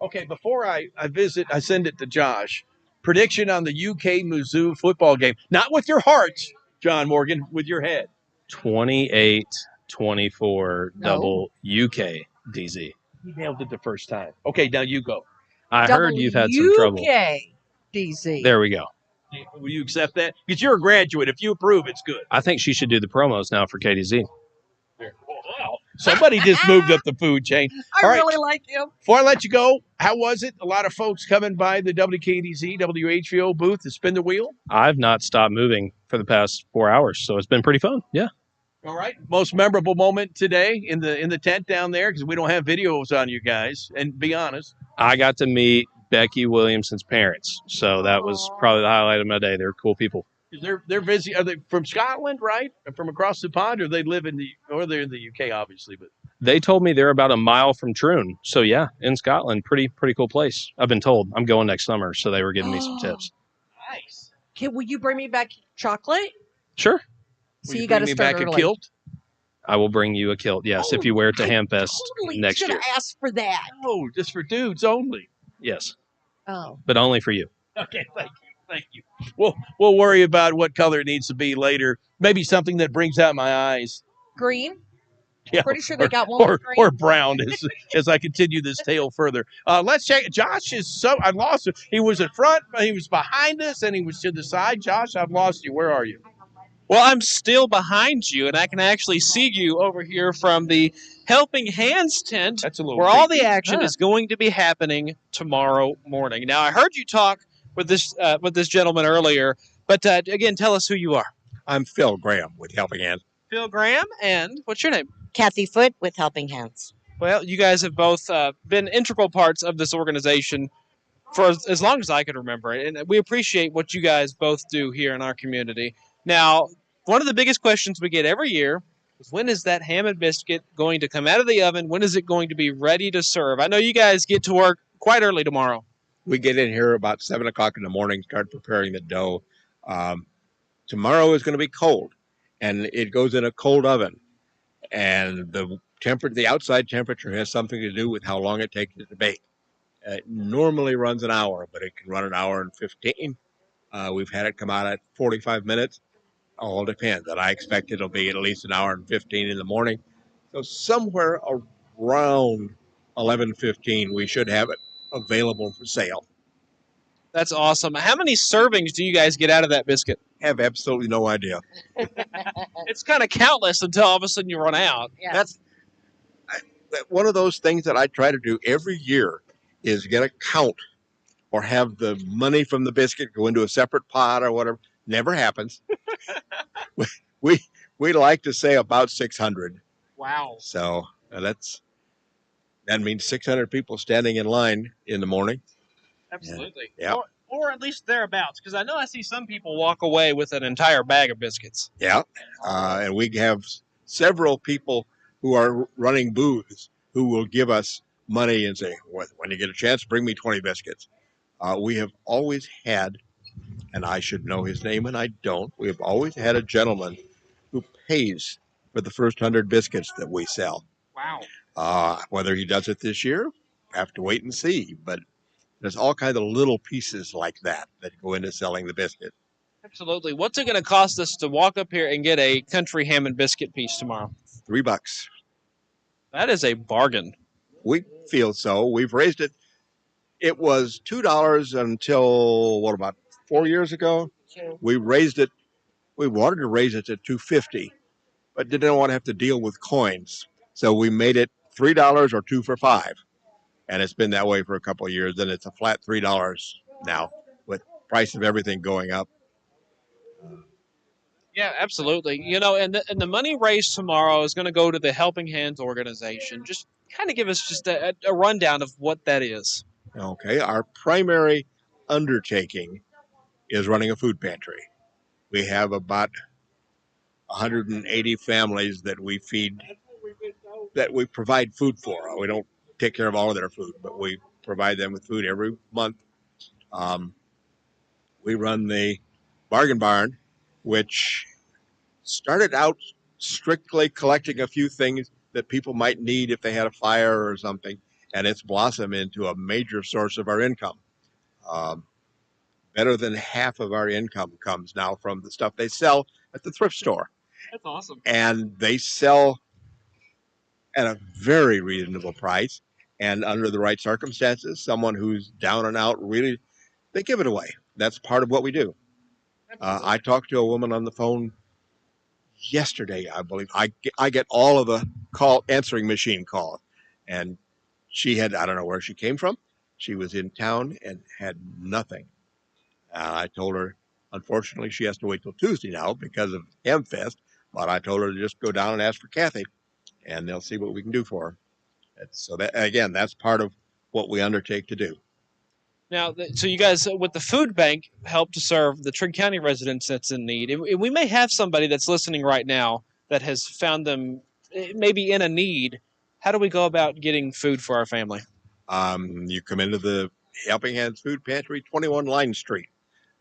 Okay, before I visit, I send it to Josh. Prediction on the UK-Mizzou football game. Not with your heart, John Morgan, with your head. 28-24 double UK DZ. You nailed it the first time. Okay, now you go. I heard you've had some trouble. UK DZ. There we go. Will you accept that? Because you're a graduate. If you approve, it's good. I think she should do the promos now for KDZ. Wow. Somebody just moved up the food chain. I really like him. Before I let you go, how was it? A lot of folks coming by the WKDZ, WHVO booth to spin the wheel? I've not stopped moving for the past 4 hours, so it's been pretty fun. Yeah. All right. Most memorable moment today in the tent down there, because we don't have videos on you guys. And be honest. I got to meet Becky Williamson's parents, so that was probably the highlight of my day. They're cool people. They're busy. Are they from Scotland, right? From across the pond, or they live in they're in the UK, obviously. But they told me they're about a mile from Troon. So yeah, in Scotland, pretty cool place. I've been told. I'm going next summer, so they were giving me some tips. Nice. Will you bring me back chocolate? Sure. So you got to start early. A kilt? I will bring you a kilt. Yes, if you wear it to Hamfest next year. Should have asked for that. No, just for dudes only. Yes. Oh. But only for you. Okay, thank you. We'll worry about what color it needs to be later. Maybe something that brings out my eyes. Green? Yeah, pretty sure they got one green. Or brown as I continue this tale further. Let's check. Josh I lost him. He was in front, he was behind us, and he was to the side. Josh, I've lost you. Where are you? Well, I'm still behind you, and I can actually see you over here from the Helping Hands tent, where all the action is going to be happening tomorrow morning. Now, I heard you talk with this gentleman earlier, but again, tell us who you are. I'm Phil Graham with Helping Hands. Phil Graham, and what's your name? Kathy Foote with Helping Hands. Well, you guys have both been integral parts of this organization for as long as I can remember, and we appreciate what you guys both do here in our community. Now, one of the biggest questions we get every year is, when is that ham and biscuit going to come out of the oven? When is it going to be ready to serve? I know you guys get to work quite early tomorrow. We get in here about 7 o'clock in the morning, start preparing the dough. Tomorrow is going to be cold, and it goes in a cold oven. And the outside temperature has something to do with how long it takes it to bake. It normally runs an hour, but it can run an hour and 15. We've had it come out at 45 minutes. All depends. And I expect it'll be at least an hour and 15 in the morning. So somewhere around 11:15, we should have it available for sale. That's awesome. How many servings do you guys get out of that biscuit? Have absolutely no idea. It's kind of countless until all of a sudden you run out. Yeah. That's one of those things that I try to do every year is get a count or have the money from the biscuit go into a separate pot or whatever. Never happens. we like to say about 600. Wow. So that means 600 people standing in line in the morning. Absolutely. Yeah. Or at least thereabouts, because I know I see some people walk away with an entire bag of biscuits. Yeah. And we have several people who are running booths who will give us money and say, when you get a chance, bring me 20 biscuits. We have always had, and I should know his name and I don't, we have always had a gentleman who pays for the first 100 biscuits that we sell. Wow. Whether he does it this year, have to wait and see. But there's all kinds of little pieces like that go into selling the biscuit. Absolutely. What's it going to cost us to walk up here and get a country ham and biscuit piece tomorrow? $3. That is a bargain. We feel so. We've raised it. It was $2 until, about 4 years ago? We raised it. We wanted to raise it to $2.50, but didn't want to have to deal with coins. So we made it $3 or 2 for $5. And it's been that way for a couple of years. And it's a flat $3 now with price of everything going up. Yeah, absolutely. And the money raised tomorrow is going to go to the Helping Hands organization. Just kind of give us just a rundown of what that is. Okay. Our primary undertaking is running a food pantry. We have about 180 families that we feed, that we provide food for. We don't take care of all of their food, but we provide them with food every month. We run the Bargain Barn, which started out strictly collecting a few things that people might need if they had a fire or something. and it's blossomed into a major source of our income. Better than half of our income comes now from the stuff they sell at the thrift store. That's awesome. And they sell at a very reasonable price. And under the right circumstances, someone who's down and out, really, they give it away. That's part of what we do. I talked to a woman on the phone yesterday, I believe. I get all of the answering machine calls. And she had, I don't know where she came from. She was in town and had nothing. I told her, unfortunately, she has to wait till Tuesday now because of HemFest. But I told her to just go down and ask for Kathy, and they'll see what we can do for her. So that, again, that's part of what we undertake to do. Now, so you guys with the food bank help to serve the Trigg County residents that's in need. We may have somebody that's listening right now that has found them maybe in a need. How do we go about getting food for our family? You come into the Helping Hands Food Pantry, 21 Line Street.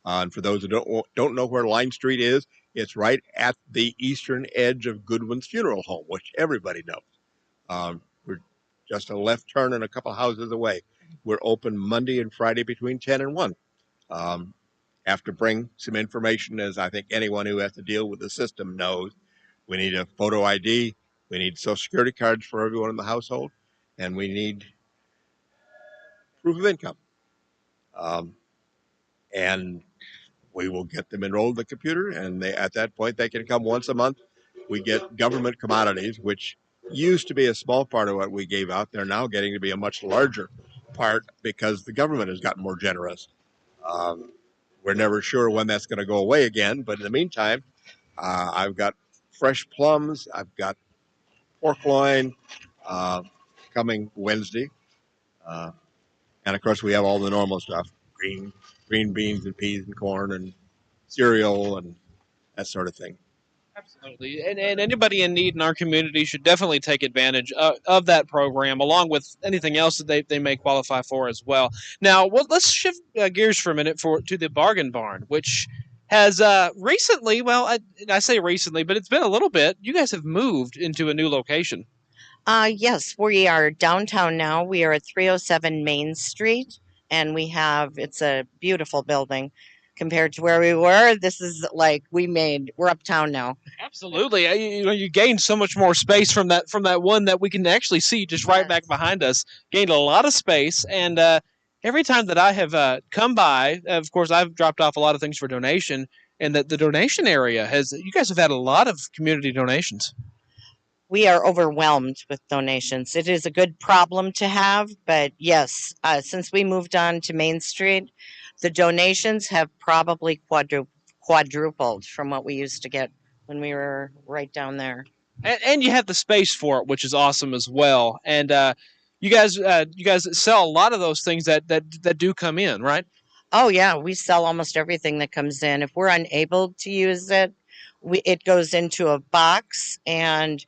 And for those who don't know where Line Street is, it's right at the eastern edge of Goodwin's Funeral Home, which everybody knows. We're just a left turn and a couple houses away. We're open Monday and Friday between 10 and 1. Have to bring some information, as I think anyone who has to deal with the system knows. We need a photo ID. We need Social Security cards for everyone in the household. And we need proof of income. And we will get them enrolled in the computer, and at that point, they can come once a month. We get government commodities, which used to be a small part of what we gave out. They're now getting to be a much larger part because the government has gotten more generous. We're never sure when that's going to go away again, but in the meantime, I've got fresh plums. I've got pork loin coming Wednesday. And, of course, we have all the normal stuff, green beans and peas and corn and cereal and that sort of thing. Absolutely. And anybody in need in our community should definitely take advantage of that program, along with anything else that they may qualify for as well. Now, let's shift gears for a minute to the Bargain Barn, which has recently, well, I say recently, but it's been a little bit. You guys have moved into a new location. Yes, we are downtown now. We are at 307 Main Street, and it's a beautiful building compared to where we were. This is like we're uptown now. Absolutely. You gained so much more space from that one that we can actually see just right back behind us. Gained a lot of space, and every time that I have come by, of course, I've dropped off a lot of things for donation, and the donation area you guys have had a lot of community donations. We are overwhelmed with donations. It is a good problem to have, but yes, since we moved on to Main Street, the donations have probably quadrupled from what we used to get when we were right down there. And you have the space for it, which is awesome as well. And you guys sell a lot of those things that do come in, right? Oh yeah, we sell almost everything that comes in. If we're unable to use it, it goes into a box, and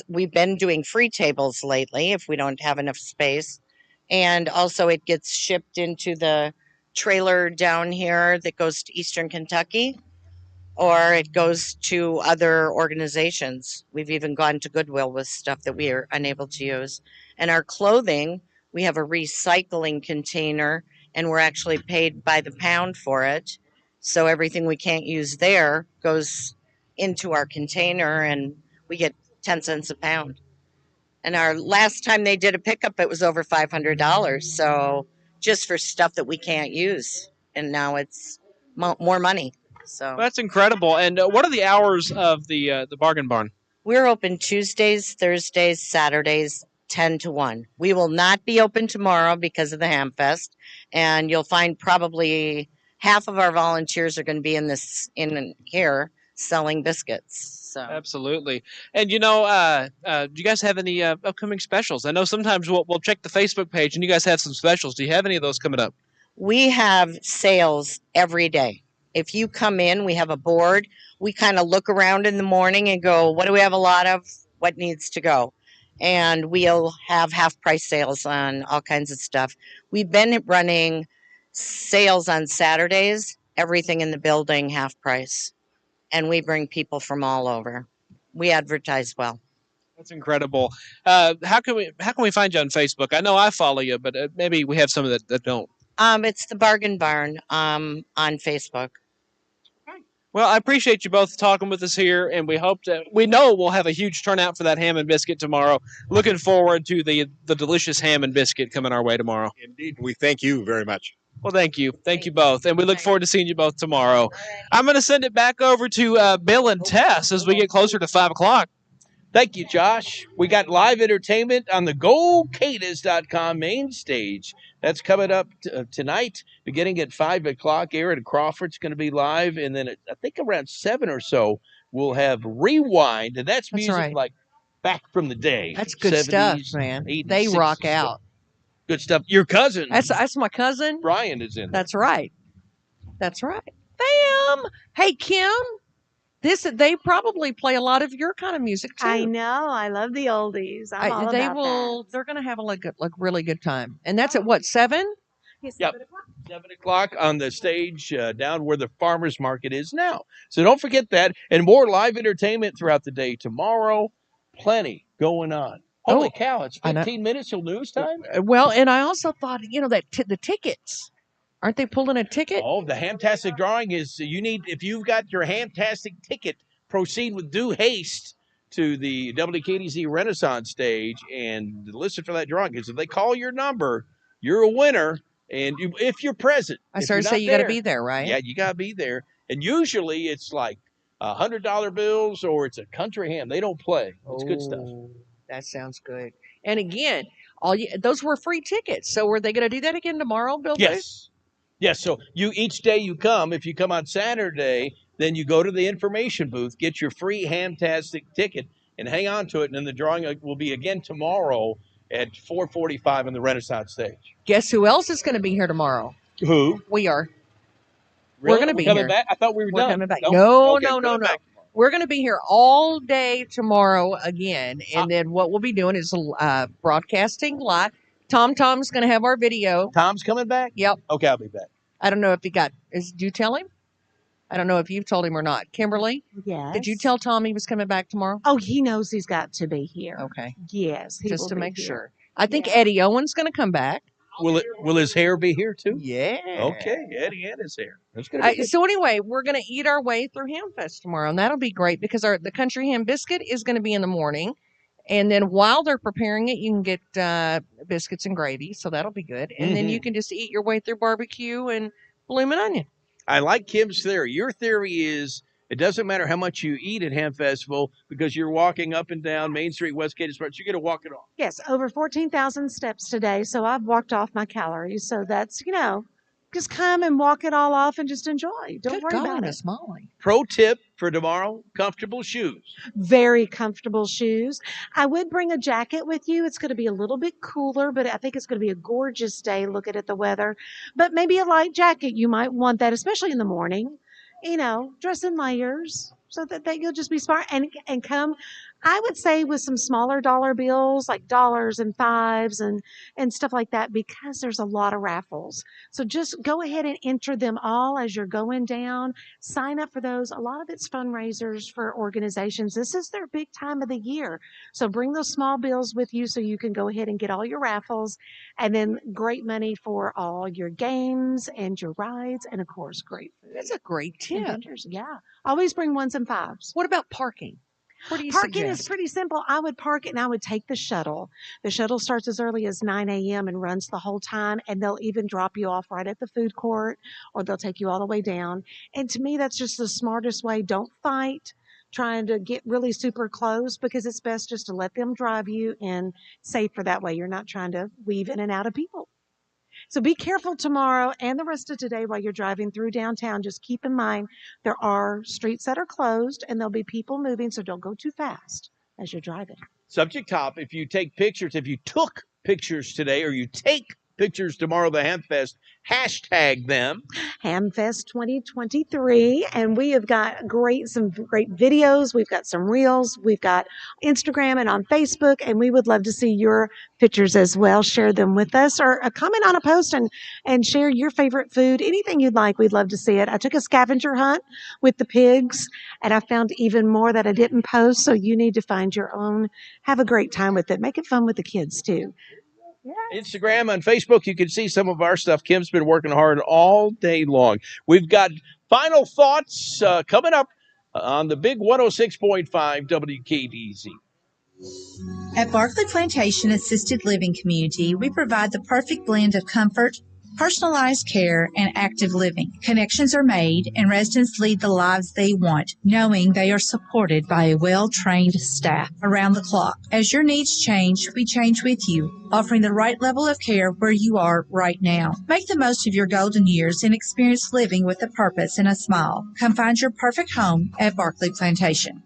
we've been doing free tables lately if we don't have enough space. And also it gets shipped into the trailer down here that goes to Eastern Kentucky, or it goes to other organizations. We've even gone to Goodwill with stuff that we are unable to use. And our clothing, we have a recycling container, and we're actually paid by the pound for it. So everything we can't use there goes into our container, and we get 10 cents a pound. And our last time they did a pickup, it was over $500. So just for stuff that we can't use. And now it's more money. So that's incredible. And what are the hours of the Bargain Barn? We're open Tuesdays, Thursdays, Saturdays, 10 to 1. We will not be open tomorrow because of the HamFest. And you'll find probably half of our volunteers are going to be in here selling biscuits. So absolutely. And do you guys have any upcoming specials? I know sometimes we'll check the Facebook page, and you guys have some specials. Do you have any of those coming up? We have sales every day. If you come in, we have a board. We kind of look around in the morning and go, what do we have a lot of? What needs to go? And we'll have half price sales on all kinds of stuff. We've been running sales on Saturdays, everything in the building half price. And we bring people from all over. We advertise well. That's incredible. How can we find you on Facebook? I know I follow you, but maybe we have some that don't. It's the Bargain Barn on Facebook. Well, I appreciate you both talking with us here, and we know we'll have a huge turnout for that ham and biscuit tomorrow. Looking forward to the delicious ham and biscuit coming our way tomorrow. Indeed, we thank you very much. Well, thank you you both, and we look forward to seeing you both tomorrow. I'm going to send it back over to Bill and Tess as we get closer to 5:00. Thank you, Josh. We got live entertainment on the GoCadiz.com main stage. That's coming up tonight, beginning at 5 o'clock. Aaron Crawford's going to be live, and then I think around 7 or so, we'll have Rewind, and that's music right. like back from the day. That's good 70s, stuff, man. 80s, They 60s, rock out. Good stuff. Your cousin. That's my cousin. Brian is in there. That's right. That's right. Bam! Hey, Kim. They probably play a lot of your kind of music too. I know. I love the oldies. I'm all about that. They're going to have a really good time. And that's at what, 7? Yes, Yep. 7 o'clock on the stage down where the farmers market is now. So don't forget that. And more live entertainment throughout the day tomorrow. Plenty going on. Holy cow, it's 15 minutes till news time? Well, and I also thought, that the tickets. Aren't they pulling a ticket? Oh, the Hamtastic drawing is if you've got your Hamtastic ticket, proceed with due haste to the WKDZ Renaissance stage and listen for that drawing. Because if they call your number, you're a winner. And if you're present. I started to say you got to be there, right? Yeah, you got to be there. And usually it's like $100 bills or it's a country ham. They don't play. It's good stuff. That sounds good. And again, those were free tickets. So were they going to do that again tomorrow, Bill? Yes. Yes, so each day you come, if you come on Saturday, then you go to the information booth, get your free Hamtastic ticket, and hang on to it. And then the drawing will be again tomorrow at 4:45 on the Renaissance stage. Guess who else is going to be here tomorrow? Who? We are. Really? We're going to be coming here. back? I thought we were done. Coming back. No, No. We're going to be here all day tomorrow again. And then what we'll be doing is broadcasting live. Tom's going to have our video. Tom's coming back? Yep. Okay, I'll be back. I don't know if did you tell him? I don't know if you've told him or not. Kimberly? Yes. Did you tell Tom he was coming back tomorrow? Oh, he knows he's got to be here. Okay. Yes. Just to make sure. I think Eddie Owen's going to come back. Will his hair be here too? Yeah. Okay, Eddie and his hair. That's gonna be good. So anyway, we're going to eat our way through Hamfest tomorrow, and that'll be great because the country ham biscuit is going to be in the morning. And then while they're preparing it, you can get biscuits and gravy, so that'll be good. And then you can just eat your way through barbecue and bloomin' onion. I like Kim's theory. Your theory is it doesn't matter how much you eat at Ham Festival because you're walking up and down Main Street, West Cadiz Park. You're going to walk it off. Yes, over 14,000 steps today, so I've walked off my calories. So that's, just come and walk it all off and just enjoy. Don't worry about it. Molly. Pro tip for tomorrow, comfortable shoes. Very comfortable shoes. I would bring a jacket with you. It's going to be a little bit cooler, but I think it's going to be a gorgeous day looking at the weather. But maybe a light jacket, you might want that, especially in the morning. Dress in layers so that you'll just be smart and come, I would say, with some smaller dollar bills, like dollars and fives and stuff like that, because there's a lot of raffles. So just go ahead and enter them all as you're going down. Sign up for those. A lot of it's fundraisers for organizations. This is their big time of the year. So bring those small bills with you so you can go ahead and get all your raffles, and then great money for all your games and your rides, and of course, great food. That's a great tip. Yeah. Always bring ones and fives. What about parking? What do you Parking suggest? is pretty simple. I would park it and I would take the shuttle. The shuttle starts as early as 9 a.m. and runs the whole time, and they'll even drop you off right at the food court, or they'll take you all the way down. And to me, that's just the smartest way. Don't fight trying to get really super close, because it's best just to let them drive you, and safer that way. You're not trying to weave in and out of people. So be careful tomorrow and the rest of today while you're driving through downtown. Just keep in mind there are streets that are closed and there'll be people moving, so don't go too fast as you're driving. Subject top, if you took pictures today, or you take pictures tomorrow, the Hamfest. Hashtag them. Hamfest 2023, and we have got some great videos. We've got some reels. We've got Instagram and on Facebook, and we would love to see your pictures as well. Share them with us, or comment on a post and share your favorite food, anything you'd like. We'd love to see it. I took a scavenger hunt with the pigs, and I found even more that I didn't post. So you need to find your own. Have a great time with it. Make it fun with the kids too. Instagram and Facebook, you can see some of our stuff. Kim's been working hard all day long. We've got final thoughts coming up on the big 106.5 WKDZ. At Barclay Plantation Assisted Living Community, we provide the perfect blend of comfort, personalized care, and active living. Connections are made and residents lead the lives they want, knowing they are supported by a well-trained staff around the clock. As your needs change, we change with you, offering the right level of care where you are right now. Make the most of your golden years and experience living with a purpose and a smile. Come find your perfect home at Barclay Plantation.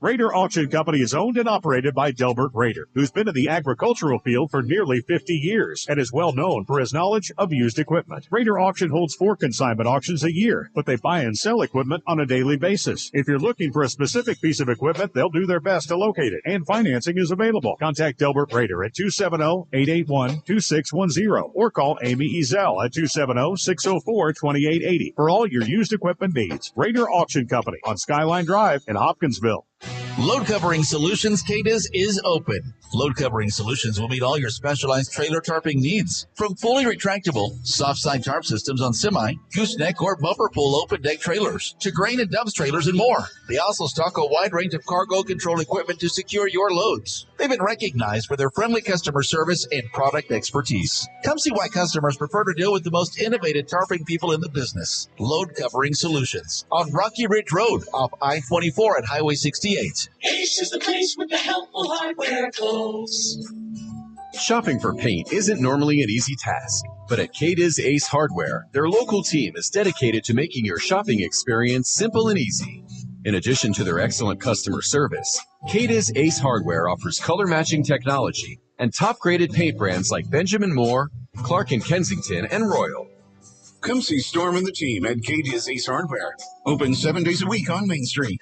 Raider Auction Company is owned and operated by Delbert Raider, who's been in the agricultural field for nearly 50 years and is well known for his knowledge of used equipment. Raider Auction holds 4 consignment auctions a year, but they buy and sell equipment on a daily basis. If you're looking for a specific piece of equipment, they'll do their best to locate it, and financing is available. Contact Delbert Raider at 270-881-2610 or call Amy Ezel at 270-604-2880 for all your used equipment needs. Raider Auction Company on Skyline Drive in Hopkinsville. Load Covering Solutions Cadiz is open. Load Covering Solutions will meet all your specialized trailer tarping needs. From fully retractable, soft side tarp systems on semi, gooseneck, or bumper pull open deck trailers, to grain and dumps trailers and more. They also stock a wide range of cargo control equipment to secure your loads. They've been recognized for their friendly customer service and product expertise. Come see why customers prefer to deal with the most innovative tarping people in the business. Load Covering Solutions on Rocky Ridge Road off I-24 at Highway 68. Ace is the place with the helpful hardware tools. Shopping for paint isn't normally an easy task, but at Cadiz Ace Hardware, their local team is dedicated to making your shopping experience simple and easy. In addition to their excellent customer service, Cadiz Ace Hardware offers color-matching technology and top-graded paint brands like Benjamin Moore, Clark & Kensington, and Royal. Come see Storm and the team at Cadiz Ace Hardware. Open 7 days a week on Main Street.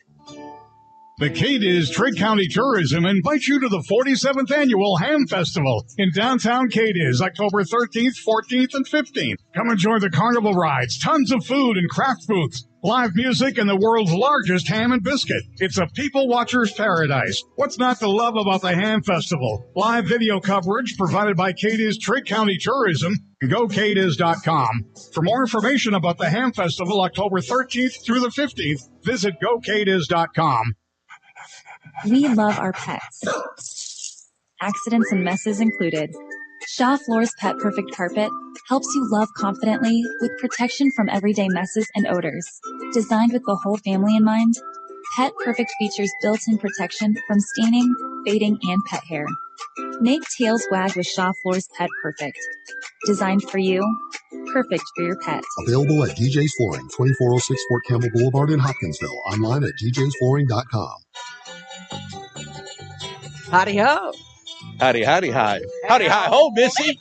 The Cadiz Trigg County Tourism invites you to the 47th Annual Ham Festival in downtown Cadiz, October 13th, 14th, and 15th. Come enjoy the carnival rides, tons of food and craft booths, live music, and the world's largest ham and biscuit. It's a people watcher's paradise. What's not to love about the Ham Festival? Live video coverage provided by Cadiz Trigg County Tourism. GoCadiz.com. For more information about the Ham Festival, October 13th through the 15th, visit GoCadiz.com. We love our pets. Accidents and messes included. Shaw Floor's Pet Perfect Carpet helps you love confidently with protection from everyday messes and odors. Designed with the whole family in mind, Pet Perfect features built-in protection from staining, fading, and pet hair. Make tails wag with Shaw Floor's Pet Perfect. Designed for you, perfect for your pet. Available at DJ's Flooring, 2406 Fort Campbell Boulevard in Hopkinsville. Online at djsflooring.com. Howdy ho. Howdy, howdy, hi. Howdy, hi, ho, Missy.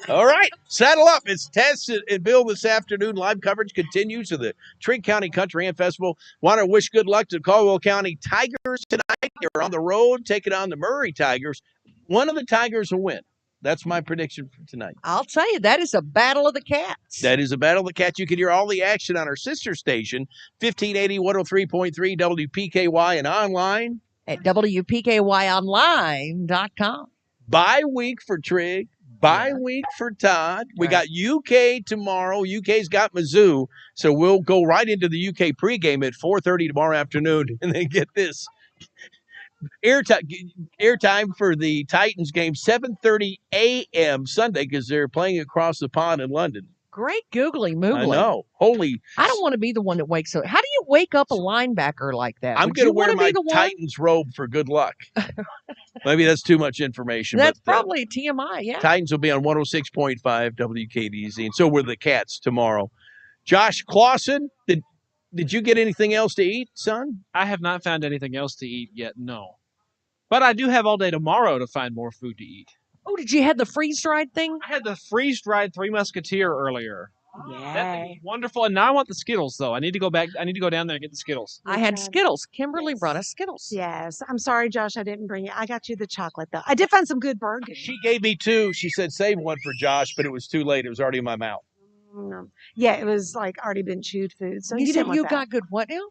All right, saddle up. It's Tess and Bill this afternoon. Live coverage continues of the Trigg County Country Ham Festival. Want to wish good luck to Caldwell County Tigers tonight. They're on the road taking on the Murray Tigers. One of the Tigers will win. That's my prediction for tonight. I'll tell you, that is a battle of the cats. That is a battle of the cats. You can hear all the action on our sister station, 1580 103.3 WPKY, and online at WPKYonline.com. Bye week for Trigg. Bye week for Todd. We got UK tomorrow. UK's got Mizzou. So we'll go right into the UK pregame at 4:30 tomorrow afternoon. And then get this. Airtime for the Titans game, 7:30 a.m. Sunday, because they're playing across the pond in London. Great googly moogly. I know. Holy. I don't want to be the one that wakes up. How do you wake up a linebacker like that? I'm going to wear my Titans robe for good luck. Maybe that's too much information. That's probably TMI, yeah. Titans will be on 106.5 WKDZ, and so will the Cats tomorrow. Josh Clausen, did you get anything else to eat, son? I have not found anything else to eat yet, no. But I do have all day tomorrow to find more food to eat. Oh, did you have the freeze-dried thing? I had the freeze-dried Three Musketeer earlier. Yeah. That thing was wonderful. And now I want the Skittles, though. I need to go back. I need to go down there and get the Skittles. I had Skittles. Kimberly brought us Skittles. Yes. I'm sorry, Josh, I didn't bring it. I got you the chocolate, though. I did find some good burgers. She gave me 2. She said save one for Josh, but it was too late. It was already in my mouth. Yeah, it was like already been chewed food. So You you said didn't want you that. got good what now?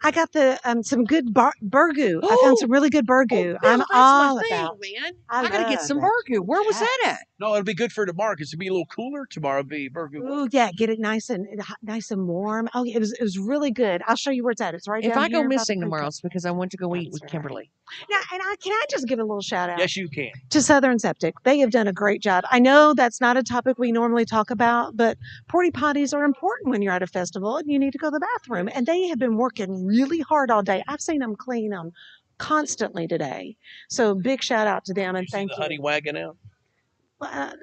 I got the some good burgoo. I found some really good burgoo. I'm that's all my thing, about. man. I I gotta get love some it. burgoo. Where was that at? No, it'll be good for tomorrow because it'll be a little cooler tomorrow. It'll be burger. Ooh, yeah, get it nice and warm. Oh, it was really good. I'll show you where it's at. It's right If down I go here by the missing food tomorrow, court. it's because I went to go eat with Kimberly. Now, and can I just give a little shout out? Yes, you can. To Southern Septic. They have done a great job. I know that's not a topic we normally talk about, but porta potties are important when you're at a festival and you need to go to the bathroom. And they have been working really hard all day. I've seen them clean them constantly today. So big shout out to them and thank The you. honey wagon out.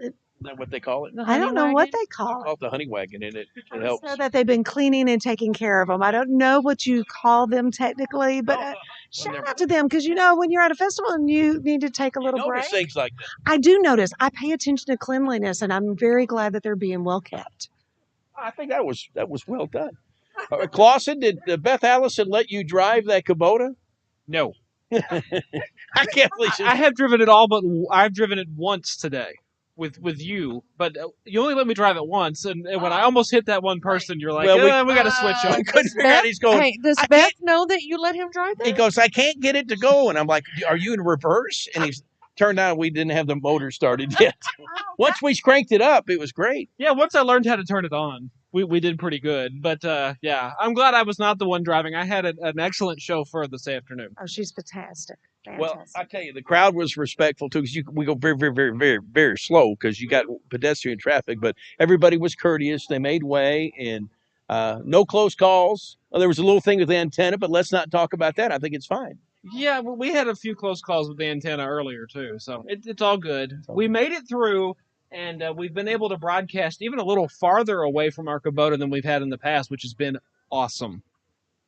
Is that what they call it? I don't know what they call it. The honey wagon, and it helps. So that they've been cleaning and taking care of them. I don't know what you call them technically, but shout out to them because when you're at a festival and you need to take a little break. Notice things like that. I do notice. I pay attention to cleanliness, and I'm very glad that they're being well kept. I think that was well done. Clausen, did Beth Allison let you drive that Kubota? No. I can't believe I have driven it all, but I've driven it once today with you. But you only let me drive it once, and when I almost hit that one person, you're like, Well, we got to switch up. I couldn't figure out. He's going. Hey, does Beth know that you let him drive that? He goes, I can't get it to go, and I'm like, are you in reverse? And he's turned out we didn't have the motor started yet. Once we cranked it up, it was great. Yeah, once I learned how to turn it on, we did pretty good. But yeah, I'm glad I was not the one driving. I had an excellent chauffeur this afternoon. Oh, she's fantastic. Well, I tell you, the crowd was respectful too, because we go very, very, very, very, very slow because you got pedestrian traffic. But everybody was courteous. They made way, and no close calls. Well, there was a little thing with the antenna, but let's not talk about that. I think it's fine. Yeah, well, we had a few close calls with the antenna earlier too, so it's all good. We made it through, and we've been able to broadcast even a little farther away from our Kubota than we've had in the past, which has been awesome.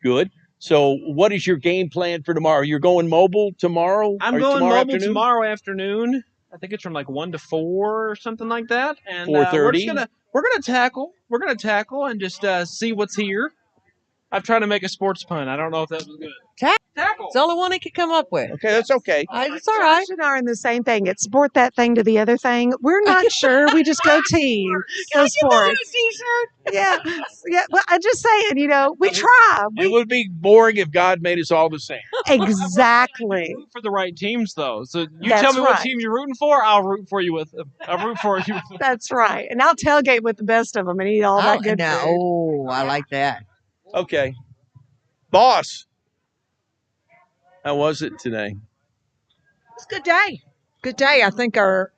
Good. So what is your game plan for tomorrow? You're going mobile tomorrow? I'm going mobile tomorrow afternoon. I think it's from like 1 to 4 or something like that. And 4:30. We're gonna tackle. We're gonna tackle and just see what's here. I've tried to make a sports pun. I don't know if that was good. Tackle. It's the only one he could come up with. Okay, that's okay. It's all right. Josh and I are in the same thing. It's sport that thing to the other thing. We're not sure. We just go team. Go sports. T-shirt. Yeah. Well, I'm just saying, we try. It would be boring if God made us all the same. Exactly. Root for the right teams, though. So you That's tell me what right. team you're rooting for, I'll root for you with them. I'll root for you. That's right. And I'll tailgate with the best of them and eat all that good food. Oh, I like that. Okay. Boss. How was it today? It's a good day. Good day. I think our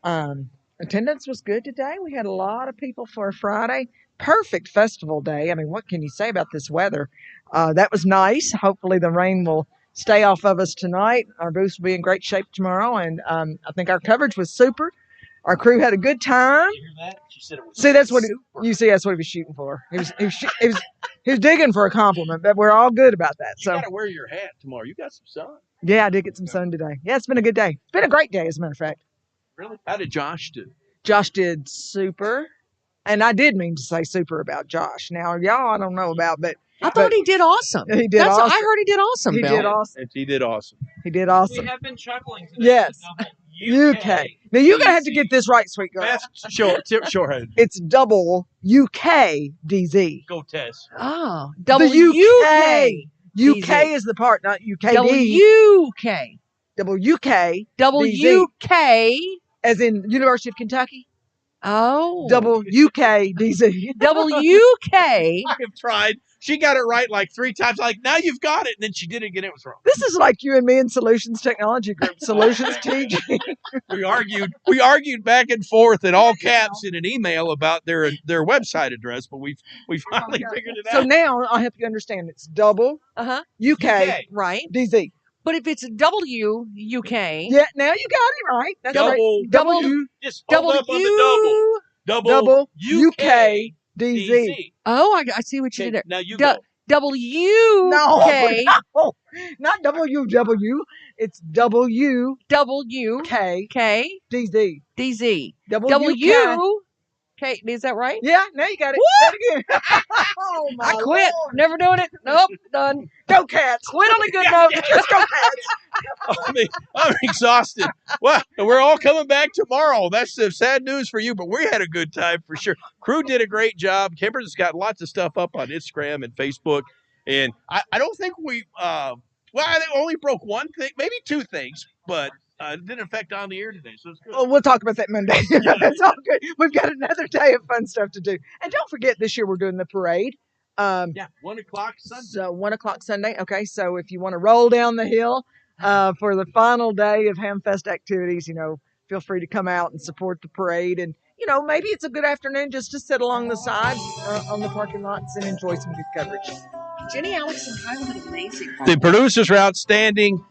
attendance was good today. We had a lot of people for a Friday. Perfect festival day. I mean, what can you say about this weather? That was nice. Hopefully the rain will stay off of us tonight. Our booth will be in great shape tomorrow. And I think our coverage was super. Our crew had a good time. You hear that? She said it was See, that's what that's what he was shooting for. He was digging for a compliment, but we're all good about that. You So got to wear your hat tomorrow. You got some sun. yeah, I did get some sun today. Yeah, it's been a good day. It's been a great day, as a matter of fact. Really? How did Josh do? Josh did super, and I did mean to say super about Josh. Now, y'all, I don't know about, but I thought he did awesome. He did awesome. I heard he did awesome, He Bill. did awesome. He did awesome. He did awesome. We have been chuckling today. Yes. UK. Now you're gonna have to get this right, sweet girl. Sure. It's double UK DZ. Go Tess. Oh, The UK. UK is the part, not UKD. WK. WK. WK. As in University of Kentucky. Oh. Double UK DZ. WK. I have tried. She got it right like 3 times. Like, now you've got it. And then she did it again. It was wrong. This is like you and me in Solutions Technology Group. Solutions TG. We argued back and forth in all caps in an email about their website address, but we finally figured it So out. now I have to understand it's double UK Right. DZ. But if it's WUK. Yeah, now you got it right. That's right. Double. Just hold up on the double. Double UK DZ. Oh, I see what you did there. Now you go. WK. No, not WW. It's W K DZ. DZ. WK. K. Is that right? Yeah, now you got it. Say it again. Oh, my I quit. Lord. Never doing it. Nope. Done. Go Cats. Quit on a good note. Just go Cats. I'm exhausted. Well, we're all coming back tomorrow. That's the sad news for you, but we had a good time for sure. Crew did a great job. Kimber's got lots of stuff up on Instagram and Facebook. And I don't think we, I think we only broke one thing, maybe two things, but it didn't affect on the air today. So it's good. Oh, we'll talk about that Monday. It's all good. We've got another day of fun stuff to do. And don't forget, this year we're doing the parade. 1 o'clock Sunday. So 1 o'clock Sunday. Okay, so if you want to roll down the hill for the final day of Hamfest activities, feel free to come out and support the parade. And, maybe it's a good afternoon just to sit along the side on the parking lots and enjoy some good coverage. Jenny, Alex, and Kyle did amazing. The producers are outstanding.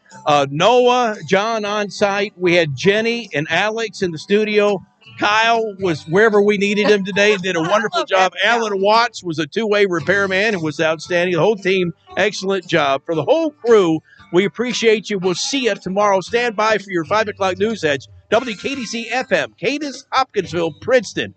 Noah, John on site. We had Jenny and Alex in the studio. Kyle was wherever we needed him today and did a wonderful job. Alan Watts was a two-way repairman and was outstanding. The whole team, excellent job. For the whole crew, we appreciate you. We'll see you tomorrow. Stand by for your 5 o'clock news edge. WKDC FM, Cadiz, Hopkinsville, Princeton.